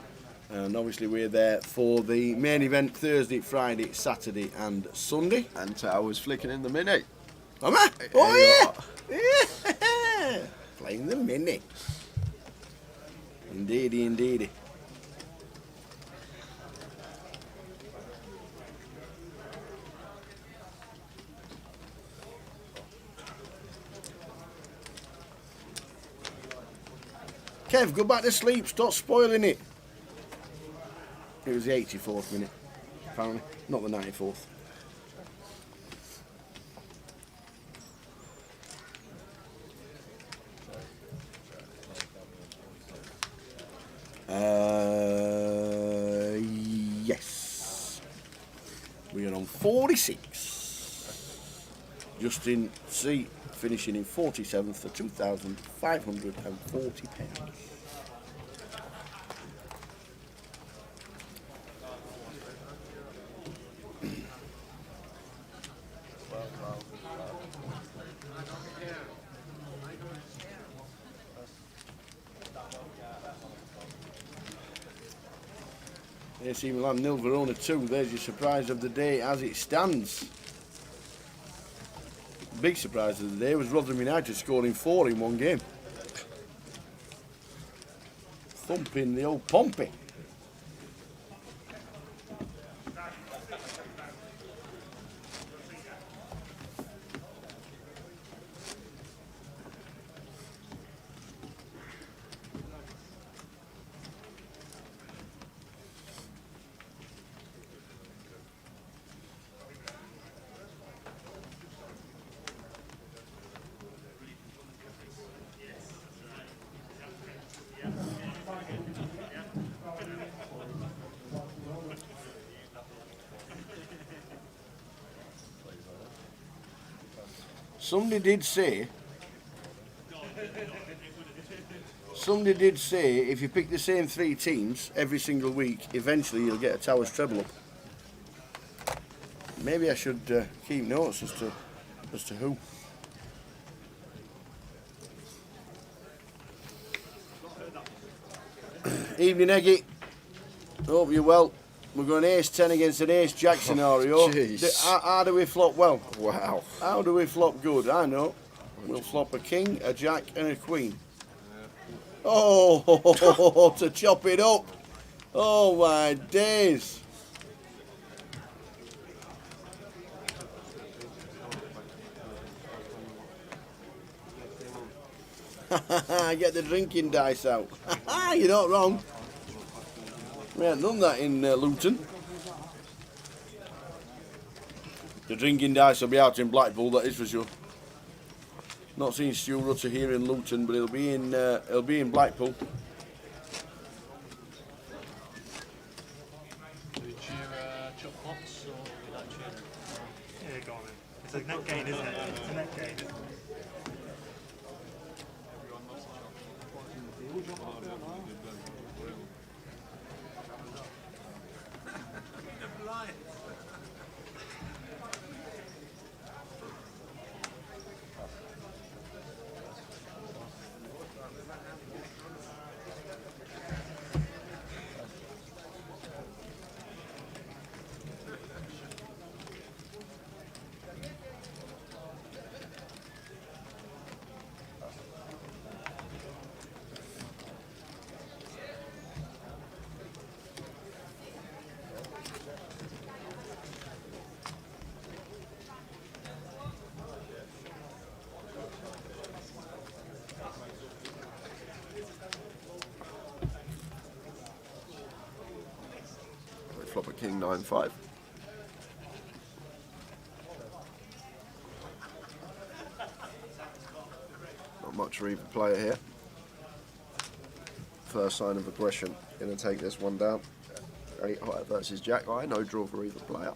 And obviously we're there for the main event Thursday, Friday, Saturday and Sunday. And Tower's flicking in the mini. Am I? Oh yeah! Yeah! Playing the mini. Indeedy, indeedy. Kev, go back to sleep, stop spoiling it. It was the 84th minute, apparently, not the 94th. Yes. We are on 46. Justin C finishing in 47th for £2,540. AC Milan 0, Verona 2. There's your surprise of the day as it stands. Big surprise of the day was Rotherham United scoring 4 in one game. Thumping the old Pompey. Somebody did say if you pick the same 3 teams every single week, eventually you'll get a Towers treble up. Maybe I should keep notes as to who. Evening, Eggy. Hope you're well. We're going ace-10 against an ace-jack scenario. How do we flop well? Wow. How do we flop good? I know. We'll flop a king, a jack and a queen. Oh, to chop it up. Oh my days. Get the drinking dice out. You're not wrong. We haven't done that in Luton. The drinking dice will be out in Blackpool, that is for sure. Not seen Stu Rutter here in Luton, but he'll be in Blackpool. Do we cheer Chuck Potts or without cheering? Yeah, go on then. It's a net gain, isn't it? It's a net gain, isn't it? Flop a king 9-5. Not much for either player here. First sign of aggression. Gonna take this one down. 8 high versus jack high. No draw for either player.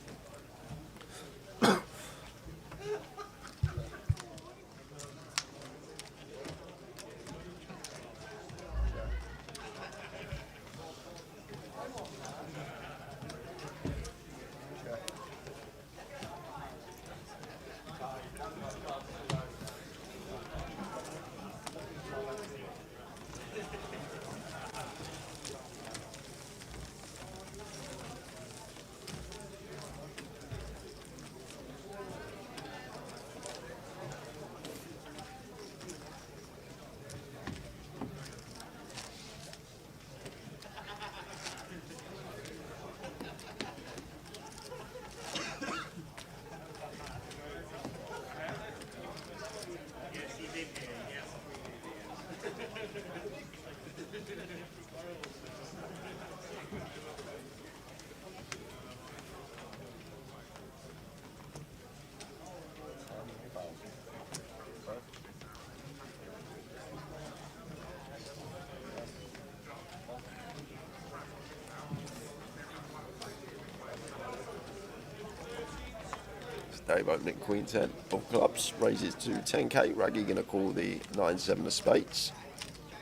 Dave opening Queen 10 of clubs, raises to 10k. Raggy going to call the 9-7 of spades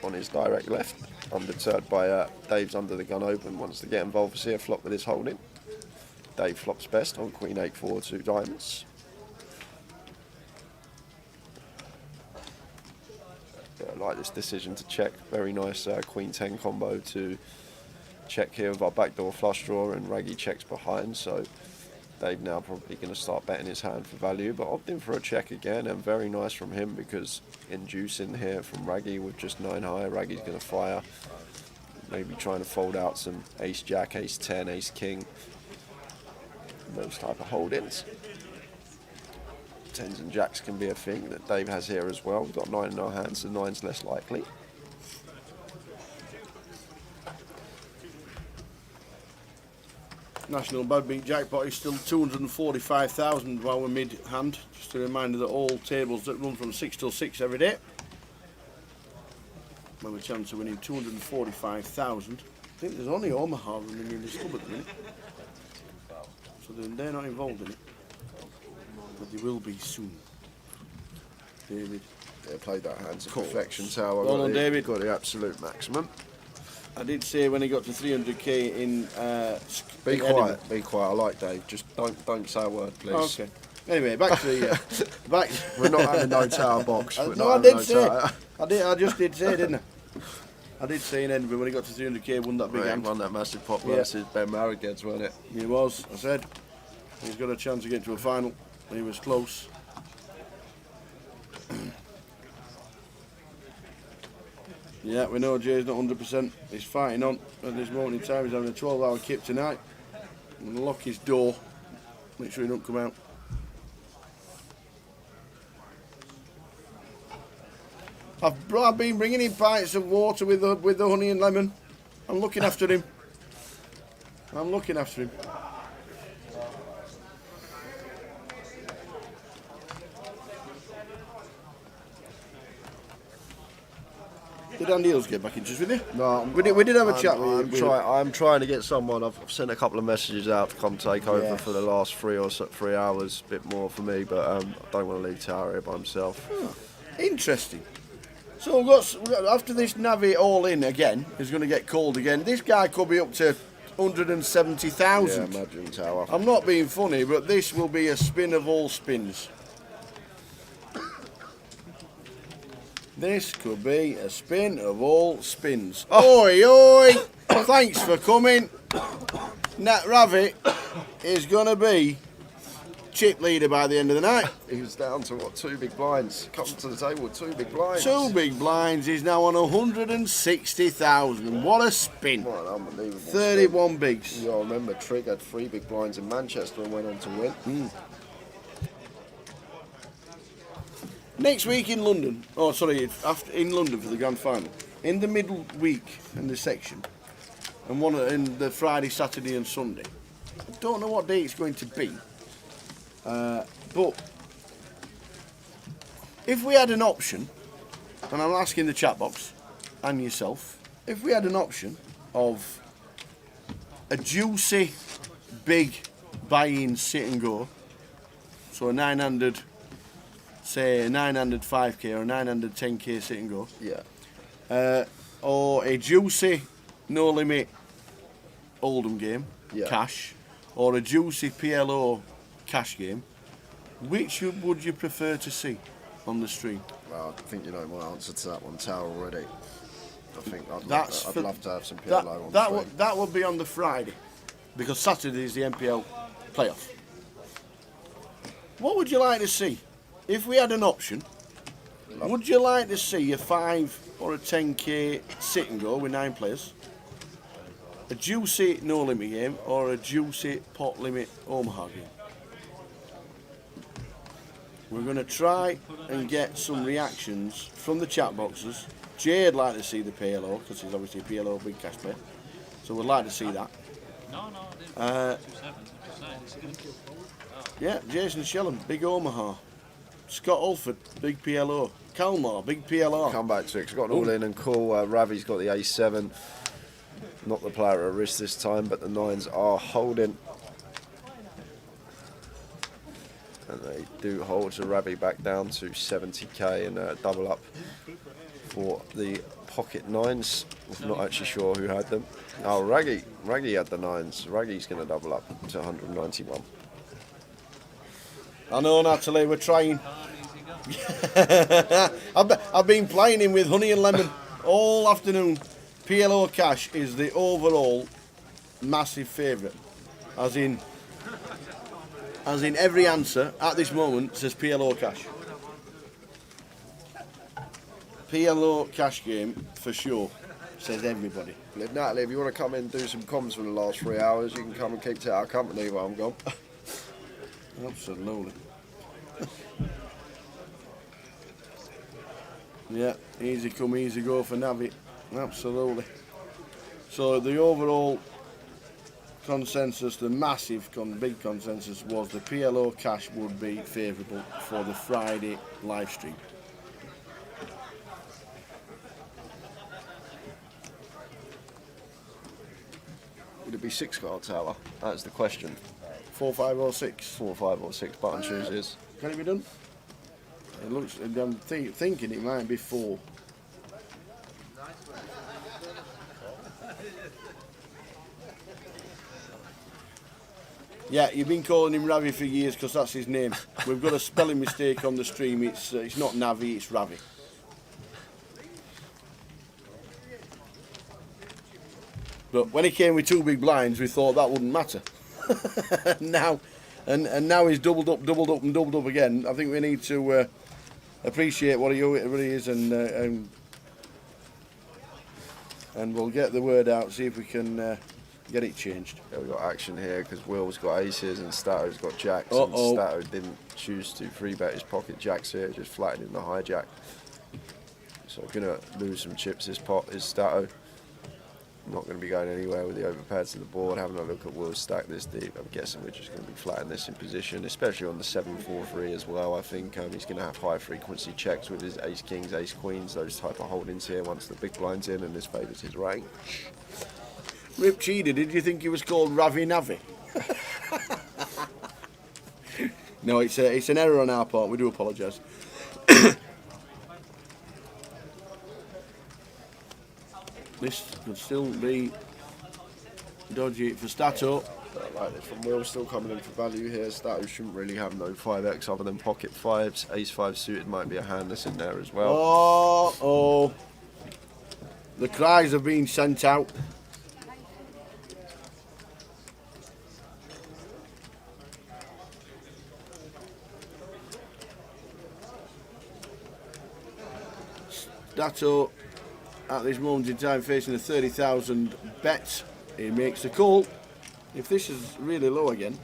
on his direct left. Undeterred by Dave's under the gun open, wants to get involved here, flop with his holding. Dave flops best on Queen 8-4, 2 diamonds. Yeah, I like this decision to check. Very nice Queen 10 combo to check here with our backdoor flush draw, and Raggy checks behind, so Dave now probably going to start betting his hand for value, but opting for a check again, and very nice from him because inducing here from Raggy with just 9 high. Raggy's going to fire, maybe trying to fold out some ace jack, ace 10, ace king, those type of holdings. 10s and jacks can be a thing that Dave has here as well. We've got 9 in our hands, so 9's less likely. National Bad Beat jackpot is still 245,000 while we're mid-hand. Just a reminder that all tables that run from 6 till 6 every day, we have a chance of winning 245,000. I think there's only Omaha running in this club at the minute, so they're not involved in it, but they will be soon. David. Yeah, played that hand to Cool. perfection, Tower. Well done, David. Got the absolute maximum. I did say when he got to 300k in. Be in quiet. Edinburgh. Be quiet. I like Dave. Just don't say a word, please. Okay. Anyway, back to the back. We're not having no Tower box. We're No, not I having did no say. Tower. I just did say, didn't I? I did say in Edinburgh when he got to 300k, won that big Right, hand. won that massive pop Yeah. versus Ben Marrigan, wasn't it? He was. I said he's got a chance to get to a final. He was close. Yeah, we know Jay's not 100%. He's fighting on at this moment in time. He's having a 12-hour kip tonight. I'm going to lock his door. Make sure he don't come out. I've been bringing him pints of water with the honey and lemon. I'm looking after him. I'm looking after him. Did Andy Hills get back in touch with you? No, We did have a chat with you. I'm trying to get someone. I've sent a couple of messages out to come take over Yes. for the last 3 hours. A bit more for me, but I don't want to leave Tower here by himself. Interesting. So we've got after this Navi all in again is going to get called again. This guy could be up to 170,000. Yeah, imagine Tower. I'm not being funny, but this will be a spin of all spins. This could be a spin of all spins. Oi, oi! Thanks for coming. Nat Ravi is going to be chip leader by the end of the night. He was down to what, 2 big blinds. Come to the table with 2 big blinds. 2 big blinds. He's now on 160,000. What a spin! What an unbelievable 31 spin. bigs. You all remember Trig had 3 big blinds in Manchester and went on to win. Next week in London, in London for the grand final, in the middle week in the section, and one in the Friday, Saturday, and Sunday. I don't know what day it's going to be, but if we had an option, and I'm asking the chat box and yourself, if we had an option of a juicy, big buy-in sit and go, so a 900. Say a 900 5k or a 900 10k sit and go. Yeah. Or a juicy no limit Oldham game, Yeah. cash, or a juicy PLO cash game. Which would you prefer to see on the stream? Well, I think you know my answer to that one, Tower, already. I think I'd love to have some PLO on the stream. That would be on the Friday, because Saturday is the NPL playoff. What would you like to see? If we had an option, would you like to see a 5 or a 10k sit and go with 9 players, a juicy no limit game, or a juicy pot limit Omaha game? We're going to try and get some reactions from the chat boxes. Jay'd like to see the PLO because he's obviously a PLO big cash player, so we'd like to see that. Yeah, Jason Shellham, big Omaha. Scott Alford, big PLO. Kalmar, big PLR. Come back to it. 'Cause got an all in and cool. Ravi's got the A7. Not the player at risk this time, but the 9s are holding. And they do hold, so Ravi back down to 70k and double up for the pocket 9s. I'm not actually sure who had them. Oh, Raggy had the 9s. Raggy's going to double up to 191. I know, Natalie, we're trying. I've been playing him with honey and lemon all afternoon. PLO cash is the overall massive favourite. As in every answer at this moment says PLO cash. PLO cash game for sure, says everybody. Natalie, if you want to come in and do some comms for the last 3 hours, you can come and keep to our company while I'm gone. Absolutely. Yeah, easy come, easy go for Navi. Absolutely. So the overall consensus, the massive, big consensus was the PLO cash would be favourable for the Friday live stream. Would it be 6-card Tower? That's the question. 4, 5 or 6? 4, 5 or 6 button chooses. Can it be done? It looks. I'm thinking it might be 4. Yeah, you've been calling him Ravi for years because that's his name. We've got a spelling mistake on the stream. It's not Navi, it's Ravi. But when he came with 2 big blinds, we thought that wouldn't matter. now, and now he's doubled up, and doubled up again. I think we need to appreciate what he is, and we'll get the word out. See if we can. Get it changed. Yeah, we've got action here because Will's got aces and Stato's got jacks. And Stato didn't choose to 3-bet his pocket jacks here, just flattened in the hijack. So going to lose some chips this pot is Stato. Not going to be going anywhere with the overpads to the board. Having a look at Will's stack this deep, I'm guessing we're just going to be flattening this in position, especially on the 7-4-3 as well. I think he's going to have high frequency checks with his ace kings, ace queens, those type of holdings here once the big blind's in, and this favours his range. Rip Cheetah, did you think he was called Ravi Navi? No, it's an error on our part. We do apologise. This could still be dodgy for Stato. I like this from Will, still coming in for value here. Stato shouldn't really have no 5x other than pocket 5s. Ace 5 suited might be a hand that's in there as well. Oh. The cries have been sent out. Stato at this moment in time facing a 30,000 bet. He makes a call. If this is really low again.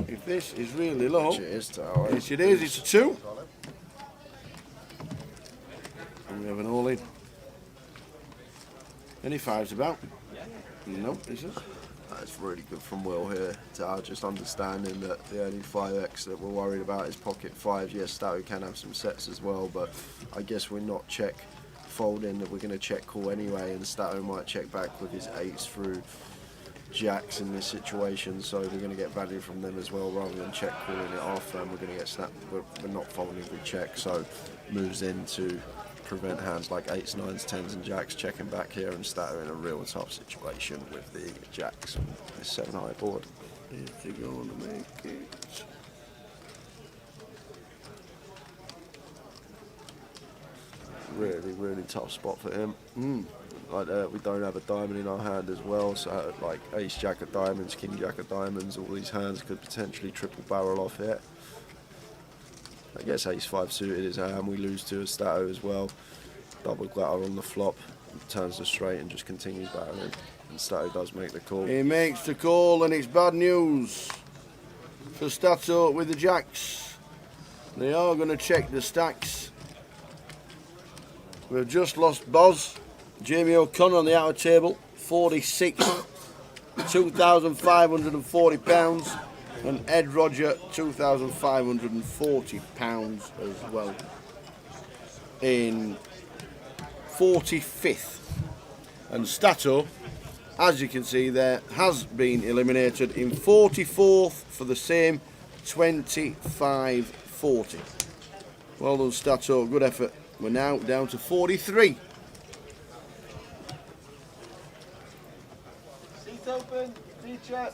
If this is really low. Which it is, Tower. Yes, it is. It's a 2. And we have an all-in. Any 5s about? No, is it? That's really good from Will here. Just understanding that the only 5x that we're worried about is pocket 5s. Yes, Stato can have some sets as well, but I guess we're not check folding, that we're going to check call anyway, and Stato might check back with his 8s through jacks in this situation, so we're going to get value from them as well rather than check calling it off, and we're going to get snapped. We're not folding if we check, so moves in to prevent hands like 8s, 9s, 10s and jacks checking back here, and Stato in a real tough situation with the jacks on this 7-high board. Is he going to make it? Really tough spot for him. Like we don't have a diamond in our hand as well, so like ace jack of diamonds, king jack of diamonds, all these hands could potentially triple barrel off here. I guess ace 5 suited is a hand we lose to as Stato as well. Double gutter on the flop, turns the straight and just continues barreling. And Stato does make the call. He makes the call, and it's bad news for Stato with the jacks. They are going to check the stacks. We've just lost Boz. Jamie O'Connor on the outer table, 46, £2,540, and Ed Roger, £2,540 as well. In 45th. And Stato, as you can see there, has been eliminated in 44th for the same 25-40. Well done, Stato, good effort. We're now down to 43. Seat open, teacher.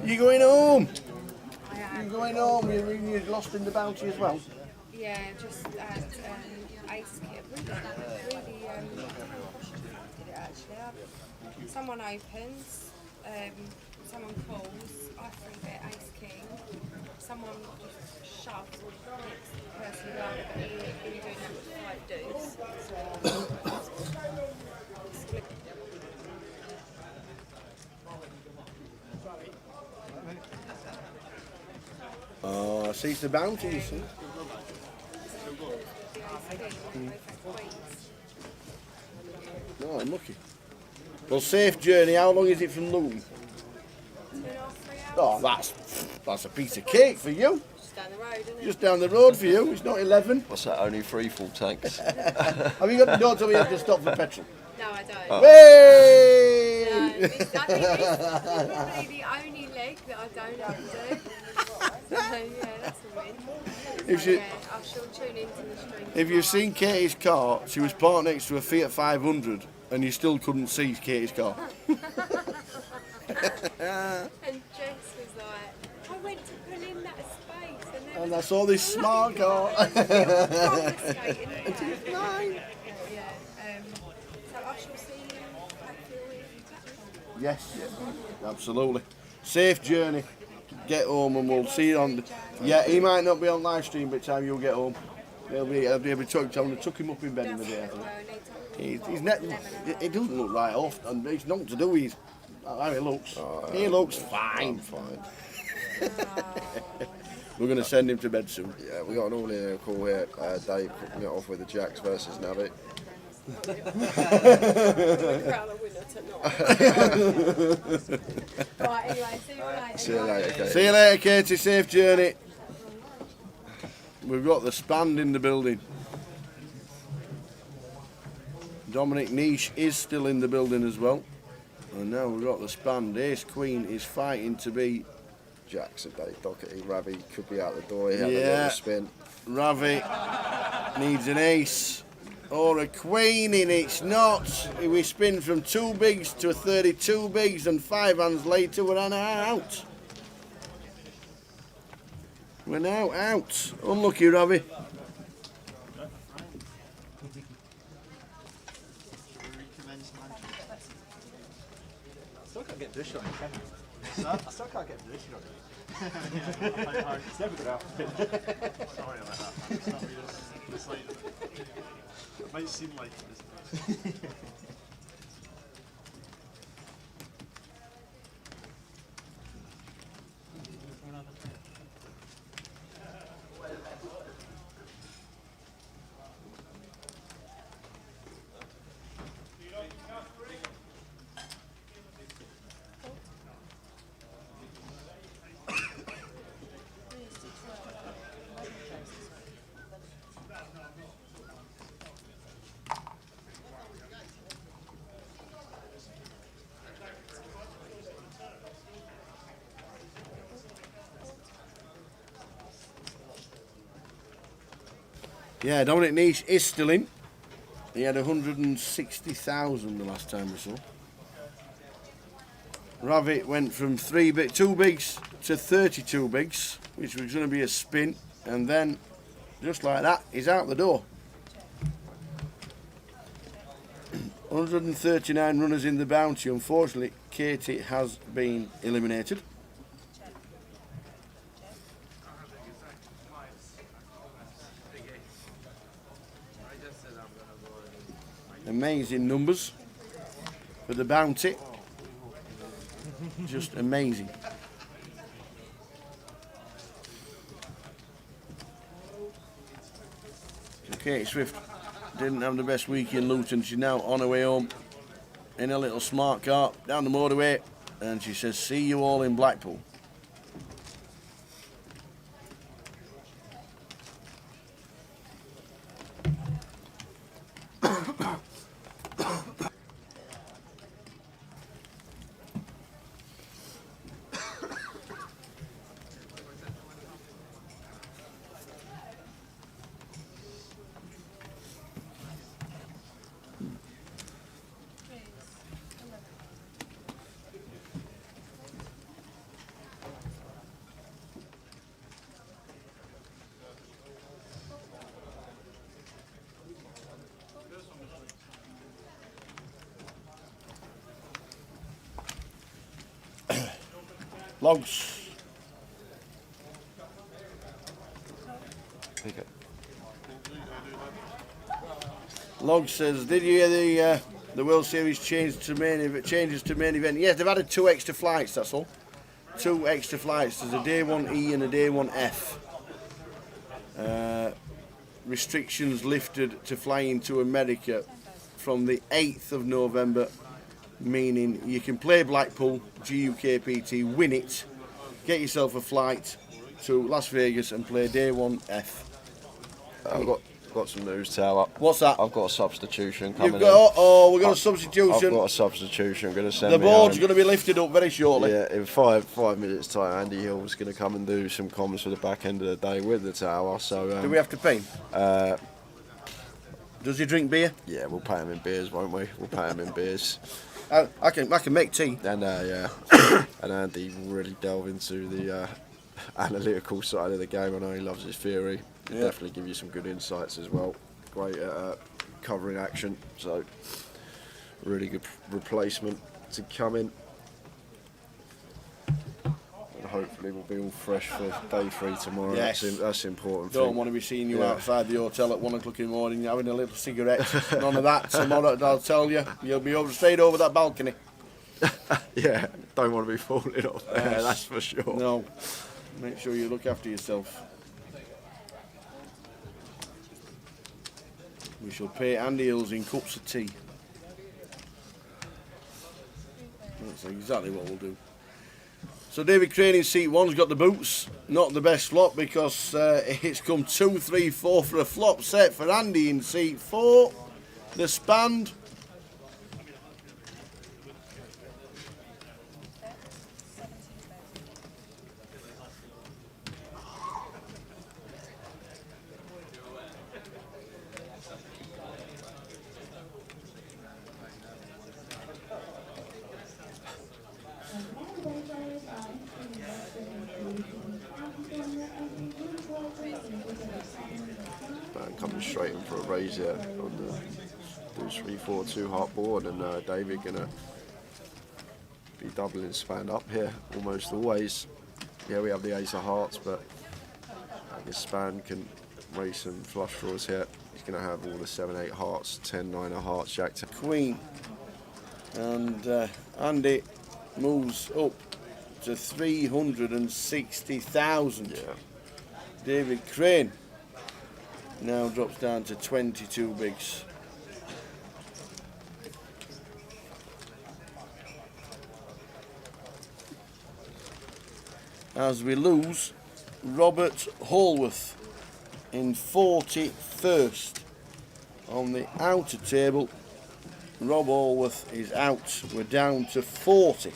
You going home? You're going home. You're in your just in the bounty as well? Yeah, just at Ace Kit. Really, did it actually. Someone opens, someone calls, I think they're Ace King. Someone just shoves the next person along, but he's been doing that with 5 dudes. Oh, I see it's the bounty, you see. Oh, I'm lucky. Well, safe journey. How long is it from Luton? 2.5, 3 hours. Oh, that's a piece of cake for you. Just down the road, isn't it? Just down the road for you. It's not 11. What's that? Only 3 full tanks. Have you got the door till we have to stop for petrol? No, I don't. Oh. Way! No, it's probably the only leg that I don't have to do. So, yeah, that's a win. If So, you- yeah, I shall tune into the stream. If you've seen Katie's car, she was parked next to a Fiat 500 and you still couldn't see Katie's car. And Jess was like, I went to pull in that space and And I saw this smart car. it's mine. Yeah, so I shall see you hopefully in Blackpool. Yes, absolutely. Safe journey. Get home and we'll see you on. Yeah, he might not be on live stream by the time you'll get home. I'll be able to tuck him up in bed in the day. He's not. It doesn't look right off, and it's nothing to do with how he looks. He looks fine. We're going to send him to bed soon. Yeah, we got an all-in call here. Dave kicking it off with the Jacks versus Navi. Right, anyway, see you later. See you later, Katie. See you later, Katie. Safe journey. We've got the Spand in the building. Dominic Niche is still in the building as well. And now we've got the Spand. Ace Queen is fighting to be. Jacks and Dave Doherty. Ravi could be out the door. He had a Yeah. little spin. Ravi needs an ace or a queen in. It's not. We spin from 2 bigs to 32 bigs, and 5 hands later we're now out. We're now out. Unlucky, Ravi. Still can't get Bush on it, can you? I still can't get Bush on it. It's never going to happen. Sorry about that. It's not real. It's like, it might seem like it, isn't it? Yeah, Dominic Niche is still in. He had 160,000 the last time we saw. Ravi went from 2 bigs to 32 bigs, which was going to be a spin, and then just like that, he's out the door. 139 runners in the bounty. Unfortunately, Katie has been eliminated. Amazing numbers for the bounty. Just amazing. Katie Swift didn't have the best week in Luton. She's now on her way home in a little smart car down the motorway, and she says, see you all in Blackpool. Logs. Okay. Log says, did you hear the World Series changes to main event? Yes, they've added 2 extra flights, that's all. 2 extra flights. There's a day 1E and a day 1F. Restrictions lifted to flying to America from the 8th of November, meaning you can play Blackpool, GUKPT, win it, get yourself a flight to Las Vegas and play day 1F. I've got some news, Tower. What's that? I've got a substitution coming You've got, we've got a I've substitution. got a substitution. I'm going to send The me board's home. going to be lifted up very shortly. Yeah, in five minutes' time, Andy Hill's going to come and do some comms for the back end of the day with the Tower. So, do we have to pay him? Does he drink beer? Yeah, we'll pay him in beers, won't we? We'll pay him in beers. I can make tea. And yeah, and Andy really delve into the analytical side of the game. I know he loves his theory. He'll definitely give you some good insights as well. Great at covering action, so really good replacement to come in. And hopefully we'll be all fresh for day 3 tomorrow. Yes. That's important. Don't want to be seeing you outside the hotel at 1 o'clock in the morning having a little cigarette. None of that tomorrow. I'll tell you, you'll be straight over that balcony. Yeah, don't want to be falling off there. That's for sure. No, make sure you look after yourself. We shall pay Andy Hills in cups of tea. That's exactly what we'll do. So David Crane in seat 1's got the boots. Not the best flop because it's come 2, 3, 4 for a flop set for Andy in seat 4. The Spand. Coming straight in for a raise here on the 3-4-2 heart board, and David gonna be doubling Spand up here almost always. Yeah, we have the ace of hearts, but I guess Spand can raise some flush draws here. He's gonna have all the 7-8 hearts, 10-9 of hearts, Jack 10. Queen. And Andy moves up to 360,000. Yeah. David Crane now drops down to 22 bigs. As we lose Robert Hallworth in 41st. On the outer table, Rob Hallworth is out. We're down to 40.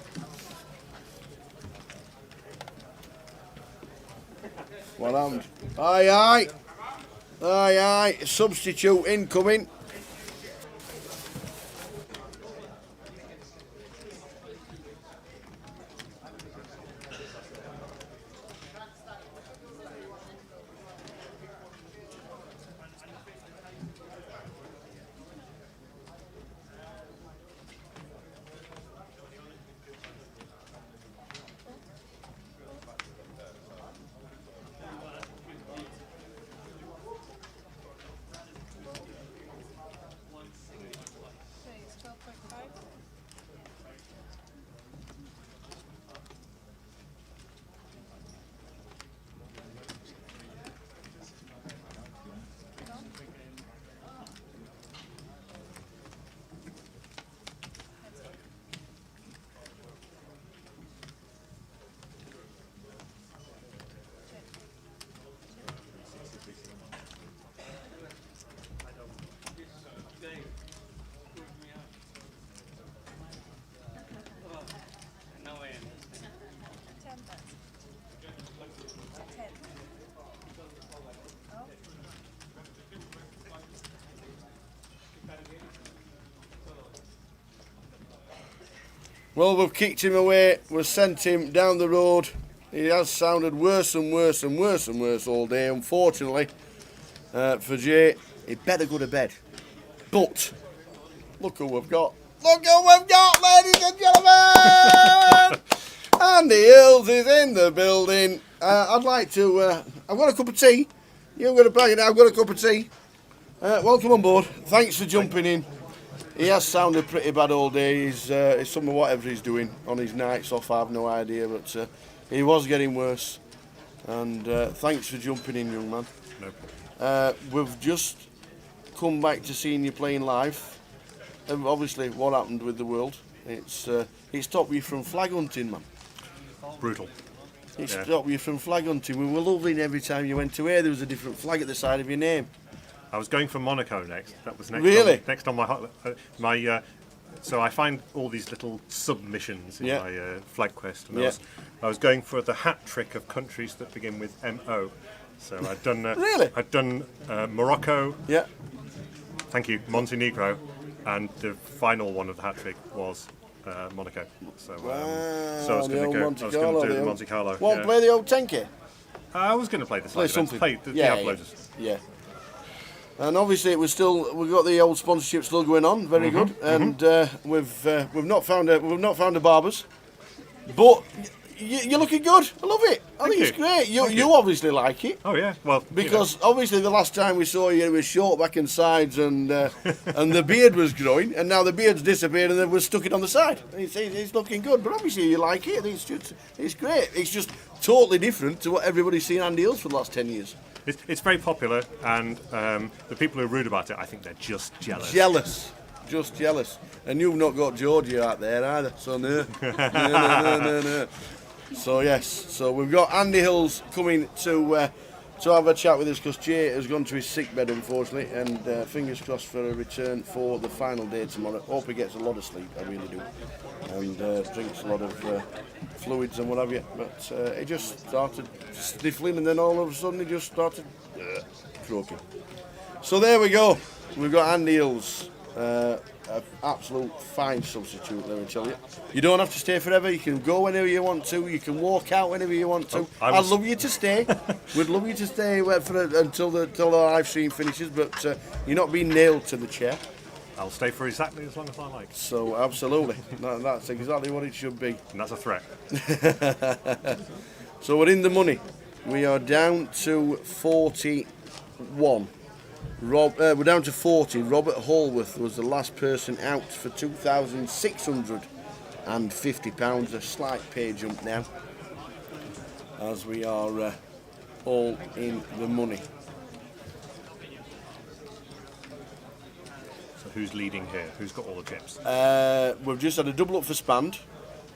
What happened? Aye, aye. Aye, aye. Substitute incoming. Well, we've kicked him away, we've sent him down the road. He has sounded worse and worse and worse and worse all day, unfortunately, for Jay. He'd better go to bed. But, look who we've got. Look who we've got, ladies and gentlemen! Andy Hills is in the building. I'd like to. I've got a cup of tea. You're going to play it now. I've got a cup of tea. Welcome on board. Thanks for jumping in. He has sounded pretty bad all day. He's some of whatever he's doing on his nights off. I have no idea, but he was getting worse. And thanks for jumping in, young man. No problem. We've just come back to seeing you playing live. And obviously, what happened with the world? It's stopped you from flag hunting, man. Brutal. It stopped you from flag hunting. We were loving every time you went away. There was a different flag at the side of your name. I was going for Monaco next. That was next. Really? Next on my so I find all these little submissions in my flag quest, and I was going for the hat trick of countries that begin with MO. So I'd done really. I'd done Morocco. Yeah. Thank you, Montenegro, and the final one of the hat trick was Monaco. So so I was going to do the Monte Carlo. Want to play the old 10K? I was going to play the play something. Play the uploaders. Yeah. And obviously, we've got the old sponsorship still going on, very good. And we've not found a barbers, but you're looking good. I love it. I think it's great. You obviously like it. Oh yeah, well because obviously the last time we saw you, it was short back and sides, and and the beard was growing, and now the beard's disappeared, and we've stuck it on the side. It's looking good, but obviously you like it. It's great. It's just totally different to what everybody's seen Andy Hills for the last 10 years. It's very popular, and the people who are rude about it, I think they're just jealous. Just jealous. And you've not got Georgia out there either, so no. No. So yes, so we've got Andy Hills coming to have a chat with us because Jay has gone to his sick bed, unfortunately, and fingers crossed for a return for the final day tomorrow. Hope he gets a lot of sleep, I really do, and drinks a lot of fluids and what have you. But he just started sniffling, and then all of a sudden he just started croaking. So there we go. We've got Andy Hills. An absolute fine substitute, let me tell you. You don't have to stay forever. You can go whenever you want to. You can walk out whenever you want to. I'd love you to stay. We'd love you to stay until the live stream finishes, but you're not being nailed to the chair. I'll stay for exactly as long as I like. So absolutely, that's exactly what it should be. And that's a threat. So we're in the money. We are down to 41. We're down to 40. Robert Hallworth was the last person out for £2,650. A slight pay jump now, as we are all in the money. So who's leading here? Who's got all the chips? We've just had a double up for Spand,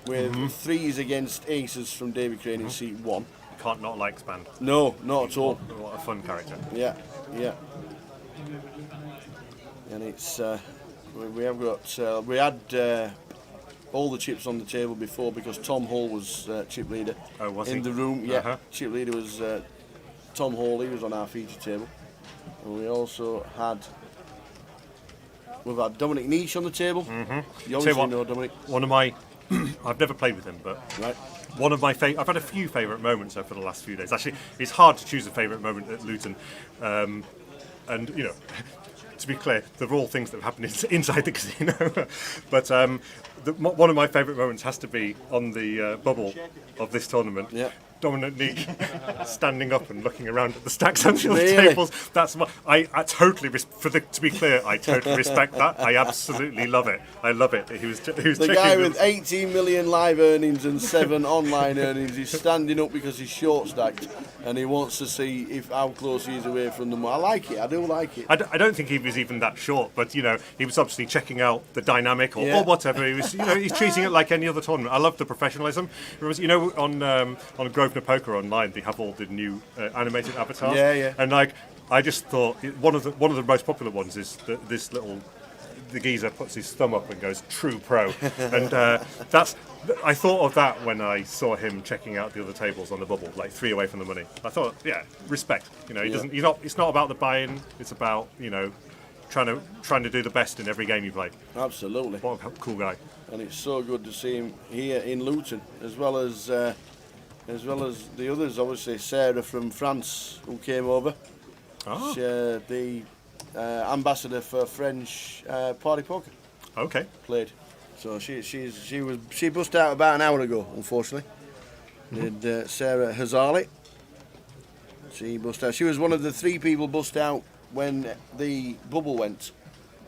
with threes against aces from David Crane in seat 1. You can't not like Spand. No, not at all. What a fun character. Yeah. And it's we had all the chips on the table before because Tom Hall was chip leader in the room. Yeah, chip leader was Tom Hall. He was on our feature table. And we also we've had Dominic Niche on the table. You obviously know Dominic. One of my I've never played with him, but one of my I've had a few favourite moments over the last few days. Actually, it's hard to choose a favourite moment at Luton, and you know. To be clear, they're all things that have happened inside the casino. But one of my favourite moments has to be on the bubble of this tournament. Yeah. Dominic Neek standing up and looking around at the stacks on the tables. That's what I totally to be clear, I totally respect that. I absolutely love it. I love it. He was the guy with 18 million live earnings and 7 online earnings. He's standing up because he's short stacked and he wants to see how close he is away from them. I like it. I do like it. I don't think he was even that short, but you know, he was obviously checking out the dynamic or whatever. He was, he's treating it like any other tournament. I love the professionalism. On Grosvenor Poker online, they have all the new animated avatars. And I just thought one of the most popular ones is the geezer puts his thumb up and goes "True Pro," and I thought of that when I saw him checking out the other tables on the bubble, like 3 away from the money. I thought, respect. He doesn't. It's not about the buy-in. It's about trying to do the best in every game you play. Absolutely. What a cool guy. And it's so good to see him here in Luton, as well as the others. Obviously, Sarah from France who came over. Oh. The ambassador for French Party Poker. Okay. Played. So she bust out about an hour ago, unfortunately. Did Sarah Hazali. She bust out. She was one of the 3 people bust out when the bubble went.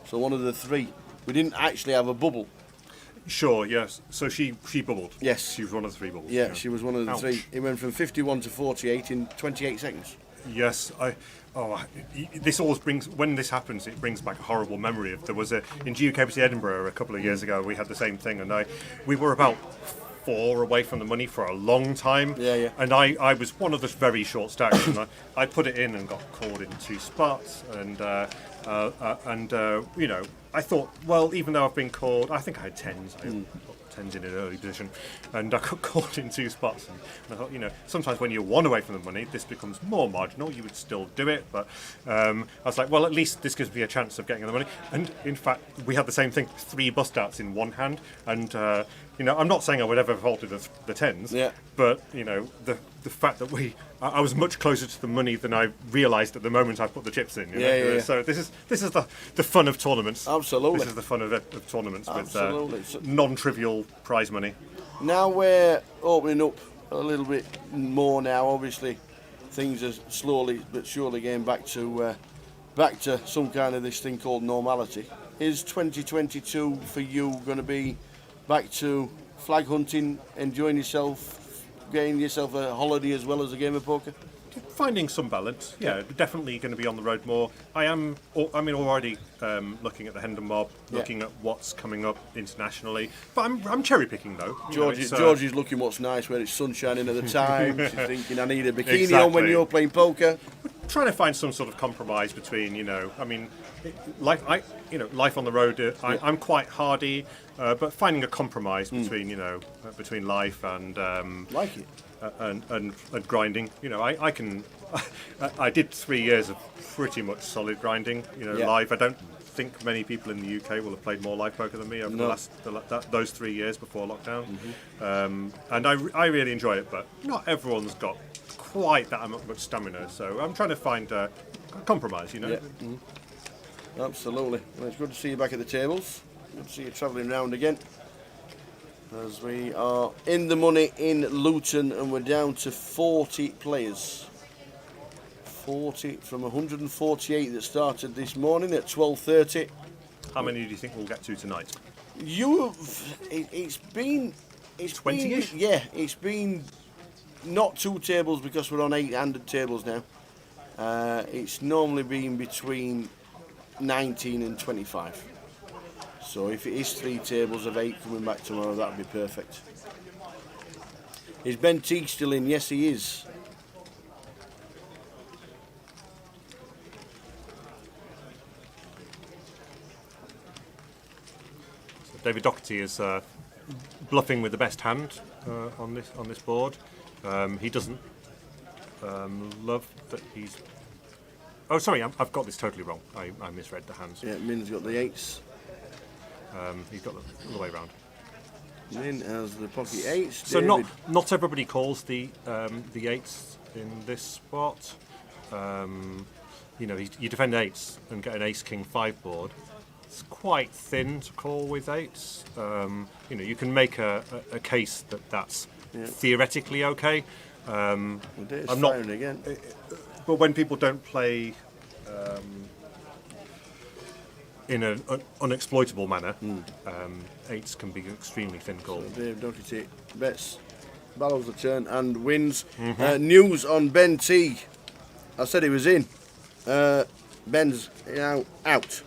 So one of the 3. We didn't actually have a bubble. Sure, yes. So she bubbled. Yes. She was one of the 3 bubbles. Yeah, she was one of the Ouch. 3. It went from 51 to 48 in 28 seconds. Yes, this always brings, when this happens, it brings back a horrible memory of, there was in GUKPT Edinburgh a couple of years ago, we had the same thing, and we were about 4 away from the money for a long time. Yeah. And I was one of the very short stacks, and I put it in and got called in 2 spots, and you know, I thought, well, even though I've been called, I think I had 10s. I got 10s in an early position, and I got called in 2 spots. And I thought, you know, sometimes when you're 1 away from the money, this becomes more marginal. You would still do it, but I was like, well, at least this gives me a chance of getting the money. And in fact, we had the same thing: 3 bust outs in one hand, and you know, I'm not saying I would ever have halted the 10s, but you know, the fact that I was much closer to the money than I realised at the moment I put the chips in. You know? So this is the fun of tournaments. Absolutely. This is the fun of tournaments. Absolutely. With non-trivial prize money. Now we're opening up a little bit more now. Obviously, things are slowly but surely getting back to some kind of this thing called normality. Is 2022 for you going to be back to flag hunting, enjoying yourself, getting yourself a holiday as well as a game of poker? Finding some balance, yeah. Definitely going to be on the road more. Already looking at the Hendon Mob, looking at what's coming up internationally. But I'm cherry picking though. George is looking what's nice where it's sun shining at the time. She's thinking, I need a bikini on when you're playing poker. Trying to find some sort of compromise between, you know, I mean, life on the road. I'm quite hardy, but finding a compromise between, you know, between life and like it. And grinding. You know, I can. I did 3 years of pretty much solid grinding. You know, live. I don't think many people in the UK will have played more live poker than me over those 3 years before lockdown. And I really enjoy it, but not everyone's got quite that much stamina. So I'm trying to find a compromise. You know. Yeah. Absolutely. Well, it's good to see you back at the tables. Good to see you travelling around again. As we are in the money in Luton and we're down to 40 players. 40 from 148 that started this morning at 12:30. How many do you think we'll get to tonight? It's been 20-ish? Yeah, it's been not 2 tables because we're on 8-handed tables now. It's normally been between 19 and 25. So if it is 3 tables of 8 coming back tomorrow, that would be perfect. Is Ben Teague still in? Yes, he is. So David Doherty is bluffing with the best hand on this board. He doesn't love that he's. Oh, sorry, I've got this totally wrong. I misread the hands. Yeah, Min's got the 8s. He's got the other way round. Min has the pocket 8s. So not everybody calls the 8s in this spot. You know, you defend 8s and get an Ace King 5 board. It's quite thin to call with 8s. You know, you can make a case that's theoretically okay. I'm not again. But when people don't play in an unexploitable manner, 8s can be extremely thin call. So Dave Doherty bets, barrels the turn and wins. News on Ben T. I said he was in. Ben's now out.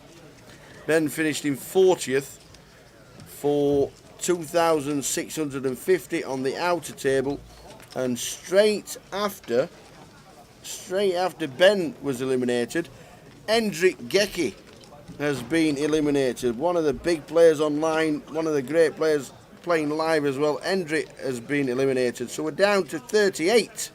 Ben finished in 40th for 2,650 on the outer table, and straight after Ben was eliminated, Hendrik Gecki has been eliminated. One of the big players online, one of the great players playing live as well. Hendrik has been eliminated, so we're down to 38.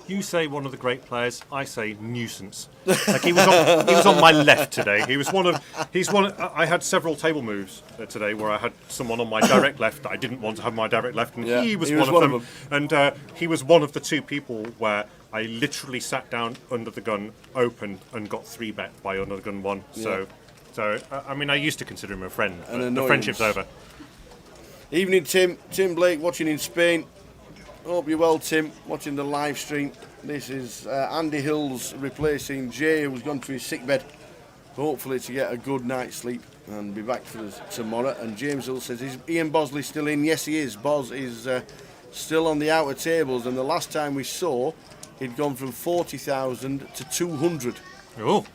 You say one of the great players, I say nuisance. Like he was on my left today. I had several table moves today where I had someone on my direct left that I didn't want to have my direct left, and he was one of them. And he was one of the 2 people where I literally sat down under the gun, opened, and got 3-bet by under the gun 1. So I mean, I used to consider him a friend, but the friendship's over. Evening, Tim. Tim Blake watching in Spain. Hope you're well, Tim. Watching the live stream. This is Andy Hills replacing Jay, who's gone to his sick bed. Hopefully to get a good night's sleep and be back for us tomorrow. And James Hill says, is Ian Bosley still in? Yes, he is. Bos is still on the outer tables, and the last time we saw, he'd gone from 40,000 to 200. Oh.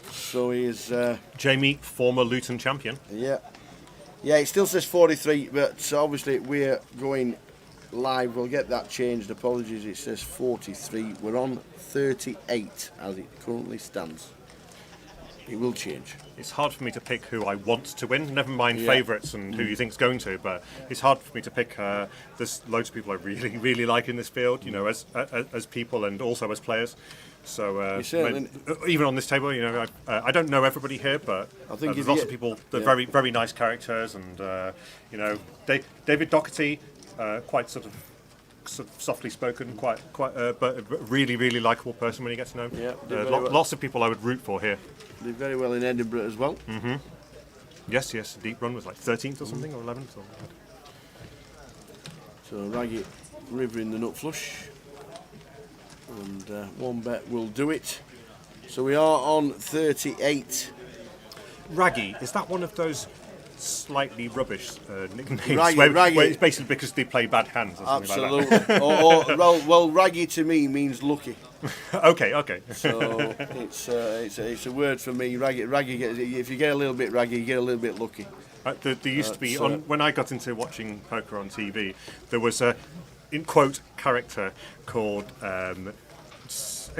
So he is... Jamie, former Luton champion. Yeah. Yeah, it still says 43, but obviously we're going live. We'll get that changed. Apologies, it says 43. We're on 38 as it currently stands. It will change. It's hard for me to pick who I want to win, never mind favourites and who you think's going to, but it's hard for me to pick. There's loads of people I really, really like in this field, you know, as people and also as players. So even on this table, you know, I don't know everybody here, but I think there's lots of people that are very, very nice characters, and you know, David Doherty, quite sort of softly spoken, quite, but a really, really likeable person when you get to know him. Yeah, lots of people I would root for here. Did very well in Edinburgh as well. Mm-hmm. Yes, deep run was like 13th or something, or 11th. Or... So Raggy River in the nut flush, and one bet will do it. So we are on 38. Raggy, is that one of those slightly rubbish nicknames? Raggy. Where it's basically because they play bad hands or something Absolutely. like that? well, Raggy to me means lucky. Okay. So it's a word for me. Raggy gets, if you get a little bit raggy, you get a little bit lucky. There used to be, when I got into watching poker on TV, there was a, in quote, character called, I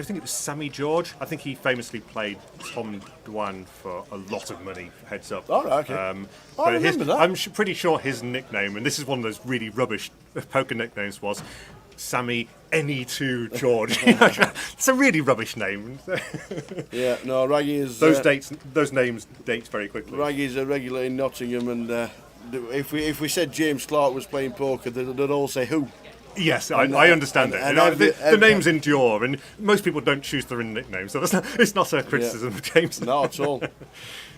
think it was Sammy George. I think he famously played Tom Dwan for a lot of money, heads up. Oh, right, okay. I remember that. I'm pretty sure his nickname, and this is one of those really rubbish poker nicknames, was Sammy Any2 George. It's a really rubbish name. Yeah, no, Raggy is... Those names date very quickly. Raggy's a regular in Nottingham, and if we said James Clark was playing poker, they'd all say who. Yes, I understand it. The names endure, and most people don't choose their own nicknames, so it's not a criticism of James. Not at all.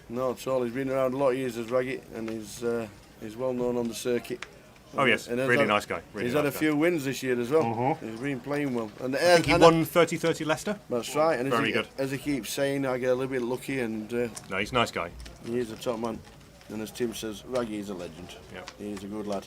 Not at all. He's been around a lot of years as Raggy, and he's well known on the circuit. Oh yes, really nice guy. He's had a few wins this year as well. Mm-hmm. He's been playing well. And I think he won 30-30 Leicester. That's right. And very good. As he keeps saying, I get a little bit lucky, and no, he's a nice guy. He is a top man. And as Tim says, Raggy is a legend. Yeah, he's a good lad.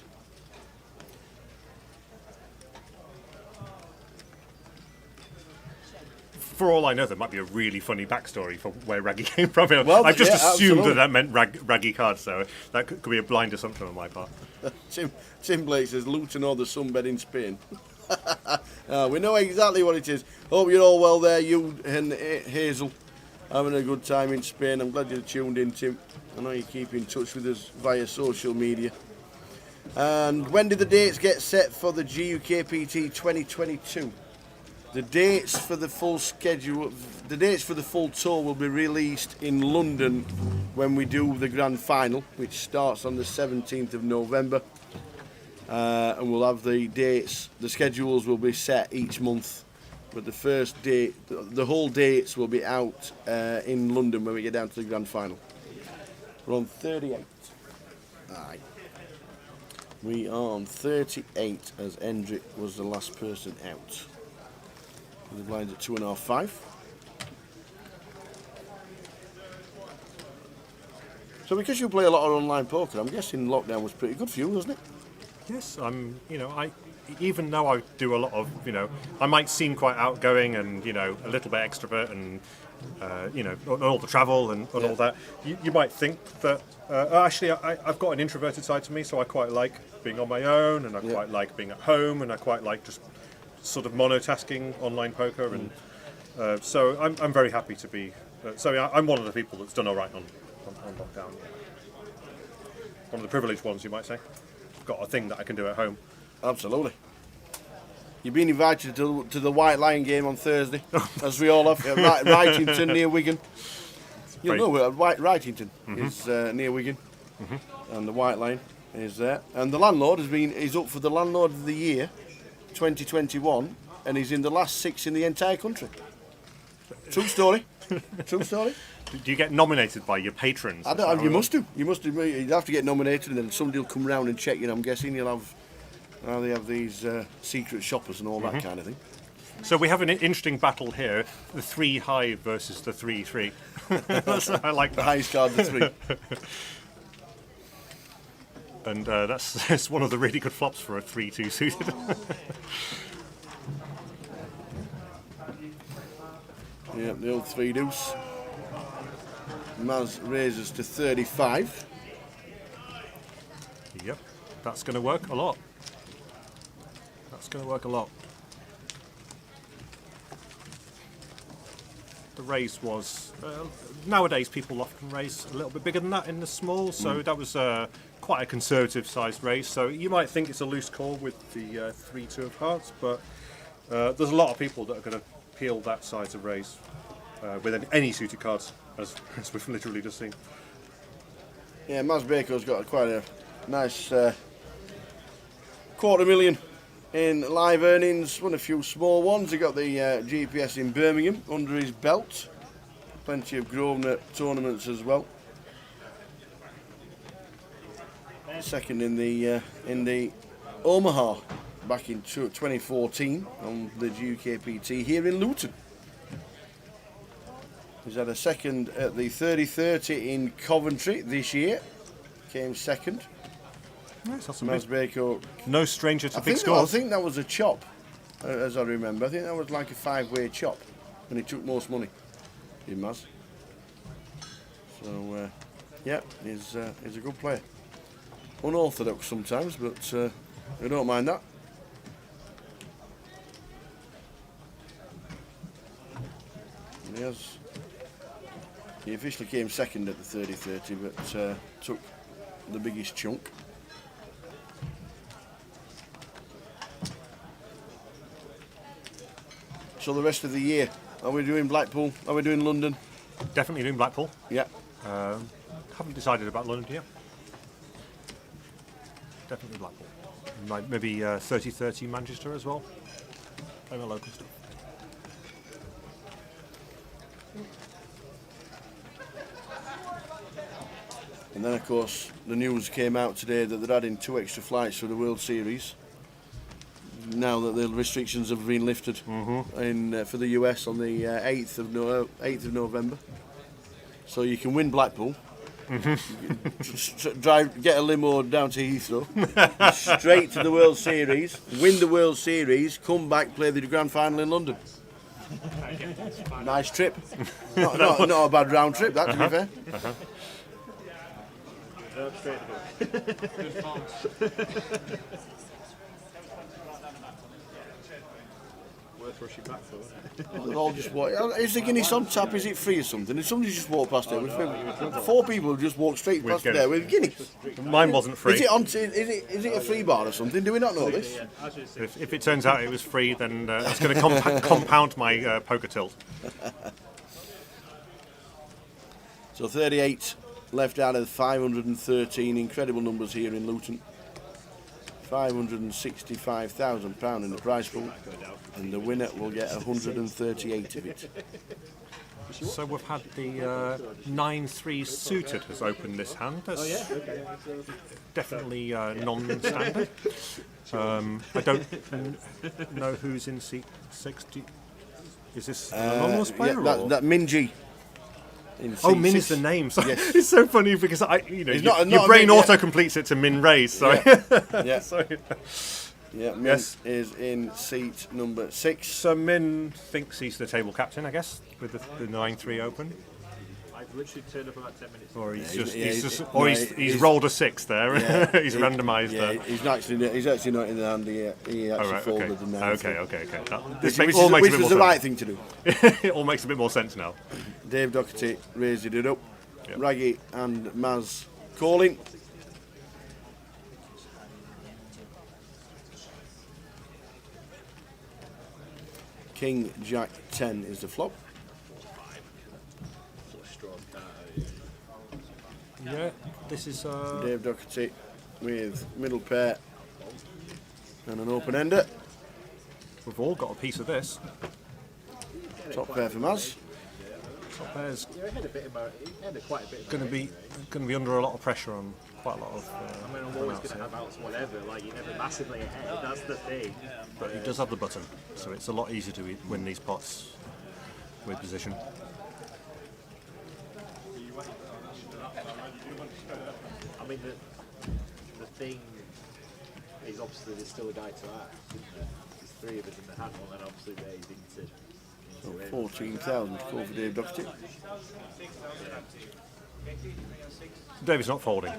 For all I know, there might be a really funny backstory for where Raggy came from. Well, I've just assumed absolutely. that meant Raggy cards, so that could be a blind assumption on my part. Tim Blake says Luton or the sunbed in Spain. We know exactly what it is. Hope you're all well there, you and Hazel. Having a good time in Spain. I'm glad you tuned in, Tim. I know you keep in touch with us via social media. And when did the dates get set for the GUKPT 2022? The dates for the full schedule, the dates for the full tour will be released in London when we do the grand final, which starts on the 17th of November. And we'll have the dates, the schedules will be set each month. But the first date, the whole dates will be out in London when we get down to the grand final. We're on 38. Aye. We are on 38 as Hendrick was the last person out. The blinds at 2.5, 5. So because you play a lot of online poker, I'm guessing lockdown was pretty good for you, wasn't it? Yes, even though I do a lot of, I might seem quite outgoing and, a little bit extrovert and, all the travel and all that, you might think that, actually I've got an introverted side to me, so I quite like being on my own, and I quite like being at home, and I quite like just sort of monotasking online poker, and so I'm very happy to be. I'm one of the people that's done all right on lockdown. One of the privileged ones, you might say. Got a thing that I can do at home. Absolutely. You've been invited to the White Lion game on Thursday, as we all have, at Wrightington near Wigan. You'll know where Wrightington is near Wigan, and the White Lion is there. And the landlord is up for the Landlord of the Year 2021, and he's in the last 6 in the entire country. True story. True story. Do you get nominated by your patrons? I don't, you must do. You must do. You'd have to get nominated, and then somebody will come round and check you. I'm guessing you'll have. They have these secret shoppers and all that kind of thing. So we have an interesting battle here: the 3 high versus the 3-3. I like that. The highest card, the 3. And that's one of the really good flops for a 3-2 suited. Yeah, the old 3 deuce. Maz raises to 35. Yep, that's going to work a lot. That's going to work a lot. The raise was nowadays people often raise a little bit bigger than that in the small, so that was quite a conservative sized raise. So you might think it's a loose call with the 3-2 of hearts, but there's a lot of people that are going to peel that size of raise with any suited cards, as we've literally just seen. Yeah, Maz Baker's got quite a nice $250,000 in live earnings. Won a few small ones. He got the GPS in Birmingham under his belt. Plenty of Grosvenor tournaments as well. Second in the Omaha back in 2014 on the GUKPT here in Luton. He's had a second at the 30-30 in Coventry this year. Came second. Yes, that's Maz Baker. No stranger to big scores. I think that was a chop, as I remember. I think that was like a 5-way chop, and he took most money. In Maz. So, yeah, he's a good player. Unorthodox sometimes, but I don't mind that. And he officially came second at the 30-30, but took the biggest chunk. So the rest of the year, are we doing Blackpool? Are we doing London? Definitely doing Blackpool. Yeah. Haven't decided about London yet. Definitely Blackpool. Maybe 30-30 Manchester as well. And the local stuff. And then, of course, the news came out today that they're adding 2 extra flights for the World Series. Now that the restrictions have been lifted for the US on the 8th of November. So you can win Blackpool. Get a limo down to Heathrow, straight to the World Series, win the World Series, come back, play the grand final in London. Nice trip. Not a bad round trip, that, to be fair. Worth rushing back for. They'll all just walk. Is the Guinness on tap? Is it free or something? If somebody just walked past it, 4 people have just walked straight past there with Guinness. Mine wasn't free. Is it a free bar or something? Do we not know this? If it turns out it was free, then it's going to compound my poker tilt. So 38 left out of 513. Incredible numbers here in Luton. £565,000 in the prize pool, and the winner will get 138 of it. So we've had the 9-3 suited has opened this hand. That's definitely non-standard. I don't know who's in seat 60. Is this an anonymous player? That Minji. Min is the name. So yes. It's so funny because your brain auto completes it to Min Rays. So yeah. Sorry. Yeah, Min is in seat number 6. So Min thinks he's the table captain, I guess, with the 9-3 open. I've literally turned up about 10 minutes. Or he's rolled a 6 there. Yeah, he's randomised there. He's actually not in the hand. He actually folded the 9. Okay. Which was the right thing to do. It all makes a bit more sense now. Dave Doherty raised it up. Yep. Raggy and Maz calling. King Jack 10 is the flop. Yeah, this is Dave Doherty with middle pair and an open ender. We've all got a piece of this. Top pair for Maz. top pair's Yeah, he had a bit about it. He had quite a bit. going to be under a lot of pressure on quite a lot of. I mean, I'm always going to have outs, whatever. Like you're never massively ahead. That's the thing. But he does have the button, so it's a lot easier to win these pots with position. I mean, the thing is obviously there's still a guy to act. There's three of us in the handle, and then obviously they's into. So 14,000 score for Dave Doherty. David's not folding.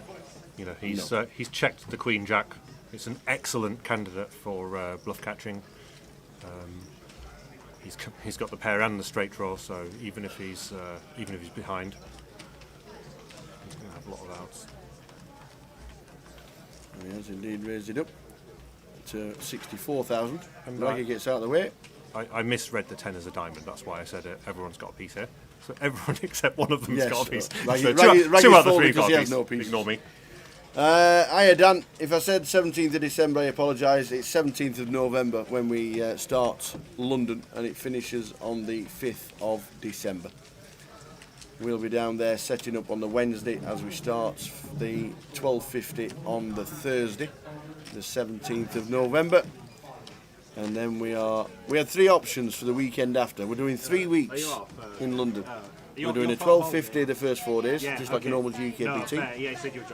You know, he's checked the Queen Jack. It's an excellent candidate for bluff catching. He's got the pair and the straight draw, so even if he's behind, he's going to have a lot of outs. He has indeed raised it up to 64,000. And Raggy gets out of the way. I misread the 10 as a diamond. That's why I said everyone's got a piece here. So everyone except one of them's got a piece. So two out of the three got a piece. No piece. Ignore me. Hiya Dan, if I said 17th of December I apologise, it's 17th of November when we start London and it finishes on the 5th of December. We'll be down there setting up on the Wednesday as we start the 12:50 on the Thursday, the 17th of November. And then we had three options for the weekend after. We're doing 3 weeks in London. We're doing a 12:50 the first 4 days, just like a normal GUKPT.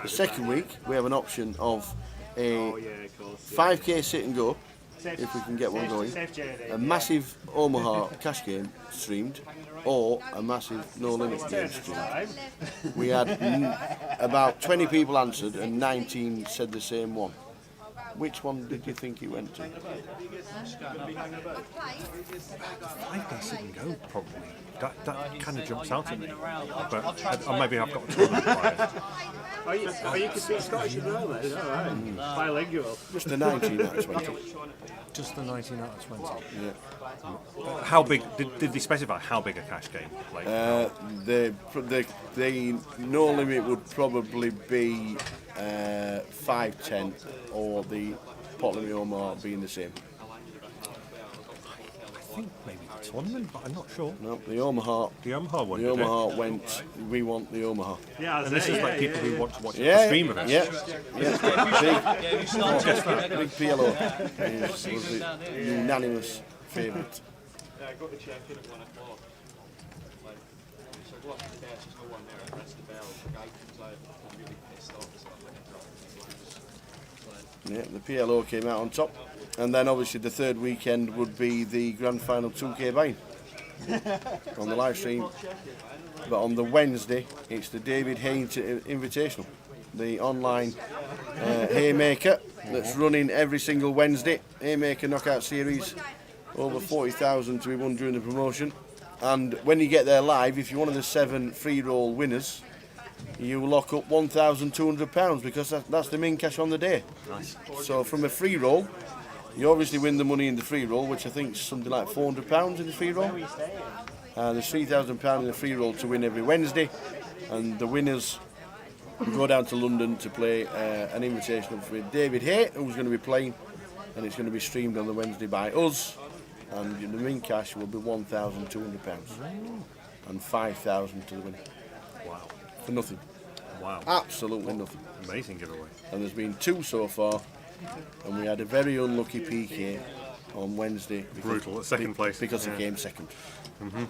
The second week, we have an option of a 5k sit and go, if we can get one going, a massive Omaha cash game streamed, or a massive no limit game streamed. We had about 20 people answered and 19 said the same one. Which one did you think he went to? 5k sit and go, probably. That kind of jumps out at me. But maybe I've got a tournament bias. You can speak Scottish as well, then. All right. Bilingual. Just the 19 out of 20. Just the 19 out of 20. Yeah. How big? Did they specify how big a cash game? Like, the no limit would probably be 5-10, or the pot limit Omaha being the same. I think maybe the tournament, but I'm not sure. No, the Omaha. The Omaha one. The Omaha went. We want the Omaha. Yeah, and this is like people who want to watch the stream of it. Yeah. Big PLO was the unanimous favourite. Yeah, I got the check in at 1 o'clock. Like, so I go up to the desk, there's no one there, I press the bell, the guy comes out, I'm really pissed off, so I'm like, Yeah, the PLO came out on top. And then obviously the third weekend would be the grand final 2k buy on the live stream. But on the Wednesday, it's the David Haynes Invitational, the online Haymaker that's running every single Wednesday. Haymaker Knockout Series, over 40,000 to be won during the promotion. And when you get there live, if you're one of the 7 free roll winners, you lock up £1,200 because that's the main cash on the day. Nice. So from a free roll, you obviously win the money in the free roll, which I think is something like £400 in the free roll. There's £3,000 in the free roll to win every Wednesday, and the winners go down to London to play an invitational with David Hay, who's going to be playing, and it's going to be streamed on the Wednesday by us, and the main cash will be £1,200 and £5,000 to the winner. Wow. For nothing. Wow. Absolutely nothing. Amazing giveaway. And there's been 2 so far, and we had a very unlucky PK on Wednesday. Brutal, at second place. Because it came second. Mm-hmm.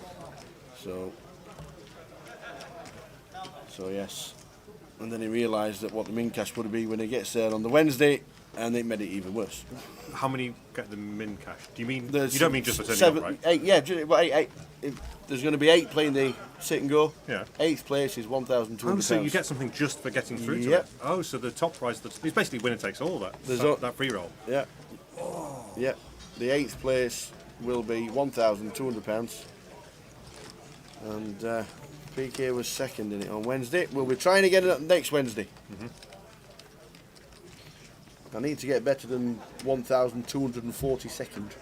So yes. And then he realised that what the min cash would be when he gets there on the Wednesday, and it made it even worse. How many get the min cash? Do you mean, There's you don't mean just for turning 7, up, right? 8, yeah, well, 8. There's going to be 8 playing the sit and go. Yeah. 8th place is £1,200. Oh, so you get something just for getting through to it? Oh, so the top prize, it's basically winner takes all that free roll. Yeah. Oh. Yeah. The 8th place will be £1,200. And PK was second in it on Wednesday. We'll be trying again next Wednesday. Mm-hmm. I need to get better than 1,242nd.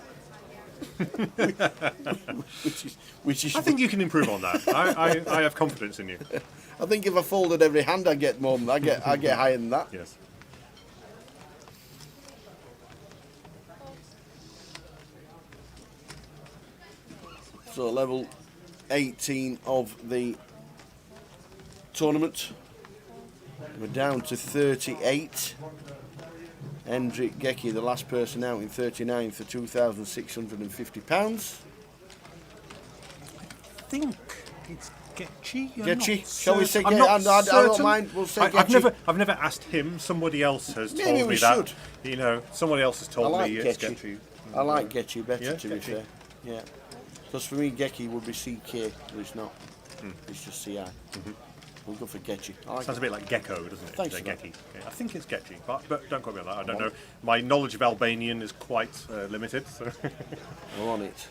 which is. I think you can improve on that. I have confidence in you. I think if I folded every hand, I'd get more than that. I'd get higher than that. Yes. So level 18 of the tournament. We're down to 38. Hendrik Gecki, the last person out, in 39 for £2,650. I think it's Getchy. Getchy? Shall we say I'm Getchy? not I don't certain. mind. We'll say I've Getchy. never asked him. Somebody else has Maybe told we me that. should. You know, somebody else has told I like me it's Getchy. Getchy. I like Getchy better, Yeah, to be Getchy. fair. Yeah. Because for me, Gecki would be CK, but it's not. It's just CI. We'll go for Getchy. I like Sounds a bit like gecko, doesn't it? Thanks Say for that. Getty. I think it's Getchy, but don't quote me on that. I don't know. My knowledge of Albanian is quite limited. So. We're on it.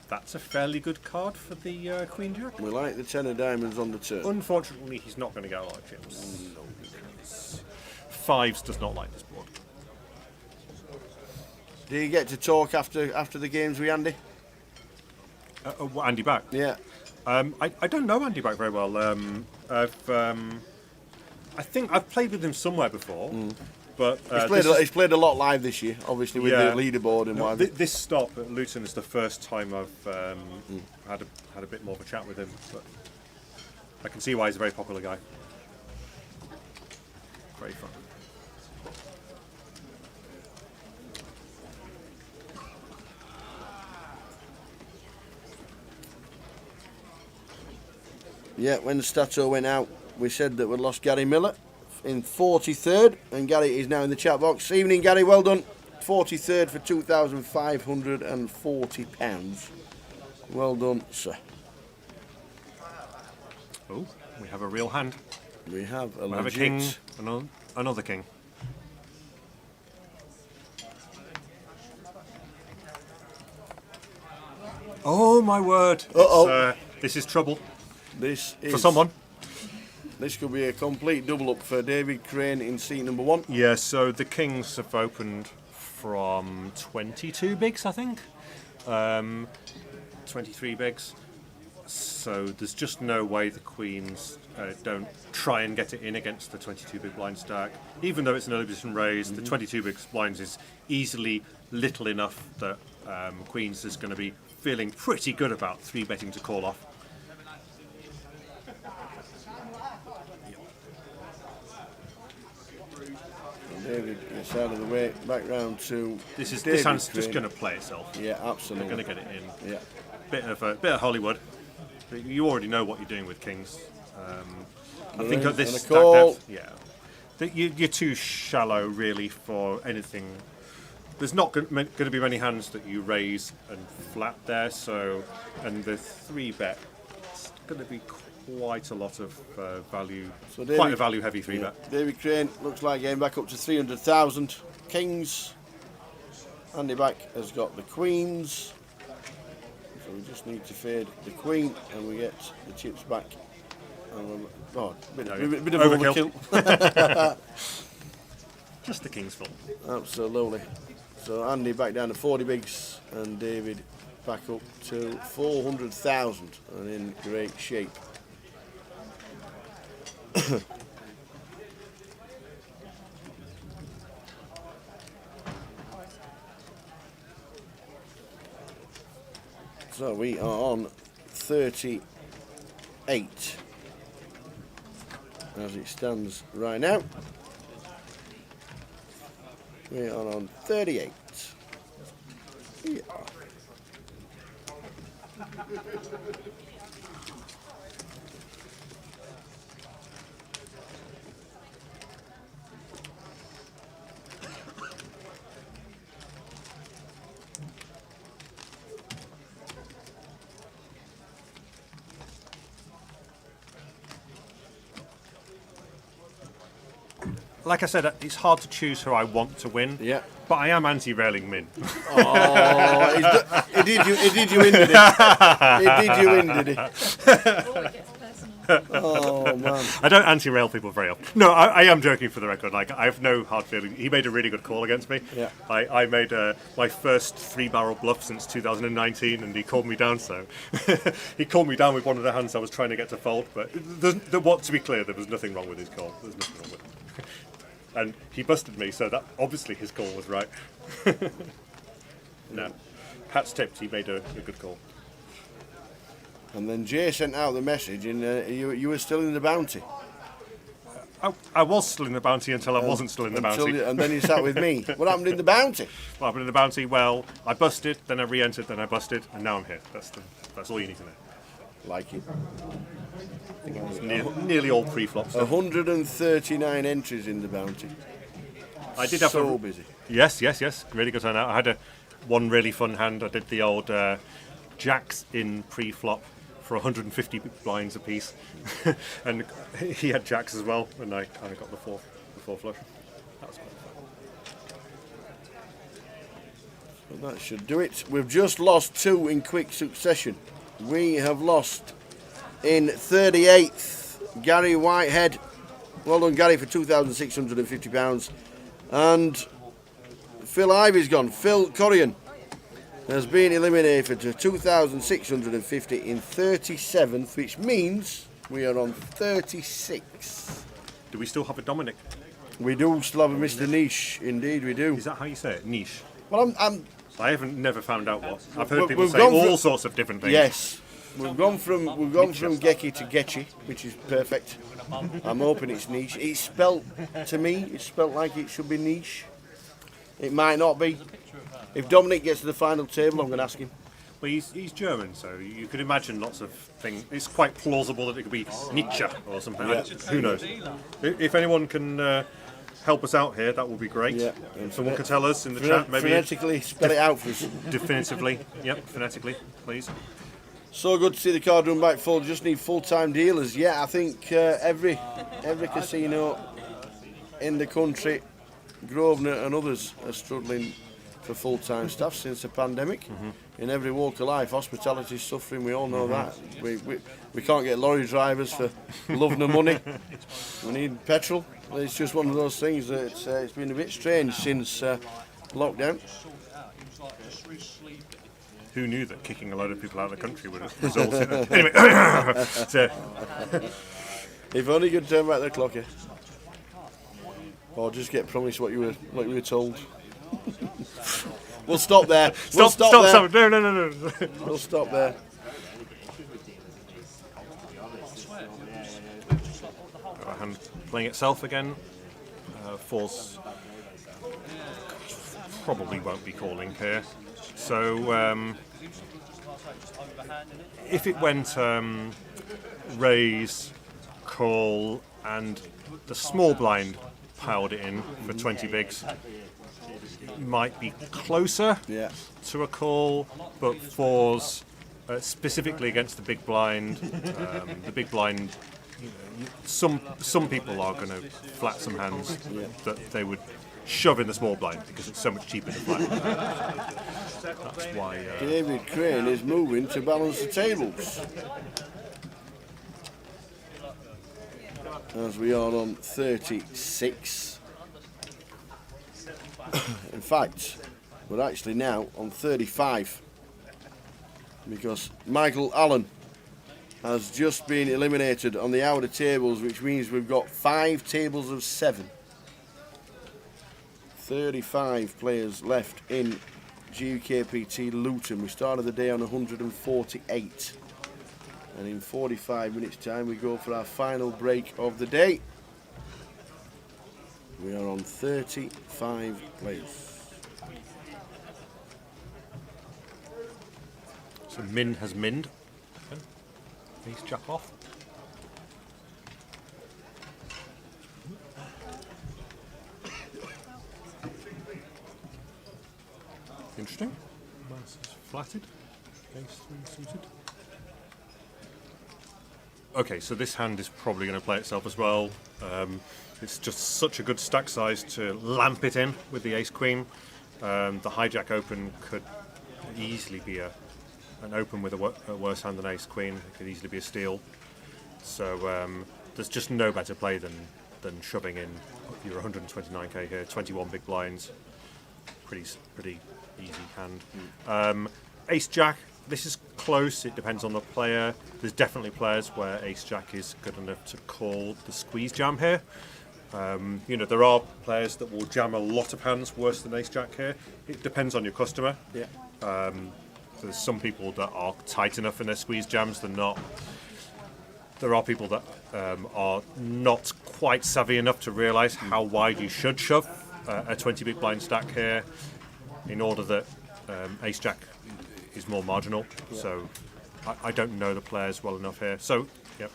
That's a fairly good card for the Queen Jack. We like the 10 of diamonds on the turn. Unfortunately, he's not going to go like chips. No, because fives does not like this board. Do you get to talk after the games with Andy? Andy Back? Yeah. I don't know Andy Back very well. I think I've played with him somewhere before, but He's played a lot live this year, obviously with the leaderboard and whatever. This stop at Luton is the first time I've had a bit more of a chat with him, but I can see why he's a very popular guy. Very fun. Yeah, when Stato went out, we said that we'd lost Gary Miller in 43rd, and Gary is now in the chat box. Evening, Gary, well done. 43rd for £2,540. Well done, sir. Oh, we have a real hand. We have a We have a king, another king. Oh my word! This is trouble. This is for someone. This could be a complete double up for David Crane in seat number 1. Yeah, so the kings have opened from 22 bigs, I think. 23 bigs. So there's just no way the queens don't try and get it in against the 22 big blind stack. Even though it's an early position raise, the 22 big blinds is easily little enough that queens is going to be feeling pretty good about 3-betting to call off. David gets out of the way, back round to this David hand's Crane. just going to play itself. Yeah, absolutely. They're going to get it in. Yeah. Bit of Hollywood. You already know what you're doing with kings. I think at this and a stack call. depth, you're too shallow really for anything. There's not going to be many hands that you raise and flat there. So, and the 3-bet, it's going to be quite a lot of value. So David, quite a value heavy 3-bet. David Crane looks like getting back up to 300,000. Kings. Andy Back has got the queens. So we just need to fade the queen and we get the chips back. Bit of Overkill. overkill. Just the king's fault. Absolutely. So Andy back down to 40 bigs and David back up to 400,000 and in great shape. So we are on 38 as it stands right now. We are on 38. Yeah. Like I said, it's hard to choose who I want to win. Yeah. But I am anti-railing Min. Oh, it did you in, did it? It did you in, did it? Oh man! I don't anti-rail people very often. No, I am joking for the record. Like I have no hard feeling. He made a really good call against me. Yeah. I made my first 3-barrel bluff since 2019, and he called me down. So he called me down with one of the hands I was trying to get to fold. But to be clear, there was nothing wrong with his call. There's nothing wrong with it. and he busted me, so that obviously his call was right. No, hat's tipped. He made a good call. And then Jay sent out the message, and you were still in the bounty. I was still in the bounty until I wasn't still in the bounty. And then you sat with me. What happened in the bounty? What happened in the bounty? Well, I busted, then I re-entered, then I busted, and now I'm here. That's all you need to know. Like it. I think it was nearly all pre-flops. 139 entries in the bounty. I did have so busy. Yes. Really good turnout. I had one really fun hand. I did the old jacks in pre-flop for 150 blinds apiece, and he had jacks as well, and I got the four flush. That was quite fun. Well, that should do it. We've just lost 2 in quick succession. We have lost in 38th Gary Whitehead. Well done, Gary, for £2,650. And Phil Ivy's gone. Phil Corrigan has been eliminated to 2,650 in 37th, which means we are on 36. Do we still have a Dominic? We do still have a Mr. Niche. Indeed, we do. Is that how you say it? Niche? Well, I haven't never found out what. I've heard people we've say gone all sorts of different things. Yes. We've gone from Gecky to Getchy, which is perfect. I'm hoping it's Niche. It's spelt, to me, it's spelt like it should be Niche. It might not be. If Dominic gets to the final table, I'm going to ask him. Well, he's German, so you could imagine lots of things. It's quite plausible that it could be Nietzsche or something. Yeah. Who knows? If anyone can help us out here, that would be great. Yeah. Someone could tell us in the chat, maybe. Phonetically spell it out for us. Definitively. Yep, phonetically, please. So good to see the card room back full. Just need full-time dealers. Yeah, I think every casino in the country, Grosvenor and others, are struggling for full-time staff since the pandemic. In every walk of life, hospitality is suffering. We all know that. We can't get lorry drivers for love nor money. We need petrol. It's just one of those things that it's been a bit strange since lockdown. Who knew that kicking a load of people out of the country would have resulted in... Anyway, so, if only you could turn back the clock here. Or just get promised what you were told. We'll stop there. Stop. No. We'll stop there. Hand playing itself again. Force probably won't be calling here. So if it went raise, call, and the small blind piled it in for 20 bigs, might be closer to a call, but fours, specifically against the big blind, some people are going to flat some hands that they would shove in the small blind because it's so much cheaper to flat. That's why David Crane is moving to balance the tables. As we are on 36. In fact, we're actually now on 35 because Michael Allen has just been eliminated on the outer tables, which means we've got 5 tables of 7. 35 players left in GUKPT Luton. We started the day on 148. And in 45 minutes time we go for our final break of the day. We are on 35 players. So Min has minned. Ace jack off. Interesting. Mass is flatted. Ace 3 suited. Okay, so this hand is probably going to play itself as well. It's just such a good stack size to lamp it in with the ace queen. The hijack open could easily be an open with a worse hand than ace queen. It could easily be a steal. So there's just no better play than shoving in your 129k here, 21 big blinds. Pretty easy hand. Ace jack. This is close, it depends on the player. There's definitely players where ace jack is good enough to call the squeeze jam here. You know, there are players that will jam a lot of hands worse than ace jack here. It depends on your customer. Yeah. There's some people that are tight enough in their squeeze jams than not. There are people that are not quite savvy enough to realise how wide you should shove a 20 big blind stack here in order that ace jack is more marginal. Yeah. So I don't know the players well enough here. So, yep.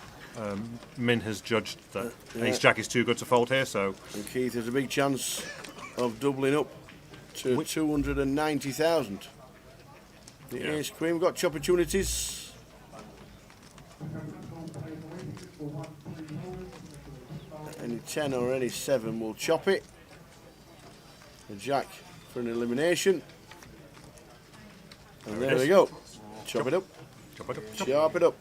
Min has judged that ace jack is too good to fold here. So, and Keith, there's a big chance of doubling up to 290,000. The ace queen, we've got two opportunities. Any 10 or any 7 will chop it. The jack for an elimination. And there we go. Chop it up. Chop it up. Chop it up.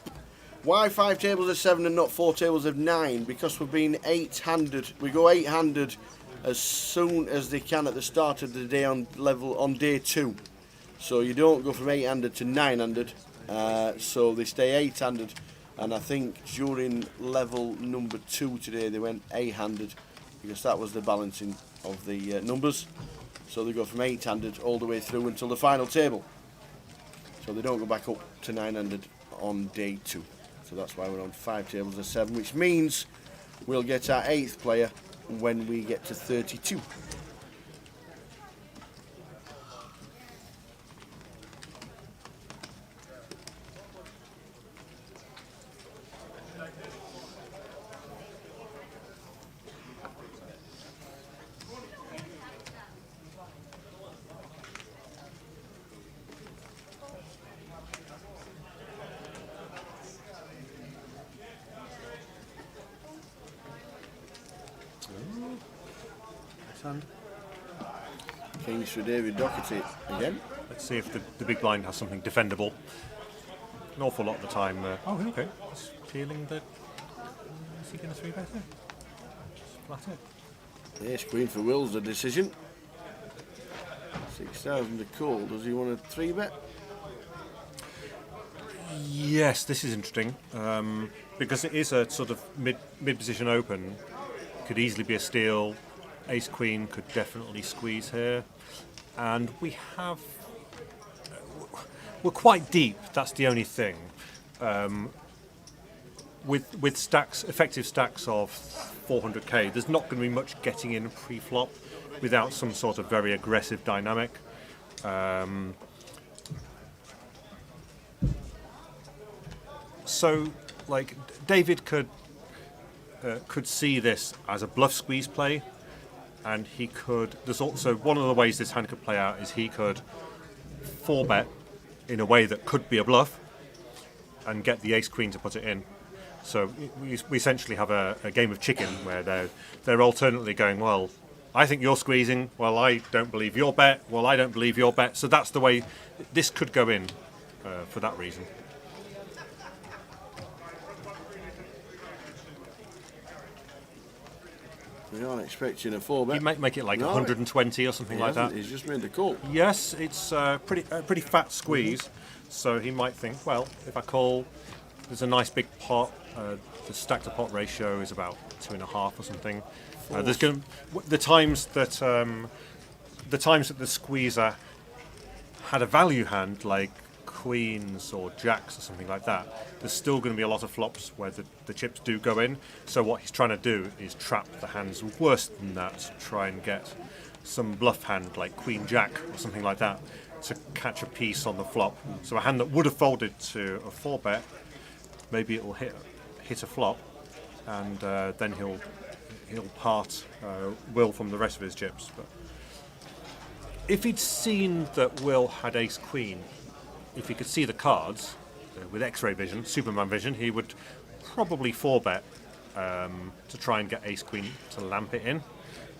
Why 5 tables of 7 and not 4 tables of 9? Because we've been 8-handed. We go 8-handed as soon as they can at the start of the day on day 2. So you don't go from 8-handed to 9-handed. So they stay 8-handed. And I think during level number 2 today they went 8-handed because that was the balancing of the numbers. So they go from 8-handed all the way through until the final table. So they don't go back up to 9-handed on day 2. So that's why we're on 5 tables of 7, which means we'll get our 8th player when we get to 32. Kings for David Doherty again. Let's see if the big blind has something defendable. An awful lot of the time. Oh, okay. He's feeling that. Is he going to 3-bet it? Just flat it. Ace queen for Will's the decision. 6,000 to call. Does he want a 3-bet? Yes, this is interesting because it is a sort of mid position open. Could easily be a steal. Ace queen could definitely squeeze here, and we're quite deep. That's the only thing. With stacks, effective stacks of 400k, there's not going to be much getting in pre-flop without some sort of very aggressive dynamic. So, like, David could see this as a bluff squeeze play, and he could. There's also one of the ways this hand could play out is he could 4-bet in a way that could be a bluff, and get the ace queen to put it in. So we essentially have a game of chicken where they're alternately going, well, I think you're squeezing. Well, I don't believe your bet. Well, I don't believe your bet. So that's the way this could go in for that reason. We aren't expecting a 4-bet. He might make it like 120 or something like that. He's just made the call. Yes, it's a pretty fat squeeze. So he might think, well, if I call, there's a nice big pot. The stack to pot ratio is about 2.5 or something. There's going the times that the squeezer had a value hand like queens or jacks or something like that, there's still going to be a lot of flops where the chips do go in. So what he's trying to do is trap the hands worse than that to try and get some bluff hand like queen jack or something like that to catch a piece on the flop. So a hand that would have folded to a 4-bet, maybe it will hit a flop, and then he'll part Will from the rest of his chips. But if he'd seen that Will had ace queen, if he could see the cards with X-ray vision, Superman vision, he would probably 4-bet to try and get ace queen to lamp it in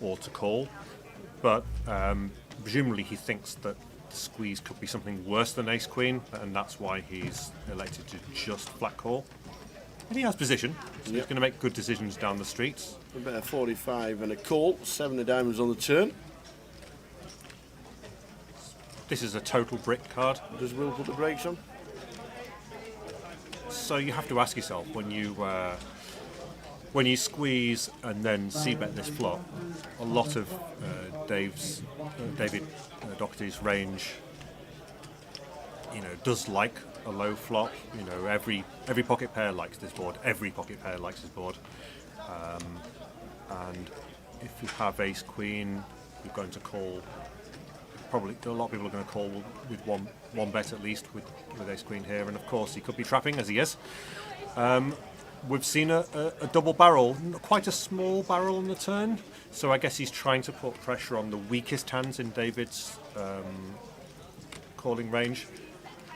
or to call. But presumably he thinks that the squeeze could be something worse than ace queen, and that's why he's elected to just flat call. And he has position, so he's going to make good decisions down the streets. A better 45 and a call, 7 of diamonds on the turn. This is a total brick card. Does Will put the brakes on? So you have to ask yourself when you when you squeeze and then c-bet this flop, a lot of David Doherty's range, does like a low flop. Every pocket pair likes this board. Every pocket pair likes this board. And if you have ace queen, you're going to call. Probably a lot of people are going to call with one bet at least with ace queen here, and of course he could be trapping as he is. We've seen a double barrel, quite a small barrel on the turn, so I guess he's trying to put pressure on the weakest hands in David's calling range.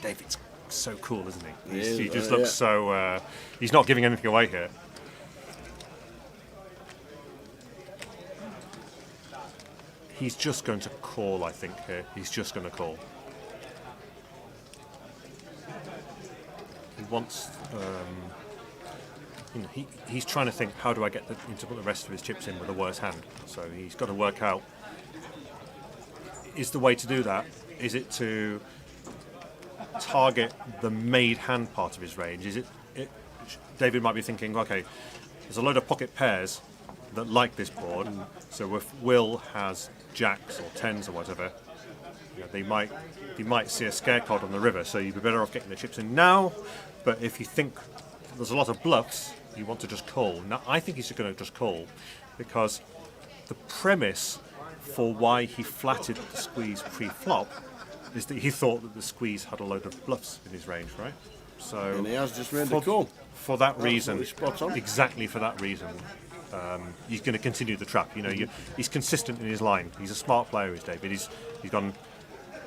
David's so cool, isn't he? He just looks so. He's not giving anything away here. He's just going to call, I think, here. He's just going to call. He wants... he's trying to think, how do I get him to put the rest of his chips in with a worse hand? So he's got to work out, is the way to do that, is it to target the made hand part of his range? David might be thinking, okay, there's a load of pocket pairs that like this board, so if Will has jacks or tens or whatever, they might see a scare card on the river, so you'd be better off getting the chips in now. But if you think there's a lot of bluffs, you want to just call. Now I think he's going to just call, because the premise for why he flatted the squeeze pre-flop is that he thought that the squeeze had a load of bluffs in his range, right? So and he has just made the call. For that reason, spot on. exactly for that reason. He's going to continue the trap. He's consistent in his line. He's a smart player, is David. He's gone,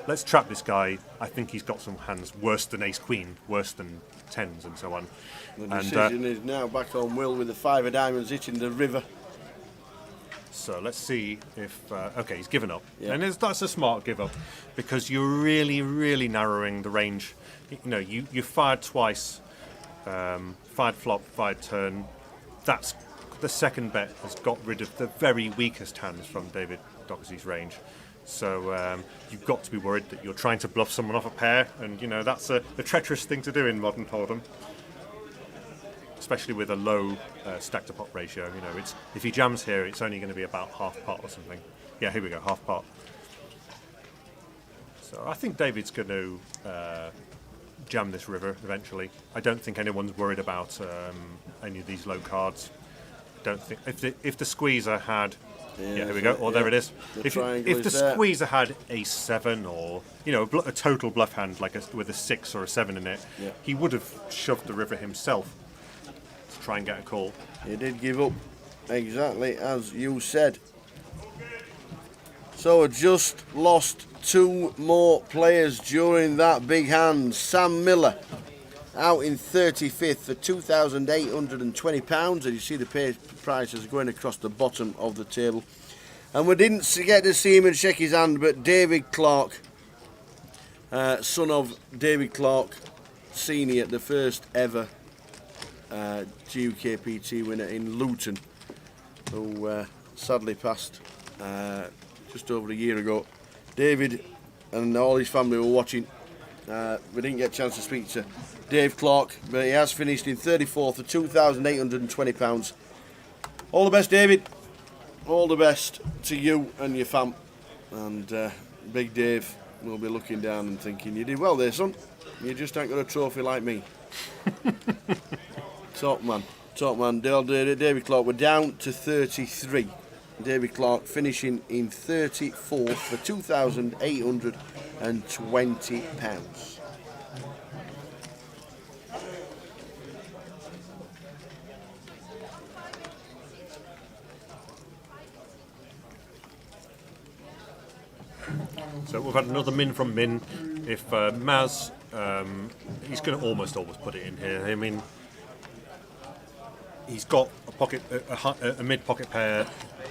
let's trap this guy. I think he's got some hands worse than ace queen, worse than tens, and so on. The decision is now back on Will with the 5 of diamonds hitting the river. So let's see if okay, he's given up, Yeah. and that's a smart give up, because you're really, really narrowing the range. You fired twice, fired flop, fired turn. That's the second bet has got rid of the very weakest hands from David Doherty's range. So you've got to be worried that you're trying to bluff someone off a pair, and that's a treacherous thing to do in modern Hold'em, especially with a low stack to pot ratio. If he jams here, it's only going to be about half pot or something. Yeah, here we go, half pot. So I think David's going to jam this river eventually. I don't think anyone's worried about any of these low cards. Don't think if the squeezer had, here we go. Oh, there it is. If the squeezer had a 7 or a total bluff hand with a 6 or a 7 in it, he would have shoved the river himself to try and get a call. He did give up, exactly as you said. So I just lost 2 more players during that big hand. Sam Miller out in 35th for £2,820, and you see the prices going across the bottom of the table. And we didn't get to see him and shake his hand, but David Clark, son of David Clark Senior, the first ever GUKPT winner in Luton, who sadly passed just over a year ago. David and all his family were watching. We didn't get a chance to speak to Dave Clark, but he has finished in 34th for £2,820. All the best, David. All the best to you and your fam. And Big Dave will be looking down and thinking, you did well there, son. You just ain't got a trophy like me. Top man. David Clark, we're down to 33. David Clark finishing in 34th for £2,820. So we've had another min from Min. If Maz, he's going to almost always put it in here. I mean, he's got a mid pocket pair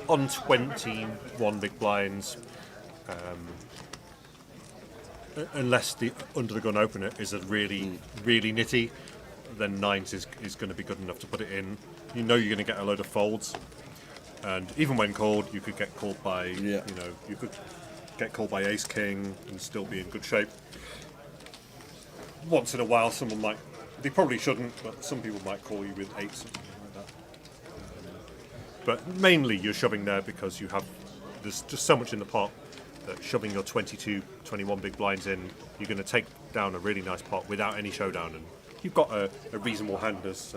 on 21 big blinds. Unless the under the gun opener is a really nitty, then nines is going to be good enough to put it in. You're going to get a load of folds, and even when called, you could get called by you could get called by ace king and still be in good shape. Once in a while, someone might. They probably shouldn't, but some people might call you with 8, something like that. but mainly you're shoving there because there's just so much in the pot that shoving your 22, 21 big blinds in, you're going to take down a really nice pot without any showdown, and you've got a reasonable hand as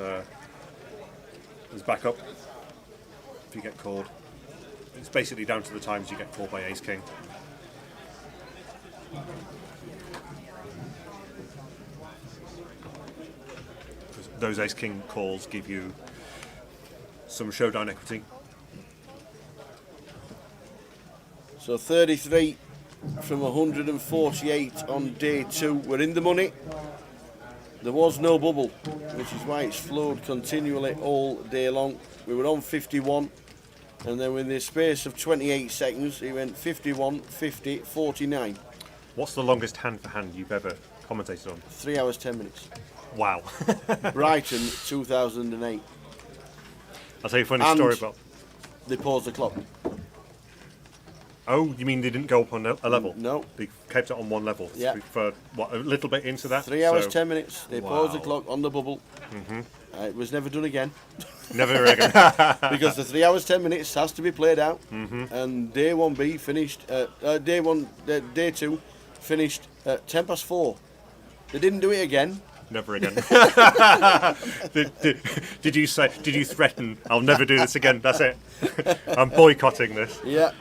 backup if you get called. It's basically down to the times you get called by Ace King. Those Ace King calls give you some showdown equity. So 33 from 148 on day 2. We're in the money. There was no bubble, which is why it's flowed continually all day long. We were on 51, and then within the space of 28 seconds, it went 51, 50, 49. What's the longest hand for hand you've ever commentated on? 3 hours, 10 minutes. Wow. Brighton, 2008. I'll tell you a funny story about... They paused the clock. Oh, you mean they didn't go up on a level? No. They kept it on one level? Yeah. For, what, a little bit into that? 3 hours, 10 minutes. They paused the Wow. clock on the bubble. It was never done again. Never again. Because the 3 hours, 10 minutes has to be played out. And day 1B finished... day 2 finished at 10 past 4. They didn't do it again. Never again. Did you threaten, I'll never do this again, that's it. I'm boycotting this. Yeah.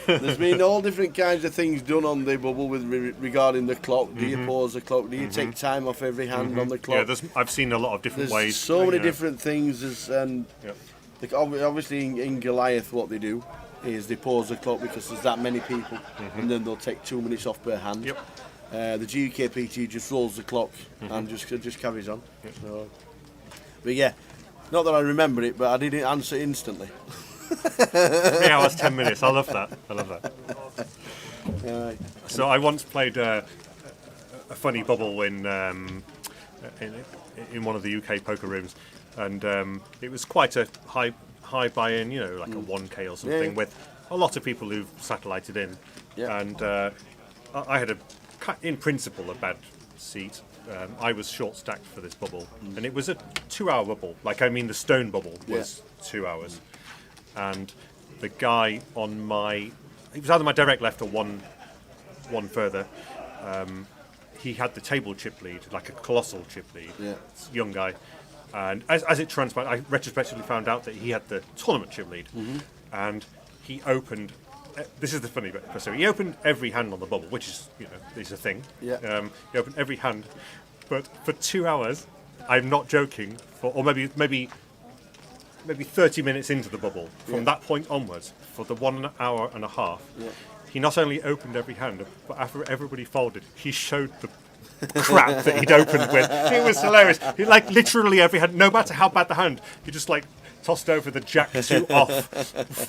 There's been all different kinds of things done on the bubble with regarding the clock. Do you pause the clock? Do you take time off every hand on the clock? Yeah, I've seen a lot of different There's ways. so many different things. And Yep. obviously in Goliath what they do is they pause the clock because there's that many people, and then they'll take 2 minutes off per hand. Yep. The GUKPT just rolls the clock and just carries on. So, but yeah, not that I remember it, but I didn't answer instantly. 3 hours, 10 minutes. I love that. So I once played a funny bubble in one of the UK poker rooms, and it was quite a high buy-in, like a 1K or something, with a lot of people who've satellited in. Yeah. And I had in principle a bad seat. I was short stacked for this bubble, and it was a 2-hour bubble. The stone bubble was 2 hours. And the guy he was either my direct left or one further. He had the table chip lead, like a colossal chip lead. Yeah. Young guy. And as it transpired, I retrospectively found out that he had the tournament chip lead. And he opened, this is the funny bit, so he opened every hand on the bubble, which is a thing. Yeah. He opened every hand, but for 2 hours, I'm not joking, or maybe 30 minutes into the bubble, from that point onwards, for the 1 hour and a half, he not only opened every hand, but after everybody folded, he showed the crap that he'd opened with. It was hilarious. He, literally every hand, no matter how bad the hand, he just tossed over the Jack 2 off,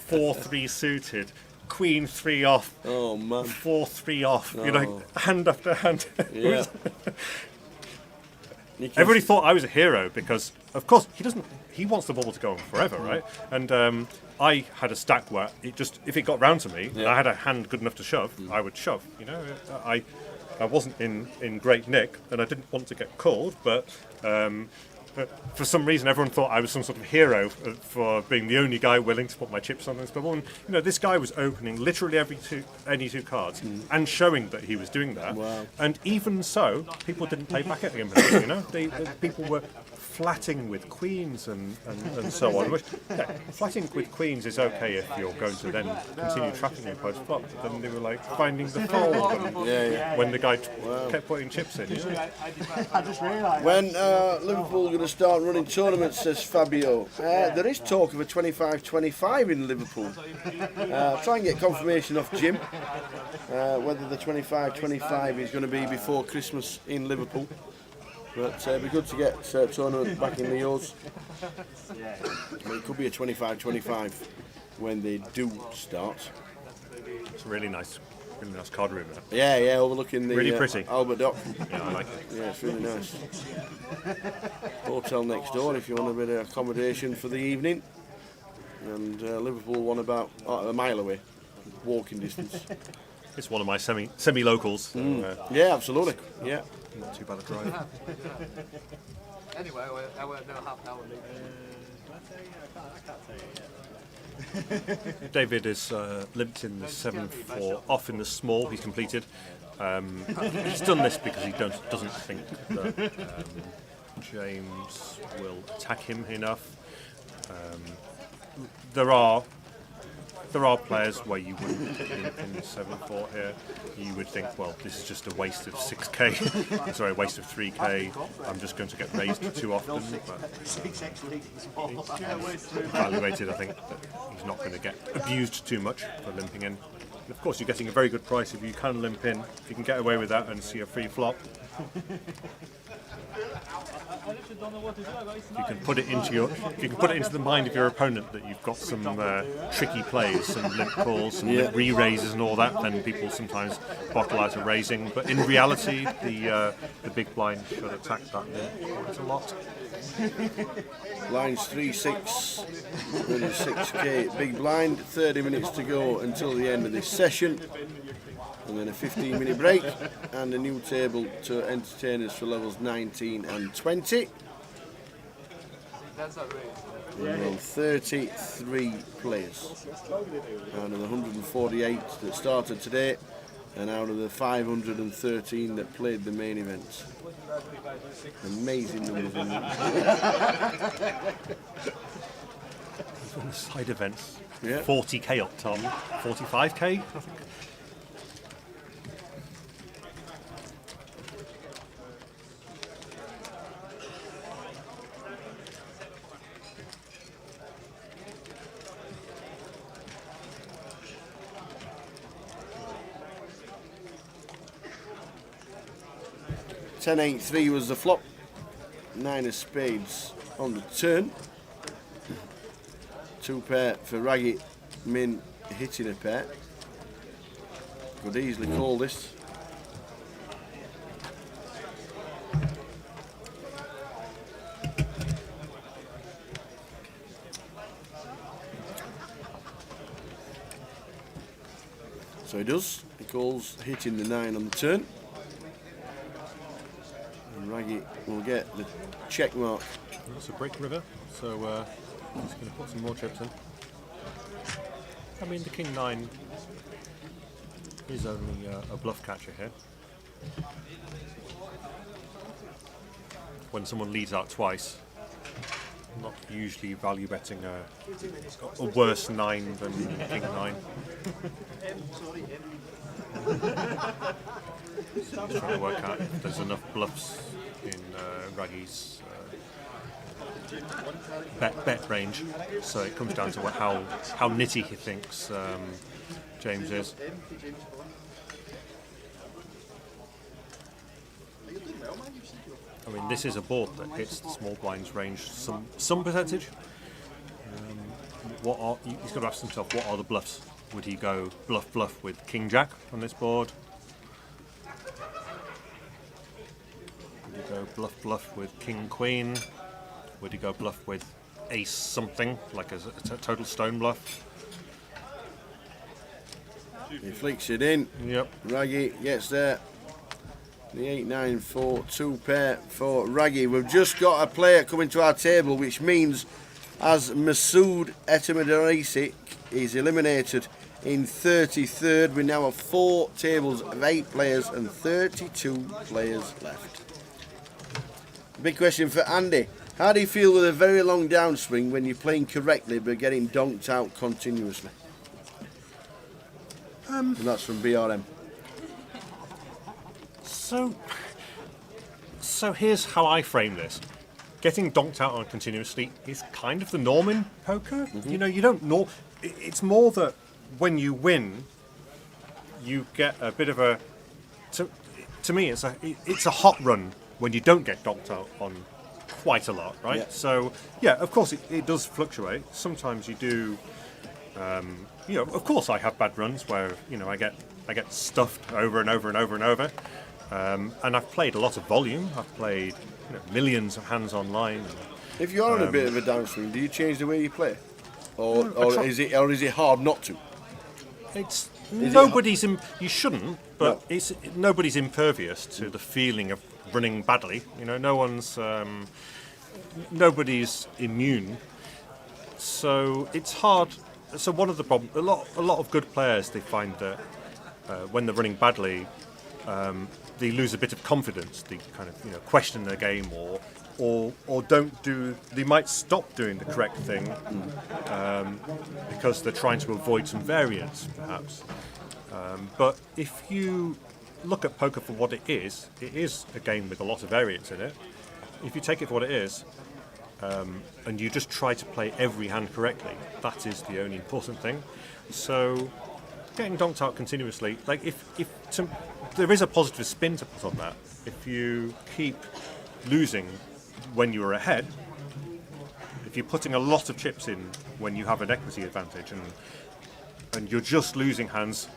4-3 suited, Queen 3 off, oh man, 4-3 off, hand after hand. Yeah. Everybody thought I was a hero because, of course, he wants the bubble to go on forever, right? And I had a stack where if it got round to me, and I had a hand good enough to shove, I would shove. I wasn't in great nick, and I didn't want to get called, but for some reason everyone thought I was some sort of hero for being the only guy willing to put my chips on this bubble. And this guy was opening literally any two cards and showing that he was doing that. Wow. And even so, people didn't play back at him. People were flatting with queens and so on. Which, flatting with queens is okay if you're going to then continue trapping him post flop. But then they were finding the fold when the guy kept putting chips in. I just realised. When Liverpool are going to start running tournaments, says Fabio, there is talk of a 25-25 in Liverpool. Try and get confirmation off Jim whether the 25-25 is going to be before Christmas in Liverpool. But it'd be good to get tournament back in the O's. It could be a 25-25 when they do start. It's a really nice card room there. Yeah, overlooking the really pretty. Albert Dock. Yeah, I like it. Yeah, it's really nice. Hotel next door if you want a bit of accommodation for the evening. And Liverpool one about a mile away, walking distance. It's one of my semi-locals. So, yeah, absolutely. Yeah. Not too bad a drive. Anyway, I won't know half an hour. David is limped in the 7-4, off in the small. He's completed. He's done this because he doesn't think that James will attack him enough. There are players where you wouldn't limp in the 7-4 here. You would think, well, this is just a waste of 6k. Sorry, a waste of 3k. I'm just going to get raised too often. But evaluated, I think that he's not going to get abused too much for limping in. And of course, you're getting a very good price if you can limp in. If you can get away with that and see a free flop. You can put it into the mind of your opponent that you've got some tricky plays, some limp calls, some limp re-raises and all that. Then people sometimes bottle out a raising, but in reality, the big blind should attack that limp quite a lot. Blinds 3-6 with a 6k big blind. 30 minutes to go until the end of this session. And then a 15-minute break and a new table to entertain us for levels 19 and 20. And 33 players out of the 148 that started today and out of the 513 that played the main event. Amazing numbers. On the side events, Yeah. 40k up top, 45k, I think. Ten 8-3 was the flop. 9 of spades on the turn. 2 pair for Raggy, Min hitting a pair. Could easily call this. So he does. He calls, hitting the 9 on the turn. And Raggy will get the check mark. That's a break river, so he's going to put some more chips in. I mean, the king 9 is only a bluff catcher here. When someone leads out twice, I'm not usually value betting a worse 9 than king 9. So trying to work out if there's enough bluffs in Raggy's bet range. So it comes down to how nitty he thinks James is. I mean, this is a board that hits the small blinds range some percentage. He's got to ask himself, what are the bluffs? Would he go bluff with King Jack on this board? Would he go bluff with King Queen? Would he go bluff with Ace something, like a total stone bluff? He flicks it in. Yep. Raggy gets there. The 8-9-4, 2 pair for Raggy. We've just got a player coming to our table, which means as Masood Etimedarisi is eliminated in 33rd, we now have 4 tables of 8 players and 32 players left. Big question for Andy. How do you feel with a very long downswing when you're playing correctly but getting donked out continuously? And that's from BRM. So here's how I frame this. Getting donked out on continuously is kind of the norm in poker. Mm-hmm. You know, you don't know. It's more that when you win, you get a bit of a. To me, it's a hot run when you don't get donked out on quite a lot, right? Yeah. So yeah, of course it does fluctuate. Sometimes you do. You know, of course I have bad runs where I get stuffed over and over and over and over. And I've played a lot of volume. I've played millions of hands online. If you're on a bit of a downswing, do you change the way you play, or is it hard not to? It's nobody's. You shouldn't, but no. Nobody's impervious to the feeling of running badly. No one's. Nobody's immune. So it's hard. so one of the problems, a lot of good players, they find that when they're running badly, they lose a bit of confidence. They kind of question their game, or don't do. They might stop doing the correct thing because they're trying to avoid some variance, perhaps. But if you look at poker for what it is a game with a lot of variance in it. If you take it for what it is, and you just try to play every hand correctly, that is the only important thing. So getting donked out continuously, like there is a positive spin to put on that. If you keep losing when you're ahead, if you're putting a lot of chips in when you have an equity advantage, and you're just losing hands,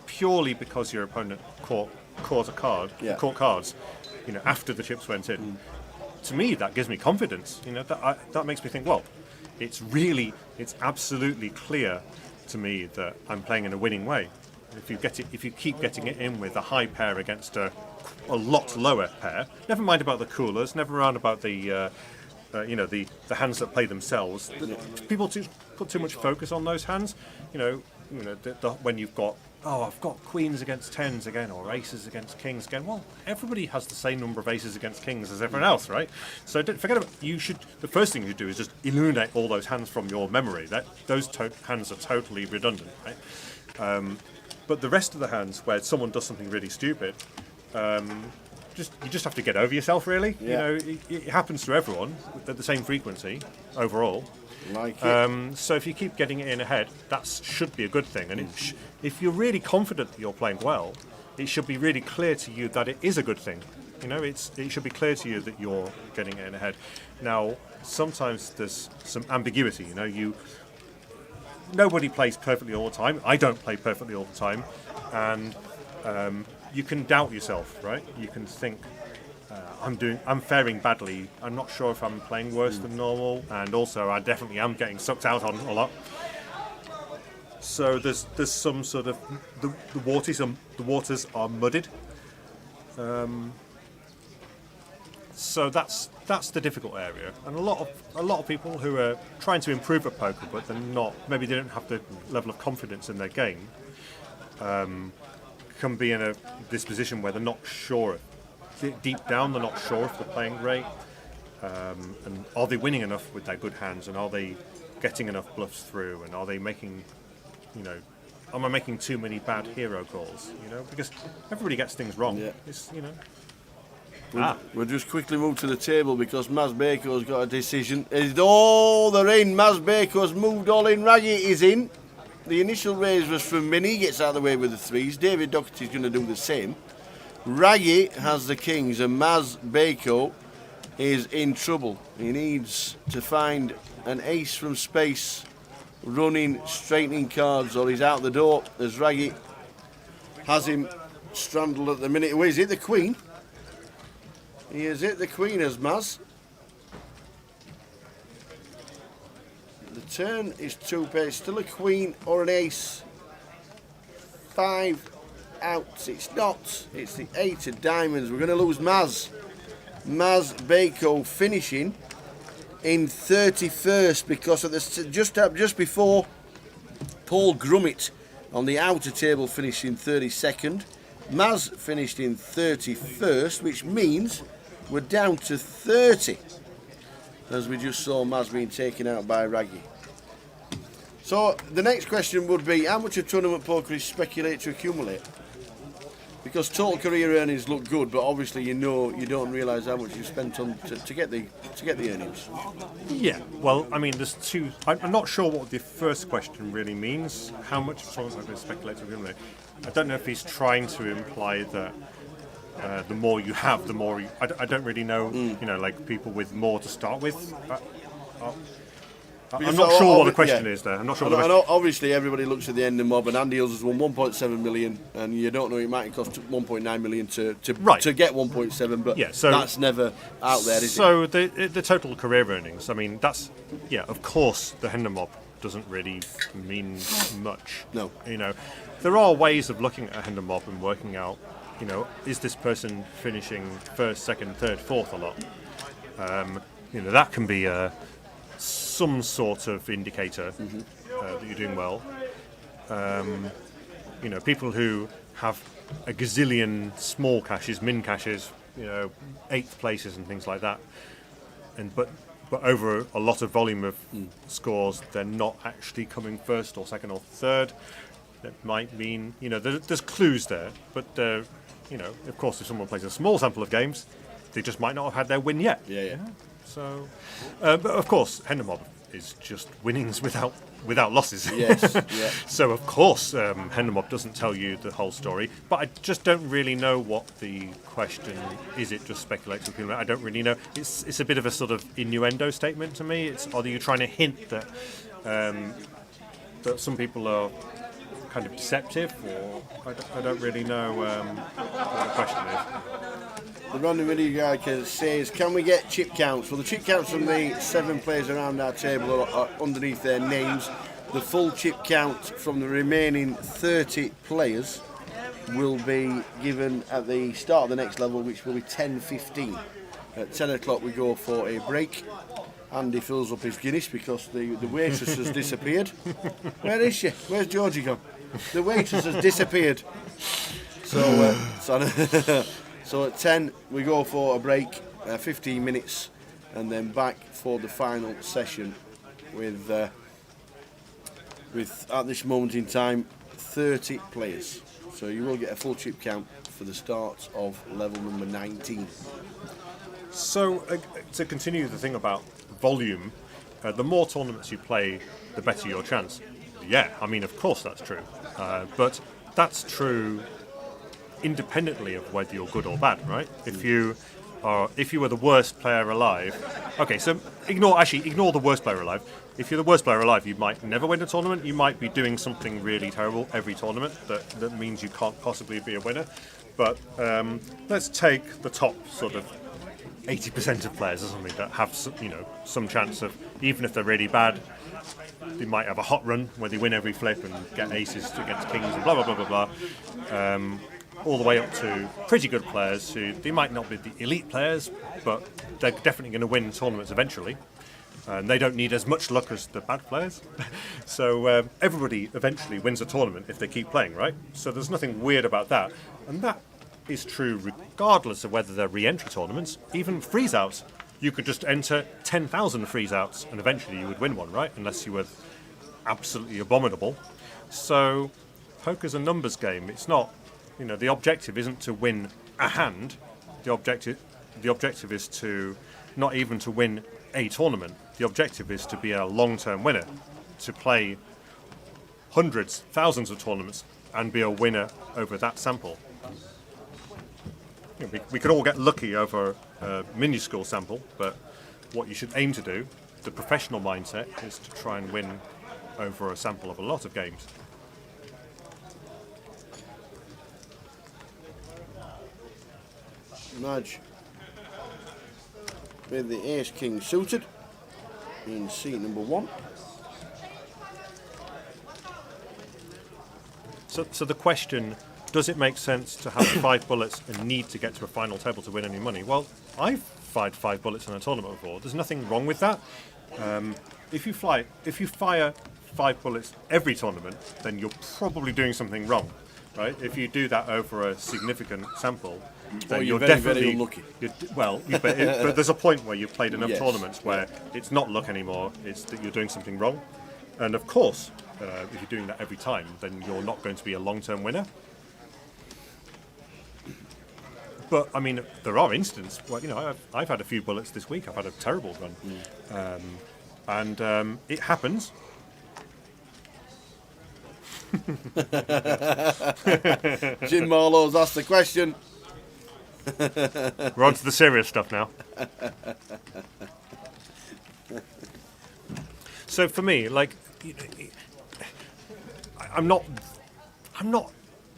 purely because your opponent caught cards, after the chips went in. To me, that gives me confidence. That makes me think, well, it's absolutely clear to me that I'm playing in a winning way. If you keep getting it in with a high pair against a lot lower pair, never mind about the coolers, never mind about the hands that play themselves. People put too much focus on those hands. When you've got, I've got queens against tens again, or aces against kings again. Well, everybody has the same number of aces against kings as everyone else, right? So don't forget about. The first thing you do is just eliminate all those hands from your memory. Those hands are totally redundant, right? But the rest of the hands, where someone does something really stupid, you just have to get over yourself, really. Yeah. It happens to everyone at the same frequency overall. Like it. So if you keep getting it in ahead, that should be a good thing. And if you're really confident that you're playing well, it should be really clear to you that it is a good thing. It should be clear to you that you're getting it in ahead. Now, sometimes there's some ambiguity. Nobody plays perfectly all the time. I don't play perfectly all the time, and you can doubt yourself, right? You can think, I'm faring badly. I'm not sure if I'm playing worse than normal, and also I definitely am getting sucked out on a lot. So there's some sort of the waters are muddied. So that's the difficult area, and a lot of people who are trying to improve at poker, but they're not. Maybe they don't have the level of confidence in their game. Can be in this position where they're not sure. Deep down, they're not sure if they're playing great, and are they winning enough with their good hands, and are they getting enough bluffs through, and are they making, am I making too many bad hero calls? Because everybody gets things wrong. Yeah. It's, We'll just quickly move to the table because Maz Baco's got a decision. They're in. Maz Baco's moved all in. Raggy is in. The initial raise was from Minnie, gets out of the way with the threes. David Doherty's going to do the same. Raggy has the kings, and Maz Baco is in trouble. He needs to find an ace from space, running, straightening cards, or he's out the door, as Raggy has him strangled at the minute. He's hit the queen. He has hit the queen as Maz. The turn is two pairs, still a queen or an ace. 5 outs, it's not. It's the 8 of diamonds. We're going to lose Maz. Maz Baco finishing in 31st because of this, just before Paul Grummett on the outer table finished in 32nd. Maz finished in 31st, which means we're down to 30, as we just saw Maz being taken out by Raggy. So the next question would be, how much of tournament poker is speculate to accumulate? Because total career earnings look good, but obviously you don't realise how much you spent on to get the earnings. Yeah, well, I mean, there's two. I'm not sure what the first question really means. How much of tournament poker is speculate to accumulate? I don't know if he's trying to imply that the more you have, the more you, I don't really know. Like people with more to start with. I'm not sure what the question is there. I'm not sure. I know obviously everybody looks at the end of mob, and Andy Hills has won 1.7 million, and you don't know it might cost 1.9 million to get 1.7, but yeah, so that's never out there, is it? So the total career earnings. I mean, that's of course the Hendon mob doesn't really mean much. No. There are ways of looking at a Hendon mob and working out. Is this person finishing first, second, third, fourth a lot? That can be some sort of indicator. that you're doing well. You know, people who have a gazillion small caches, min caches, you know, 8th places and things like that, and but over a lot of volume of scores, they're not actually coming first or second or third. That might mean, you know, there's clues there, but you know, of course, if someone plays a small sample of games, they just might not have had their win yet. Yeah. So, but of course, Hendemob is just winnings without losses. Yes, yeah. So of course, Hendemob doesn't tell you the whole story. But I just don't really know what the question is. It just speculates with people. I don't really know. It's a bit of a sort of innuendo statement to me. Are you trying to hint that that some people are kind of deceptive, or I don't really know what the question is. The Ronnie Video Guy says, can we get chip counts? Well, the chip counts from the 7 players around our table are underneath their names. The full chip count from the remaining 30 players will be given at the start of the next level, which will be 10:15. At 10 o'clock we go for a break. Andy fills up his Guinness because the waitress has disappeared. Where is she? Where's Georgie gone? The waitress has disappeared. So at 10 we go for a break, 15 minutes, and then back for the final session with at this moment in time 30 players. So you will get a full chip count for the start of level number 19. So to continue the thing about volume, the more tournaments you play, the better your chance. Yeah, I mean, of course that's true, but that's true independently of whether you're good or bad, right? If you were the worst player alive, okay, so ignore the worst player alive. If you're the worst player alive, you might never win a tournament. You might be doing something really terrible every tournament that means you can't possibly be a winner. But let's take the top sort of 80% of players or something that have some chance of, even if they're really bad, they might have a hot run where they win every flip and get aces against kings and blah blah blah blah blah. All the way up to pretty good players who they might not be the elite players, but they're definitely going to win tournaments eventually. And they don't need as much luck as the bad players. So everybody eventually wins a tournament if they keep playing, right? So there's nothing weird about that. And that is true regardless of whether they're re-entry tournaments. Even freeze-outs, you could just enter 10,000 freeze-outs and eventually you would win one, right? Unless you were absolutely abominable. So poker's a numbers game. It's not, the objective isn't to win a hand. The objective is to not even to win a tournament. The objective is to be a long-term winner, to play hundreds, thousands of tournaments and be a winner over that sample. We could all get lucky over a minuscule sample, but what you should aim to do, the professional mindset, is to try and win over a sample of a lot of games. Madge with the ace-king suited in seat number 1. So the question, does it make sense to have 5 bullets and need to get to a final table to win any money? Well, I've fired 5 bullets in a tournament before. There's nothing wrong with that. If you fire 5 bullets every tournament, then you're probably doing something wrong, right? If you do that over a significant sample, then you're very, definitely very unlucky. But there's a point where you've played enough Yes. tournaments where it's not luck anymore; it's that you're doing something wrong. And of course, if you're doing that every time, then you're not going to be a long-term winner. But I mean, there are instances. Well, I've had a few bullets this week. I've had a terrible run, and it happens. Jim Marlowe's asked the question. We're on to the serious stuff now. So for me, I'm not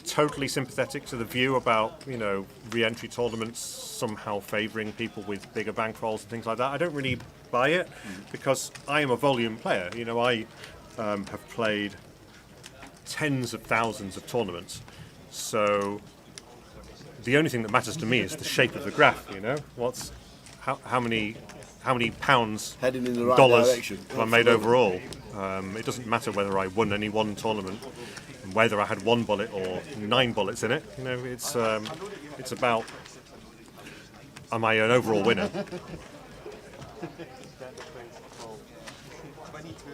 totally sympathetic to the view about re-entry tournaments somehow favouring people with bigger bankrolls and things like that. I don't really buy it because I am a volume player. I have played tens of thousands of tournaments, so the only thing that matters to me is the shape of the graph. How how many pounds, heading in the right dollars direction. have I made overall. It doesn't matter whether I won any one tournament, and whether I had 1 bullet or 9 bullets in it. You know, it's about, am I an overall winner? 22,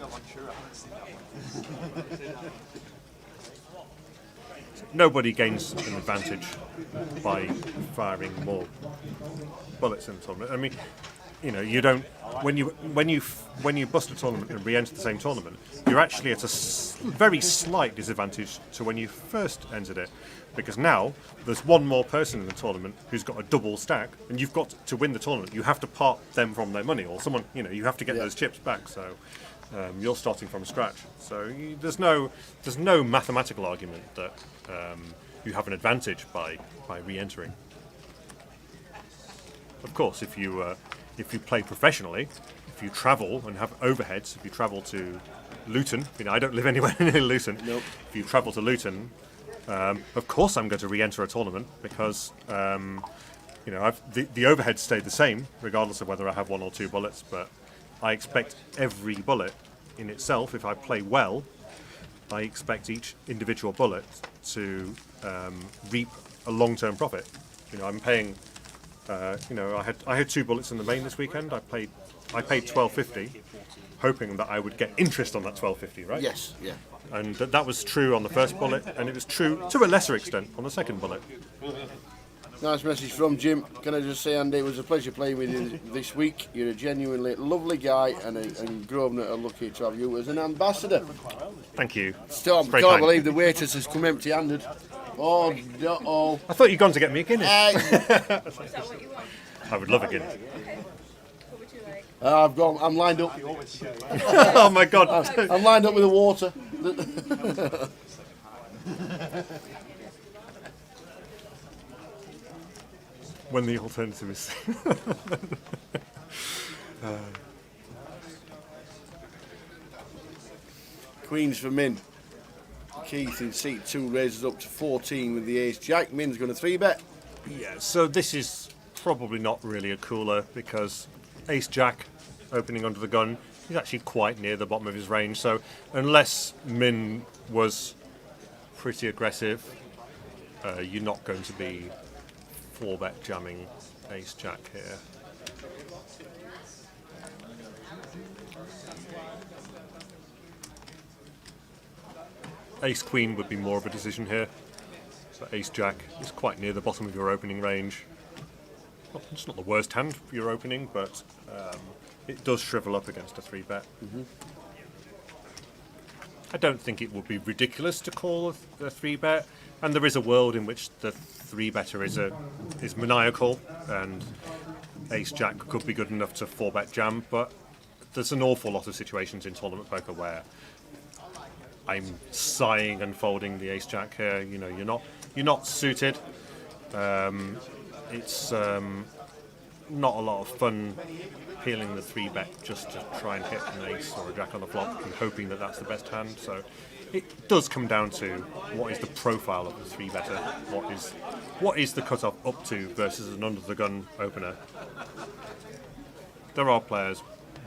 I'm unsure. I haven't seen that one. Nobody gains an advantage by firing more bullets in a tournament. I mean, you know, you don't. When you bust a tournament and re-enter the same tournament, you're actually at a very slight disadvantage to when you first entered it, because now there's one more person in the tournament who's got a double stack, and you've got to win the tournament. You have to part them from their money, or someone, you know, you have to get those chips back. So you're starting from scratch. So there's no mathematical argument that you have an advantage by re-entering. Of course, if you play professionally, if you travel and have overheads, if you travel to Luton, you know, I don't live anywhere near Luton. Nope. If you travel to Luton, of course I'm going to re-enter a tournament because you know, the overheads stayed the same regardless of whether I have 1 or 2 bullets. But I expect every bullet in itself, if I play well, I expect each individual bullet to reap a long-term profit. You know, I'm paying. You know, I had 2 bullets in the main this weekend. I paid $12.50, hoping that I would get interest on that $12.50, right? Yes, yeah. And that was true on the first bullet, and it was true to a lesser extent on the second bullet. Nice message from Jim. Can I just say, Andy, it was a pleasure playing with you this week. You're a genuinely lovely guy, and Grosvenor are lucky to have you as an ambassador. Thank you. Storm, Very can't kind. believe the waitress has come empty-handed. Oh, no. I thought you'd gone to get me a Guinness. Is that what you want? I would love a Guinness. Okay. What would you like? I'm lined up. Oh my God. I'm lined up with the water. When the alternative is... Queens for Min. Keith in seat 2 raises up to 14 with the ace jack. Min's going to 3-bet. Yeah, so this is probably not really a cooler because ace jack opening under the gun is actually quite near the bottom of his range. So unless Min was pretty aggressive, you're not going to be 4-bet jamming ace jack here. Ace queen would be more of a decision here. So ace jack is quite near the bottom of your opening range. Well, it's not the worst hand for your opening, but it does shrivel up against a 3-bet. Mm-hmm. I don't think it would be ridiculous to call a 3-bet, and there is a world in which the 3-better is maniacal, and ace jack could be good enough to 4-bet jam, but there's an awful lot of situations in tournament poker where I'm sighing and folding the ace jack here. You know, you're not suited. It's not a lot of fun peeling the 3-bet just to try and hit an ace or a jack on the flop and hoping that that's the best hand. So it does come down to what is the profile of the 3-better, what is the cutoff up to versus an under the gun opener. There are players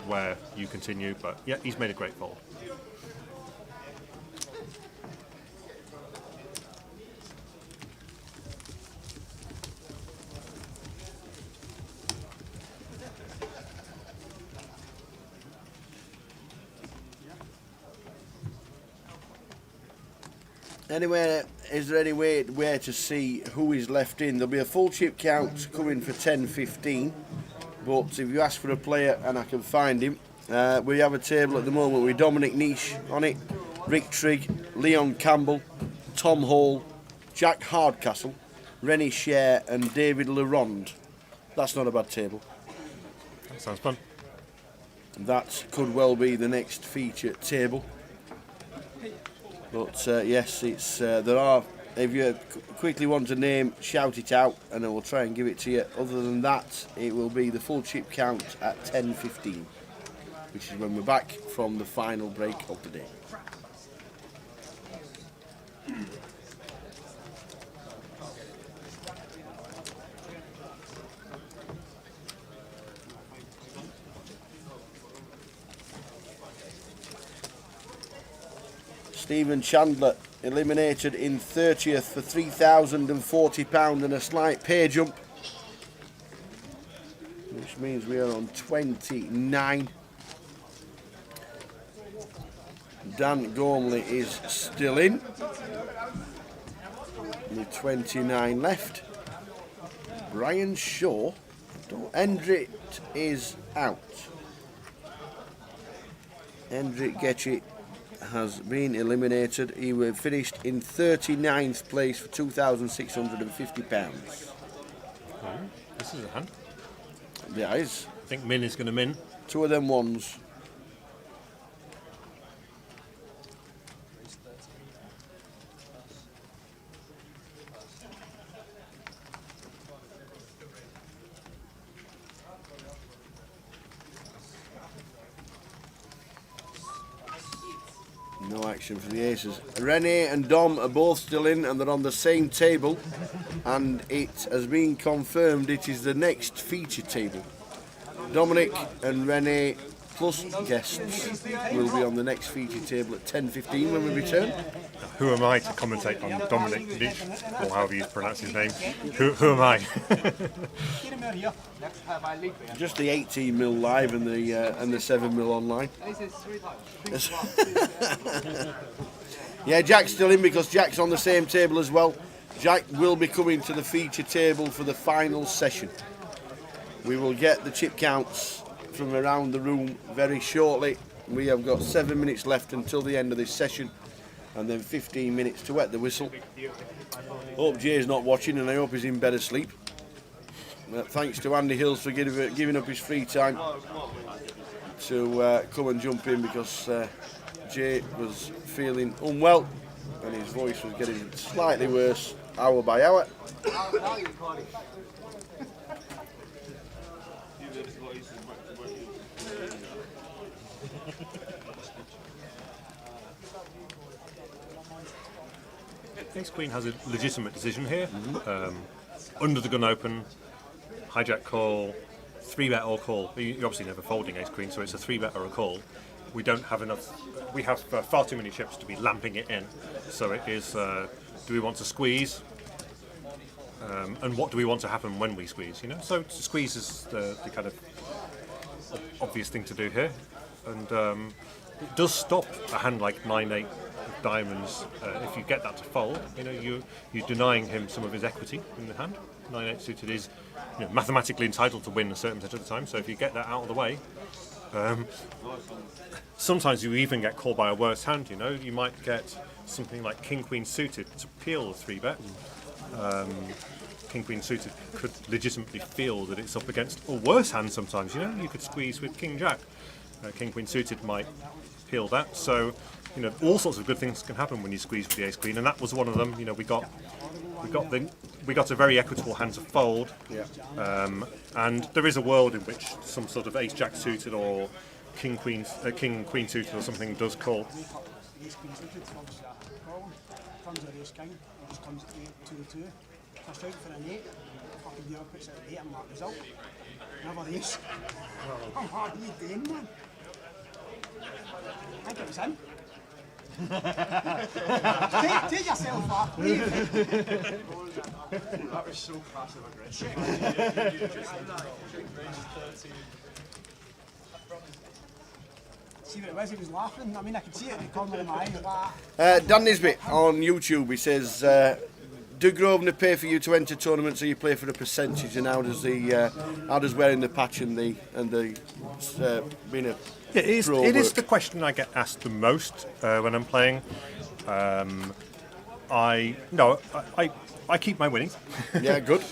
where you continue, but yeah, he's made a great fold. Anyway, is there any way where to see who is left in? There'll be a full chip count coming for 10:15, but if you ask for a player and I can find him, we have a table at the moment with Dominic Niche on it, Rick Trigg, Leon Campbell, Tom Hall, Jack Hardcastle, Rennie Share and David Leronde. That's not a bad table. That sounds fun. That could well be the next feature table. But yes, it's there are. If you quickly want a name, shout it out, and I will try and give it to you. Other than that, it will be the full chip count at 10:15, which is when we're back from the final break of the day. Stephen Chandler eliminated in 30th for £3,040 and a slight pay jump, which means we are on 29. Dan Gormley is still in with 29 left. Brian Shaw, Hendrik is out. Hendrik Getchy has been eliminated. He was finished in 39th place for £2,650. This is a hand. Yeah, it is. I think Min is going to min. Two of them ones. No action for the aces. Rene and Dom are both still in and they're on the same table, and it has been confirmed it is the next feature table. Dominic and Rene plus guests will be on the next feature table at 10:15 when we return. Who am I to commentate on Dominic Leach, or however you pronounce his name? Who am I? Just the 18mm live and the 7mm online. Yeah, Jack's still in because Jack's on the same table as well. Jack will be coming to the feature table for the final session. We will get the chip counts from around the room very shortly. We have got 7 minutes left until the end of this session, and then 15 minutes to wet the whistle. Hope Jay's not watching, and I hope he's in bed asleep. Thanks to Andy Hills for giving up his free time to come and jump in, because Jay was feeling unwell and his voice was getting slightly worse hour by hour. Ace Queen has a legitimate decision here. Under the gun open, hijack call, 3-bet or call. You're obviously never folding Ace Queen, so it's a 3-bet or a call. We don't have enough. We have far too many chips to be lamping it in. So it is. Do we want to squeeze? And what do we want to happen when we squeeze? You know. So to squeeze is the kind of obvious thing to do here, and it does stop a hand like 9-8 of diamonds. If you get that to fold, you know you're denying him some of his equity in the hand. 9-8 suited is mathematically entitled to win a certain percentage of the time. So if you get that out of the way. Sometimes you even get called by a worse hand. You might get something like King Queen suited to peel a 3-bet. King Queen suited could legitimately feel that it's up against a worse hand sometimes. You could squeeze with King Jack. King Queen suited might peel that. So all sorts of good things can happen when you squeeze with the Ace Queen, and that was one of them. We got a very equitable hand to fold. Yeah. And there is a world in which some sort of Ace Jack suited or King Queen suited or something does call. Ace Queen suited, obviously a call. Comes with Ace King, it just comes to the 2. First out for an 8, fucking dealer puts out an 8 and mark result. Another ace. What are you doing, man? I think it was him. take yourself off. That was so passive aggressive. See what it was, he was laughing. I mean, I could see it in the corner of my eye. Dan Nisbet on YouTube, he says, do Grosvenor pay for you to enter tournaments, or you play for a percentage, and how does wearing the patch and the being a it is pro it is work? the question I get asked the most when I'm playing. I keep my winnings. Yeah, good.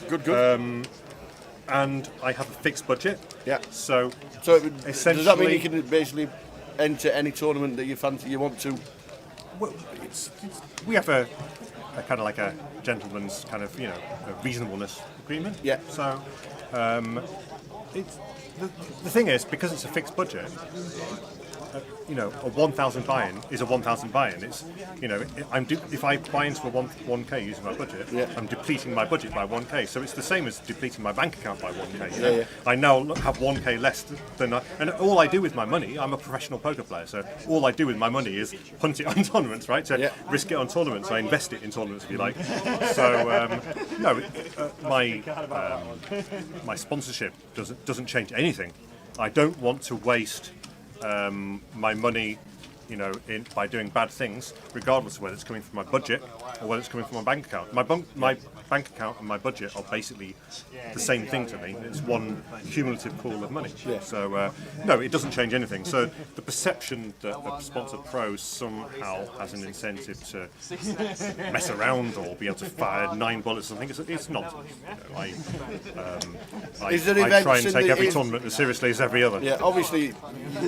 And I have a fixed budget. Yeah. So does that mean you can basically enter any tournament that you fancy you want to? Well, we have a kind of like a gentleman's kind of a reasonableness agreement. Yeah. So the thing is, because it's a fixed budget, you know, a 1,000 buy-in is a 1,000 buy-in. It's, you know, if I buy into a 1K using my budget, I'm depleting my budget by 1K. So it's the same as depleting my bank account by 1K. You know? I now have 1K less than and all I do with my money, I'm a professional poker player, so all I do with my money is punt it on tournaments, right? So risk it on tournaments. I invest it in tournaments, if you like. So no, my sponsorship doesn't change anything. I don't want to waste my money, you know, by doing bad things, regardless of whether it's coming from my budget or whether it's coming from my bank account. My bank account and my budget are basically the same thing to me. It's one cumulative pool of money. So no, it doesn't change anything. So the perception that a sponsored pro somehow has an incentive to mess around or be able to fire 9 bullets, I think it's nonsense. You know, I try and take every tournament as seriously as every other. Yeah, obviously,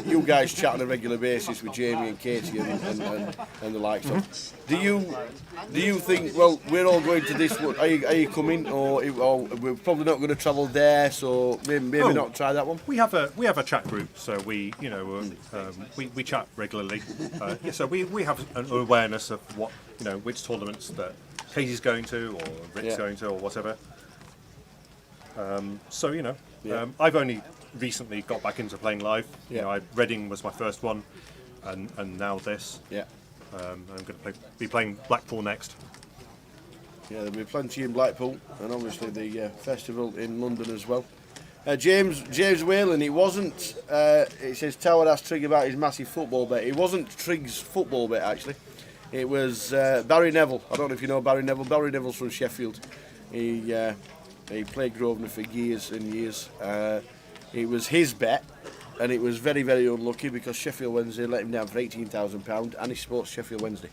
you guys chat on a regular basis with Jamie and Katie and the likes of. Do you think? Well, we're all going to this. Are you coming, or we're probably not going to travel there? So maybe not try that one. We have a chat group, so we we chat regularly. So we have an awareness of what, you know, which tournaments that Katie's going to or Rick's going to or whatever. So you know, I've only recently got back into playing live. You know, Reading was my first one, and now this. I'm going to be playing Blackpool next. Yeah, there'll be plenty in Blackpool, and obviously the festival in London as well. James Whalen, it wasn't. It says Tower asked Trig about his massive football bet. It wasn't Trig's football bet actually. It was Barry Neville. I don't know if you know Barry Neville. Barry Neville's from Sheffield. He played Grosvenor for years and years. It was his bet. And it was very, very unlucky because Sheffield Wednesday let him down for £18,000 and he supports Sheffield Wednesday.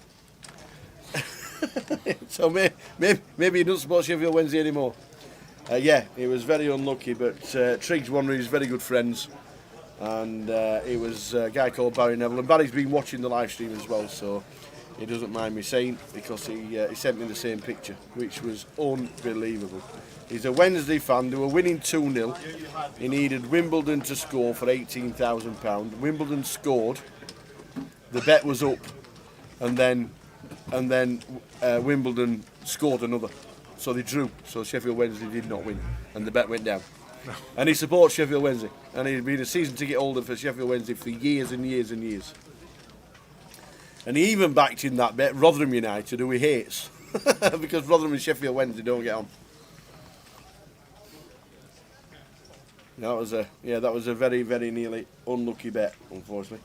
So maybe he doesn't support Sheffield Wednesday anymore. Yeah, it was very unlucky, but Trig's one of his very good friends. And it was a guy called Barry Neville. And Barry's been watching the live stream as well, so he doesn't mind me saying, because he sent me the same picture, which was unbelievable. He's a Wednesday fan. They were winning 2-0. He needed Wimbledon to score for £18,000. Wimbledon scored. The bet was up, and then Wimbledon scored another. So they drew. So Sheffield Wednesday did not win, and the bet went down. And he supports Sheffield Wednesday, and he's been a season ticket holder for Sheffield Wednesday for years and years and years. And he even backed in that bet Rotherham United, who he hates, because Rotherham and Sheffield Wednesday don't get on. That was a very, very nearly unlucky bet, unfortunately.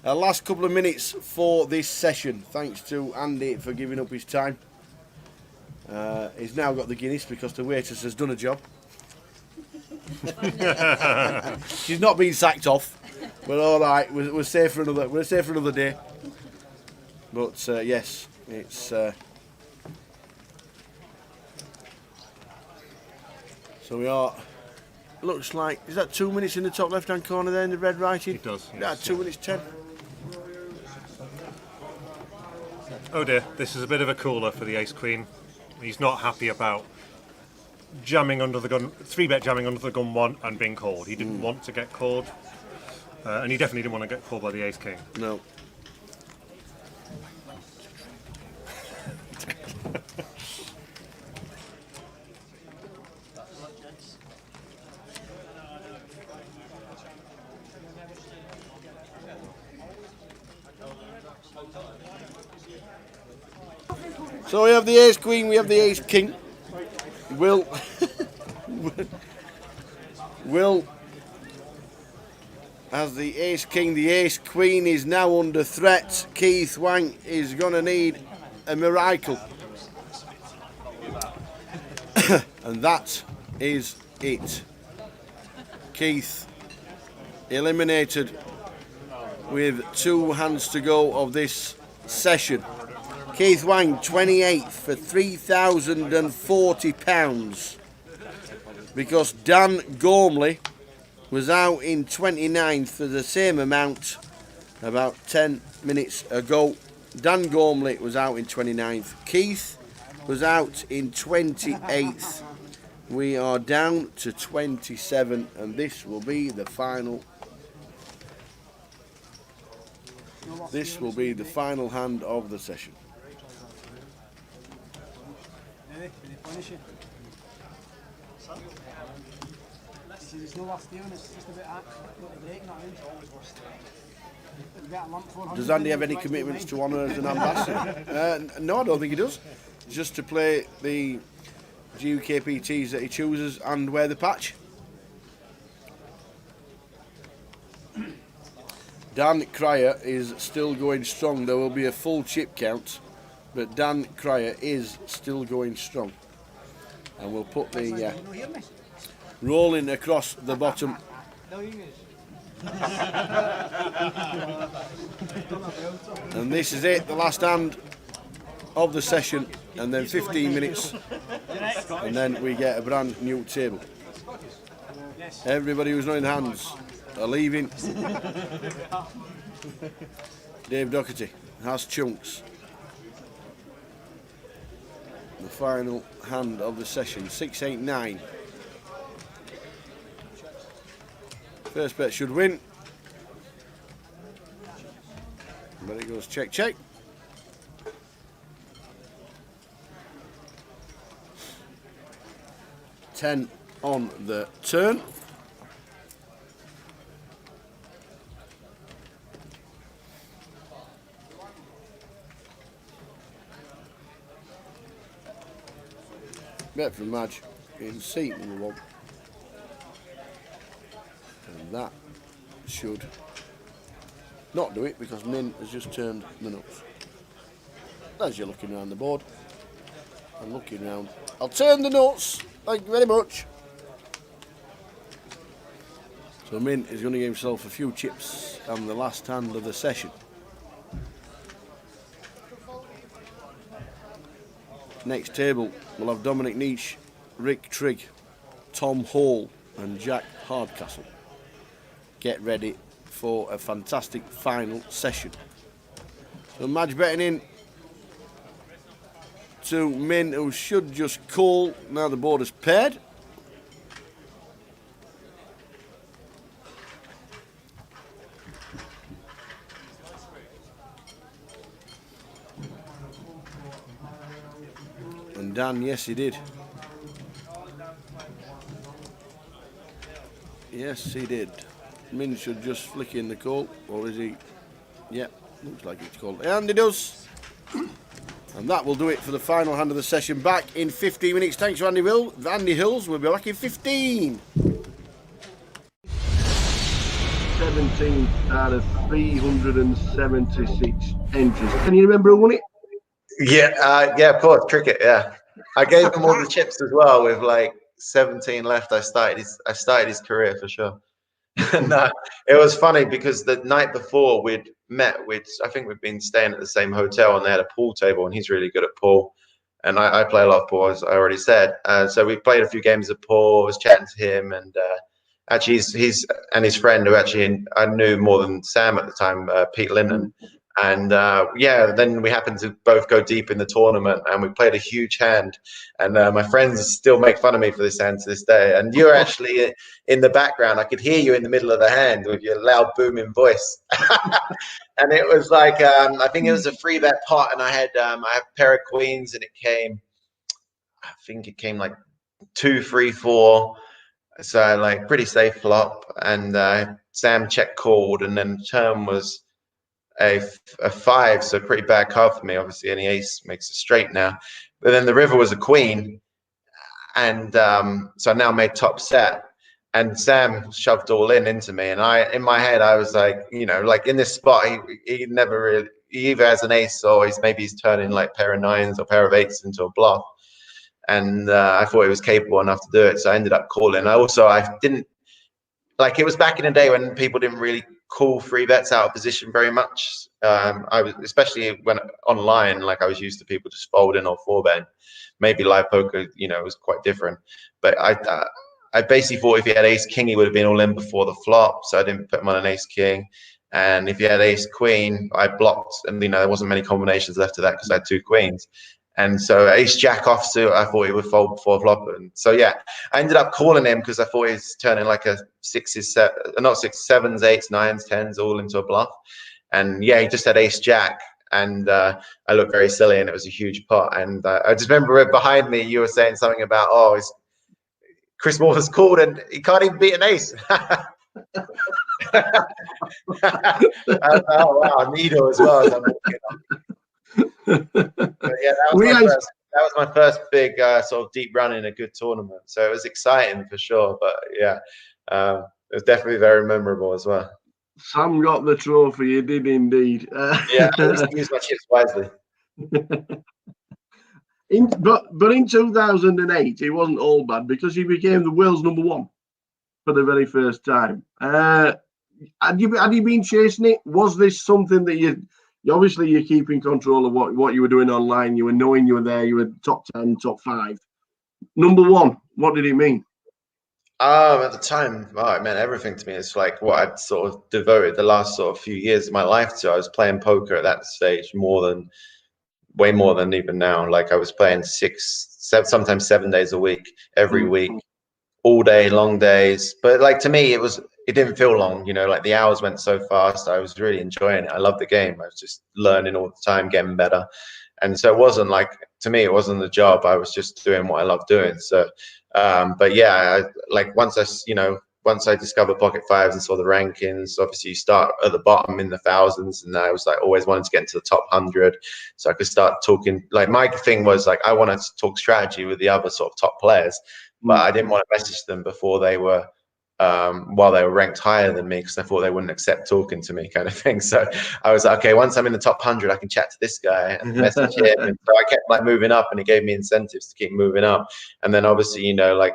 Last couple of minutes for this session. Thanks to Andy for giving up his time. He's now got the Guinness because the waitress has done a job. She's not been sacked off. We're all right. We're safe for another day. But yes, it's. So we are. Looks like, is that 2 minutes in the top left hand corner there in the red writing? It does. Yeah, 2 minutes 10. Oh dear, this is a bit of a cooler for the ace queen. He's not happy about jamming under the gun, 3-bet jamming under the gun 1 and being called. He didn't want to get called, and he definitely didn't want to get called by the ace king. No. So we have the ace queen, we have the ace king. Will as the ace king, the ace queen is now under threat. Keith Wang is going to need a miracle. And that is it. Keith eliminated with 2 hands to go of this session. Keith Wang, 28th for £3,040 because Dan Gormley was out in 29th for the same amount about 10 minutes ago. Dan Gormley was out in 29th. Keith was out in 28th. We are down to 27 and this will be the final this will be the final hand of the session. There's no last viewing, it's just a bit of break, not in. Does Andy have any commitments to honour as an ambassador? No, I don't think he does. Just to play the GUKPTs that he chooses and wear the patch. Dan Cryer is still going strong. There will be a full chip count, but Dan Cryer is still going strong. And we'll put the rolling across the bottom. And this is it, the last hand of the session, and then 15 minutes, and then we get a brand new table. Everybody who's not in hands are leaving. Dave Doherty has chunks. The final hand of the session, 6-8-9. First bet should win. But it goes check, check. $10 on the turn. Bet from Madge in seat number 1. And that should not do it because Min has just turned the nuts. As you're looking around the board, I'm looking around. I'll turn the nuts. Thank you very much. So Min is going to give himself a few chips on the last hand of the session. Next table, we'll have Dominic Niche, Rick Trigg, Tom Hall and Jack Hardcastle. Get ready for a fantastic final session. So Madge betting in to Min, who should just call now the board is paired. And Dan, yes he did. Yes he did. Min should just flick in the call, or is he? Yeah, looks like it's called. And he does. And that will do it for the final hand of the session. Back in 15 minutes. Thanks to Andy Hills. We'll be back in 15. 17 out of 376 entries. Can you remember who won it? Yeah, of course, cricket. Yeah, I gave him all the chips as well. With like 17 left, I started his career for sure. And it was funny because the night before we'd met, I think we'd been staying at the same hotel, and they had a pool table, and he's really good at pool, and I play a lot of pool, as I already said. So we played a few games of pool. I was chatting to him, and actually he's and his friend, who actually I knew more than Sam at the time, Pete Linden. And then we happened to both go deep in the tournament, and we played a huge hand. And my friends still make fun of me for this hand to this day. And you're actually in the background. I could hear you in the middle of the hand with your loud, booming voice. And it was like, I think it was a 3-bet pot, and I had a pair of queens, and I think it came like 2, 3, 4. So like pretty safe flop. And Sam check called, and then turn was a 5, so pretty bad card for me. Obviously, any ace makes a straight now. But then the river was a queen, and so I now made top set. And Sam shoved all into me, and in my head, I was like, like in this spot, he never really. He either has an ace, or he's turning like pair of 9s or pair of 8s into a bluff. And I thought he was capable enough to do it, so I ended up calling. I didn't like. It was back in the day when people didn't really call 3-bets out of position very much. I was, especially when online, like I was used to people just folding or 4-betting. Maybe live poker, was quite different. But I basically thought if he had ace king, he would have been all in before the flop. So I didn't put him on an ace king. And if he had ace queen, I blocked. And there wasn't many combinations left of that because I had 2 queens. And so ace jack offsuit, I thought he would fold before flop. And so I ended up calling him because I thought he was turning like a 6s, not 6s, 7s, 8s, 9s, 10s all into a bluff. and yeah, he just had ace jack, and I looked very silly, and it was a huge pot. And I just remember behind me, you were saying something about, oh, Chris Moore's called and he can't even beat an ace. I was like, oh wow, needle as well as I'm walking on. But yeah, that was my first big sort of deep run in a good tournament. So it was exciting for sure. But yeah, it was definitely very memorable as well. Sam got the trophy. He did indeed. Yeah, I used to use my chips wisely. But in 2008, it wasn't all bad because he became the world's #1 for the very first time. Had you been chasing it? Was this something that you obviously you're keeping control of what you were doing online? You were knowing you were there. You were top 10, top 5, #1. What did it mean? At the time, oh, it meant everything to me. It's like what I'd sort of devoted the last sort of few years of my life to. I was playing poker at that stage way more than even now. Like I was playing 6, 7, sometimes 7 days a week, every week, all day, long days. But like to me, it didn't feel long, you know, like the hours went so fast. I was really enjoying it. I loved the game. I was just learning all the time, getting better. And so it wasn't like, to me, it wasn't a job. I was just doing what I loved doing. So, but yeah, once I discovered Pocket Fives and saw the rankings, obviously you start at the bottom in the thousands, and I was like always wanted to get into the top 100, so I could start talking. Like my thing was like I wanted to talk strategy with the other sort of top players, but I didn't want to message them before they were while they were ranked higher than me, because I thought they wouldn't accept talking to me, kind of thing. So I was like, okay, once I'm in the top 100, I can chat to this guy and message him. And so I kept like moving up, and he gave me incentives to keep moving up. And then obviously, you know, like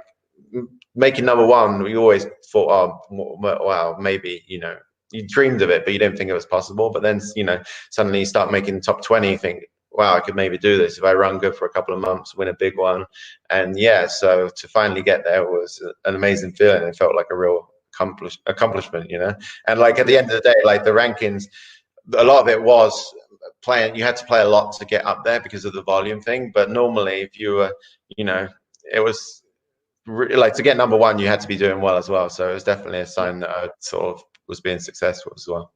making #1, we always thought, oh wow, maybe, you know, you dreamed of it, but you didn't think it was possible. But then, you know, suddenly you start making top 20, you think, wow, I could maybe do this if I run good for a couple of months, win a big one. And yeah, so to finally get there was an amazing feeling. It felt like a real accomplishment, you know. And like at the end of the day, like the rankings, a lot of it was playing. You had to play a lot to get up there because of the volume thing. But normally, if you were, you know, it was like to get #1, you had to be doing well as well. So it was definitely a sign that I sort of was being successful as well.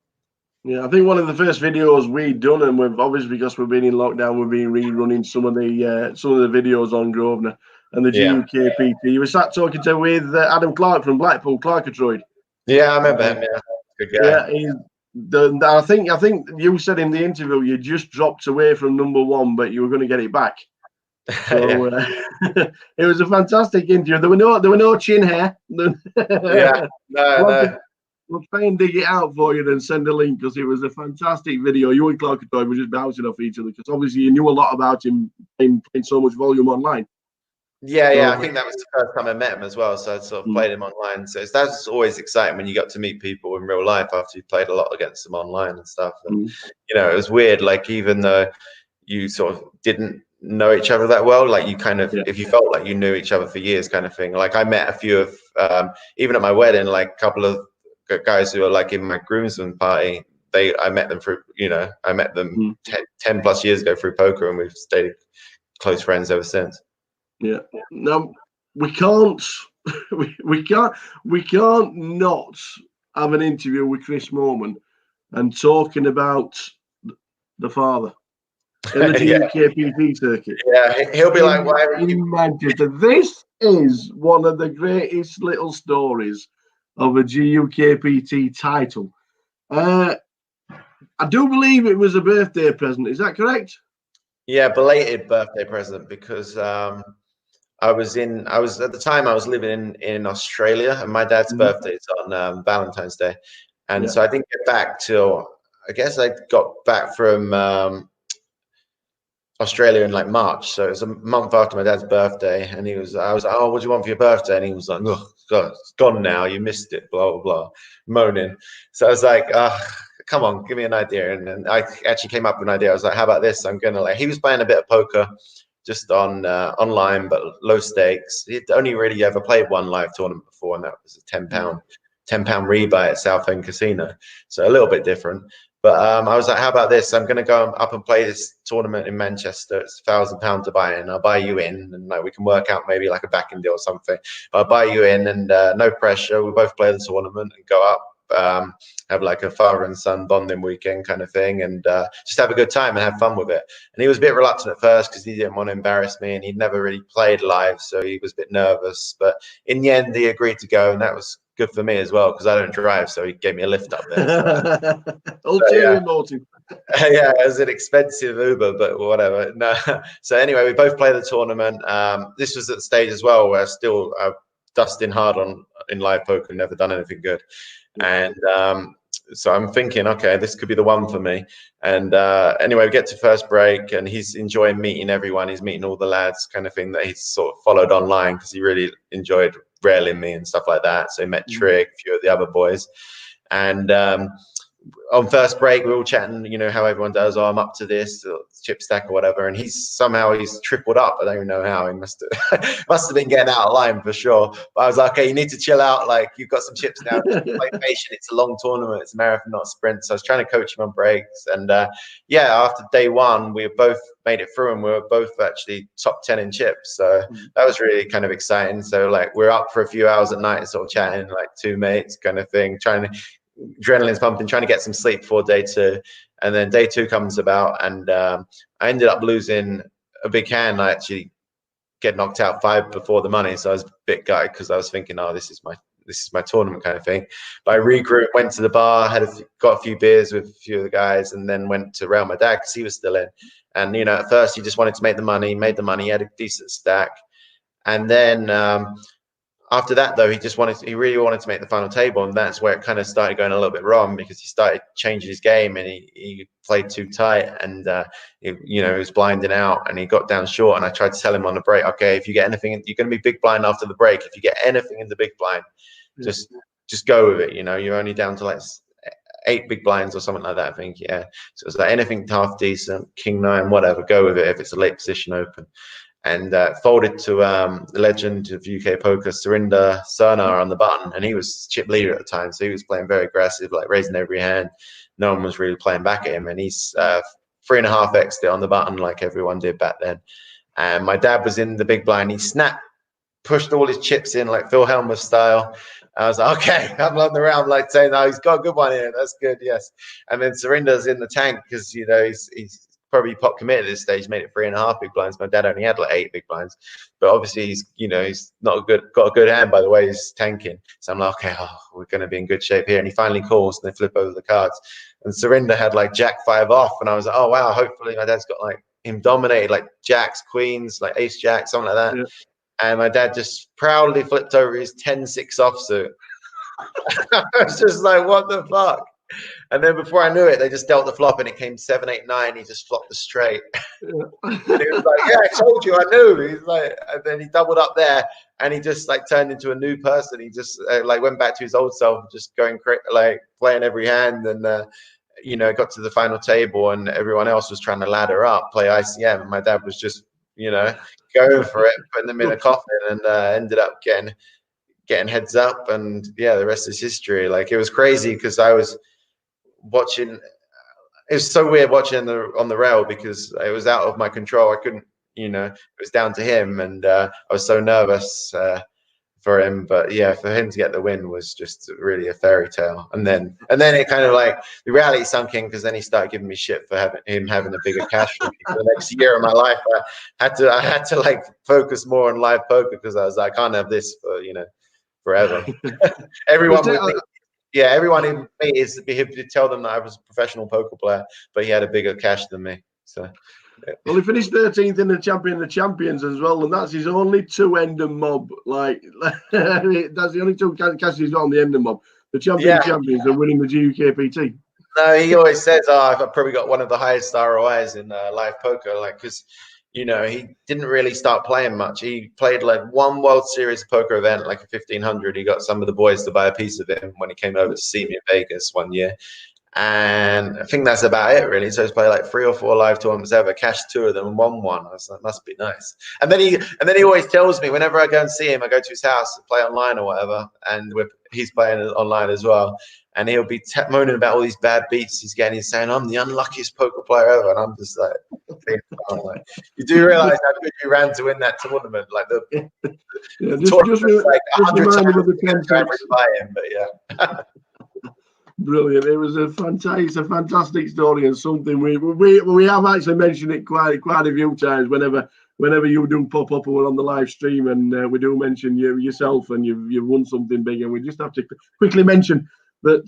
Yeah, I think one of the first videos we'd done, and we've obviously, because we've been in lockdown, we've been rerunning some of the videos on Grosvenor and the GUKPT. You were sat talking with Adam Clark from Blackpool, Clarkatroid. Yeah, I remember him. Yeah, good guy. Yeah, I think you said in the interview you just dropped away from #1, but you were going to get it back. So it was a fantastic interview. There were no chin hair. Yeah, no. We'll try and dig it out for you and send a link, because it was a fantastic video. You and Clark were just bouncing off each other, because obviously you knew a lot about him playing so much volume online. Yeah, I think that was the first time I met him as well. So I sort of played him online. So that's always exciting when you got to meet people in real life after you played a lot against them online and stuff. And you know, it was weird. Like even though you sort of didn't know each other that well, like you kind of, if you felt like you knew each other for years, kind of thing. Like I met a few of even at my wedding, like a couple of guys who are like in my groomsmen party. I met them through, you know, I met them 10 plus years ago through poker, and we've stayed close friends ever since. Yeah. Now we can't we can't not have an interview with Chris Moorman and talking about the father in the GUKPT circuit. Yeah, he'll be like, why are you in Manchester? This is one of the greatest little stories of a GUKPT title. I do believe it was a birthday present. Is that correct? Yeah, belated birthday present, because I was at the time I was living in Australia, and my dad's birthday is on Valentine's Day, and so I didn't get back till, I guess I got back from Australia in like March, so it was a month after my dad's birthday, and I was like, oh, what do you want for your birthday? And he was like, oh God, it's gone now, you missed it, blah blah blah, moaning. So I was like, come on, give me an idea. And then I actually came up with an idea. I was like, how about this? I'm gonna, like, he was playing a bit of poker just on online, but low stakes. He'd only really ever played one live tournament before, and that was a £10 rebuy at Southend Casino, so a little bit different. But I was like, how about this? I'm going to go up and play this tournament in Manchester. It's £1,000 to buy in. I'll buy you in, and like we can work out maybe like a backing deal or something. But I'll buy you in, and no pressure. We both play the tournament and go up, have like a father and son bonding weekend kind of thing, and just have a good time and have fun with it. And he was a bit reluctant at first because he didn't want to embarrass me, and he'd never really played live, so he was a bit nervous. But in the end, he agreed to go, and that was good for me as well because I don't drive, so he gave me a lift up there. So, Ulterior motive. yeah, it was an expensive Uber, but whatever. No. So anyway, we both played the tournament. This was at the stage as well where still dusting hard in live poker, never done anything good. And so I'm thinking, okay, this could be the one for me. And anyway, we get to first break, and he's enjoying meeting everyone. He's meeting all the lads, kind of thing that he's sort of followed online because he really enjoyed railing me and stuff like that. So he met Trig, a few of the other boys, and on first break, we were all chatting, you know, how everyone does. Oh, I'm up to this chip stack or whatever, and he's tripled up. I don't even know how. He must have been getting out of line for sure. But I was like, okay, you need to chill out. Like, you've got some chips now. Play patient. It's a long tournament. It's a marathon, not a sprint. So I was trying to coach him on breaks, and yeah, after day one, we both made it through, and we were both actually top 10 in chips. So that was really kind of exciting. So like, we're up for a few hours at night, sort of chatting like two mates, kind of thing, adrenaline's pumping, trying to get some sleep before day two. And then day two comes about, and I ended up losing a big hand. I actually get knocked out 5 before the money, so I was a bit gutted because I was thinking, oh, this is my tournament kind of thing. But I regrouped, went to the bar, got a few beers with a few of the guys, and then went to rail my dad because he was still in. And you know, at first he just wanted to make the money, made the money, he had a decent stack, and then after that, though, he really wanted to make the final table, and that's where it kind of started going a little bit wrong because he started changing his game, and he played too tight, and he was blinding out, and he got down short. And I tried to tell him on the break, okay, if you get anything, you're going to be big blind after the break. If you get anything in the big blind, just go with it. You know, you're only down to like 8 big blinds or something like that, I think. Yeah, so it's like anything half decent, king 9, whatever, go with it if it's a late position open. And folded to the legend of UK poker, Surinder Sarnar, on the button, and he was chip leader at the time, so he was playing very aggressive, like raising every hand. No one was really playing back at him, and he's 3.5x'd it on the button like everyone did back then. And my dad was in the big blind. He pushed all his chips in like Phil Helmuth style. I was like, okay, I'm on the round, like saying, "No, he's got a good one here. That's good, yes." And then Surinder's in the tank because you know he's probably pot committed at this stage, made it 3.5 big blinds. My dad only had like 8 big blinds, but obviously he's not got a good hand by the way he's tanking. So I'm like, okay, we're going to be in good shape here. And he finally calls, and they flip over the cards, and Surinder had like Jack 5 off, and I was like, oh wow, hopefully my dad's got like him dominated, like jacks, queens, like ace jack, something like that. Yeah. And my dad just proudly flipped over his 10-6 offsuit. I was just like, what the fuck? And then before I knew it, they just dealt the flop, and it came 7-8-9. He just flopped the straight. And he was like, "Yeah, I told you, I knew." He's like, and then he doubled up there, and he just like turned into a new person. He just like went back to his old self, just going like playing every hand, and got to the final table, and everyone else was trying to ladder up, play ICM, and my dad was just going for it, putting them in a coffin, and ended up getting heads up, and yeah, the rest is history. Like, it was crazy because I was watching. It was so weird watching on the rail because it was out of my control. I couldn't, it was down to him, and I was so nervous for him. But yeah, for him to get the win was just really a fairy tale. And then it kind of like the reality sunk in, because then he started giving me shit for having a bigger cash for the next year of my life. I had to like focus more on live poker because I was like, I can't have this for forever. Everyone in me is to tell them that I was a professional poker player, but he had a bigger cash than me. So, yeah. Well, he finished 13th in the Champion of Champions as well, and that's his only 2-ender mob. Like, that's the only 2 cashes he's got on the ender mob. The Champion of Champions are winning the GUKPT. No, he always says, I've probably got one of the highest ROIs in live poker, like, because he didn't really start playing much. He played like one World Series poker event, like a 1500. He got some of the boys to buy a piece of him when he came over to see me in Vegas one year. And I think that's about it, really. So he's played like 3 or 4 live tournaments ever, cashed 2 of them and won 1. I was like, must be nice. And then he always tells me, whenever I go and see him, I go to his house and play online or whatever, and he's playing online as well. And he'll be moaning about all these bad beats he's getting. He's saying, I'm the unluckiest poker player ever. And I'm just like, you do realize how good you ran to win that tournament. Like, the tournament like 100 times the 10 by him, but yeah. Brilliant. It was it's a fantastic story and something we have actually mentioned it quite a few times whenever you do pop up and we're on the live stream and we do mention yourself and you've won something big and we just have to quickly mention that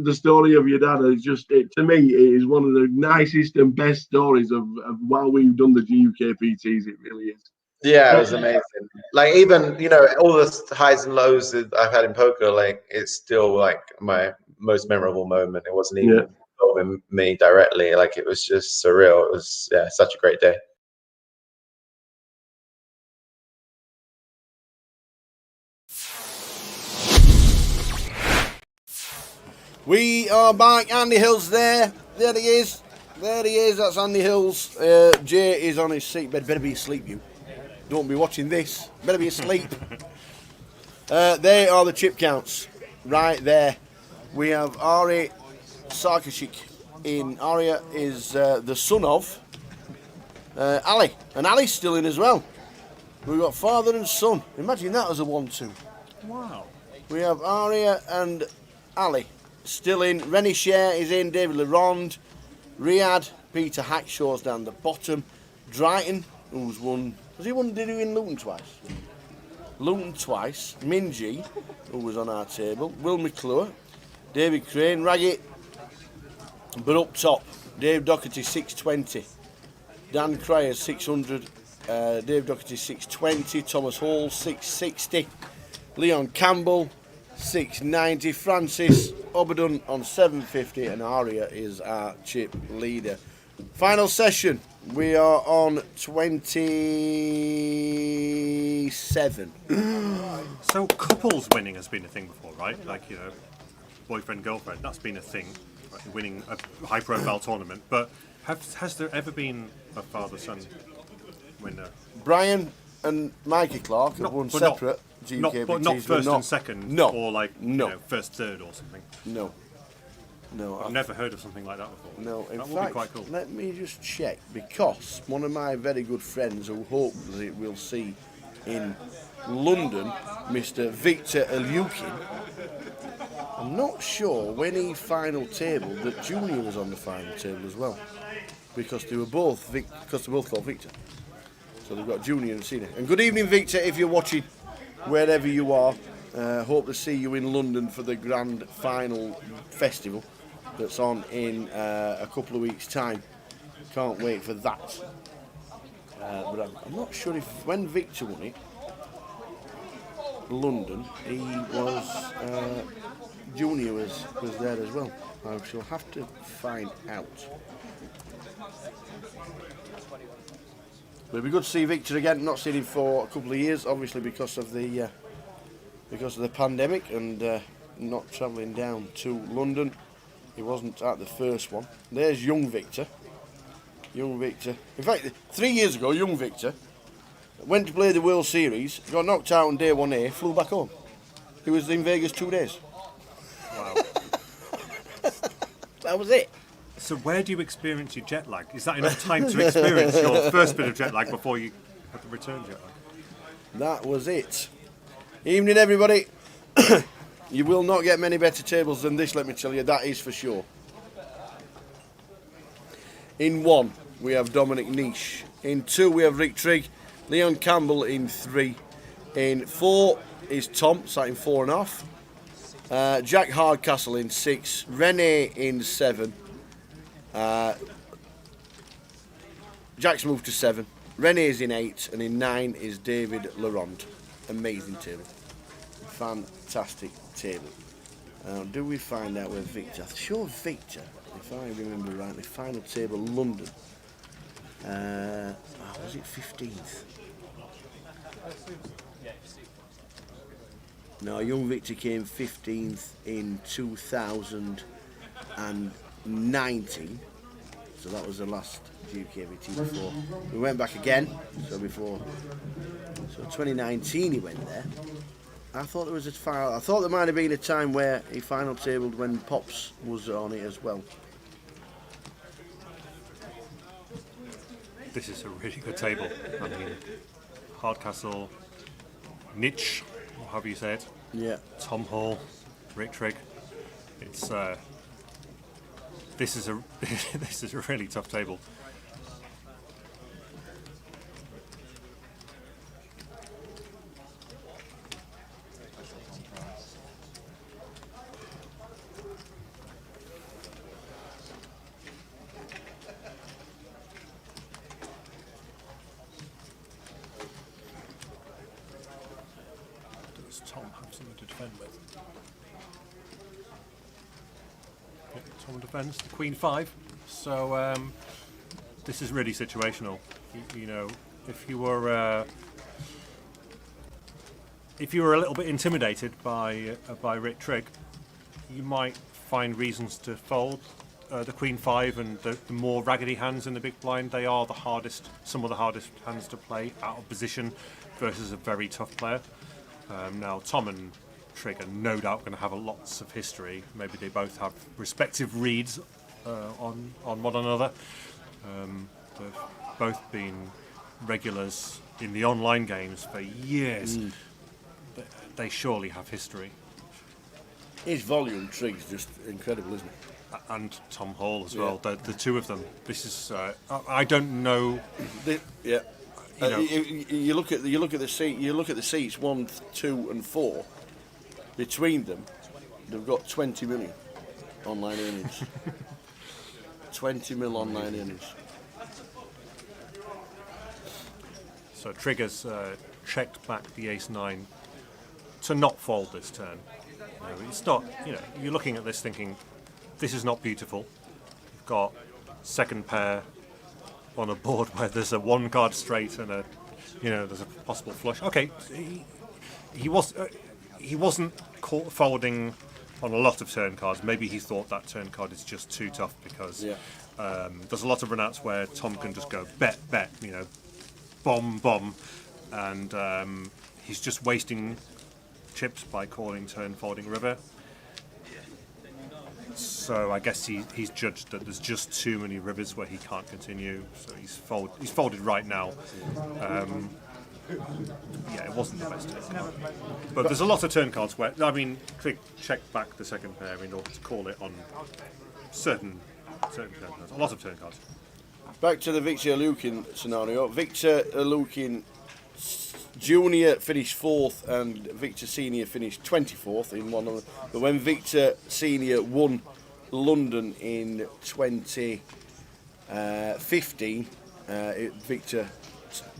the story of your dad is to me it is one of the nicest and best stories of while we've done the GUKPTs. It really is. Yeah, it was amazing. Like even all the highs and lows that I've had in poker, like it's still like my most memorable moment. It wasn't even involving me directly. Like it was just surreal. It was such a great day. We are back. Andy Hill's there. There he is. There he is. That's Andy Hills. Jay is on his seat. Better be asleep, you. Don't be watching this. Better be asleep. They are the chip counts. Right there. We have Ari Sarkisic in. Aria is the son of Ali. And Ali's still in as well. We've got father and son. Imagine that as a 1-2. Wow. We have Aria and Ali still in. Rennie Share is in. David Leronde. Riyadh. Peter Hackshaw's down the bottom. Drayton, who's won. Did he win Luton twice? Luton twice. Minji, who was on our table. Will McClure. David Crane. Raggett. But up top, Dave Doherty 620. Dan Cryer 600. Dave Doherty 620. Thomas Hall 660. Leon Campbell 690. Francis Oberdon on 750. And Aria is our chip leader. Final session. We are on 27. So couples winning has been a thing before, right? Like, boyfriend, girlfriend, that's been a thing, right? Winning a high-profile tournament. But has there ever been a father-son winner? Brian and Mikey Clark have won separate GUKPTs. But not first and second, or like first, third or something? No. I've never heard of something like that before. No, in that fact, would be quite cool. Let me just check, because one of my very good friends who hopefully we'll see in London, Mr. Victor Ilyukin, I'm not sure when he final tabled that Junior was on the final table as well, because they were both called Victor. So they've got Junior and Senior. And good evening, Victor, if you're watching, wherever you are. Hope to see you in London for the grand final festival that's on in a couple of weeks' time. Can't wait for that. But I'm not sure if when Victor won it, London, he was Junior was there as well. I shall have to find out. But it'd be good to see Victor again. Not seen him for a couple of years, obviously because of the pandemic and not travelling down to London. He wasn't at the first one. There's young Victor. Young Victor. In fact, 3 years ago, young Victor went to play the World Series, got knocked out on day 1A, flew back home. He was in Vegas 2 days. Wow. That was it. So where do you experience your jet lag? Is that enough time to experience your first bit of jet lag before you have the return jet lag? That was it. Evening, everybody. You will not get many better tables than this, let me tell you, that is for sure. In 1, we have Dominic Niche. In 2, we have Rick Trigg. Leon Campbell in 3. In 4 is Tom, sat in 4.5. Jack Hardcastle in 6. Rene in 7. Jack's moved to 7. Rene is in 8. And in 9 is David Leronde. Amazing table. Fantastic table. Do we find out where Victor? I'm sure Victor, if I remember rightly, final table London. Was it 15th? No, young Victor came 15th in 2019. So that was the last GUKPT before. We went back again, so 2019 he went there. I thought there was a final. I thought there might have been a time where he final tabled when Pops was on it as well. This is a really good table. I mean, Hardcastle, Niche, however you say it. Yeah. Tom Hall, Rick Trigg. It's this is a this is a really tough table. Does Tom have something to defend with? Yep, Tom defends the Queen 5. So this is really situational. You know, if you were a little bit intimidated by Rick Trigg, you might find reasons to fold the Queen 5 and the more raggedy hands in the big blind. They are some of the hardest hands to play out of position versus a very tough player. Now, Tom and Trigg are no doubt going to have lots of history. Maybe they both have respective reads on one another. They've both been regulars in the online games for years. They surely have history. His volume, Trigg's just incredible, isn't it? And Tom Hall as well. The two of them. This is. I don't know. You look at the seat. You look at the seats 1, 2, and 4. Between them, they've got 20 million online earnings. 20 mil online earnings. So Trigger's checked back the Ace-9 to not fold this turn. It's not. You're looking at this thinking, this is not beautiful. You've got second pair on a board where there's a 1-card straight and there's a possible flush. Okay, he wasn't folding on a lot of turn cards. Maybe he thought that turn card is just too tough because there's a lot of runouts where Tom can just go bet, bomb, and he's just wasting chips by calling turn folding river. So I guess he's judged that there's just too many rivers where he can't continue. So he's folded right now. It wasn't the best turn. But there's a lot of turn cards where check back the second pair in order to call it on certain turn cards. A lot of turn cards. Back to the Victor Lukin scenario. Victor Lukin Junior finished 4th and Victor Senior finished 24th in one of them. But when Victor Senior won London in 2015, Victor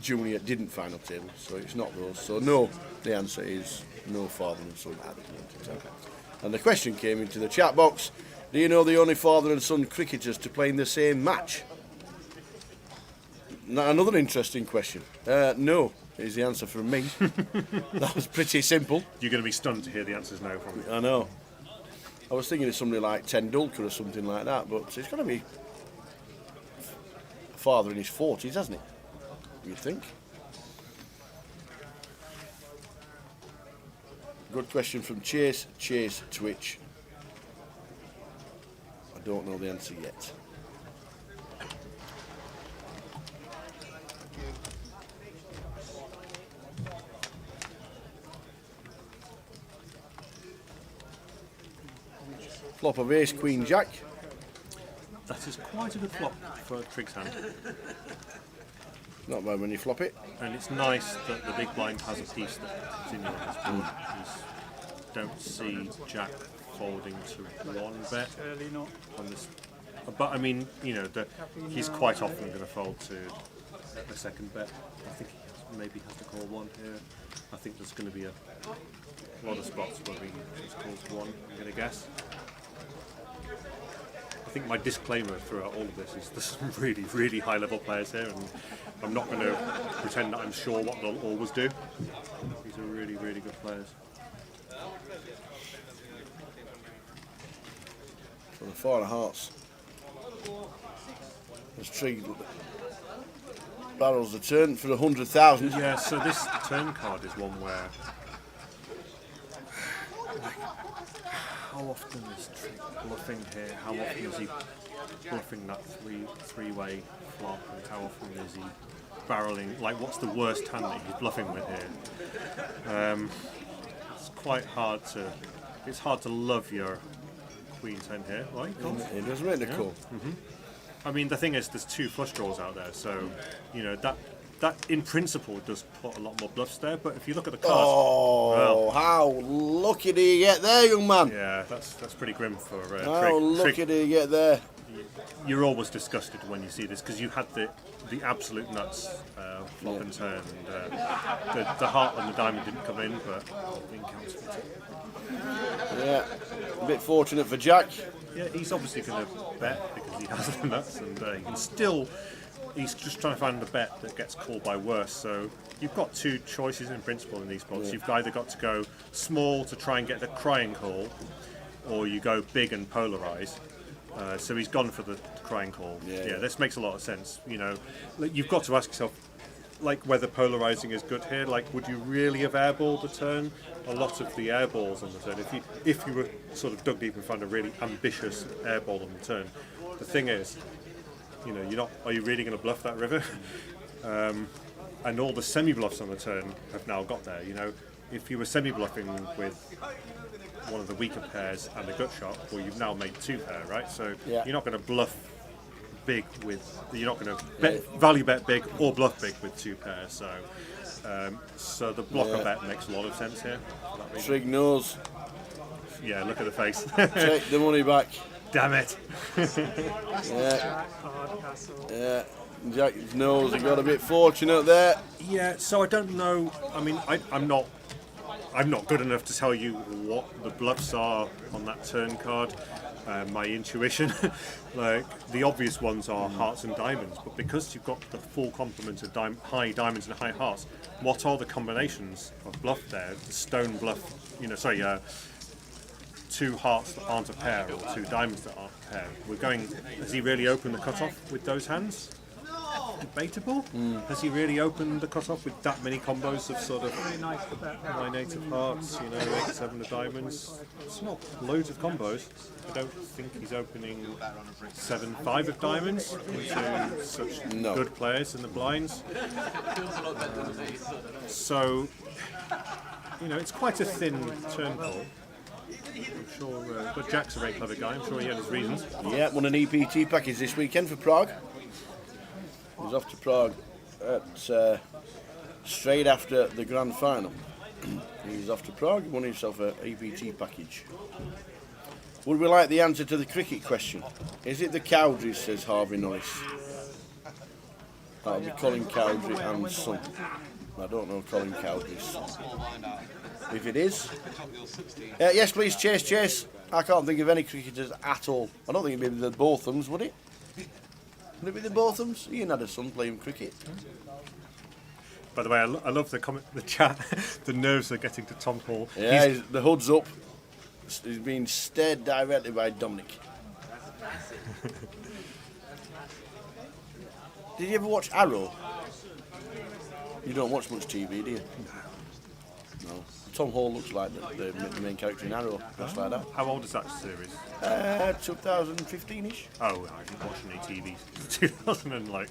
Junior didn't final table, so it's not those. So no, the answer is no father and son at the moment. Okay. And the question came into the chat box: do you know the only father and son cricketers to play in the same match? Another interesting question. No, is the answer from me. That was pretty simple. You're going to be stunned to hear the answers no from me. I know. I was thinking of somebody like Tendulkar or something like that, but it's got to be a father in his 40s, hasn't it? You'd think. Good question from Chase Twitch. I don't know the answer yet. Flop of ace, queen, jack. That is quite a good flop for Trigg's hand. Not bad when you flop it. And it's nice that the big blind has a piece that can continue on his board. Don't see Jack folding to 1 bet on this. But he's quite often going to fold to the second bet. I think he maybe has to call 1 here. I think there's going to be a lot of spots where he just calls 1, I'm going to guess. I think my disclaimer throughout all of this is there's some really, really high-level players here, and I'm not going to pretend that I'm sure what they'll always do. These are really, really good players. For the 4 of hearts. There's Trigg barrels the turn for 100,000. Yeah, so this turn card is one where how often is Trigg bluffing here? How often is he bluffing that three-way flop? And how often is he barreling? Like, what's the worst hand that he's bluffing with here? It's quite hard to. It's hard to love your queen 10 here. Well, he calls. It does make the call. I mean, the thing is, there's 2 flush draws out there, so you know that in principle does put a lot more bluffs there. But if you look at the cards, Oh, how lucky do you get there, young man? yeah, that's pretty grim for How lucky do you get there? You're always disgusted when you see this because you had the absolute nuts flop and turn, and the heart and the diamond didn't come in, but it counts for it. Yeah, a bit fortunate for Jack. Yeah, he's obviously going to bet because he has the nuts, and he can still. He's just trying to find a bet that gets called by worse. So you've got 2 choices in principle in these spots. Yeah. You've either got to go small to try and get the crying call, or you go big and polarise. So he's gone for the crying call. Yeah, this makes a lot of sense. You know, you've got to ask yourself, like, whether polarising is good here. Like, would you really have airballed the turn? A lot of the airballs on the turn, if you were sort of dug deep and found a really ambitious airball on the turn, the thing is, you know, are you really going to bluff that river? And all the semi-bluffs on the turn have now got there. You know, if you were semi-bluffing with one of the weaker pairs and a gut shot, well, you've now made 2 pair, right? So you're not going to bluff big with. You're not going to value bet big or bluff big with 2 pairs. So the blocker bet makes a lot of sense here. Trig knows. Yeah, look at the face. Take the money back. Damn it. Yeah. Jack knows he got a bit fortunate there. Yeah, so I don't know. I mean, I'm not good enough to tell you what the bluffs are on that turn card. My intuition, like the obvious ones are hearts and diamonds, but because you've got the full complement of high diamonds and high hearts, what are the combinations of bluff there? The stone bluff, 2 hearts that aren't a pair or 2 diamonds that aren't a pair. Has he really opened the cutoff with those hands? Debatable. Has he really opened the cutoff with that many combos of sort of 9-8 of hearts, 8-7 of diamonds? It's not loads of combos. I don't think he's opening 7-5 of diamonds into such good players in the blinds. So, it's quite a thin turn call. I'm sure, but Jack's a very clever guy. I'm sure he had his reasons. Yeah, won an EPT package this weekend for Prague. He's off to Prague straight after the grand final. He's off to Prague, won himself an EPT package. Would we like the answer to the cricket question? Is it the Cowdreys, says Harvey Norris. That'll be Colin Cowdrey and son. I don't know Colin Cowdrey's son. If it is, yes please, Chase. I can't think of any cricketers at all. I don't think it'd be the Bothams, would it? Would it be the Bothams? Ian had a son playing cricket. By the way, I love the comment, the chat. The nerves are getting to Tom Hall. Yeah, the hood's up. He's being stared directly by Dominic. Did you ever watch Arrow? You don't watch much TV, do you? No. Tom Hall looks like the main character in Arrow, just like that. How old is that series? 2015-ish. Oh, I didn't watch any TV. 2005.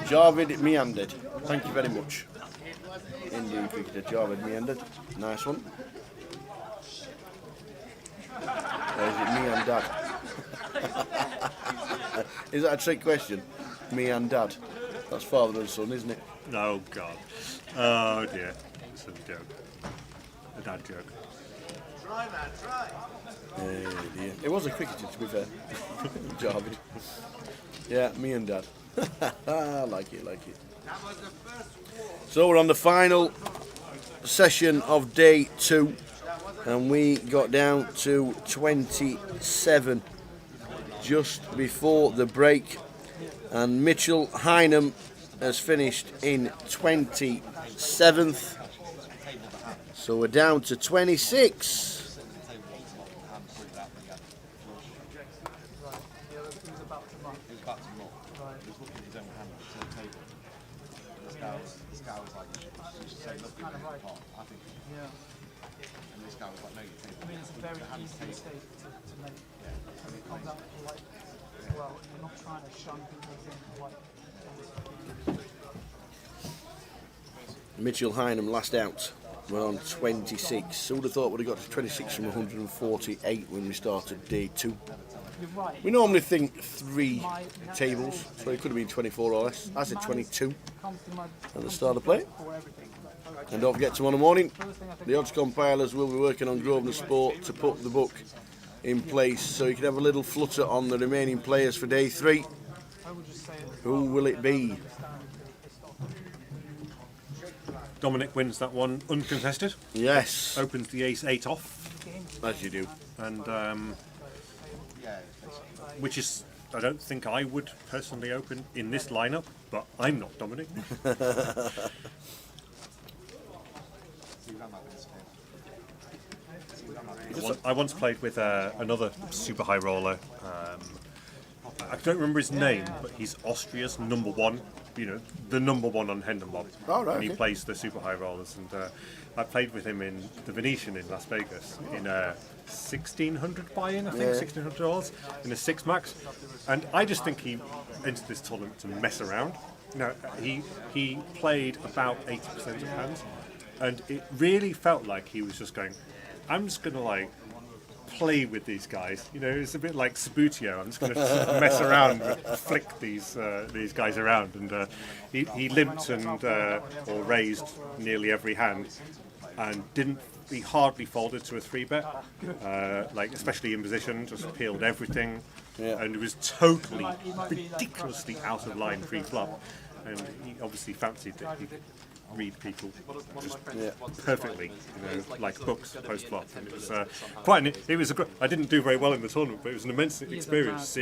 Jarvid meandered. Thank you very much. Indian cricketer Jarvid meandered. Nice one. Or is it me and Dad? Is that a trick question? Me and Dad. That's father and son, isn't it? Oh God. Oh dear. It's a joke. A dad joke. Try, man, try. Dear. It was a cricketer, to be fair. Jarvid. Yeah, me and Dad. like it. So we're on the final session of day 2, and we got down to 27 just before the break, and Mitchell Hynam has finished in 27th, so we're down to 26. I mean, it's a very easy mistake to make. And it comes out like, well, you're not trying to shun people in like. Mitchell Hynam last out. We're on 26. Who would have thought we'd have got to 26 from 148 when we started day 2? We normally think 3 tables, so it could have been 24 or less. I said 22 at the start of play. And don't forget, tomorrow morning, the odds compilers will be working on Grosvenor Sport to put the book in place, so you can have a little flutter on the remaining players for day 3. Who will it be? Dominic wins that one uncontested. Yes. Opens the ace-8 off. As you do. And which is, I don't think I would personally open in this lineup, but I'm not Dominic. I once played with another super high roller. I don't remember his name, but he's Austria's #1. You know, the #1 on Hendon Mob. Oh, right, and he okay. plays the super high rollers. And I played with him in the Venetian in Las Vegas in a 1,600 buy-in, I think, $1,600 in a 6 max. And I just think he entered this tournament to mess around. No, he played about 80% of hands, and it really felt like he was just going, I'm just going to like play with these guys. You know, it's a bit like Sabutio. I'm just going to mess around and flick these guys around. And he limped and or raised nearly every hand, and he hardly folded to a 3-bet. Like especially in position, just peeled everything, and it was totally ridiculously out of line pre-flop. And he obviously fancied that he could read people just perfectly, you know, like books post flop. And it was I didn't do very well in the tournament, but it was an immense experience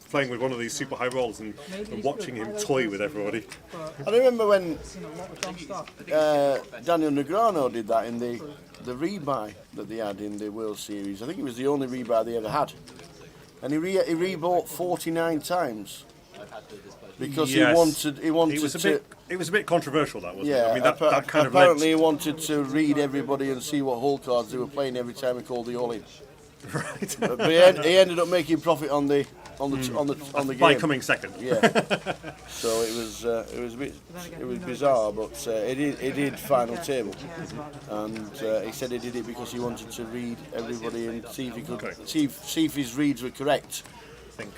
playing with one of these super high rolls and watching him toy with everybody. I remember when Daniel Negreanu did that in the rebuy that they had in the World Series. I think it was the only rebuy they ever had, and he rebought 49 times. Because he wanted it was a bit controversial, that wasn't it? Yeah, I mean, that kind of apparently he wanted to read everybody and see what hole cards they were playing every time he called the all in. Right. But he ended up making profit on the game by coming second. Yeah. So it was bizarre, but he did final table, and he said he did it because he wanted to read everybody and see if he could see if his reads were correct. I think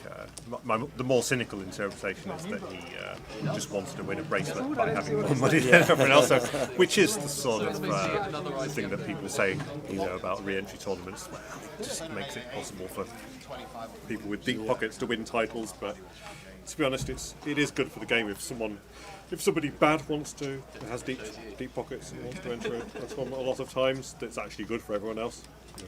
the more cynical interpretation is that he just wanted to win a bracelet by having more money than everyone else, which is the sort of thing that people say, you know, about re-entry tournaments. Well, it just makes it possible for people with deep pockets to win titles. But to be honest, it is good for the game if somebody bad has deep pockets and wants to enter a tournament a lot of times. That's actually good for everyone else.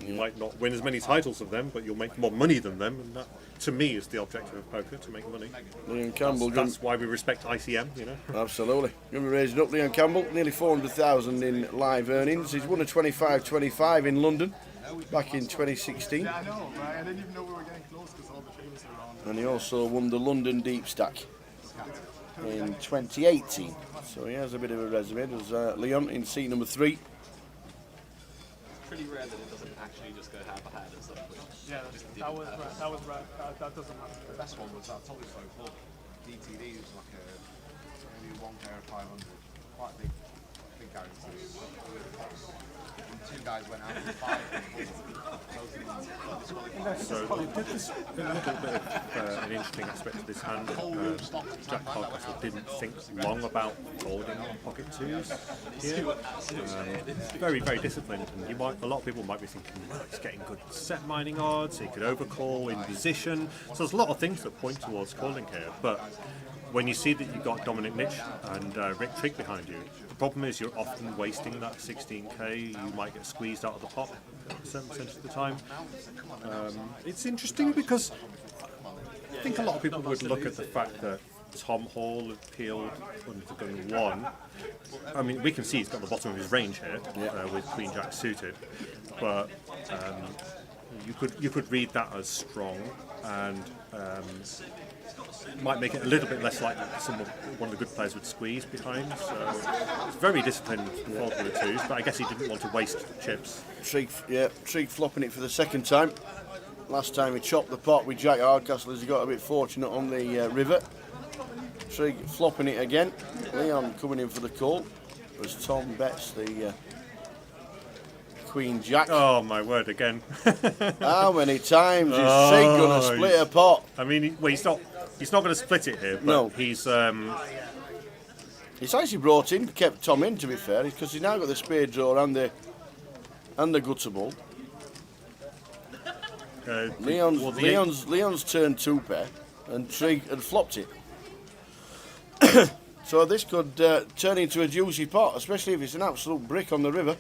You might not win as many titles as them, but you'll make more money than them, and that, to me, is the objective of poker, to make money. Liam Campbell. That's why we respect ICM, you know. Absolutely. Going to be raising up Liam Campbell, nearly 400,000 in live earnings. He's won a 25-25 in London back in 2016. Yeah, I know, right? I didn't even know we were getting close because all the famous are on. And he also won the London Deep Stack in 2018. So he has a bit of a resume. There's Leon in seat number 3. Pretty rare that it doesn't actually just go half a hat at some point. Yeah, that was right. That doesn't happen. The best one was that Tommy Slow Club. DTD was like maybe 1 pair of 500. Quite big guarantee. And 2 guys went out for 5. So there's a little bit of an interesting aspect to this hand. Jack Hardcastle didn't think long about folding on pocket 2s here. Very, very disciplined, and a lot of people might be thinking, well, he's getting good set mining odds, he could overcall in position. So there's a lot of things that point towards calling here, but when you see that you've got Dominic Nitch and Rick Trigg behind you, the problem is you're often wasting that 16k. You might get squeezed out of the pot a certain percentage of the time. It's interesting because I think a lot of people would look at the fact that Tom Hall had peeled under the gun 1. I mean, we can see he's got the bottom of his range here with Queen Jack suited, but you could read that as strong, and might make it a little bit less likely that one of the good players would squeeze behind. So it's very disciplined fold with the 2s, but I guess he didn't want to waste chips. Trigg flopping it for the second time. Last time he chopped the pot with Jack Hardcastle as he got a bit fortunate on the river. Trigg flopping it again. Leon coming in for the call as Tom bets the Queen Jack. Oh my word! Again. How many times is Sig gonna split a pot? I mean, well, he's not going to split it here. But No. He's. He's actually brought in, kept Tom in, to be fair, because he's now got the spade draw and the guttable. Leon's turned 2 pair, and Trig had flopped it. So this could turn into a juicy pot, especially if it's an absolute brick on the river.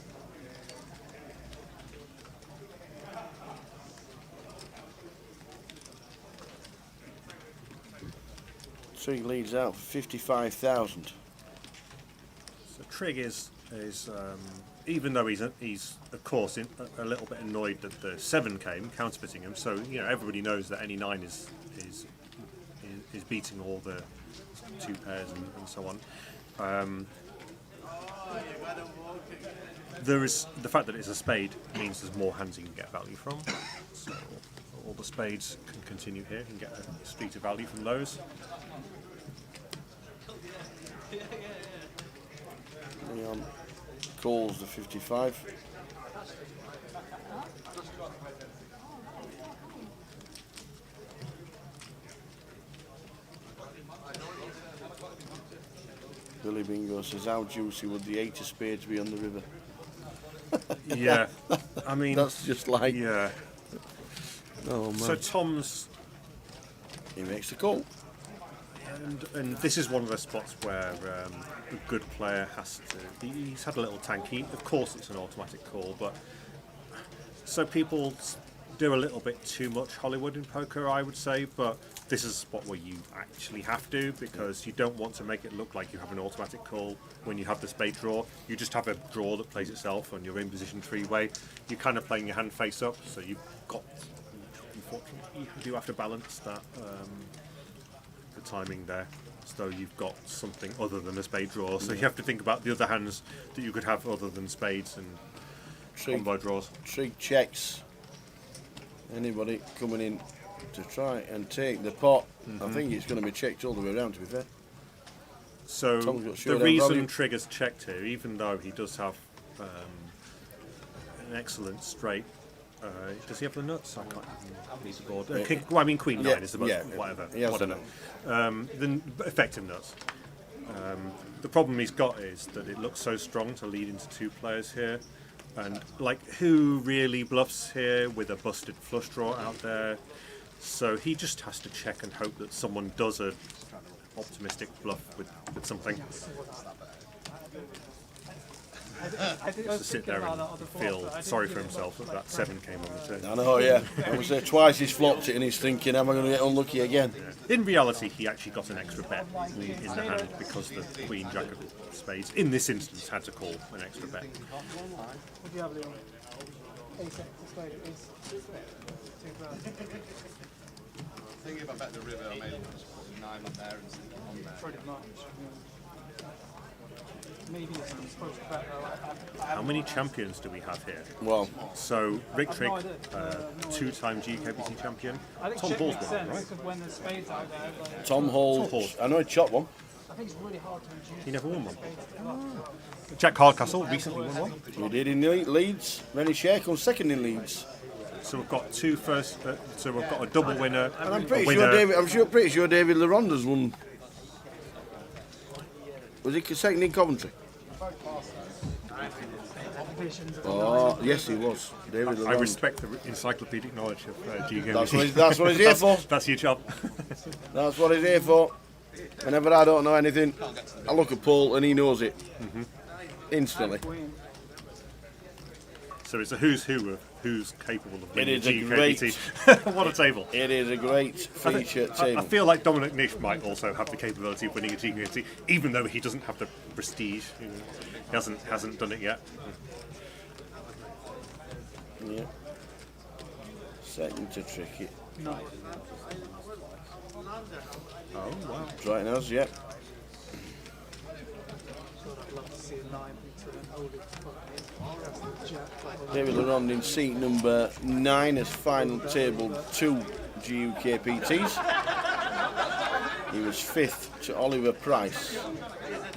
Trig leads out for 55,000. So Trig is even though he's of course a little bit annoyed that the 7 came counterfeiting him. So everybody knows that any 9 is beating all the 2 pairs and so on. There is the fact that it's a spade means there's more hands you can get value from. So all the spades can continue here and get a street of value from those. Leon calls the 55. Billy Bingo says, how juicy would the 8 of spades be on the river? Yeah, I mean... That's just like... Yeah. Oh, man. So Tom's... He makes the call. And this is one of the spots where a good player has to... He's had a little tanky. Of course it's an automatic call, but... So people do a little bit too much Hollywood in poker, I would say, but this is a spot where you actually have to, because you don't want to make it look like you have an automatic call when you have the spade draw. You just have a draw that plays itself and you're in position 3-way. You're kind of playing your hand face up, so you've got... Unfortunately, you do have to balance that... the timing there, as though you've got something other than a spade draw. So you have to think about the other hands that you could have other than spades and combo draws. Trig checks. Anybody coming in to try and take the pot, I think it's going to be checked all the way around, to be fair. So the reason Trig has checked here, even though he does have an excellent straight, does he have the nuts? I can't read the board. I mean, Queen 9 is the most, whatever. The effective nuts. The problem he's got is that it looks so strong to lead into 2 players here. And, like, who really bluffs here with a busted flush draw out there? So he just has to check and hope that someone does a optimistic bluff with something. To sit there and feel sorry for himself that 7 came on the turn. I know, yeah. I was there twice, he's flopped it and he's thinking, am I going to get unlucky again? Yeah. In reality, he actually got an extra bet in the hand because the Queen Jack of spades, in this instance, had to call an extra bet. Would you have Leon? 8 to spade at least. I think if I bet the river, I may just put 9 on there and stick it on there. Pretty much. Maybe it's supposed to bet though. How many champions do we have here? Well, so Rick Trigg, 2-time GUKPT champion. Tom Hall's one, right? When there's spades out there, like Tom Hall. I know he chopped one. I think it's really hard to reduce. He never won one. Jack Hardcastle recently won one. He did in Leeds. Rennie Share comes second in Leeds. So we've got 2 first. So we've got a double winner. And I'm pretty sure David LaRonda's won. Was he second in Coventry? Oh, yes, he was. David LaRonda. I respect the encyclopedic knowledge of GUKPT. That's what he's here for. That's your job. That's what he's here for. Whenever I don't know anything, I look at Paul and he knows it. Instantly. So it's a who's who of who's capable of winning It is a GUKPT. What a table. It is a great feature table. I feel like Dominic Nish might also have the capability of winning a GUKPT, even though he doesn't have the prestige. He hasn't done it yet. Yeah. Second to trick it. No. Oh, wow. Right now, yeah. David LaRonde in seat number 9 as final table 2 GUKPTs. He was 5th to Oliver Price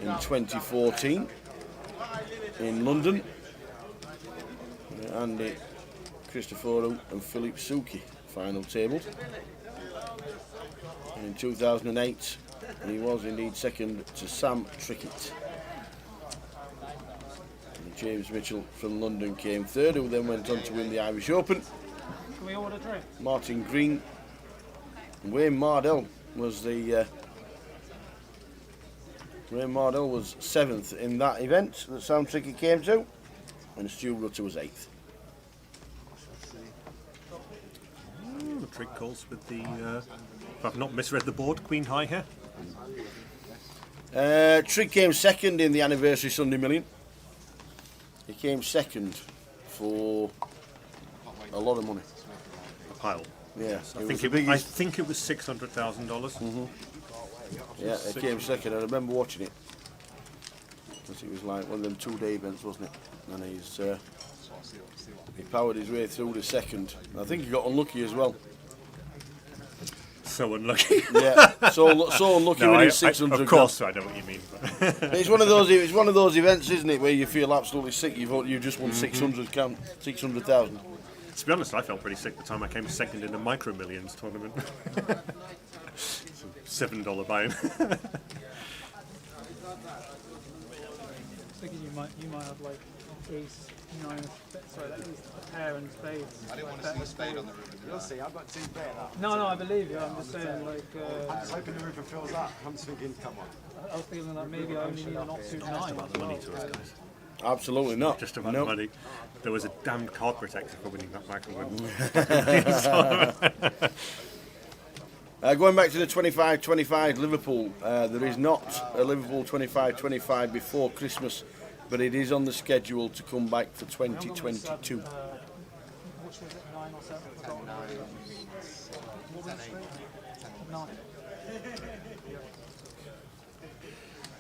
in 2014 in London. Andy Cristoforo and Philip Suki final tabled. And in 2008, he was indeed second to Sam Trickett. And James Mitchell from London came third, who then went on to win the Irish Open. Can we order a drink? Martin Green and Wayne Mardell was the Wayne Mardell was 7th in that event that Sam Trickett came to, and Stu Rutter was 8th. The trick calls with the, if I've not misread the board, Queen High here. Trick came second in the anniversary Sunday Million. He came second for a lot of money. A pile. Yeah, I think it was $600,000. Yeah, he came second. I remember watching it. Because it was like one of them 2-day events, wasn't it? And he powered his way through the second. I think he got unlucky as well. So unlucky. Yeah, so unlucky no, winning 600. Of course, I know what you mean. It's one of those. It's one of those events, isn't it, where you feel absolutely sick. You just won 600,000. To be honest, I felt pretty sick the time I came second in the Micro Millions tournament. $7 buy-in. Thinking you might have like ace, 9, sorry, that is a pair and spades. I didn't want to see a spade on the river. You'll see, I've got 2 pair that. No, I believe you. I'm just saying, like. I'm just hoping the river fills up. I'm just thinking, come on. I was feeling like maybe I only need an offsuit 9. Just about the money to us, guys. Absolutely not. Just about the money. There was a damned card protector for winning that Micro Going back to the 25-25 Liverpool, there is not a Liverpool 25-25 before Christmas, but it is on the schedule to come back for 2022. Which was it, 9 or 7? What was the street? 9.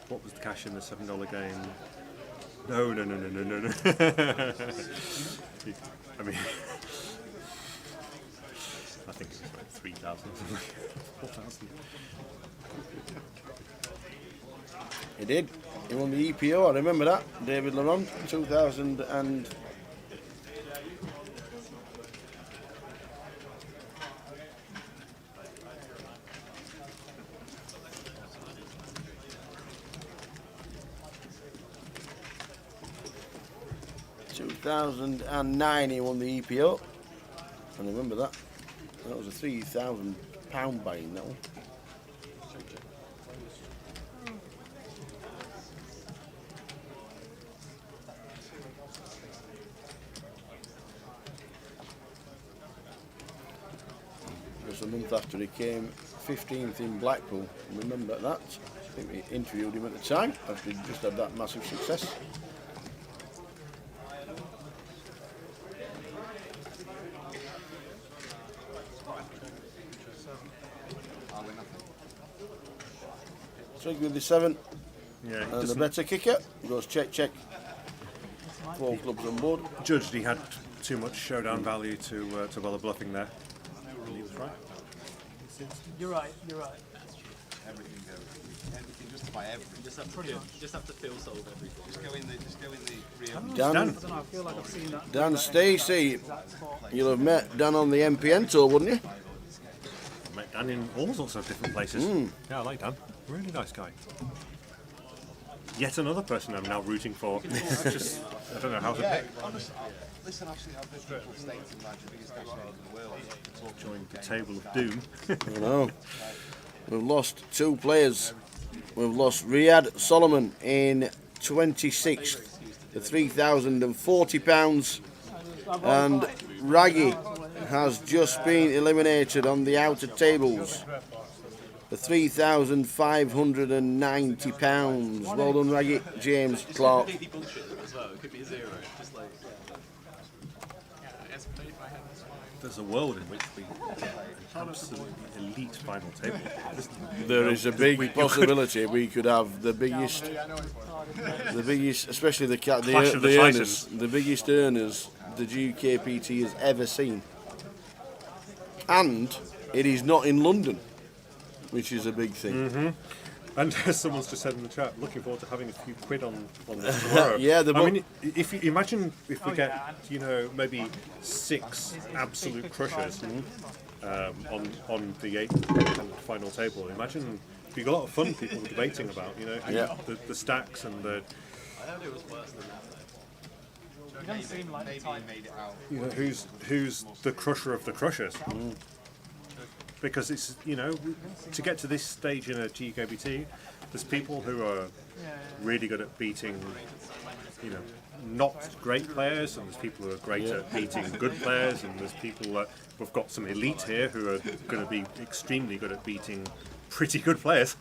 What was the cash in the $7 game? No. I mean, I think it was like 3,000. 4,000. He did. He won the EPO. I remember that. David Laurent, 2000 and. ...2009 he won the EPO. I remember that. That was a £3,000 buy-in, that one. Just a month after he came 15th in Blackpool. Remember that? I think we interviewed him at the time after he just had that massive success. Trig with the 7. Yeah, and the better kicker goes check. 4 clubs on board. Judged he had too much showdown value to bother bluffing there. And he was right. You're right. Everything goes. Everything, just about everything. Just have to feel sold everything. Just go in the real. Dan, I don't know, I feel like I've seen that. Dan Stacey, you'll have met Dan on the MPN tour, wouldn't you? I met Dan in all sorts of different places. Yeah, I like Dan. Really nice guy. Yet another person I'm now rooting for. Just, I don't know how to pick. Listen, I've been people stating like the biggest cash game in the world. Joined the table of doom. I know. We've lost 2 players. We've lost Riyad Solomon in 26th for £3,040, and Raggy has just been eliminated on the outer tables for £3,590. Well done, Raggy. James Clark. It could be a 0. Just like. There's a world in which we absolutely elite final table. There is a big possibility we could have the biggest, especially the earners, the biggest earners the GUKPT has ever seen. And it is not in London, which is a big thing. And someone's just said in the chat, looking forward to having a few quid on this tomorrow. Yeah, I mean, if you imagine if we get, you know, maybe 6 absolute crushers on the 8th final table. Imagine it'd be a lot of fun. People were debating about, you know, the stacks and the. I heard it was worse than that. It doesn't seem like the type. Made it out. You know, who's the crusher of the crushers? Because it's, you know, to get to this stage in a GUKPT, there's people who are really good at beating, you know, not great players, and there's people who are great at beating good players, and there's people we've got some elite here who are going to be extremely good at beating pretty good players.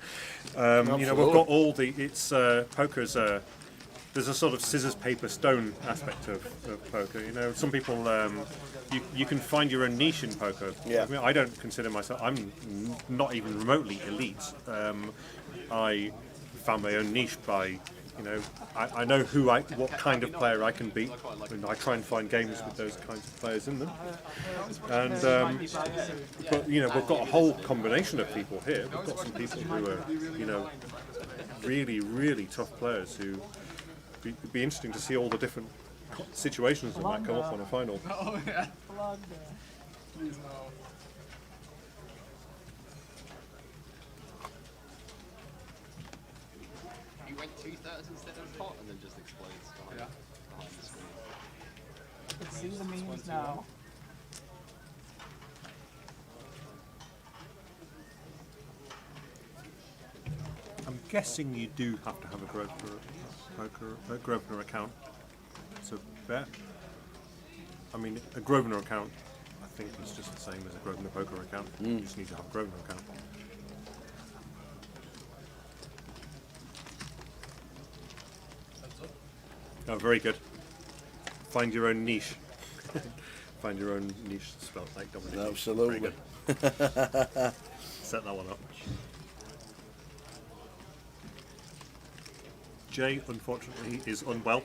You know, we've got all the poker's. There's a sort of scissors, paper, stone aspect of poker. You know, some people you can find your own niche in poker. Yeah. I mean, I don't consider myself. I'm not even remotely elite. I found my own niche by, you know, I know what kind of player I can beat, and I try and find games with those kinds of players in them. And but you know, we've got a whole combination of people here. We've got some people who are, you know, really, really tough players who. It'd be interesting to see all the different situations that might come up on a final. Oh yeah. Please no. You went 2/3 instead of pot and then just explodes behind the screen. I can see the memes now. I'm guessing you do have to have a Grosvenor account to bet. I mean, a Grosvenor account, I think, is just the same as a Grosvenor poker account. You just need to have a Grosvenor account. Oh, very good. Find your own niche. Find your own niche, spelled like Dominic. Absolutely. Very good. Set that one up. Jay, unfortunately, is unwell.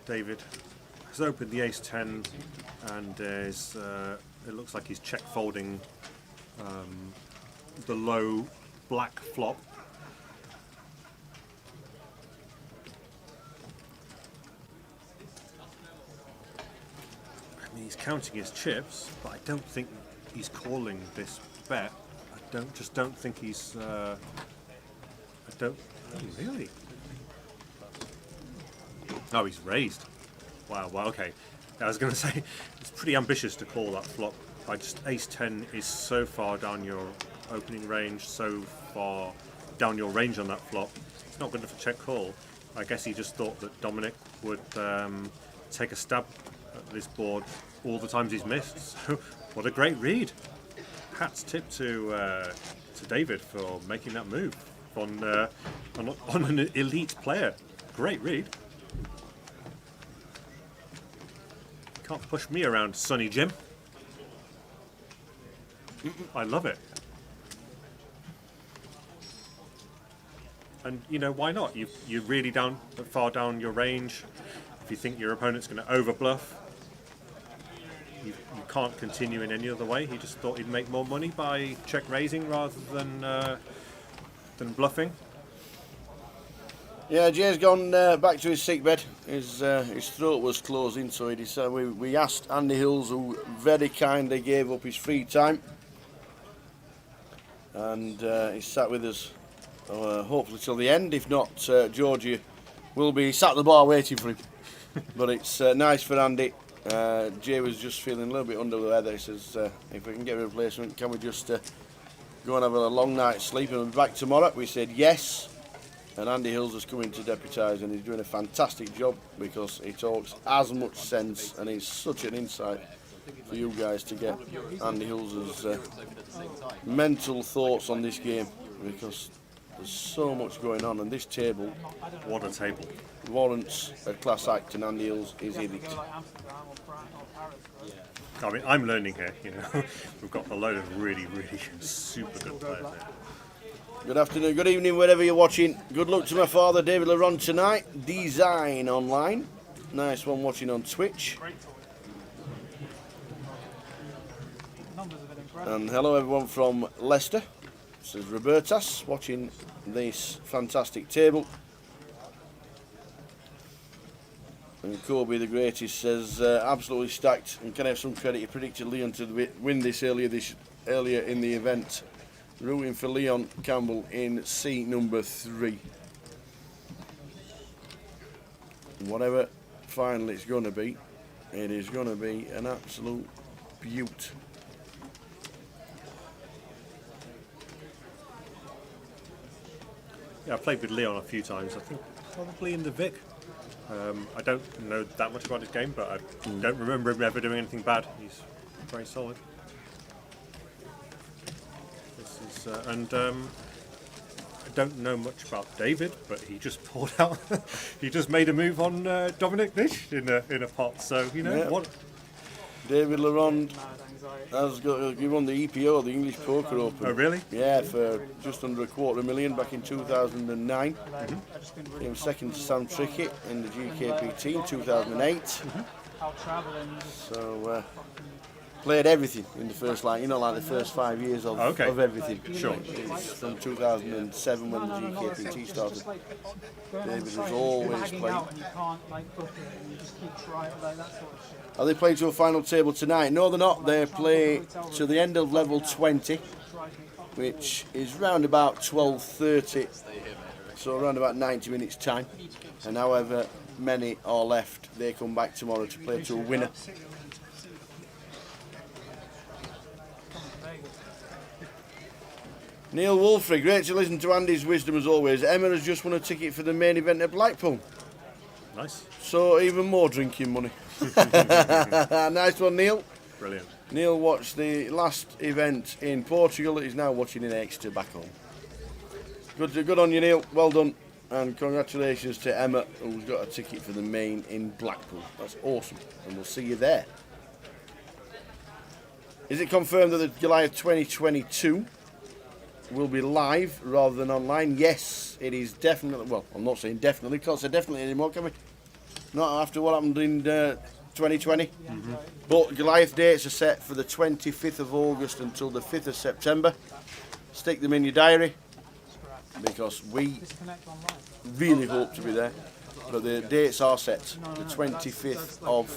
David has opened the ace-10 and is, it looks like he's check folding the low black flop. I mean, he's counting his chips, but I don't think he's calling this bet. I don't think he's. I don't. Oh, really? Oh, he's raised. Wow. Well, okay. I was going to say it's pretty ambitious to call that flop. Ace-10 is so far down your opening range, so far down your range on that flop. It's not good enough for check call. I guess he just thought that Dominic would take a stab at this board all the times he's missed. So what a great read! Hats tip to David for making that move on an elite player. Great read. Can't push me around, Sonny Jim. I love it. And you know, why not? You're really far down your range. If you think your opponent's going to overbluff, you can't continue in any other way. He just thought he'd make more money by check raising rather than bluffing. Yeah, Jay's gone back to his sick bed. His throat was closing, so he decided we asked Andy Hills, who very kindly gave up his free time, and he sat with us. Hopefully till the end. If not, Georgie will be sat at the bar waiting for him. But it's nice for Andy. Jay was just feeling a little bit under the weather. He says, if we can get a replacement, can we just go and have a long night's sleep and we'll be back tomorrow? We said yes. And Andy Hills has come in to deputise, and he's doing a fantastic job because he talks as much sense and he's such an insight for you guys to get Andy Hills' mental thoughts on this game, because there's so much going on, and this table, what a table, warrants a class act, and Andy Hills is in it. I mean, I'm learning here. You know, we've got a load of really, really super good players here. Good afternoon, good evening, wherever you're watching. Good luck to my father, David Laron, tonight. Design Online. Nice one watching on Twitch. And hello everyone from Leicester. This is Robertas watching this fantastic table. And Kobe the Greatest says absolutely stacked, and can I have some credit? He predicted Leon to win this earlier in the event. Rooting for Leon Campbell in seat number 3. Whatever final it's going to be, it is going to be an absolute beaut. Yeah, I've played with Leon a few times. I think probably in the Vic. I don't know that much about his game, but I don't remember him ever doing anything bad. He's very solid. This is, I don't know much about David, but he just poured out. He just made a move on Dominic Nish in a pot. So you know what. David Laron he won the EPO, the English Poker Open. Oh, really? Yeah, for just under $250,000 back in 2009. He was second to Sam Trickett in the GUKPT in 2008. So, played everything in the first line, you know, like the first 5 years of everything. Sure. From 2007 when the GUKPT started. David was always playing. Are they playing to a final table tonight? No, they're not. They play to the end of level 20, which is round about 12:30, so around about 90 minutes time. And however many are left, they come back tomorrow to play to a winner. Neil Wolfrey, great to listen to Andy's wisdom as always. Emma has just won a ticket for the main event at Blackpool. Nice. So even more drinking money. Nice one, Neil. Brilliant. Neil watched the last event in Portugal. He's now watching in Exeter back home. Good on you, Neil. Well done. And congratulations to Emma, who's got a ticket for the main in Blackpool. That's awesome. And we'll see you there. Is it confirmed that the July of 2022 will be live rather than online? Yes, it is definitely. Well, I'm not saying definitely, can't say definitely anymore, can we? Not after what happened in 2020. But Goliath dates are set for the 25th of August until the 5th of September. Stick them in your diary because we really hope to be there. But the dates are set, the 25th of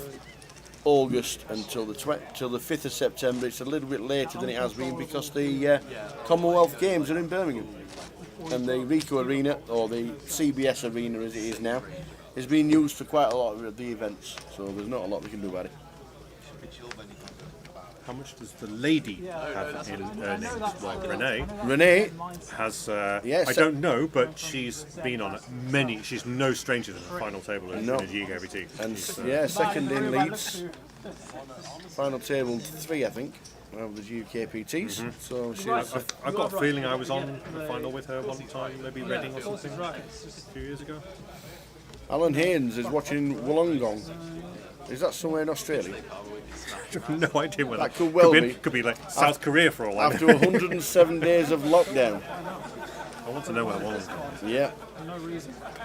August until the 5th of September. It's a little bit later than it has been because the Commonwealth Games are in Birmingham. And the Rico Arena, or the CBS Arena as it is now, is being used for quite a lot of the events, so there's not a lot we can do about it. How much does the lady have in earnings? Well, Renee has, yes, I don't know, but she's been on many, she's no stranger to the final table in No. the GUKPT. And yeah, second in Leeds. Final table 3, I think, of the GUKPTs. So she I've got a feeling I was on the final with her one time, maybe Reading or something, a few years ago. Alan Haynes is watching Wollongong. Is that somewhere in Australia? No idea where that could well be. Could be like South Korea for all I know. After 107 days of lockdown. I want to know where Wollongong is. Yeah.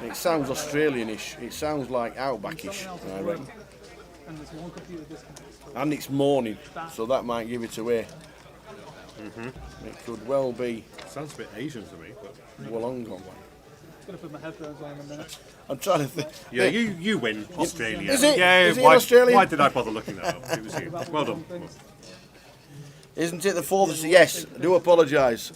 It sounds Australian-ish. It sounds like Outback-ish, I reckon. And it's morning, so that might give it away. It could well be. Sounds a bit Asian to me, but Wollongong. I'm going to put my headphones on in a minute. I'm trying to think. Yeah, you win, Australia. Is it? Yeah, Is it Australia? Why did I bother looking that up? It was you. Well done. Isn't it the 4th of Yes, I do apologise.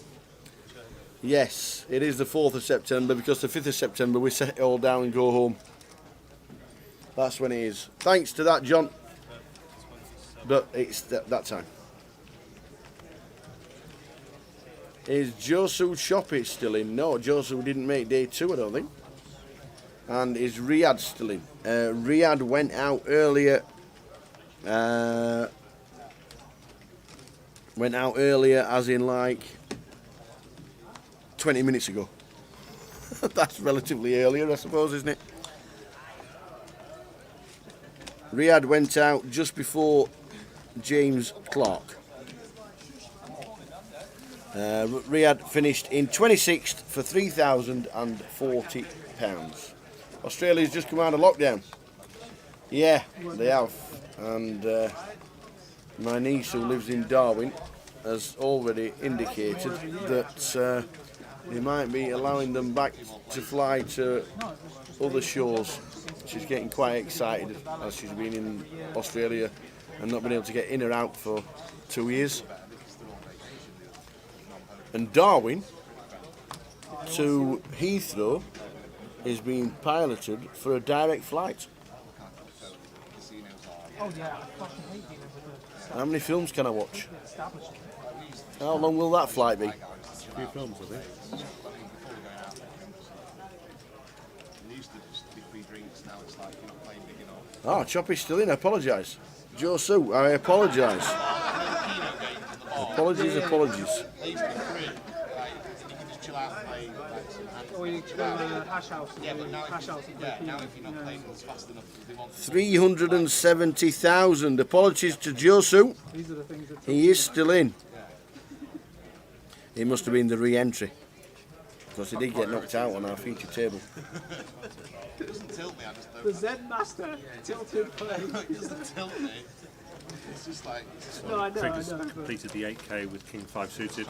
Yes, it is the 4th of September because the 5th of September we set it all down and go home. That's when it is. Thanks to that, John. But it's that time. Is Josu Choppy still in? No, Josu didn't make day 2, I don't think. And is Riyadh still in? Riyadh went out earlier. Went out earlier, as in like 20 minutes ago. That's relatively earlier, I suppose, isn't it? Riyadh went out just before James Clark. Riyadh finished in 26th for £3,040. Australia's just come out of lockdown. Yeah, they have. And my niece, who lives in Darwin, has already indicated that they might be allowing them back to fly to other shores. She's getting quite excited as she's been in Australia and not been able to get in or out for 2 years. And Darwin to Heathrow is being piloted for a direct flight. Oh yeah, I fucking hate dealing with the How many films can I watch? How long will that flight be? 3 films, I think. Ah, Choppy's still in, I apologise. Joe Sue, I apologise. Apologies. Or you can go to Hash House and do Hash House and play now if you're not playing as fast enough as they want. 370,000. Apologies to Joe Sue. These are the things that He is still in. He must have been the re-entry. Because he did get knocked out on our feature table. It doesn't tilt me, I just don't. the Zen Master tilted play. It doesn't tilt me. It's just like. No, I know. Completed the 8K with King 5 suited.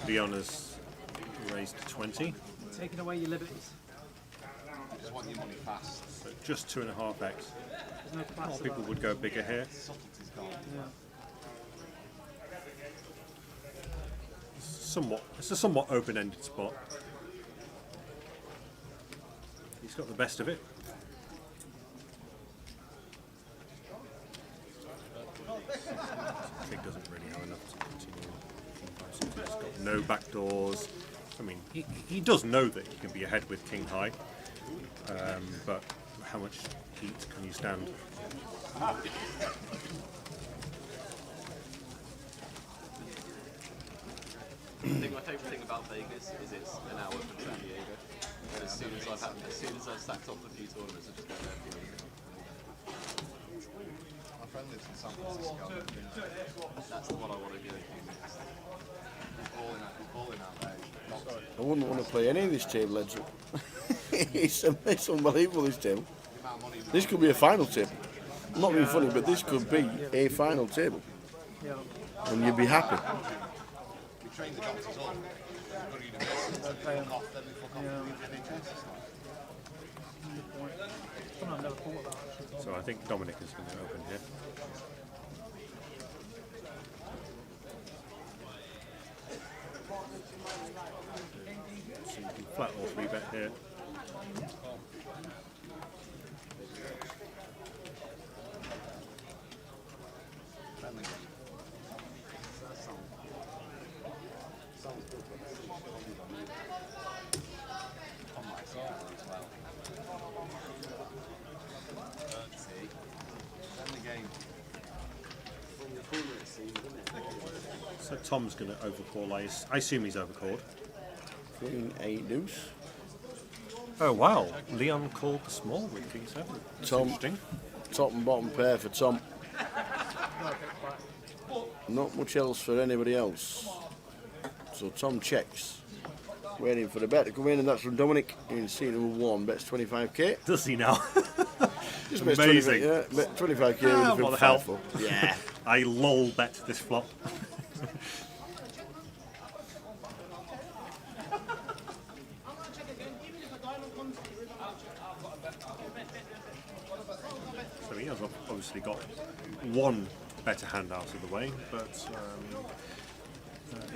Leon has raised to 20. Taking away your liberties. I just want your money fast. So just 2.5x. There's no class A lot of people would go bigger here. Subtlety's gone. It's a somewhat open-ended spot. He's got the best of it. Trig doesn't really have enough to continue. He's got no back doors. I mean, he does know that he can be ahead with King High, but how much heat can you stand? I think my favourite thing about Vegas is it's an hour from San Diego. And as soon as I've sacked off a few tournaments, I just go there for it. My friend lives in San Francisco. That's the one I want to go to. He's balling out there. I wouldn't want to play any of this table, Ed. It's unbelievable, this table. This could be a final table. I'm not being funny, but this could be a final table. And you'd be happy. We train the doctors all. Go to university, then they fuck off, then they fuck off with the NHS. Something I've never thought about actually. So I think Dominic is going to open here. So you can flat or 3-bet here. So Tom's going to overcall. I assume he's overcalled. Queen 8 deuce. Oh wow, Leon called the small with King 7. That's interesting. Top and bottom pair for Tom. Not much else for anybody else. So Tom checks. Waiting for the bet to come in, and that's from Dominic in seat number 1. Bets 25k. Does he now? Just bets Amazing. 25k, bet 25k with a What big the hell? five. Yeah. I lol bet this flop. So he has obviously got one better hand out of the way, but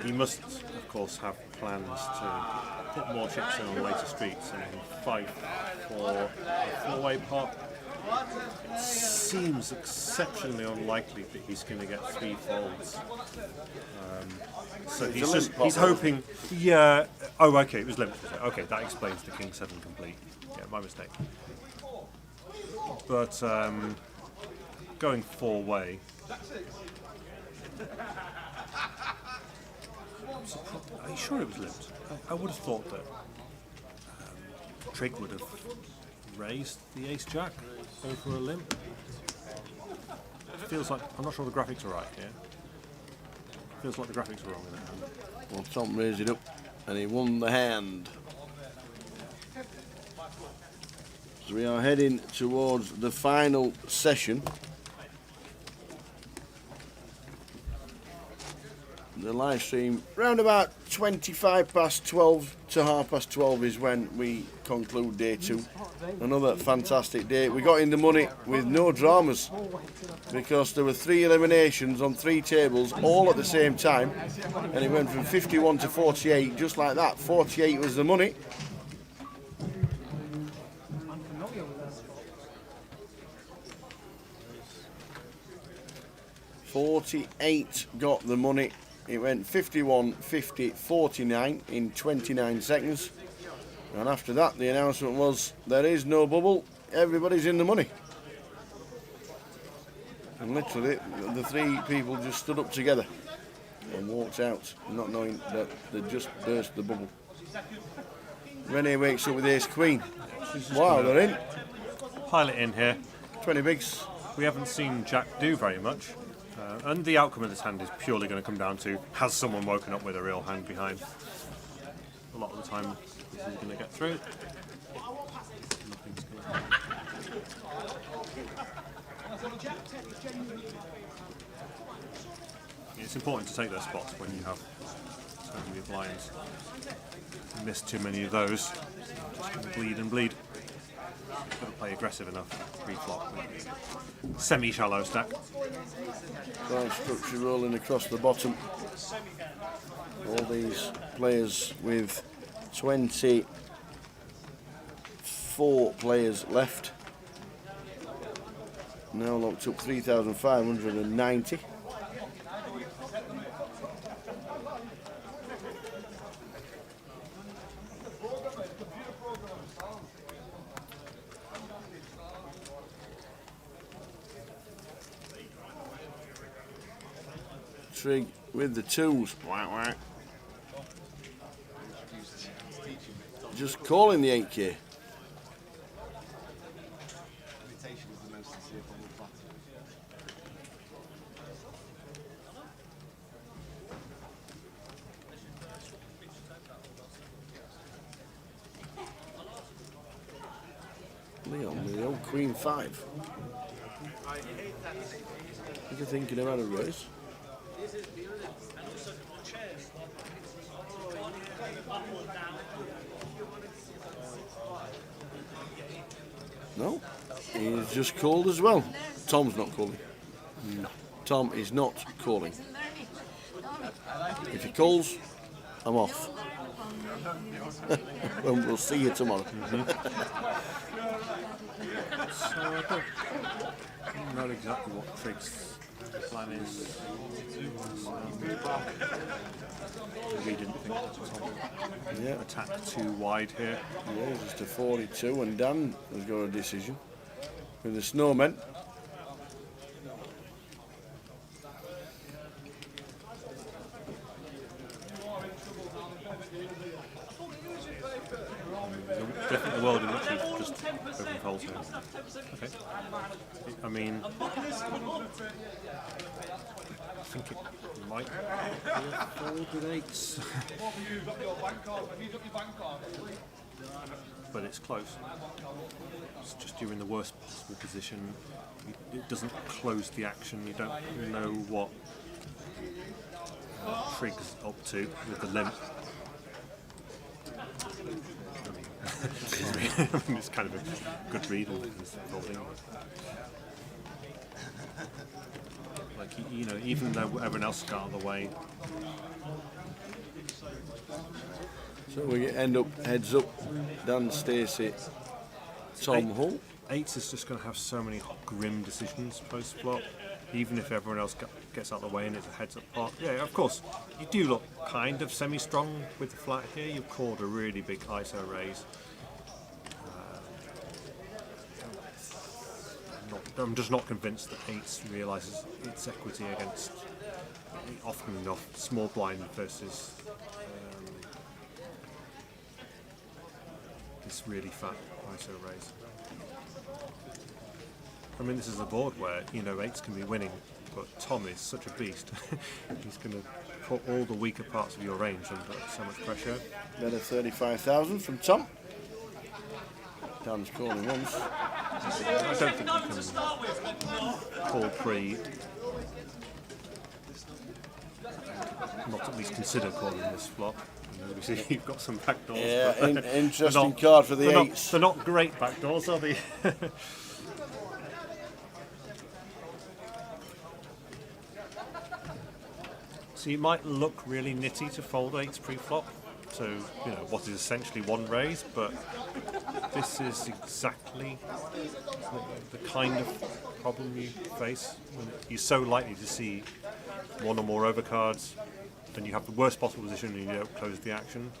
he must, of course, have plans to put more chips in on later streets and 5 for a 4-way pot. It seems exceptionally unlikely that he's going to get 3 folds. So he's hoping. Yeah. Oh, okay. It was limited. Okay, that explains the King 7 complete. Yeah, my mistake. But going 4-way. Are you sure it was limped? I would have thought that Trig would have raised the Ace Jack over a limp. feels like I'm not sure the graphics are right here. Feels like the graphics are wrong in it. Well, Tom raised it up and he won the hand. So we are heading towards the final session. The live stream round about 25 past 12 to half past 12 is when we conclude day 2. Another fantastic day. We got in the money with no dramas because there were 3 eliminations on 3 tables all at the same time, and it went from 51 to 48 just like that. 48 was the money. 48 got the money. It went 51, 50, 49 in 29 seconds. And after that, the announcement was, there is no bubble, everybody's in the money. And literally, the 3 people just stood up together and walked out, not knowing that they'd just burst the bubble. Renee wakes up with ace queen. Wow, they're in. Pile it in here. 20 bigs. We haven't seen Jack do very much. And the outcome of this hand is purely going to come down to, has someone woken up with a real hand behind? A lot of the time, this is going to get through. It's important to take those spots when you have so many blinds. If you miss too many of those, just going to bleed and bleed. You've got to play aggressive enough, pre-flop, semi-shallow stack. Blind structure rolling across the bottom. All these players with 24 players left. Now locked up 3,590. Trig with the 2s. Whack, whack. Just calling the 8K. Leon with the old Queen 5. Is he thinking about a race? No, he's just called as well. Tom's not calling. No, Tom is not calling. If he calls, I'm off. And we'll see you tomorrow. So I don't know exactly what Trig's plan is. We didn't think that Tom attack too wide here. Yeah, just a 42, and Dan has got a decision with the snowmen. Definitely the world in which we've just open folds here. Okay. I mean, I think it might be a fold with 8s. But it's close. It's just you're in the worst possible position. It doesn't close the action. You don't know what Trig's up to with the limp. Excuse me. I mean, it's kind of a good read on this folding. Like, you know, even though everyone else got out of the way. So we end up heads up. Dan Stacey, Tom Hull. 8s is just going to have so many grim decisions post flop. Even if everyone else gets out of the way and it's a heads up pot. Yeah, of course, you do look kind of semi-strong with the flat here. You've called a really big ISO raise. I'm just not convinced that 8s realises its equity against, often enough, small blind versus this really fat ISO raise. I mean, this is a board where, you know, 8s can be winning, but Tom is such a beast. He's going to put all the weaker parts of your range under so much pressure. Better 35,000 from Tom. Tom's calling once. I don't think you can call pre. Not at least consider calling this flop. You know, we see you've got some backdoors. Yeah, interesting card for the 8s. They're not great backdoors, are they? So you might look really nitty to fold 8s pre-flop, so you know what is essentially one raise, but this is exactly the kind of problem you face when you're so likely to see one or more overcards, then you have the worst possible position and you don't close the action.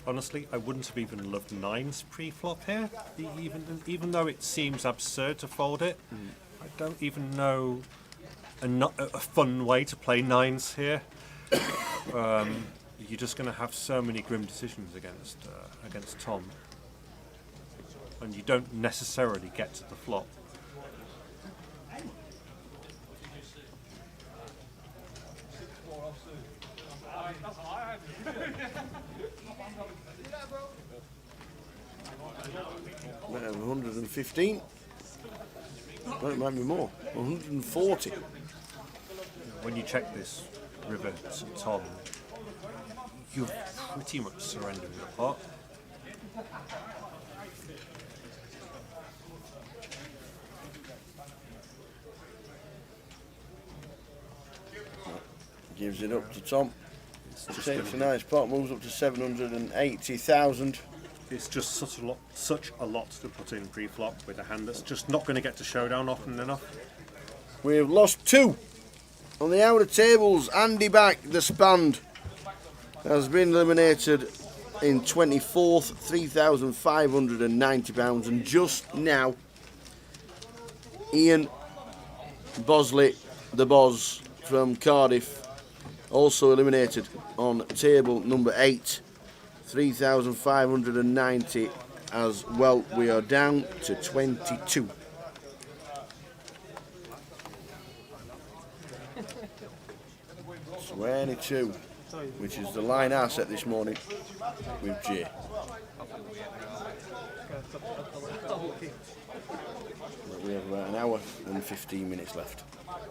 Honestly, I wouldn't have even loved 9s pre-flop here, even though it seems absurd to fold it. I don't even know a fun way to play 9s here. You're just going to have so many grim decisions against Tom, and you don't necessarily get to the flop. Might have 115. Well, it might be more. 140. When you check this river to Tom, you're pretty much surrendering the pot. Gives it up to Tom. Takes a nice pot, moves up to 780,000. It's just such a lot to put in pre-flop with a hand that's just not going to get to showdown often enough. We've lost 2 on the outer tables. Andy Back, the Spand, has been eliminated in 24th, £3,590, and just now Ian Bosley, the Boz from Cardiff, also eliminated on table number 8, 3,590 as well. We are down to 22. Which is the line I set this morning with Jay. We have about an hour and 15 minutes left. So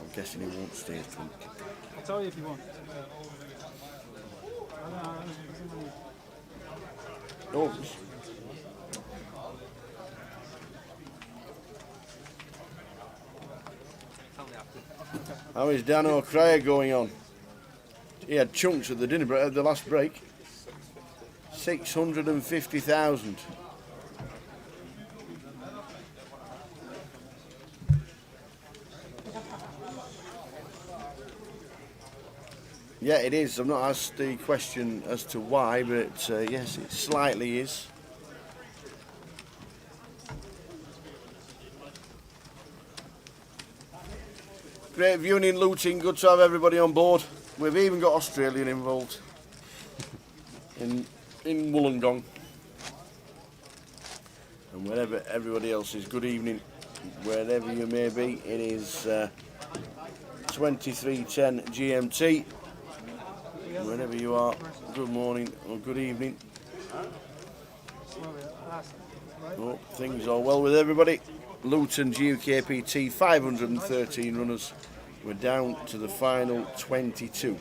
I'm guessing he won't stay as drunk. I'll tell you if you want. Oh. How is Dan O'Crier going on? He had chunks at the dinner at the last break. 650,000. Yeah, it is. I've not asked the question as to why, but yes, it slightly is. Great viewing in Luton. Good to have everybody on board. We've even got Australian involved in Wollongong. And wherever everybody else is, good evening, wherever you may be. It is 23:10 GMT. Wherever you are, good morning or good evening. Hope things are well with everybody. Luton GUKPT 513 runners. We're down to the final 22.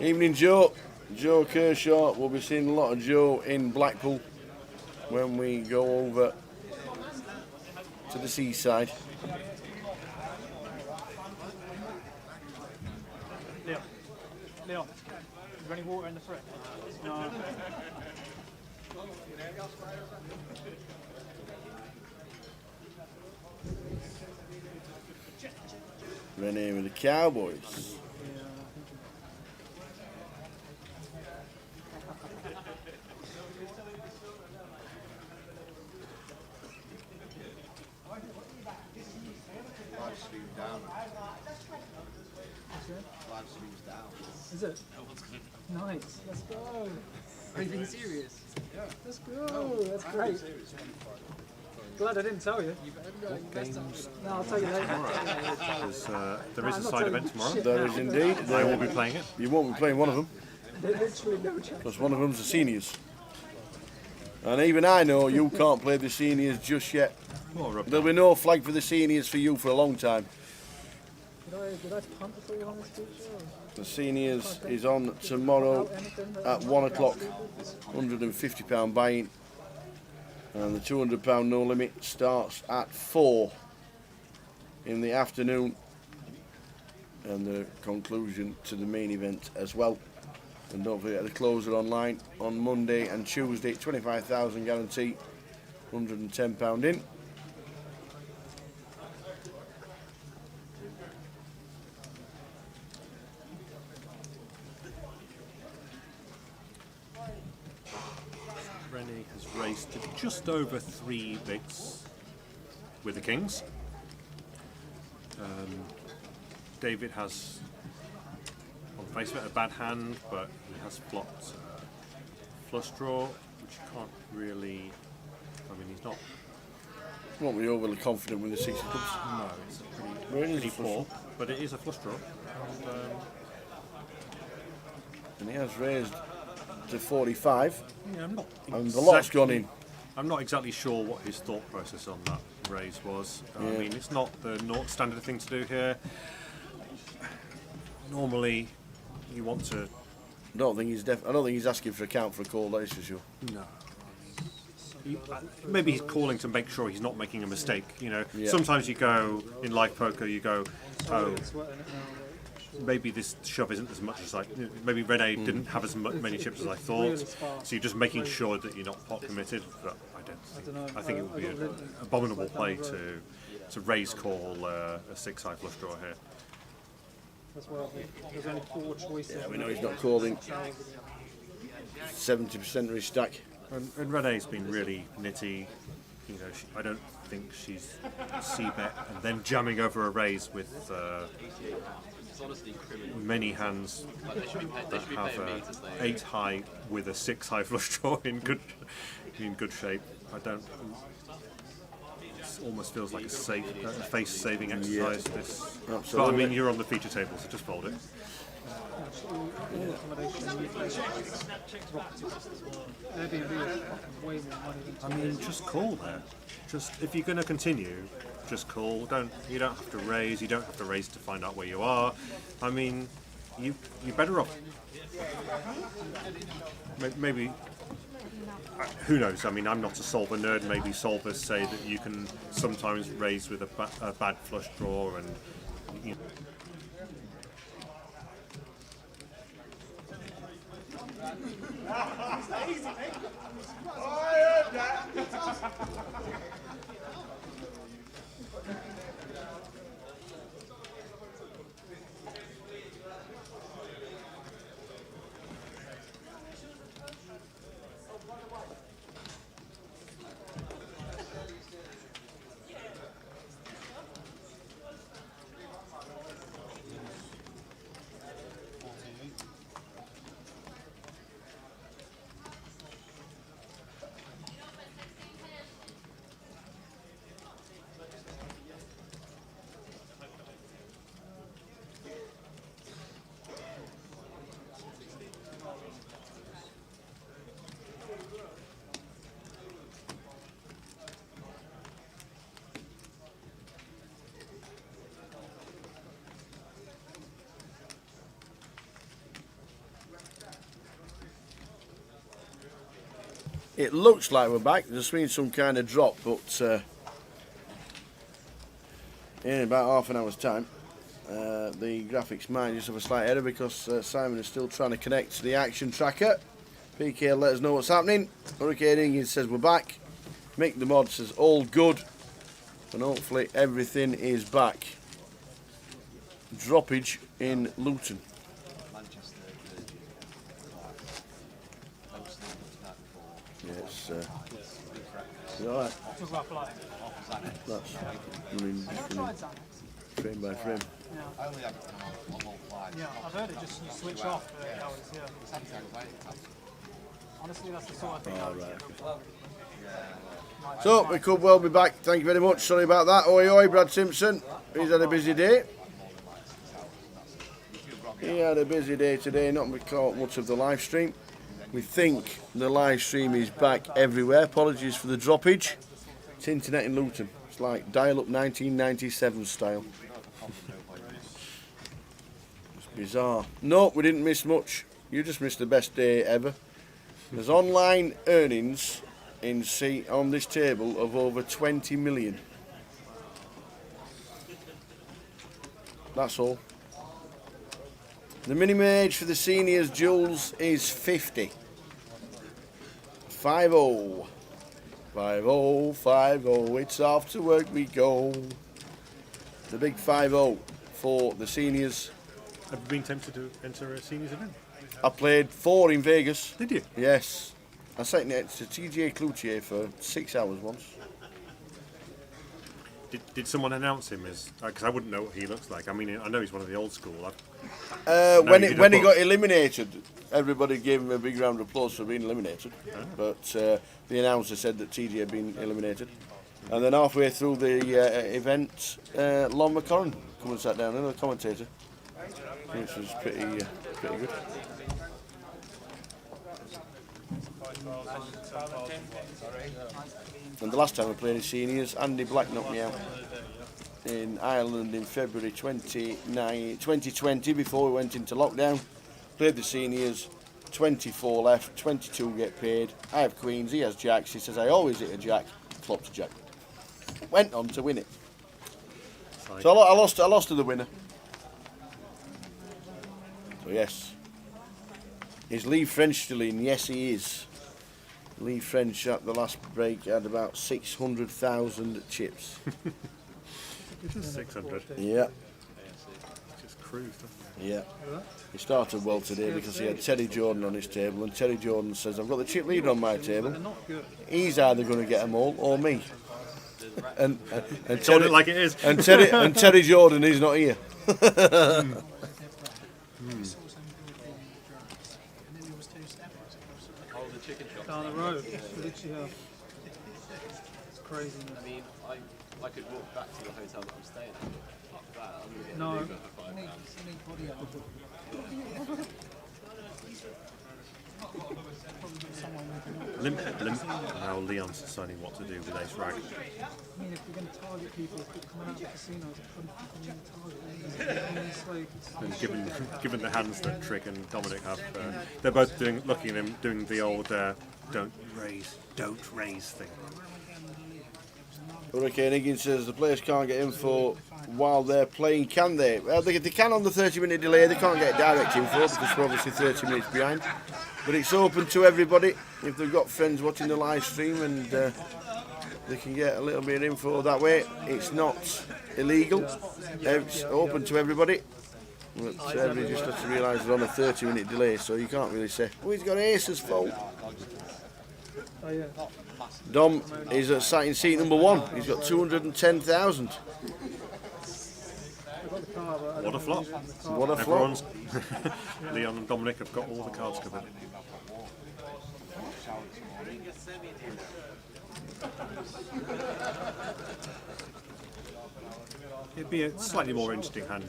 Evening, Joe. Joe Kershaw. We'll be seeing a lot of Joe in Blackpool when we go over to the seaside. Leon, is there any water in the fridge? No. Renee with the Cowboys. Is it? Nice. Let's go. Are you being serious? Yeah. Let's go. That's great. Glad I didn't tell you. No, I'll tell you later. There is a side event tomorrow. There is indeed. I will be playing it. You won't be playing one of them, There's literally no chance. because one of them's the seniors. And even I know you can't play the seniors just yet. There'll be no flag for the seniors for you for a long time. Did I punt before you on this feature? The seniors is on tomorrow at 1 o'clock, £150 buy-in. And the £200 no limit starts at 4 in the afternoon. And the conclusion to the main event as well. And don't forget the closer online on Monday and Tuesday, 25,000 guarantee, £110 in. Rennie has raced to just over 3 bits with the Kings. David has, on the face of it, a bad hand, but he has flopped flush draw, which you can't really. I mean, he's not. Won't be overly confident with the 60 clubs. No, it's pretty poor, but it is a flush draw. And he has raised to 45. Yeah, I'm not. And the lot's gone in. I'm not exactly sure what his thought process on that raise was. I Yeah. mean, it's not the standard thing to do here. Normally, you want to. I don't think he's asking for a count for a call. That is for sure. No. Maybe he's calling to make sure he's not making a mistake. You know, Yeah. sometimes you go in live poker. You go, oh, maybe this shove isn't as much as I. Maybe Rene didn't have as many chips as I thought. So you're just making sure that you're not pot committed. But I don't think. I think it would be an abominable play to raise call a 6-high flush draw here. That's why there's only 4 choices. Yeah, we know he's not calling. 70% of his stack. And Renee's been really nitty. You know, I don't think she's c-bet and then jamming over a raise with many hands that have 8-high with a 6-high flush draw in good shape. I don't. It almost feels like a face-saving exercise. Yeah. This, absolutely. but I mean, you're on the feature table, so just fold it. I mean, just call there. Just if you're going to continue, just call. You don't have to raise. You don't have to raise to find out where you are. I mean, you're better off. Maybe. Who knows? I mean, I'm not a solver nerd. Maybe solvers say that you can sometimes raise with a bad flush draw and. You know. It looks like we're back. There's been some kind of drop, but in about half an hour's time, the graphics might just have a slight error because Simon is still trying to connect to the action tracker. PK let us know what's happening. Hurricane Higgins says we're back. Mick the Mod says all good. And hopefully everything is back. Droppage in Luton. Yeah, it's alright. That's running frame by frame. I only had it on all Yeah, I've heard it. Just you switch off for 8 hours. Yeah. Honestly, that's the sort of thing I would do. So we could well be back. Thank you very much. Sorry about that. Oi oi, Brad Simpson. He's had a busy day. He had a busy day today. Not caught much of the live stream. We think the live stream is back everywhere. Apologies for the droppage. It's internet in Luton. It's like dial-up 1997 style. It's bizarre. No, we didn't miss much. You just missed the best day ever. There's online earnings on this table of over 20 million. That's all. The minimum age for the seniors, Jules, is 50. 50. 50, 50, it's off to work we go. The big 50 for the seniors. Have you been tempted to enter a seniors event? I played 4 in Vegas. Did you? Yes. I sat next to TJ Cloutier for 6 hours once. Did someone announce him as? Because I wouldn't know what he looks like. I mean, I know he's one of the old school. When he got eliminated, everybody gave him a big round of applause for being eliminated. Ah. But the announcer said that TJ had been eliminated. And then halfway through the event, Lon McCorran come and sat down, another commentator, which was pretty good. And the last time I played in seniors, Andy Black knocked me out in Ireland in February 2020 before we went into lockdown. Played the seniors, 24 left, 22 get paid. I have queens, he has jacks. He says I always hit a jack, flopped a jack. Went on to win it. So I lost to the winner. So yes. Is Lee French still in? Yes, he is. Lee French at the last break had about 600,000 chips. Just 600. Yeah. Just cruised. Yeah. He started well today because he had Terry Jordan on his table, and Terry Jordan says, I've got the chip leader on my table. He's either going to get them all or me. And Told it like it is. And Terry Jordan is not here. Down the road, literally. It's crazy. I mean, I could walk back to the hotel that I'm staying at. After that, I'm going to get No. an Uber for £5. Now Leon's deciding what to do with Ace Rag. I mean, if we're going to target people coming out of the casinos, target. Given the hands that Trick and Dominic have, they're both looking at him doing the old don't raise thing. Hurricane Higgins says the players can't get info while they're playing, can they? Well, they can on the 30-minute delay. They can't get direct info because we're obviously 30 minutes behind. But it's open to everybody if they've got friends watching the live stream, and they can get a little bit of info that way. It's not illegal. It's open to everybody. But everybody just has to realise they're on a 30-minute delay, so you can't really say, oh, he's got Ace's fault. Oh, yeah. Dom is sat in seat number 1. He's got 210,000. What a flop. What a flop. Leon and Dominic have got all the cards covered. It'd be a slightly more interesting hand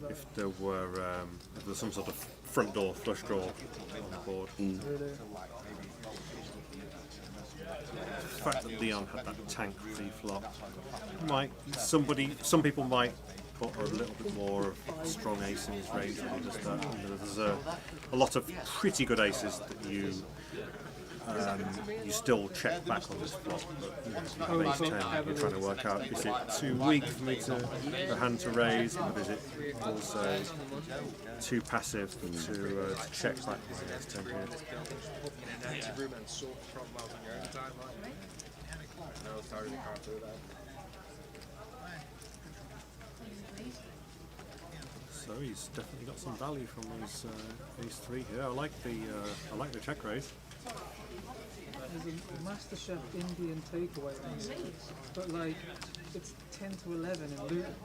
if there was some sort of front door flush draw on the board. The fact that Leon had that tank free flop, some people might put a little bit more of strong ace in his range than he does that. There's a lot of pretty good aces that you still check back on this flop, but you have ace 10, you're trying to work out, is it too weak for me the hand to raise, but is it also too passive to check back my ace 10 here? So he's definitely got some value from his ace 3 here. I like the check raise. there's a MasterChef Indian takeaway, but like it's 10 to 11 in Luton.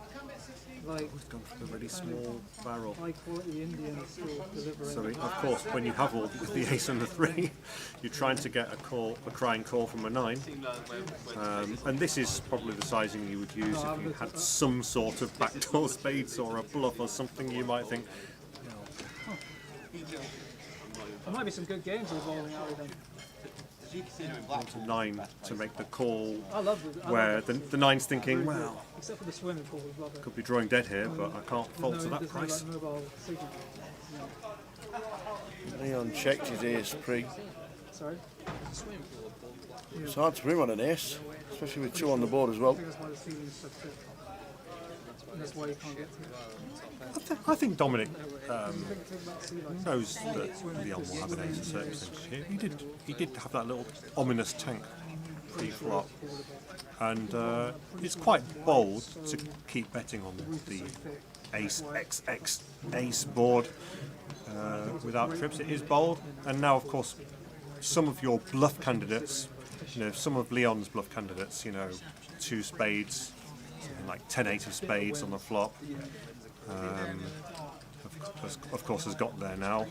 Like, We've gone for the really small barrel. high quality Indian is still delivering. So, of course, when you have all the ace and the 3, you're trying to get a crying call from a 9. And this is probably the sizing you would use if you had some sort of backdoor spades or a bluff or something. You might think, There might be some good games evolving out of them. want a 9 to make the call, I love where the 9's thinking, well, except for the swimming pool, I love it. could be drawing dead here, but I can't fault to that There's no, price. like, mobile signal. Leon checked his ace pre. Sorry? It's hard to bring on an ace, especially with 2 on the board as well. I think that's why the ceiling's so thick. And that's why you can't get to it. I think Dominic knows that Leon will have an ace in certain things here. He did have that little ominous tank pre-flop, and it's quite bold to keep betting on the ace XX ace board without trips. It is bold, and now of course some of your bluff candidates, some of Leon's bluff candidates, 2 spades, like 10-8 of spades on the flop, of course has got there now.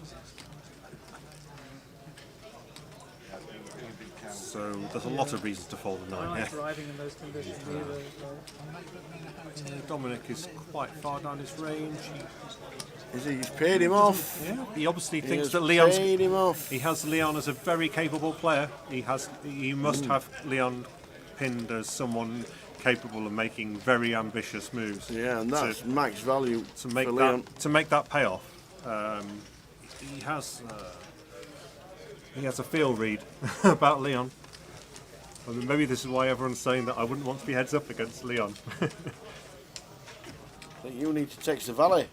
So there's a lot of reasons to fold a 9 here. Driving in those conditions either. Dominic is quite far down his range. He's paid him off. Yeah, he obviously thinks has that Leon's paid him off. He has Leon as a very capable player. He must have Leon pinned as someone capable of making very ambitious moves. Yeah, and that's max value to make for that Leon. to make that payoff. He has a field read about Leon. I mean, maybe this is why everyone's saying that I wouldn't want to be heads up against Leon. I think you need to text the Valley.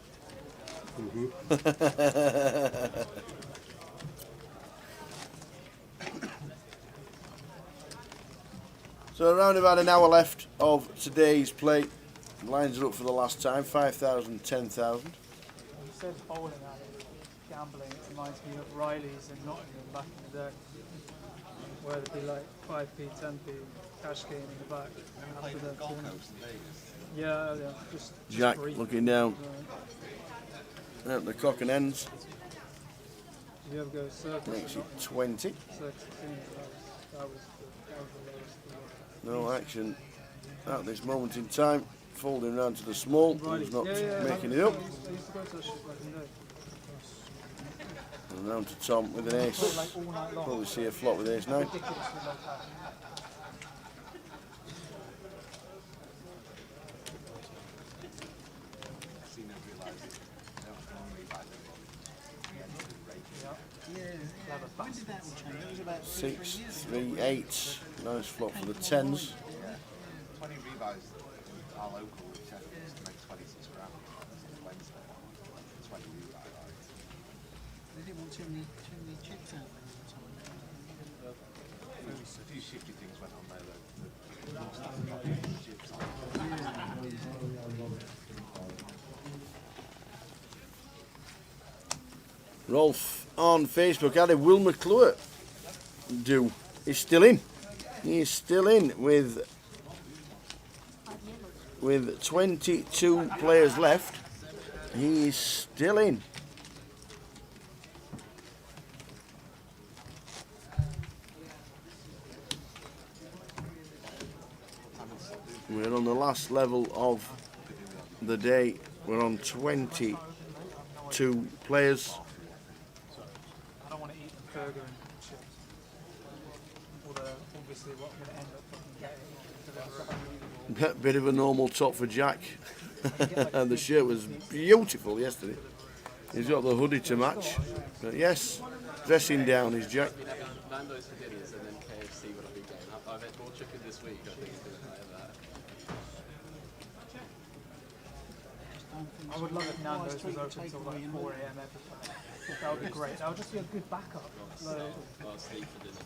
So around about an hour left of today's play. Lines are up for the last time, 5,000, 10,000. You said bowling alley, gambling, it reminds me of Riley's in Nottingham back in the day, where there'd be like 5p, 10p cash game in the back after the tournament. Yeah, just Jack free. looking down at the cock and ends. Did you ever go circus? Makes it 20. Circus 16, that was the lowest. No action at this moment in time. Folding round to the small. He's not making it up. I used to go to that shit back in the day. And round to Tom with an ace. Like all night long. Probably see a flop with ace 9. Ridiculously low cash. Six, 3, 8. Nice flop for the 10s. 20 rebuys are local with Sheffield to make 26 grand Wednesday. 20 rebuy rides. They didn't want too many chips out there. A few shifty things went on there though. The staff got chips on. Rolf on Facebook. How did Will McClure do? He's still in. He is still in with 22 players left. He is still in. We're on the last level of the day. We're on 22 players. I don't want to eat a burger and chips. Although, obviously, what I'm going to end up fucking getting. Bit of a normal top for Jack. And the shirt was beautiful yesterday. He's got the hoodie to match. But yes, dressing down is Jack. Nando's for dinners and then KFC when I be getting up. I've had more chicken this week. I think it's going to play that. I would love if Nando's was open till like 4 a.m. every time. That would be great. That would just be a good backup. I'll sleep for dinner.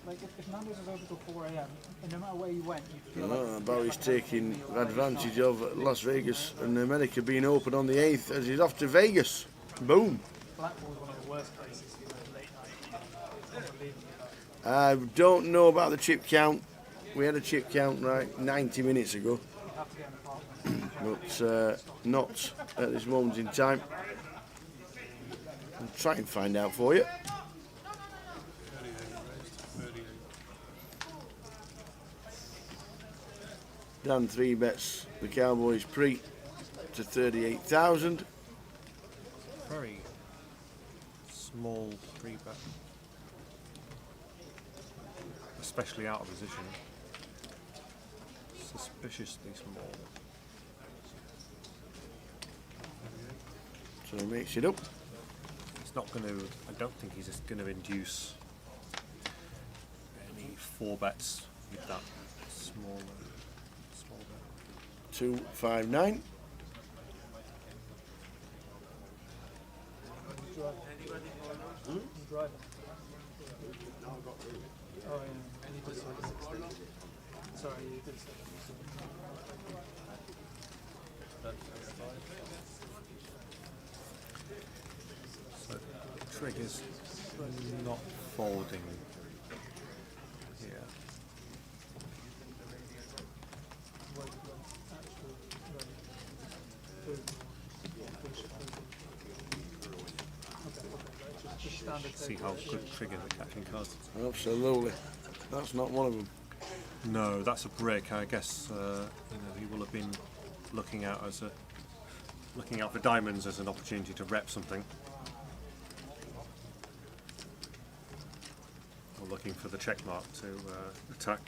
Like if Nando's was open till 4 a.m. and no matter where you went, you'd feel like... Barry's taking advantage of Las Vegas and America being open on the 8th as he's off to Vegas. Boom. Blackpool's one of the worst places for late night. It's unbelievable. I don't know about the chip count. We had a chip count right 90 minutes ago, but not at this moment in time. I'll try and find out for you. Dan 3 bets the Cowboys pre to 38,000. Very small 3 bet, especially out of position. Suspiciously small. So he makes it up. It's not going to. I don't think he's just going to induce any 4 bets with that small bet. 259. Sorry, you did say. So trig is not folding here. See how good trig is at catching cards. Absolutely. That's not one of them. No, that's a brick. I guess he will have been looking out for diamonds as an opportunity to rep something, or looking for the check mark to attack.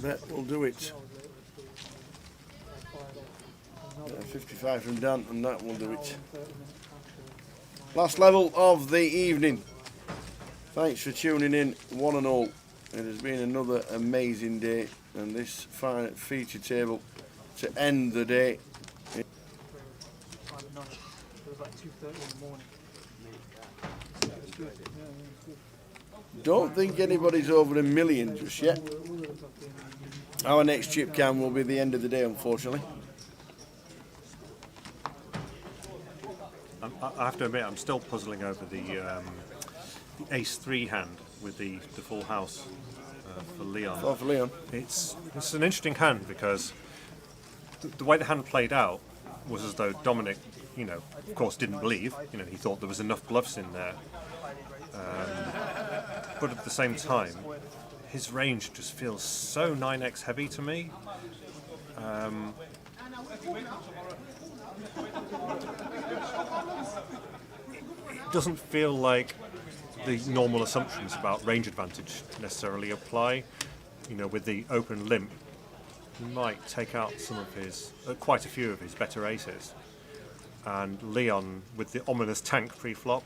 That will do it. 55 from Dan, and that will do it. Last level of the evening. Thanks for tuning in, one and all. It has been another amazing day, and this fine feature table to end the day. It was like 2:30 in the morning. Don't think anybody's over a million just yet. Our next chip cam will be the end of the day, unfortunately. I have to admit, I'm still puzzling over the ace-3 hand with the full house for Leon. Oh, for Leon. It's an interesting hand because the way the hand played out was as though Dominic, of course, didn't believe. He thought there was enough bluffs in there. But at the same time, his range just feels so 9x heavy to me. It doesn't feel like the normal assumptions about range advantage necessarily apply. With the open limp, he might take out some of his, quite a few of his better aces. And Leon, with the ominous tank pre-flop,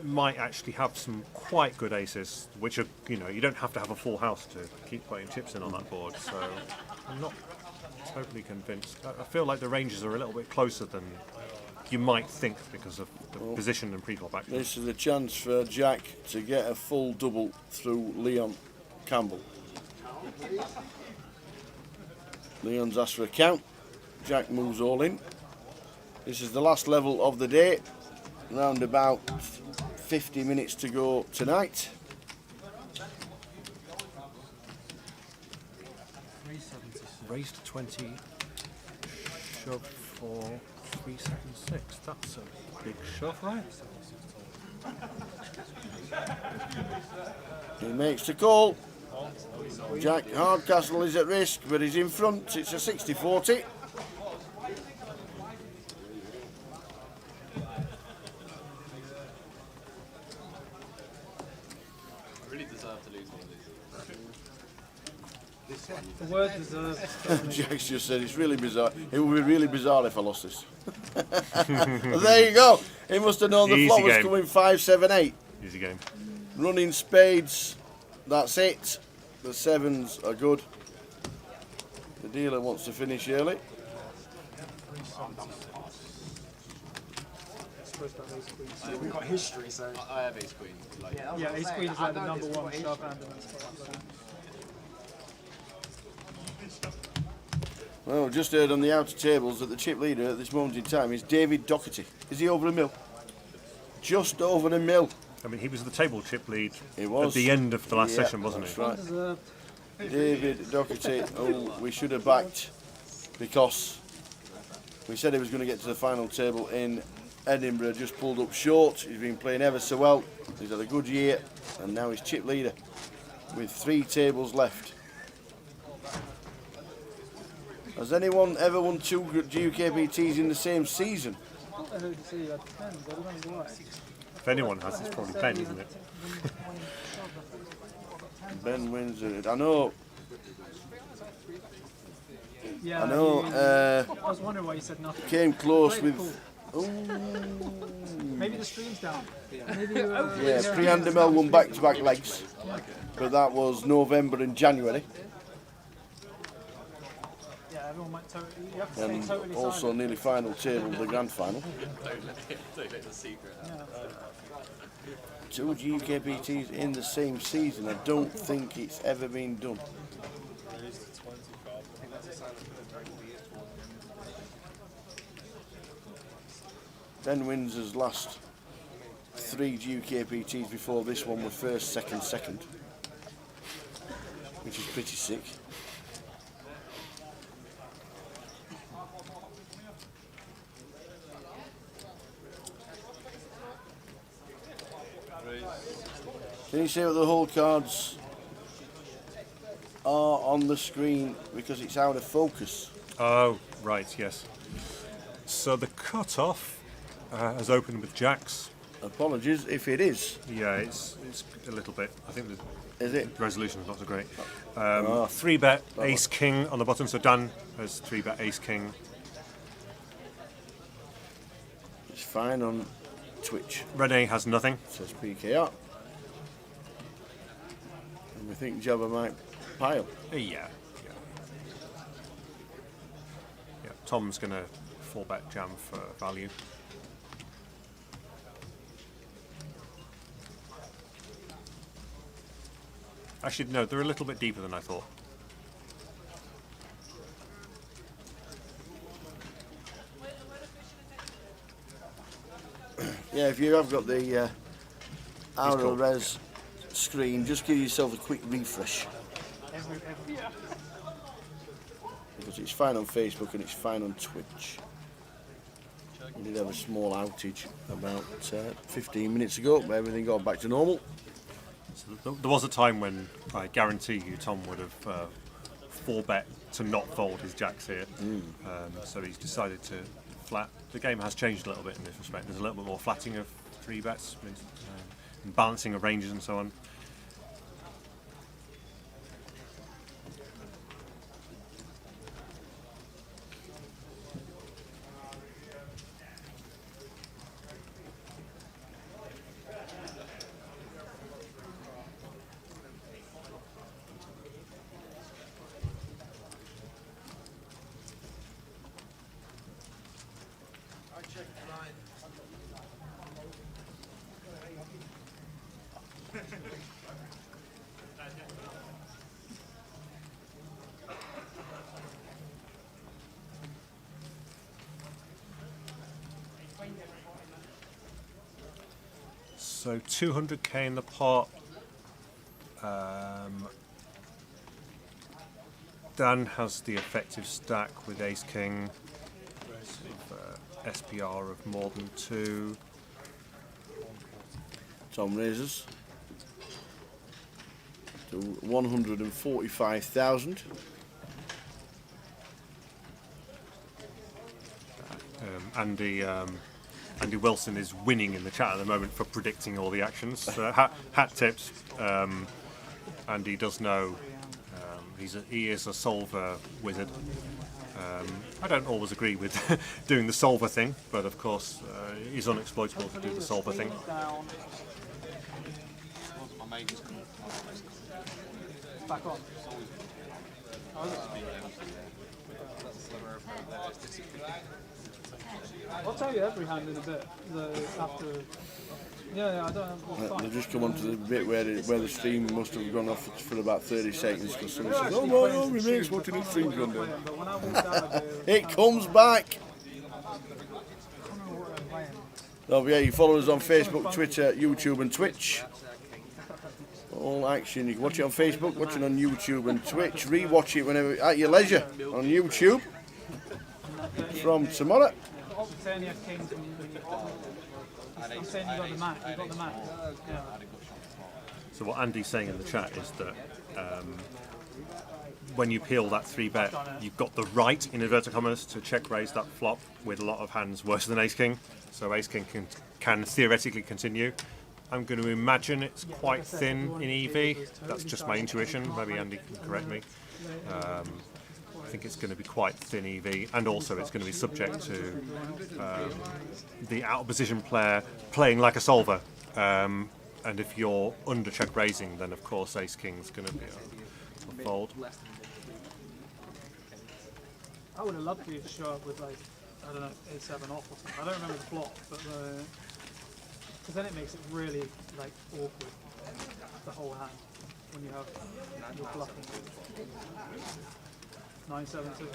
might actually have some quite good aces, which are, you don't have to have a full house to keep putting chips in on that board. So I'm not totally convinced. I feel like the ranges are a little bit closer than you might think because of the position and pre-flop action. This is a chance for Jack to get a full double through Leon Campbell. Leon's asked for a count. Jack moves all in. This is the last level of the day. Round about 50 minutes to go tonight. Raised to 20, shove for 376. That's a big shove, right? He makes the call. Jack Hardcastle is at risk, but he's in front. It's a 60-40. The word deserved. Jack's just said it's really bizarre. It would be really bizarre if I lost this. There you go. He must have known the flop was coming 5, 7, 8. Easy game. Running spades. That's it. The sevens are good. The dealer wants to finish early. We've got history, so I have ace queen. Yeah, ace queen is like the number one shove hand in that spot. Well, just heard on the outer tables that the chip leader at this moment in time is David Doherty. Is he over a mil? Just over a mil. I mean, he was the table chip lead was. at the end of the last Yeah, session, wasn't he? that's right. David Doherty, who we should have backed because we said he was going to get to the final table in Edinburgh, just pulled up short. He's been playing ever so well. He's had a good year, and now he's chip leader with 3 tables left. Has anyone ever won 2 GUKPTs in the same season? If anyone has, it's probably Ben, isn't it? Ben wins it. I know. Yeah, I know. I was wondering why you said nothing. Came close Great with. Maybe the stream's down. Maybe, Yeah, Priandamel won back-to-back legs, but that was November and January. Yeah, everyone might totally. You have to stay And totally also silent. nearly final table, the grand final. Don't let the secret out. 2 GUKPTs in the same season. I don't think it's ever been done. Ben Windsor's last 3 GUKPTs before this one were first, second, second, which is pretty sick. Can you say what the whole cards are on the screen because it's out of focus? Oh, right, yes. So the cut-off has opened with jacks. Apologies if it is. Yeah, it's a little bit. I think Is it? the resolution is not so great. 3-bet ace-king on the button, so Dan has 3-bet ace-king. It's fine on Twitch. Renee has nothing. Says PKR. And we think Jabba might pile. Yeah. Tom's going to 4-bet jam for value. Actually, no, they're a little bit deeper than I thought. Yeah, if you have got the Aura Res screen, just give yourself a quick refresh. Because it's fine on Facebook and it's fine on Twitch. We did have a small outage about 15 minutes ago, but everything got back to normal. So there was a time when I guarantee you Tom would have 4-bet to not fold his jacks here. So he's decided to flat. The game has changed a little bit in this respect. There's a little bit more flatting of 3-bets and balancing of ranges and so on. So 200k in the pot. Dan has the effective stack with Ace King. SPR of more than 2. Tom raises to 145,000. Andy Wilson is winning in the chat at the moment for predicting all the actions. Hat tips. Andy does know. He is a solver wizard. I don't always agree with doing the solver thing, but of course he's unexploitable to do the solver thing. Back on. I'll tell you every hand in a bit. After Yeah, I don't know. They've just come on to the bit where the stream must have gone off for about 30 seconds because someone says, "Oh my God, my mate's watching his stream gone down." It comes back. Oh yeah, you follow us on Facebook, Twitter, YouTube, and Twitch. All action. You can watch it on Facebook, watch it on YouTube and Twitch. Rewatch it whenever at your leisure on YouTube from tomorrow. I'm saying you got the Mac. You got the Mac. Yeah. So what Andy's saying in the chat is that when you peel that 3-bet, you've got the right, in inverted commas, to check raise that flop with a lot of hands worse than Ace King. So Ace King can theoretically continue. I'm going to imagine it's quite thin in EV. That's just my intuition. Maybe Andy can correct me. I think it's going to be quite thin EV, and also it's going to be subject to the out of position player playing like a solver. And if you're under check raising, then of course Ace King's going to be a fold. I would have loved for you to show up with like, I don't know, A7 off or something. I don't remember the flop, but because then it makes it really like awkward, the whole hand, when you have you're bluffing. 9-7-2.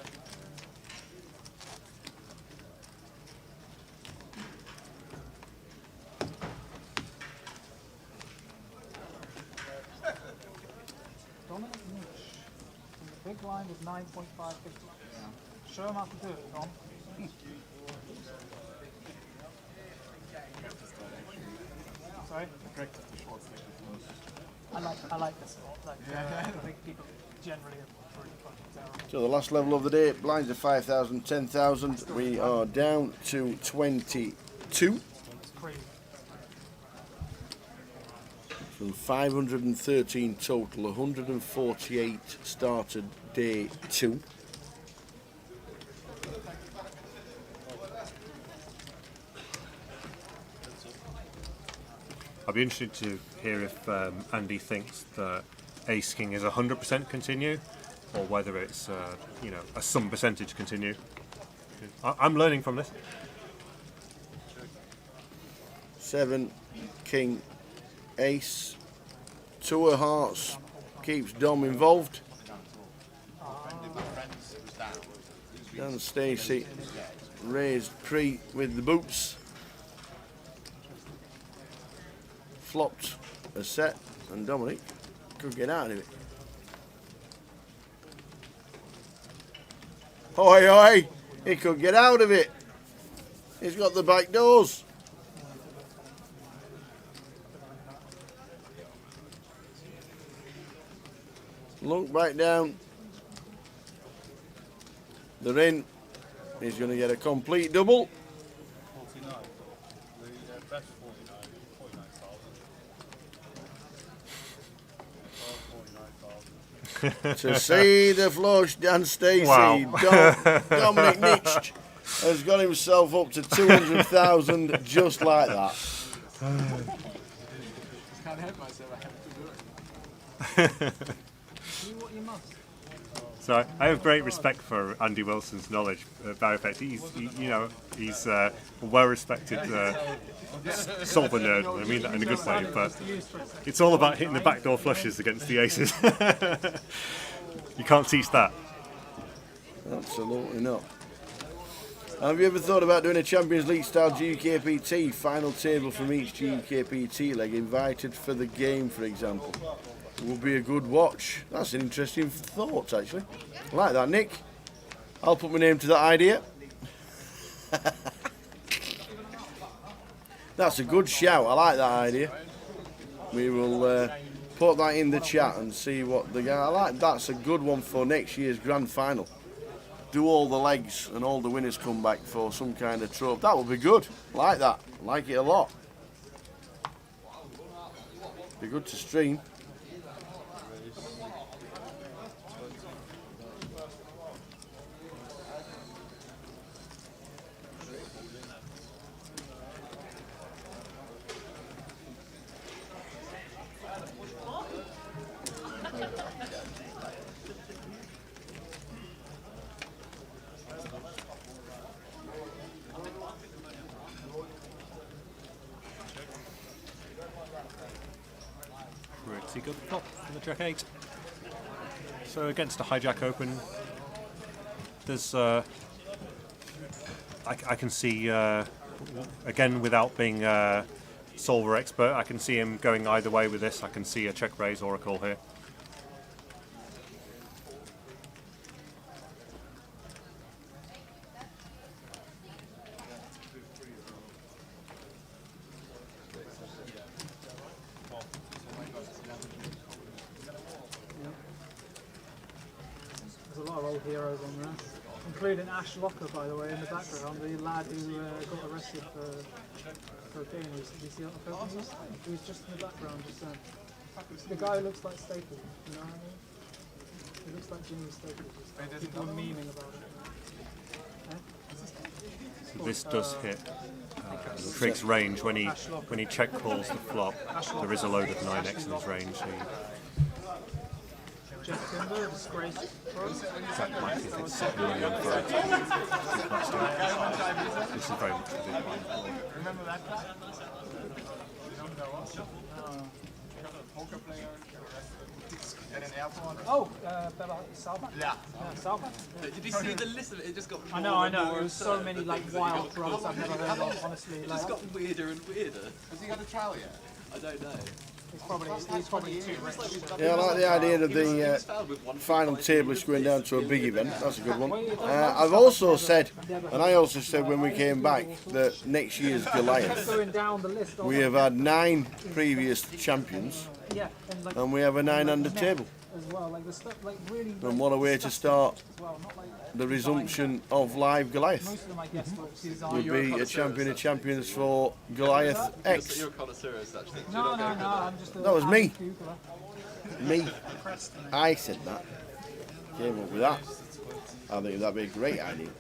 Dominic Niche. The big blind is 9.550. Show him how to do it, Dom. Sorry? I like this a lot. Like, I think people generally are pretty fucking terrible. So the last level of the day, blinds are 5,000, 10,000. We are down to 22. From 513 total, 148 started day 2. I'd be interested to hear if Andy thinks that Ace King is 100% continue, or whether it's a some percentage continue. I'm learning from this. 7, King, Ace, 2 of hearts keeps Dom involved. Dan Stacey raised pre with the boots. Flopped a set, and Dominic could get out of it. Hoi hoi! He could get out of it. He's got the back doors. Look back down. They're in. He's going to get a complete double. 49. The best 49. 49,000. To see the flush, Dan Stacey. Wow. Dominic Nitsch has got himself up to 200,000 just like that. Can't help myself, I have to do it. Do what you must. So I have great respect for Andy Wilson's knowledge about effects. He's a well-respected solver nerd. I mean that in a good way, but it's all about hitting the backdoor flushes against the aces. You can't teach that. Absolutely not. Have you ever thought about doing a Champions League style GUKPT? Final table from each GUKPT leg, invited for the game, for example. It would be a good watch. That's an interesting thought, actually. I like that, Nick. I'll put my name to that idea. That's a good shout. I like that idea. We will put that in the chat and see what the guy. I like that's a good one for next year's grand final. Do all the legs and all the winners come back for some kind of trophy. That would be good. I like that. I like it a lot. Be good to stream. obviously got the flop from the Jack 8. So against a hijack open, there's I can see again, without being a solver expert, I can see him going either way with this. I can see a check raise or a call here. There's a lot of old heroes on there, including Ash Locker, by the way, in the background, the lad who got arrested for cocaine recently. Do you see what the film is? He was just in the background, just the guy who looks like Staples, you know what I mean? He looks like Jimmy Staples. People were memeing about it. So this does hit Trig's range when he check calls the flop. There is a load of 9x in his range. So Jeff Timber, disgrace. that might hit it 7 million for it. This is very much a big one. Remember that guy? Poker player at an airport. Oh, Salva? Yeah. Salva. Did you see the list of it? It just got I know. There was so many like wild drugs I've never heard of, honestly. It just got weirder and weirder. Has he got a trial yet? I don't know. He's probably too rich. Yeah, I like the idea of the final table is going down to a big event. That's a good one. I've also said, and I also said when we came back, that next year's Goliath, we have had 9 previous champions, and we have a 9-under table. And what a way to start the resumption of live Goliath. Would be a champion of champions for Goliath X. You're a connoisseur as such. No, I'm just That was me. Me. I said that. Came up with that. I think that'd be a great idea.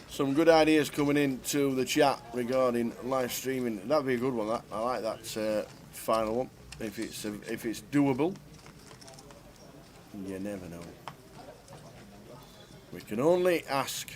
Some good ideas coming into the chat regarding live streaming. That'd be a good one. That I like that final one. If it's doable, you never know. We can only ask.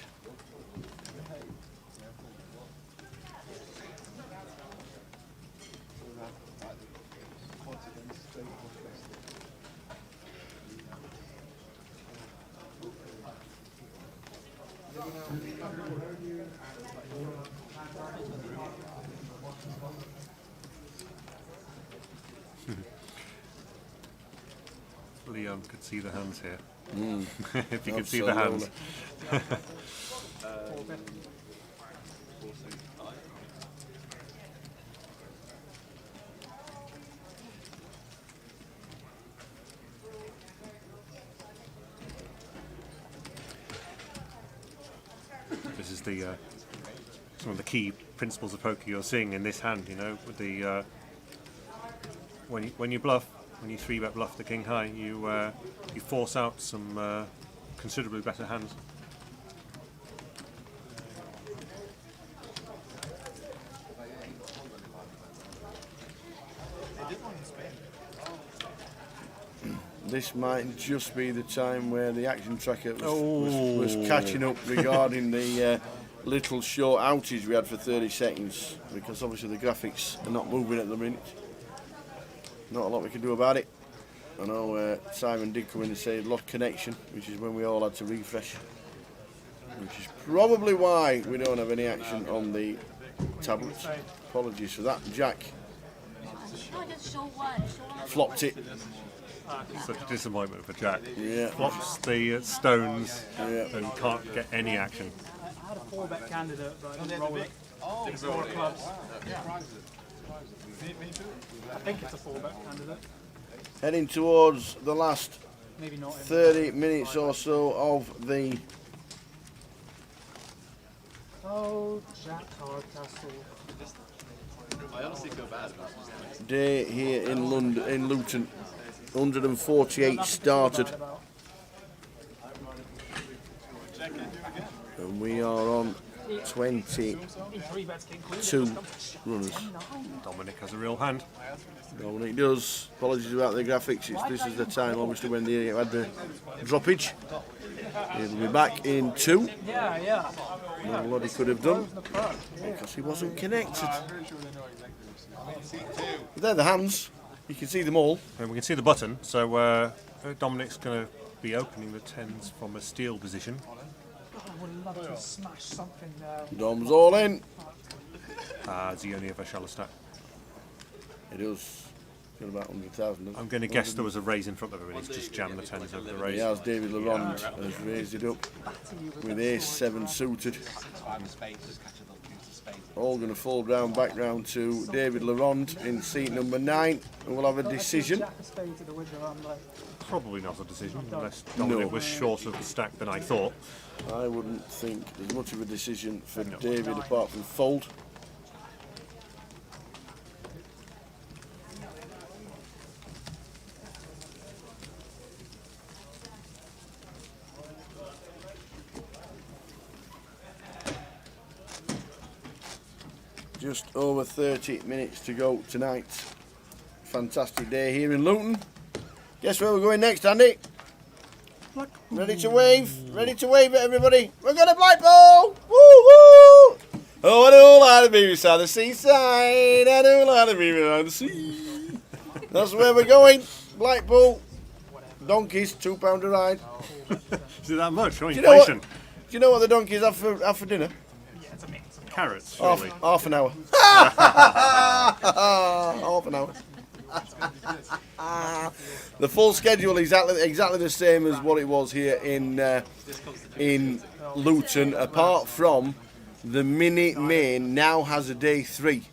Leon could see the hands here. If you could see the hands. This is the some of the key principles of poker you're seeing in this hand. You know, with the when you bluff. When you 3-bet bluff the king high, you force out some considerably better hands. This might just be the time where the action tracker was catching up regarding the little short outage we had for 30 seconds, because obviously the graphics are not moving at the minute. Not a lot we can do about it. I know Simon did come in and say lost connection, which is when we all had to refresh, which is probably why we don't have any action on the tablets. Apologies for that. Jack flopped it. Such a disappointment for Jack. Yeah. Flops the stones and can't get any action. I had a 4-bet candidate, but I didn't roll it. Didn't score clubs. I think it's a 4-bet candidate. Heading towards the last Maybe not 30 minutes or so of the Jack Hardcastle. I honestly feel bad about this. day here in London, in Luton. 148 started. And we are on 22 runners. Dominic has a real hand. Dominic does. Apologies about the graphics. This is the time, obviously, when they had the droppage. He'll be back in 2. Not a lot he could have done because he wasn't connected. But they're the hands. You can see them all. And we can see the button. So Dominic's going to be opening the 10s from a steel position. I would love to smash something there. Dom's all in. Does he only have a shallow stack? It does. Got about 100,000. I'm going to guess there was a raise in front of him and he's just jammed the 10s over the raise. He has. David Laurent has raised it up with ace 7 suited. All going to fall down back round to David Laurent in seat number 9, and we'll have a decision. Probably not a decision unless Dominic was short of the stack than I thought. I wouldn't think there's much of a decision for David apart from fold. Just over 30 minutes to go tonight. Fantastic day here in Luton. Guess where we're going next, Andy? Ready to wave? Ready to wave at everybody? We're going to Blackpool! Woo woo! Oh, I do like to be beside the seaside. I do like to be beside the sea. That's where we're going. Blackpool. Donkeys, £2 a ride. Is it that much? Oh, Do you inflation. know what the donkeys have for dinner? Carrots, surely. Half an hour. Half an hour. The full schedule is exactly the same as what it was here in Luton, apart from the Minute Main now has a day 3.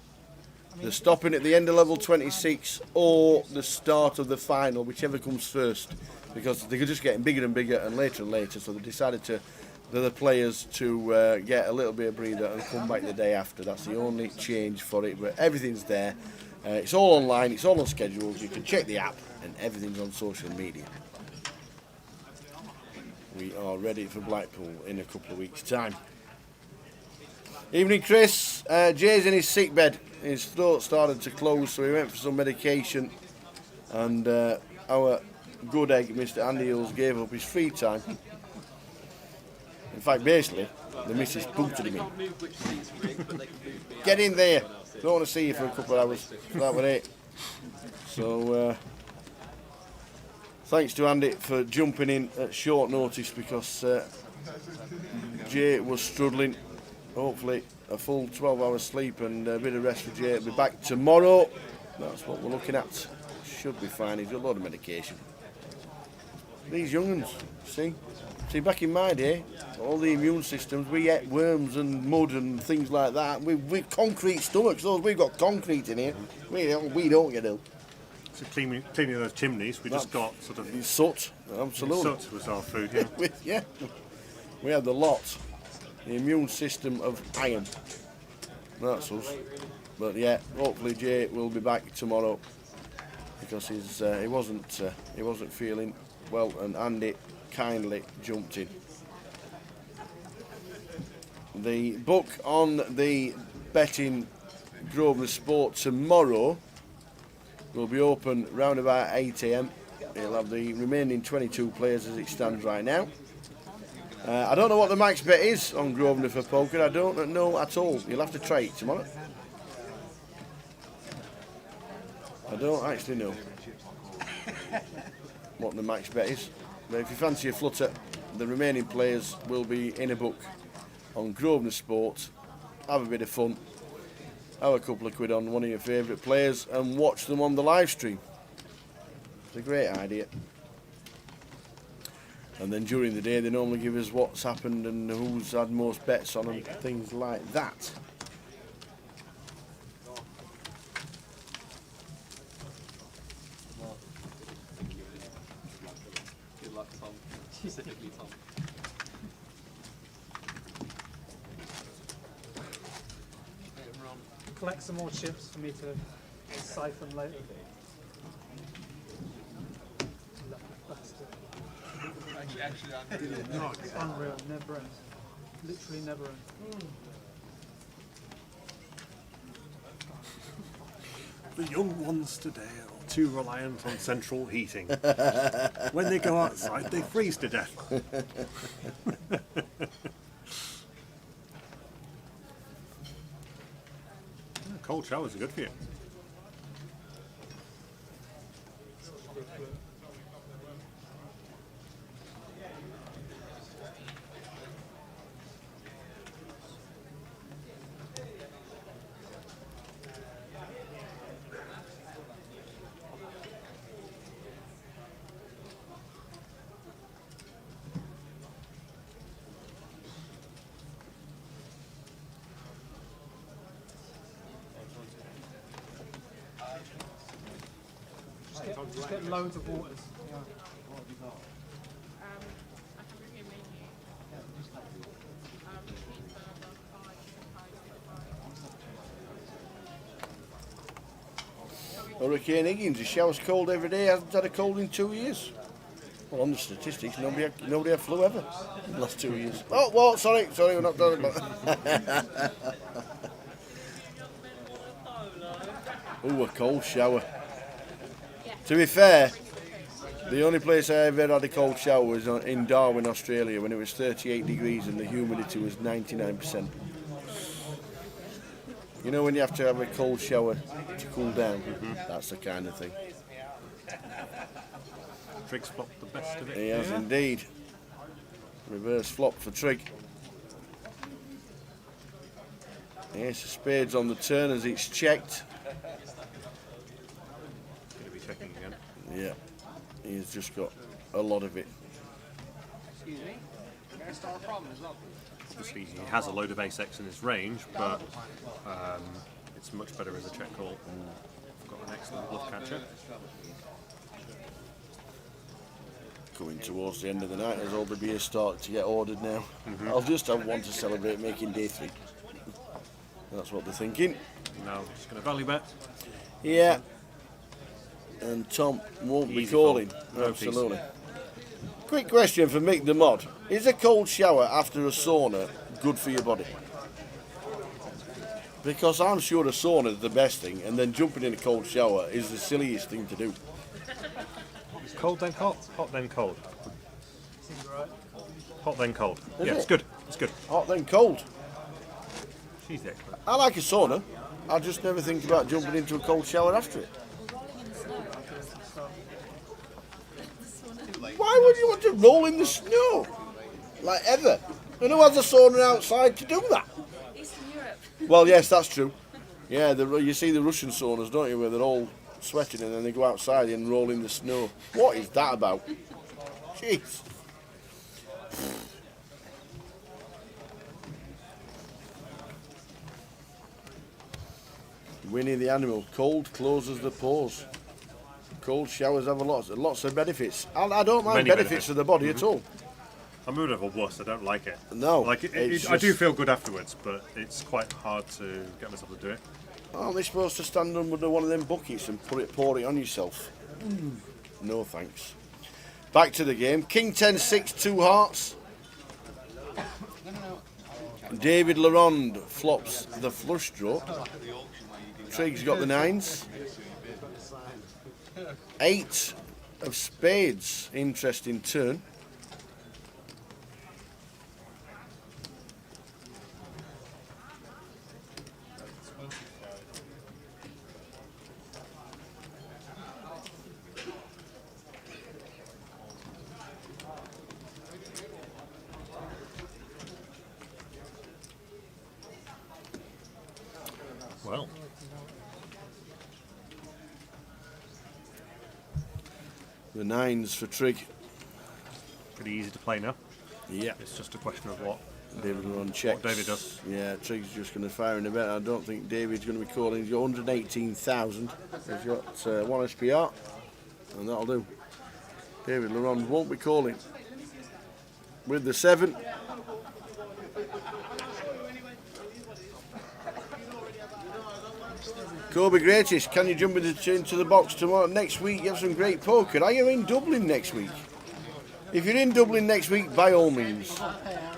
They're stopping at the end of level 26 or the start of the final, whichever comes first, because they're just getting bigger and bigger and later, so they decided to the players to get a little bit of breather and come back the day after. That's the only change for it, but everything's there. It's all online, it's all on schedules. You can check the app and everything's on social media. We are ready for Blackpool in a couple of weeks' time. Evening, Chris. Jay's in his sick bed. His throat started to close, so he went for some medication. And our good egg, Mr. Andy Hills, gave up his free time. In fact, basically, the missus booted him in. Get in there. Don't want to see you for a couple of hours. That was it. So, thanks to Andy for jumping in at short notice because Jay was struggling. Hopefully, a full 12 hours sleep and a bit of rest for Jay. He'll be back tomorrow. That's what we're looking at. Should be fine. He's got a lot of medication. These young ones, see, back in my day, all the immune systems, we ate worms and mud and things like that. We've concrete stomachs, those we've got concrete in here. We don't get ill. So cleaning those chimneys, we just got sort of soot. Absolutely. Soot was our food. Yeah. Yeah. We had the lot. The immune system of iron. That's us. But yeah, hopefully Jay will be back tomorrow because he wasn't feeling well, and Andy kindly jumped in. The book on the betting Grosvenor Sport tomorrow will be open round about 8 AM. It'll have the remaining 22 players as it stands right now. I don't know what the max bet is on Grosvenor for poker. I don't know at all. You'll have to try it tomorrow. I don't actually know what the max bet is. But if you fancy a flutter, the remaining players will be in a book on Grosvenor Sport. Have a bit of fun. Have a couple of quid on one of your favourite players and watch them on the live stream. It's a great idea. And then during the day they normally give us what's happened and who's had most bets on and things like that. Good luck, Tom. Specifically, Tom. Collect some more chips for me to siphon later. Actually, It's unreal, never ends. Literally never ends. The young ones today are too reliant on central heating. When they go outside, they freeze to death. Cold showers are good for you. Just get loads of waters. Yeah. Hurricane Higgins, he showers cold every day, hasn't had a cold in 2 years. Well, on the statistics, nobody had flu ever in the last 2 years. Oh, well, sorry, we're not talking about Ooh, a cold shower. To be fair, the only place I ever had a cold shower was in Darwin, Australia, when it was 38 degrees and the humidity was 99%. You know when you have to have a cold shower to cool down? That's the kind of thing. Trig's flopped the best of it. He has indeed. Reverse flop for Trig. Ace of spades on the turn as it's checked. Going to be checking again. Yeah, he's just got a lot of it. Excuse me. Can I start a problem as well? Obviously, he has a load of ace-x in his range, but it's much better as a check call. I've got an excellent bluff catcher. Coming towards the end of the night as all the beers start to get ordered now. I'll just have one to celebrate making day 3. That's what they're thinking. Now just going to value bet. Yeah. And Tom won't be calling. Absolutely. Quick question for Mick the Mod. Is a cold shower after a sauna good for your body? Because I'm sure a sauna is the best thing, and then jumping in a cold shower is the silliest thing to do. Cold then hot, hot then cold. Hot then cold. Is yeah, it? It's good. It's good. Hot then cold. She's the expert. I like a sauna. I just never think about jumping into a cold shower after it. Why would you want to roll in the snow? Like ever? And who has a sauna outside to do that? Eastern Europe. Well, yes, that's true. Yeah, you see the Russian saunas, don't you, where they're all sweating and then they go outside and roll in the snow. What is that about? Jeez. Winnie the animal. Cold closes the pores. Cold showers have lots of benefits. I don't mind Many benefits to the body at all. I'm a bit of a wuss. I don't like it. No. Like I do feel good afterwards, but it's quite hard to get myself to do it. Aren't they supposed to stand under one of them buckets and pour it on yourself? No thanks. Back to the game. King 10, 6, 2 hearts. David Laronde flops the flush draw. Trig's got the 9s. 8 of spades. Interesting turn. Well, the 9s for Trig. Pretty easy to play now. Yeah. It's just a question of what David will run checks. What David does. Yeah, Trig's just going to fire in a bet. I don't think David's going to be calling. He's got 118,000. He's got 1 SPR, and that'll do. David Laronde won't be calling. With the 7. Kobe Greatest, can you jump into the box tomorrow? Next week, you have some great poker. Are you in Dublin next week? If you're in Dublin next week, by all means,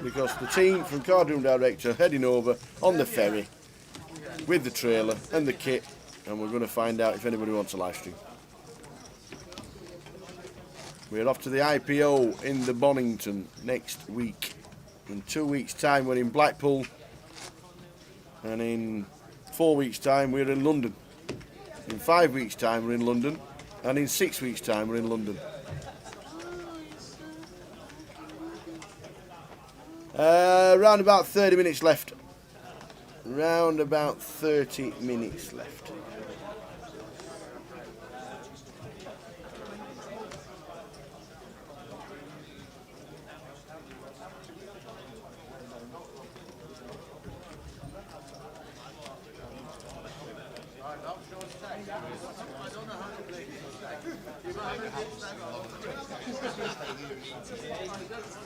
because the team from Cardroom Direct are heading over on the ferry with the trailer and the kit and we're going to find out if anybody wants a live stream. We're off to the IPO in the Bonington next week. In 2 weeks' time, we're in Blackpool, and in 4 weeks' time, we're in London. In 5 weeks' time, we're in London, and in 6 weeks' time, we're in London. Round about 30 minutes left. Round about 30 minutes left.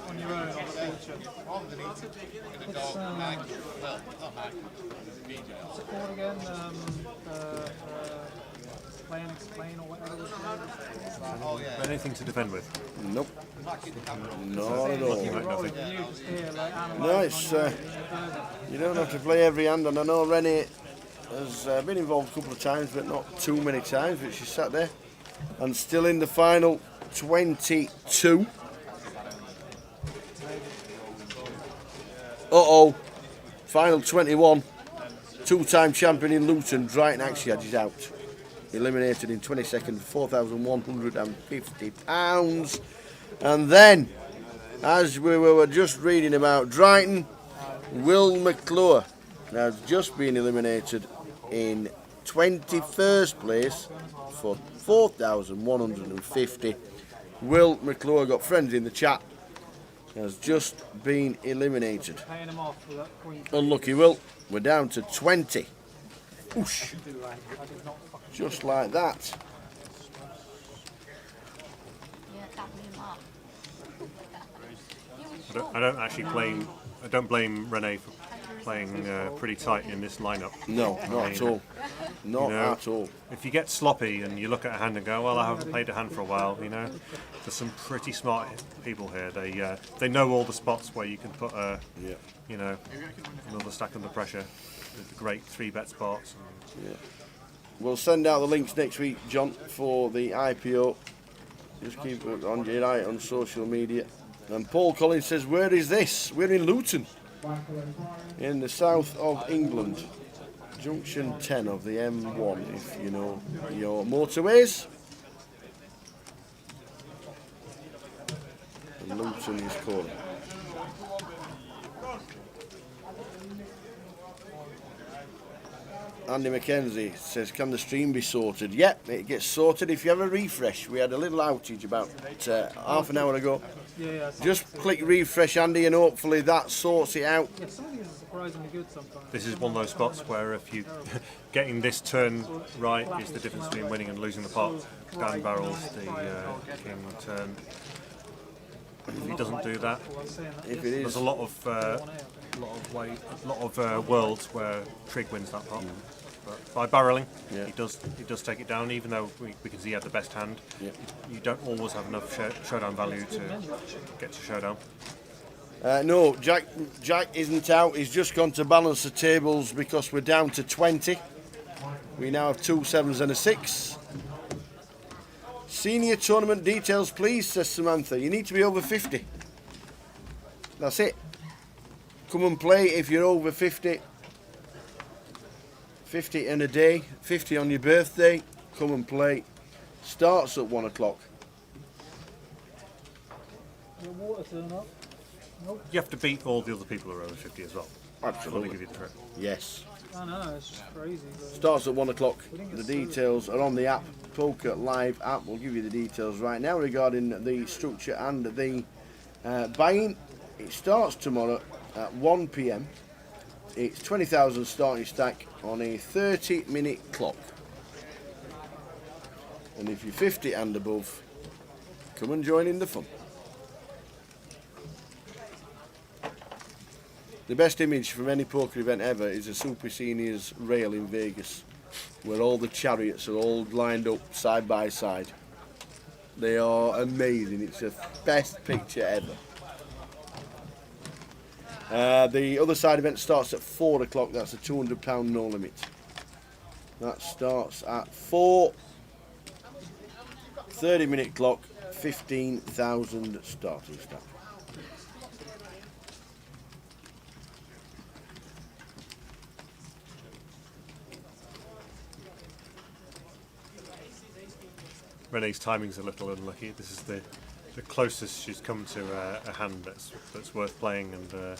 On your own, on the feature. It's, what's it called again? Play and explain or whatever it's called. Anything to defend with? Nope. Not at all. Nothing. No, it's you don't have to play every hand, and I know Rennie has been involved a couple of times, but not too many times. But she's sat there and still in the final 22. Uh-oh, final 21. Two-time champion in Luton, Drayton Axiad is out. Eliminated in 20 seconds, £4,150. And then, as we were just reading about Drayton, Will McClure has just been eliminated in 21st place for 4,150. Will McClure, got friends in the chat, has just been eliminated. Unlucky Will, we're down to 20. Oosh. Just like that. I don't actually blame. I don't blame Renee for playing pretty tight in this lineup. No, not at all. Not at all. If you get sloppy and you look at a hand and go, "Well, I haven't played a hand for a while," there's some pretty smart people here. They know all the spots where you can put another stack under pressure with the great 3-bet spots. Yeah. We'll send out the links next week, John, for the IPO. Just keep it on your eye on social media. And Paul Collins says, "Where is this?" We're in Luton, in the south of England. Junction 10 of the M1, if you know your motorways. And Luton is called. Andy McKenzie says, "Can the stream be sorted?" Yep, it gets sorted if you have a refresh. We had a little outage about half an hour ago. Yeah, just click refresh, Andy, and hopefully that sorts it out. Yeah, some of these are surprisingly good sometimes. This is one of those spots where if you getting this turn right is the difference between winning and losing the pot. Dan barrels the king turn. If he doesn't do that, there's a lot of worlds where Trig wins that pot. But by barreling, he does take it down. Even though we can see he had the best hand, you don't always have enough showdown value to get to showdown. No, Jack isn't out. He's just gone to balance the tables because we're down to 20. We now have 2 7s and a 6. Senior tournament details, please, says Samantha. You need to be over 50. That's it. Come and play if you're over 50. 50 in a day, 50 on your birthday. Come and play. Starts at 1 o'clock. Your water turn up? Nope. You have to beat all the other people who are over 50 as well. Absolutely. Give you the trick. Yes. I know, it's just crazy. Starts at 1 o'clock. The details are on the app. Poker Live app. We'll give you the details right now regarding the structure and the buying. It starts tomorrow at 1 p.m. It's 20,000 starting stack on a 30-minute clock. And if you're 50 and above, come and join in the fun. The best image from any poker event ever is a Super Seniors rail in Vegas, where all the chariots are all lined up side by side. They are amazing. It's the best picture ever. The other side event starts at 4 o'clock. That's a £200 no limit. That starts at 4. 30-minute clock, 15,000 starting stack. Renee's timing's a little unlucky. This is the closest she's come to a hand that's worth playing, and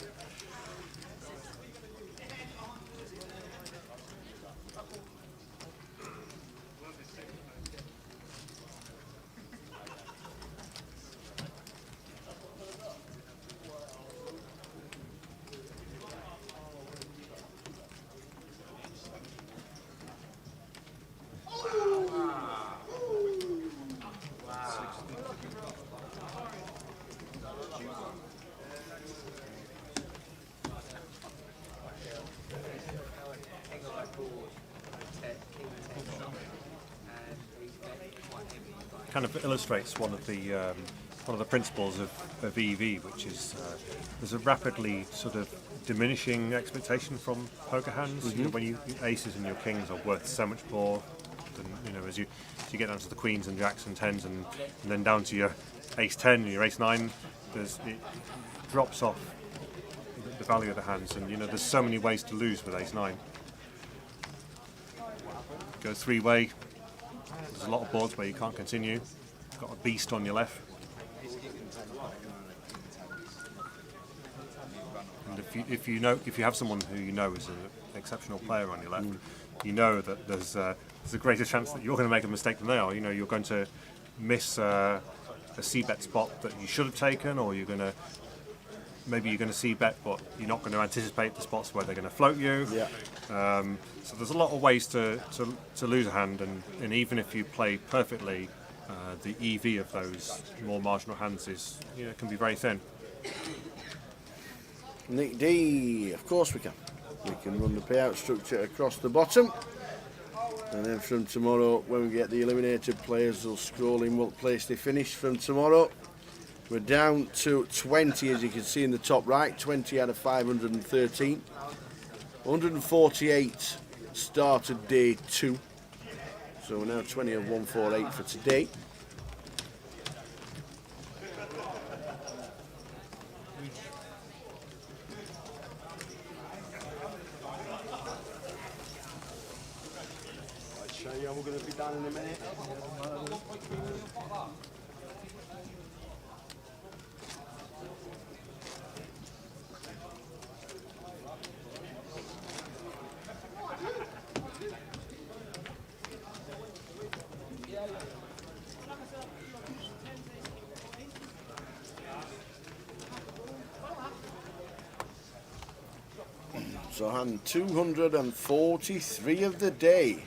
kind of illustrates one of the principles of EV, which is there's a rapidly sort of diminishing expectation from poker hands. You know, when your aces and your kings are worth so much more than, as you get down to the queens and jacks and tens, and then down to your ace 10 and your ace 9, it drops off the value of the hands, and there's so many ways to lose with ace 9. Go 3-way. There's a lot of boards where you can't continue. You've got a beast on your left. And if you have someone who you know is an exceptional player on your left, you know that there's a greater chance that you're going to make a mistake than they are. You're going to miss a c-bet spot that you should have taken, or maybe you're going to c-bet, but you're not going to anticipate the spots where they're going to float you. Yeah. So there's a lot of ways to lose a hand, and even if you play perfectly, the EV of those more marginal hands can be very thin. Nick D, of course we can. We can run the payout structure across the bottom, and then from tomorrow, when we get the eliminated players, they'll scroll in what place they finish from tomorrow. We're down to 20, as you can see in the top right, 20 out of 513. 148 started day 2. So we're now 20 of 148 for today. I'll show you how we're going to be done in a minute. So hand 243 of the day.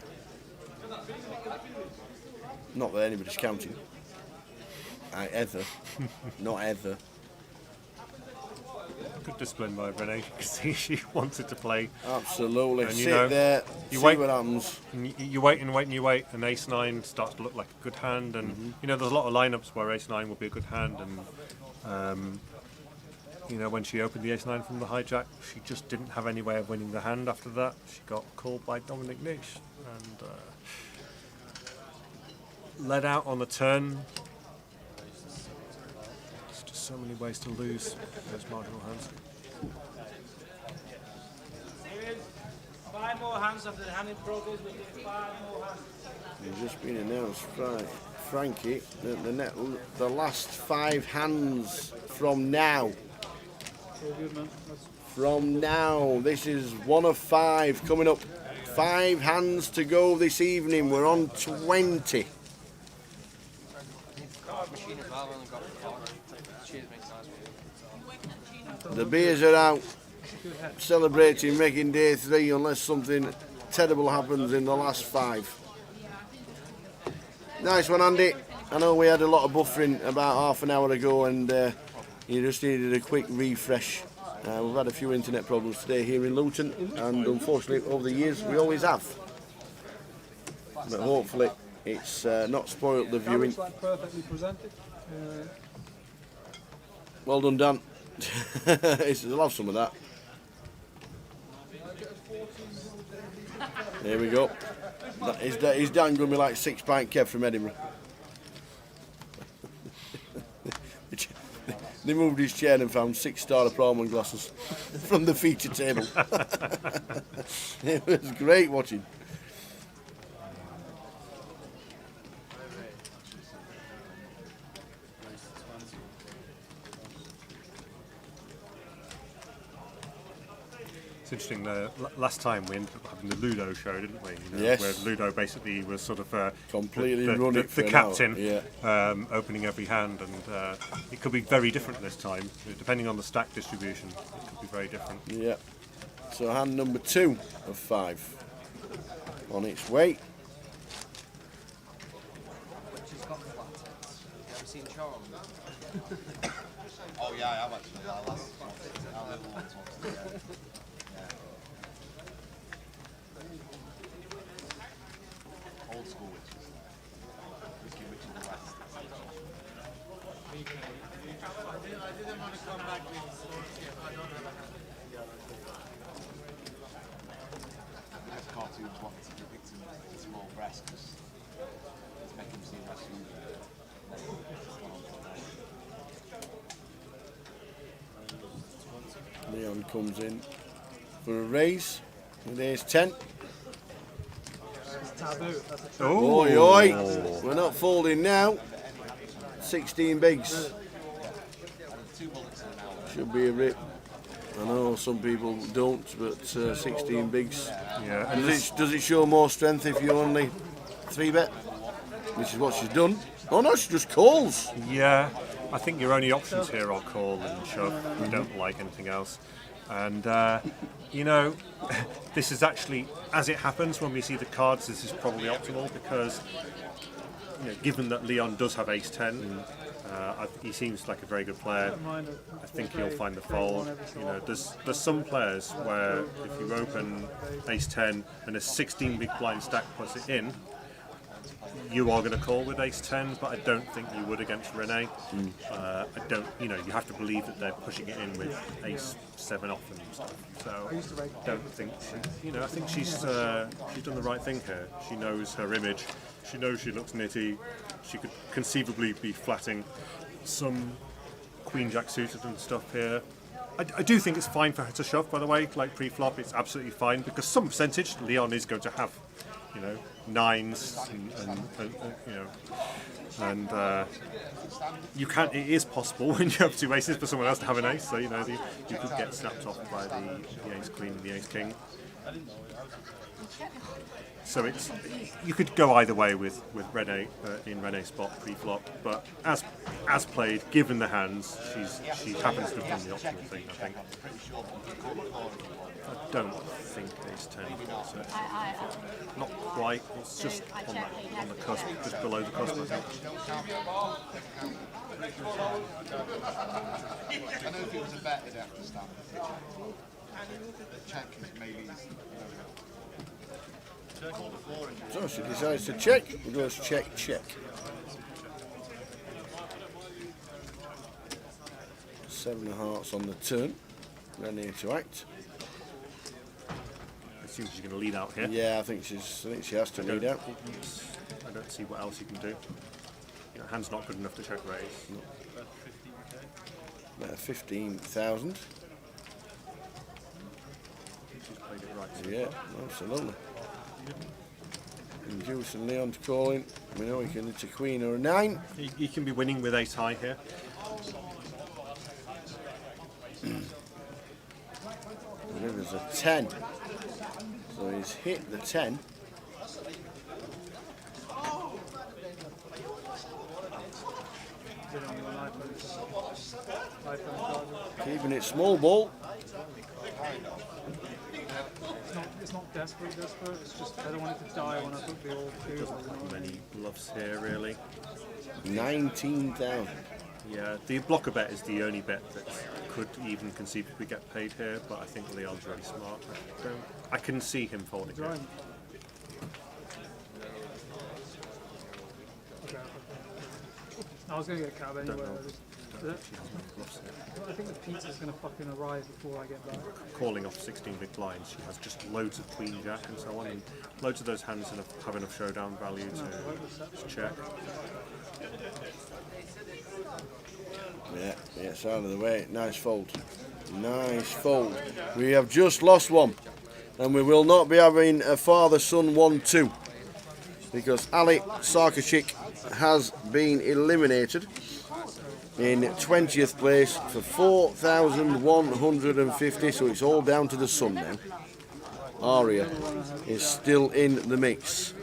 Not that anybody's counting. Ever. Not ever. Good discipline by Renee, because she wanted to play. Absolutely. And Sit there, you see wait, what happens. You wait and wait and you wait, and ace 9 starts to look like a good hand, and there's a lot of lineups where ace 9 will be a good hand, and when she opened the ace 9 from the hijack, she just didn't have any way of winning the hand after that. She got called by Dominic Nish and led out on the turn. There's just so many ways to lose those marginal hands. 5 more hands after the hand in progress. We do 5 more hands. It's just been announced, Frankie, that the last 5 hands from now. From now, this is 1 of 5 coming up. 5 hands to go this evening. We're on 20. The beers are out, celebrating making day 3 unless something terrible happens in the last 5. Nice one, Andy. I know we had a lot of buffering about half an hour ago, and you just needed a quick refresh. We've had a few internet problems today here in Luton, and unfortunately over the years we always have. But hopefully it's not spoilt the viewing. Perfectly presented. Well done, Dan. I'll have some of that. There we go. His Dan going to be like 6 pint Kev from Edinburgh. They moved his chair and found 6-star Perlman glasses from the feature table. It was great watching. It's interesting. Last time we ended up having the Ludo show, didn't we? Yes. Where Ludo basically was sort of completely run it for the an captain, hour. opening every hand, and it could be very different this time, depending on the stack distribution. It could be very different. Yeah. So hand number 2 of 5 on its way. Which has got the flat tits. You ever seen Charm? Oh yeah, I have actually. Our last our little ones once. Yeah. Old school witches. Whiskey Witches of the West. I didn't want to come back with sports here. I don't have a hand. Those cartoons want to depict him with small breasts because it's making him seem less human. Leon comes in for a raise with ace 10. Taboo. That's a trick. Oi, oi. We're not folding now. 16 bigs. Should be a rip. I know some people don't, but 16 bigs. Yeah. Does it show more strength if you only 3-bet? Which is what she's done. Oh no, she just calls. Yeah, I think your only options here are call and shove. We don't like anything else. And, you know, this is actually, as it happens when we see the cards, this is probably optimal because, you know, given that Leon does have ace-10, he seems like a very good player. I think he'll find the fold. You know, there's some players where if you open ace-10 and a 16 big blind stack puts it in, you are going to call with ace-10, but I don't think you would against Renee. I don't, you know, you have to believe that they're pushing it in with ace-7 off and stuff. So I don't think, you know, I think she's done the right thing here. She knows her image. She knows she looks nitty. She could conceivably be flatting some queen-jack suited and stuff here. I do think it's fine for her to shove, by the way, like pre-flop. It's absolutely fine because some percentage Leon is going to have, you know, 9s and you know, and you can. It is possible when you have 2 aces for someone else to have an ace. So you know, you could get snapped off by the ace queen and the ace king. So it's, you could go either way with Renee in Renee's spot pre-flop, but as played, given the hands, she happens to have done the optimal thing, I think. I don't think ace-10 calls it. Not quite. It's just on the cusp, just below the cusp, I think. I know if it was a bet, it'd have to stand. Check is maybe. So she decides to check. We'll go check, check. 7 of hearts on the turn. Ready to act. I assume she's going to lead out here. Yeah, I think she has to lead out. I don't see what else you can do. You know, hand's not good enough to check raise. No. 15,000. She's played it right. Yeah, absolutely. And Juice and Leon to call in. We know he can hit a queen or a 9. He can be winning with ace high here. There's a 10. So he's hit the 10. Keeping it small ball. It's not desperate, it's just I don't want it to die when I put the all two. Doesn't have many bluffs here, really. 19,000. Yeah, the blocker bet is the only bet that could even conceivably get paid here, but I think Leon's really smart. I can see him folding it. Okay. I was going to get a cab anyway. I think the pizza's going to fucking arrive before I get back. Calling off 16 big blinds, she has just loads of queen jack and so on, and loads of those hands have enough showdown value to check. Yeah, it's out of the way. Nice fold. Nice fold. We have just lost one, and we will not be having a father-son 1-2 because Ali Sarkisic has been eliminated in 20th place for 4,150, so it's all down to the son now. Aria is still in the mix.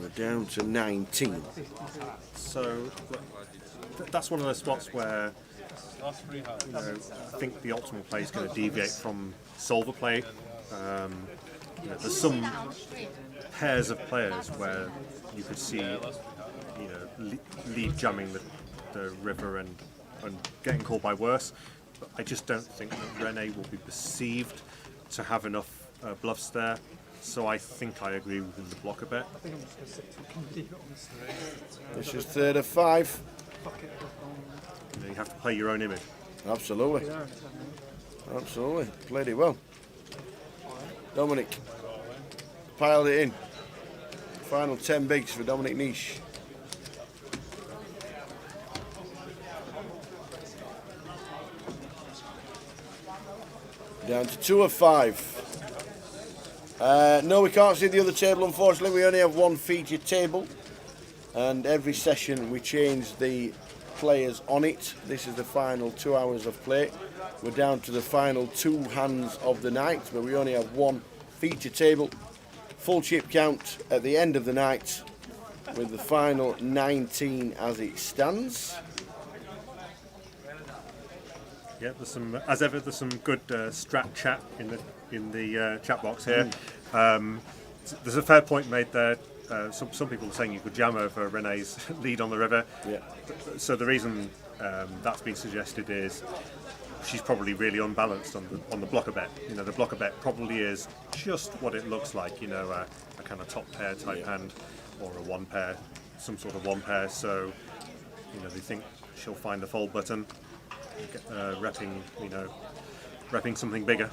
We're down to 19. So that's one of those spots where I think the optimal play is going to deviate from solver play. There's some pairs of players where you could see, lead jamming the river and getting called by worse. But I just don't think that Rene will be perceived to have enough bluffs there. So I think I agree with the blocker bet. This is third of 5. You have to play your own image. Absolutely. Absolutely. Played it well. Dominic piled it in. Final 10 bigs for Dominic Niche. Down to 2 of 5. No, we can't see the other table, unfortunately. We only have one featured table, and every session we change the players on it. This is the final 2 hours of play. We're down to the final 2 hands of the night, but we only have one featured table. Full chip count at the end of the night, with the final 19 as it stands. Yeah, there's some, as ever, there's some good strat chat in the chat box here. There's a fair point made there. Some people are saying you could jam over Rene's lead on the river. Yeah. So the reason that's been suggested is she's probably really unbalanced on the blocker bet. The blocker bet probably is just what it looks like. A kind of top pair type hand, or a 1 pair, some sort of 1 pair. So they think she'll find the fold button, repping something bigger.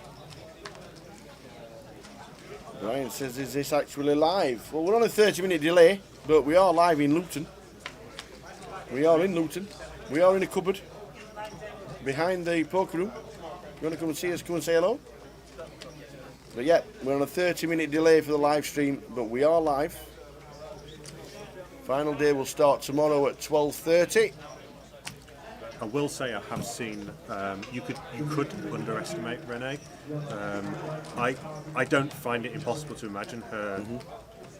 Ryan says, is this actually live? Well, we're on a 30-minute delay, but we are live in Luton. We are in Luton. We are in a cupboard behind the poker room. If you want to come and see us, come and say hello. But yeah, we're on a 30-minute delay for the live stream, but we are live. Final day will start tomorrow at 12:30. I will say I have seen you could underestimate Rene. I don't find it impossible to imagine her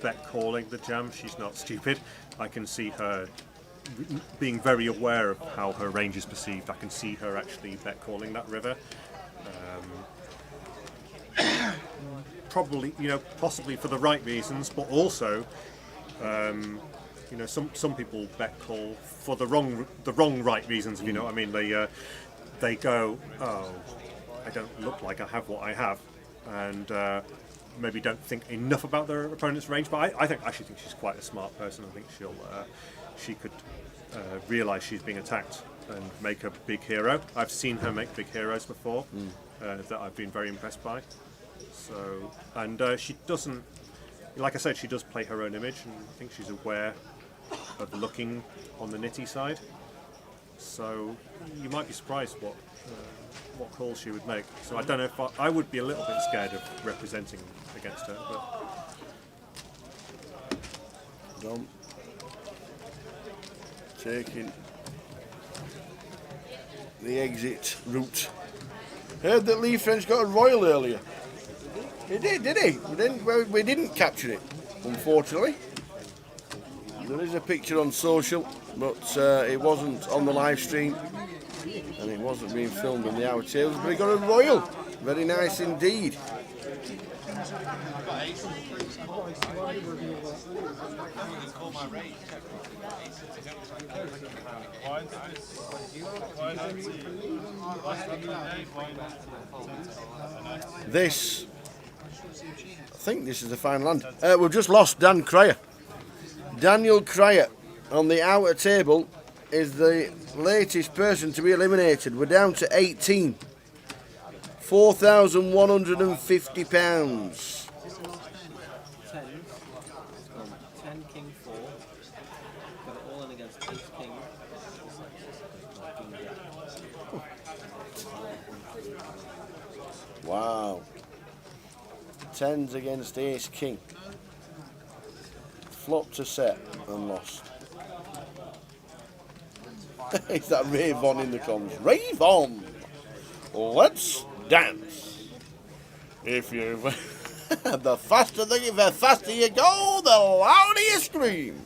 bet calling the jam. She's not stupid. I can see her being very aware of how her range is perceived. I can see her actually bet calling that river. Probably, possibly for the right reasons, but also. Some people bet call for the wrong right reasons, if you know what I mean. They go, oh, I don't look like I have what I have, and maybe don't think enough about their opponent's range. But I actually think she's quite a smart person. I think she could realise she's being attacked and make a big hero. I've seen her make big heroes before that I've been very impressed by. So, and she doesn't, like I said, she does play her own image, and I think she's aware of looking on the nitty side. So you might be surprised what calls she would make. So I don't know if I would be a little bit scared of representing against her. But Dom taking the exit route. Heard that Lee French got a royal earlier. He did he? We didn't capture it, unfortunately. There is a picture on social, but it wasn't on the live stream, and it wasn't being filmed in the Hour Tables, but he got a royal. Very nice indeed. I think this is the final hand. We've just lost Dan Cryer. Daniel Cryer on the outer table is the latest person to be eliminated. We're down to 18. £4,150. 10. 10, king, 4. Got it all in against ace, king. Wow. 10s against ace, king. Flop to set and lost. Is that Ravon in the comms? Ravon! Let's dance. If you... the faster you go, the louder you scream.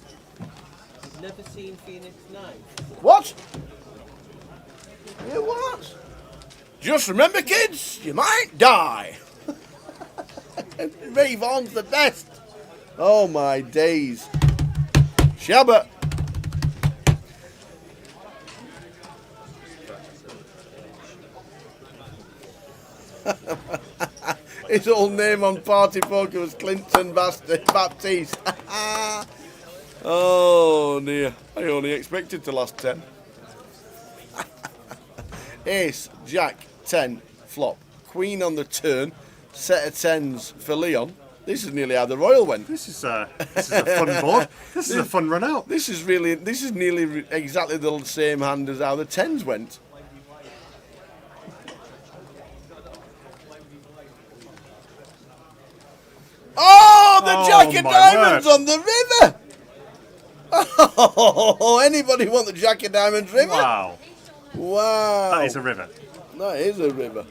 I've never seen Phoenix 9. What? You what? Just remember, kids, you might die. Ravon's the best. Oh my days. Shabba. His old name on Party Poker was Clinton Baptiste. Oh dear, I only expected to last 10. Ace, Jack, 10, flop. Queen on the turn, set of 10s for Leon. This is nearly how the Royal went. This is a fun board. This is a fun run out. This is nearly exactly the same hand as how the 10s went. Oh, the Jack of Diamonds on the river! Oh, anybody want the Jack of Diamonds river? Wow. Wow. That is a river. That is a river.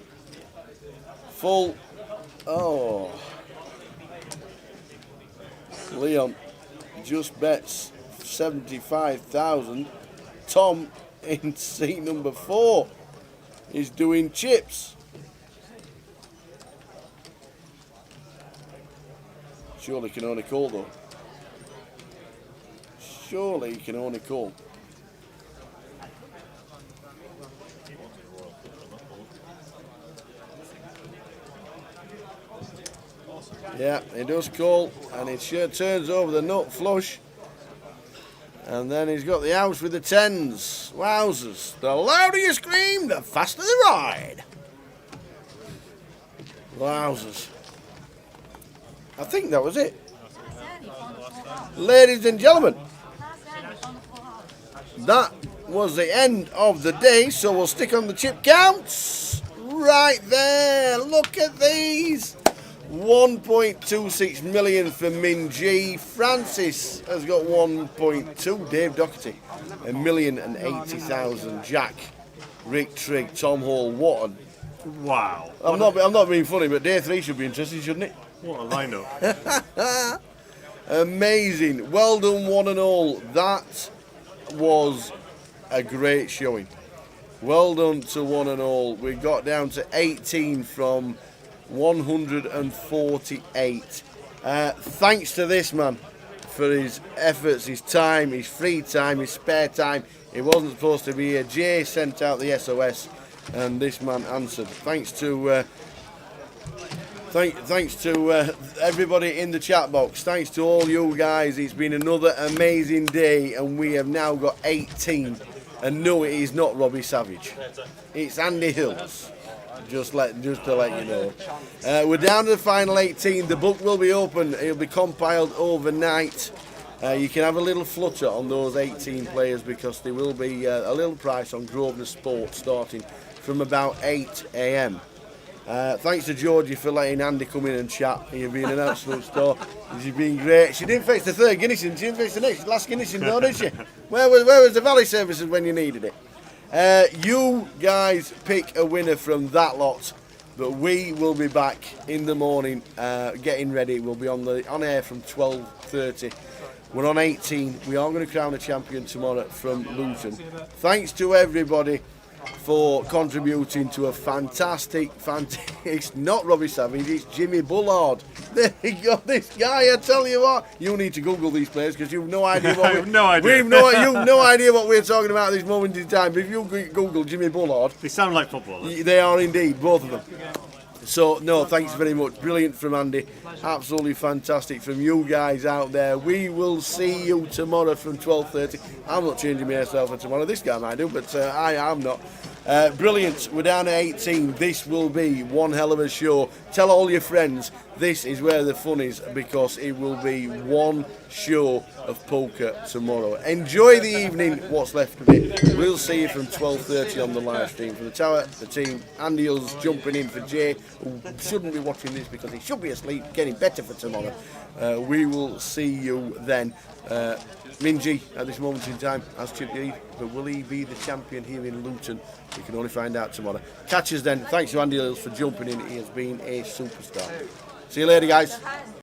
Full. Oh. Leon just bets 75,000. Tom in seat number 4 is doing chips. Surely can only call though. Surely you can only call. Yeah, he does call, and it sure turns over the nut flush. And then he's got the outs with the 10s. Wowzers. The louder you scream, the faster the ride. Wowzers. I think that was it. Ladies and gentlemen, that was the end of the day, so we'll stick on the chip counts. Right there, look at these. 1.26 million for Min G. Francis has got 1.2. Dave Doherty, 1,080,000. Jack, Rick Trigg, Tom Hall, Wotton. Wow. I'm not being funny, but day 3 should be interesting, shouldn't it? What a lineup. Amazing. Well done, one and all. That was a great showing. Well done to one and all. We got down to 18 from 148. Thanks to this man for his efforts, his time, his free time, his spare time. He wasn't supposed to be here. Jay sent out the SOS and this man answered. Thanks to thanks to everybody in the chat box. Thanks to all you guys. It's been another amazing day, and we have now got 18. And no, it is not Robbie Savage. It's Andy Hills. Just to let you know. We're down to the final 18. The book will be open. It'll be compiled overnight. You can have a little flutter on those 18 players because there will be a little price on Grosvenor Sport starting from about 8 a.m. Thanks to Georgie for letting Andy come in and chat. You've been an absolute star. You've been great. She didn't fetch the third Guinness, she didn't fetch the last Guinness, though, did she? Where was the Valley Services when you needed it? You guys pick a winner from that lot, but we will be back in the morning getting ready. We'll be on air from 12:30. We're on 18. We are going to crown a champion tomorrow from Luton. Thanks to everybody for contributing to a fantastic, it's not Robbie Savage, it's Jimmy Bullard. There you go, this guy, I tell you what, you need to Google these players because you've no idea what you've no idea. You've no idea what we're talking about at this moment in time. If you Google Jimmy Bullard, they sound like footballers. They are indeed, both of them. So, no, thanks very much. Brilliant from Andy. Absolutely fantastic from you guys out there. We will see you tomorrow from 12:30. I'm not changing my hairstyle for tomorrow. This guy might do, but I am not. Brilliant. We're down at 18. This will be one hell of a show. Tell all your friends this is where the fun is, because it will be one show of poker tomorrow. Enjoy the evening, what's left of it. We'll see you from 12:30 on the live stream. From the tower, the team, Andy Hull's jumping in for Jay, who shouldn't be watching this because he should be asleep, getting better for tomorrow. We will see you then. Minji, at this moment in time, has Chip Reed, but will he be the champion here in Luton? We can only find out tomorrow. Catch us then. Thanks to Andy Hills for jumping in. He has been a superstar. See you later, guys.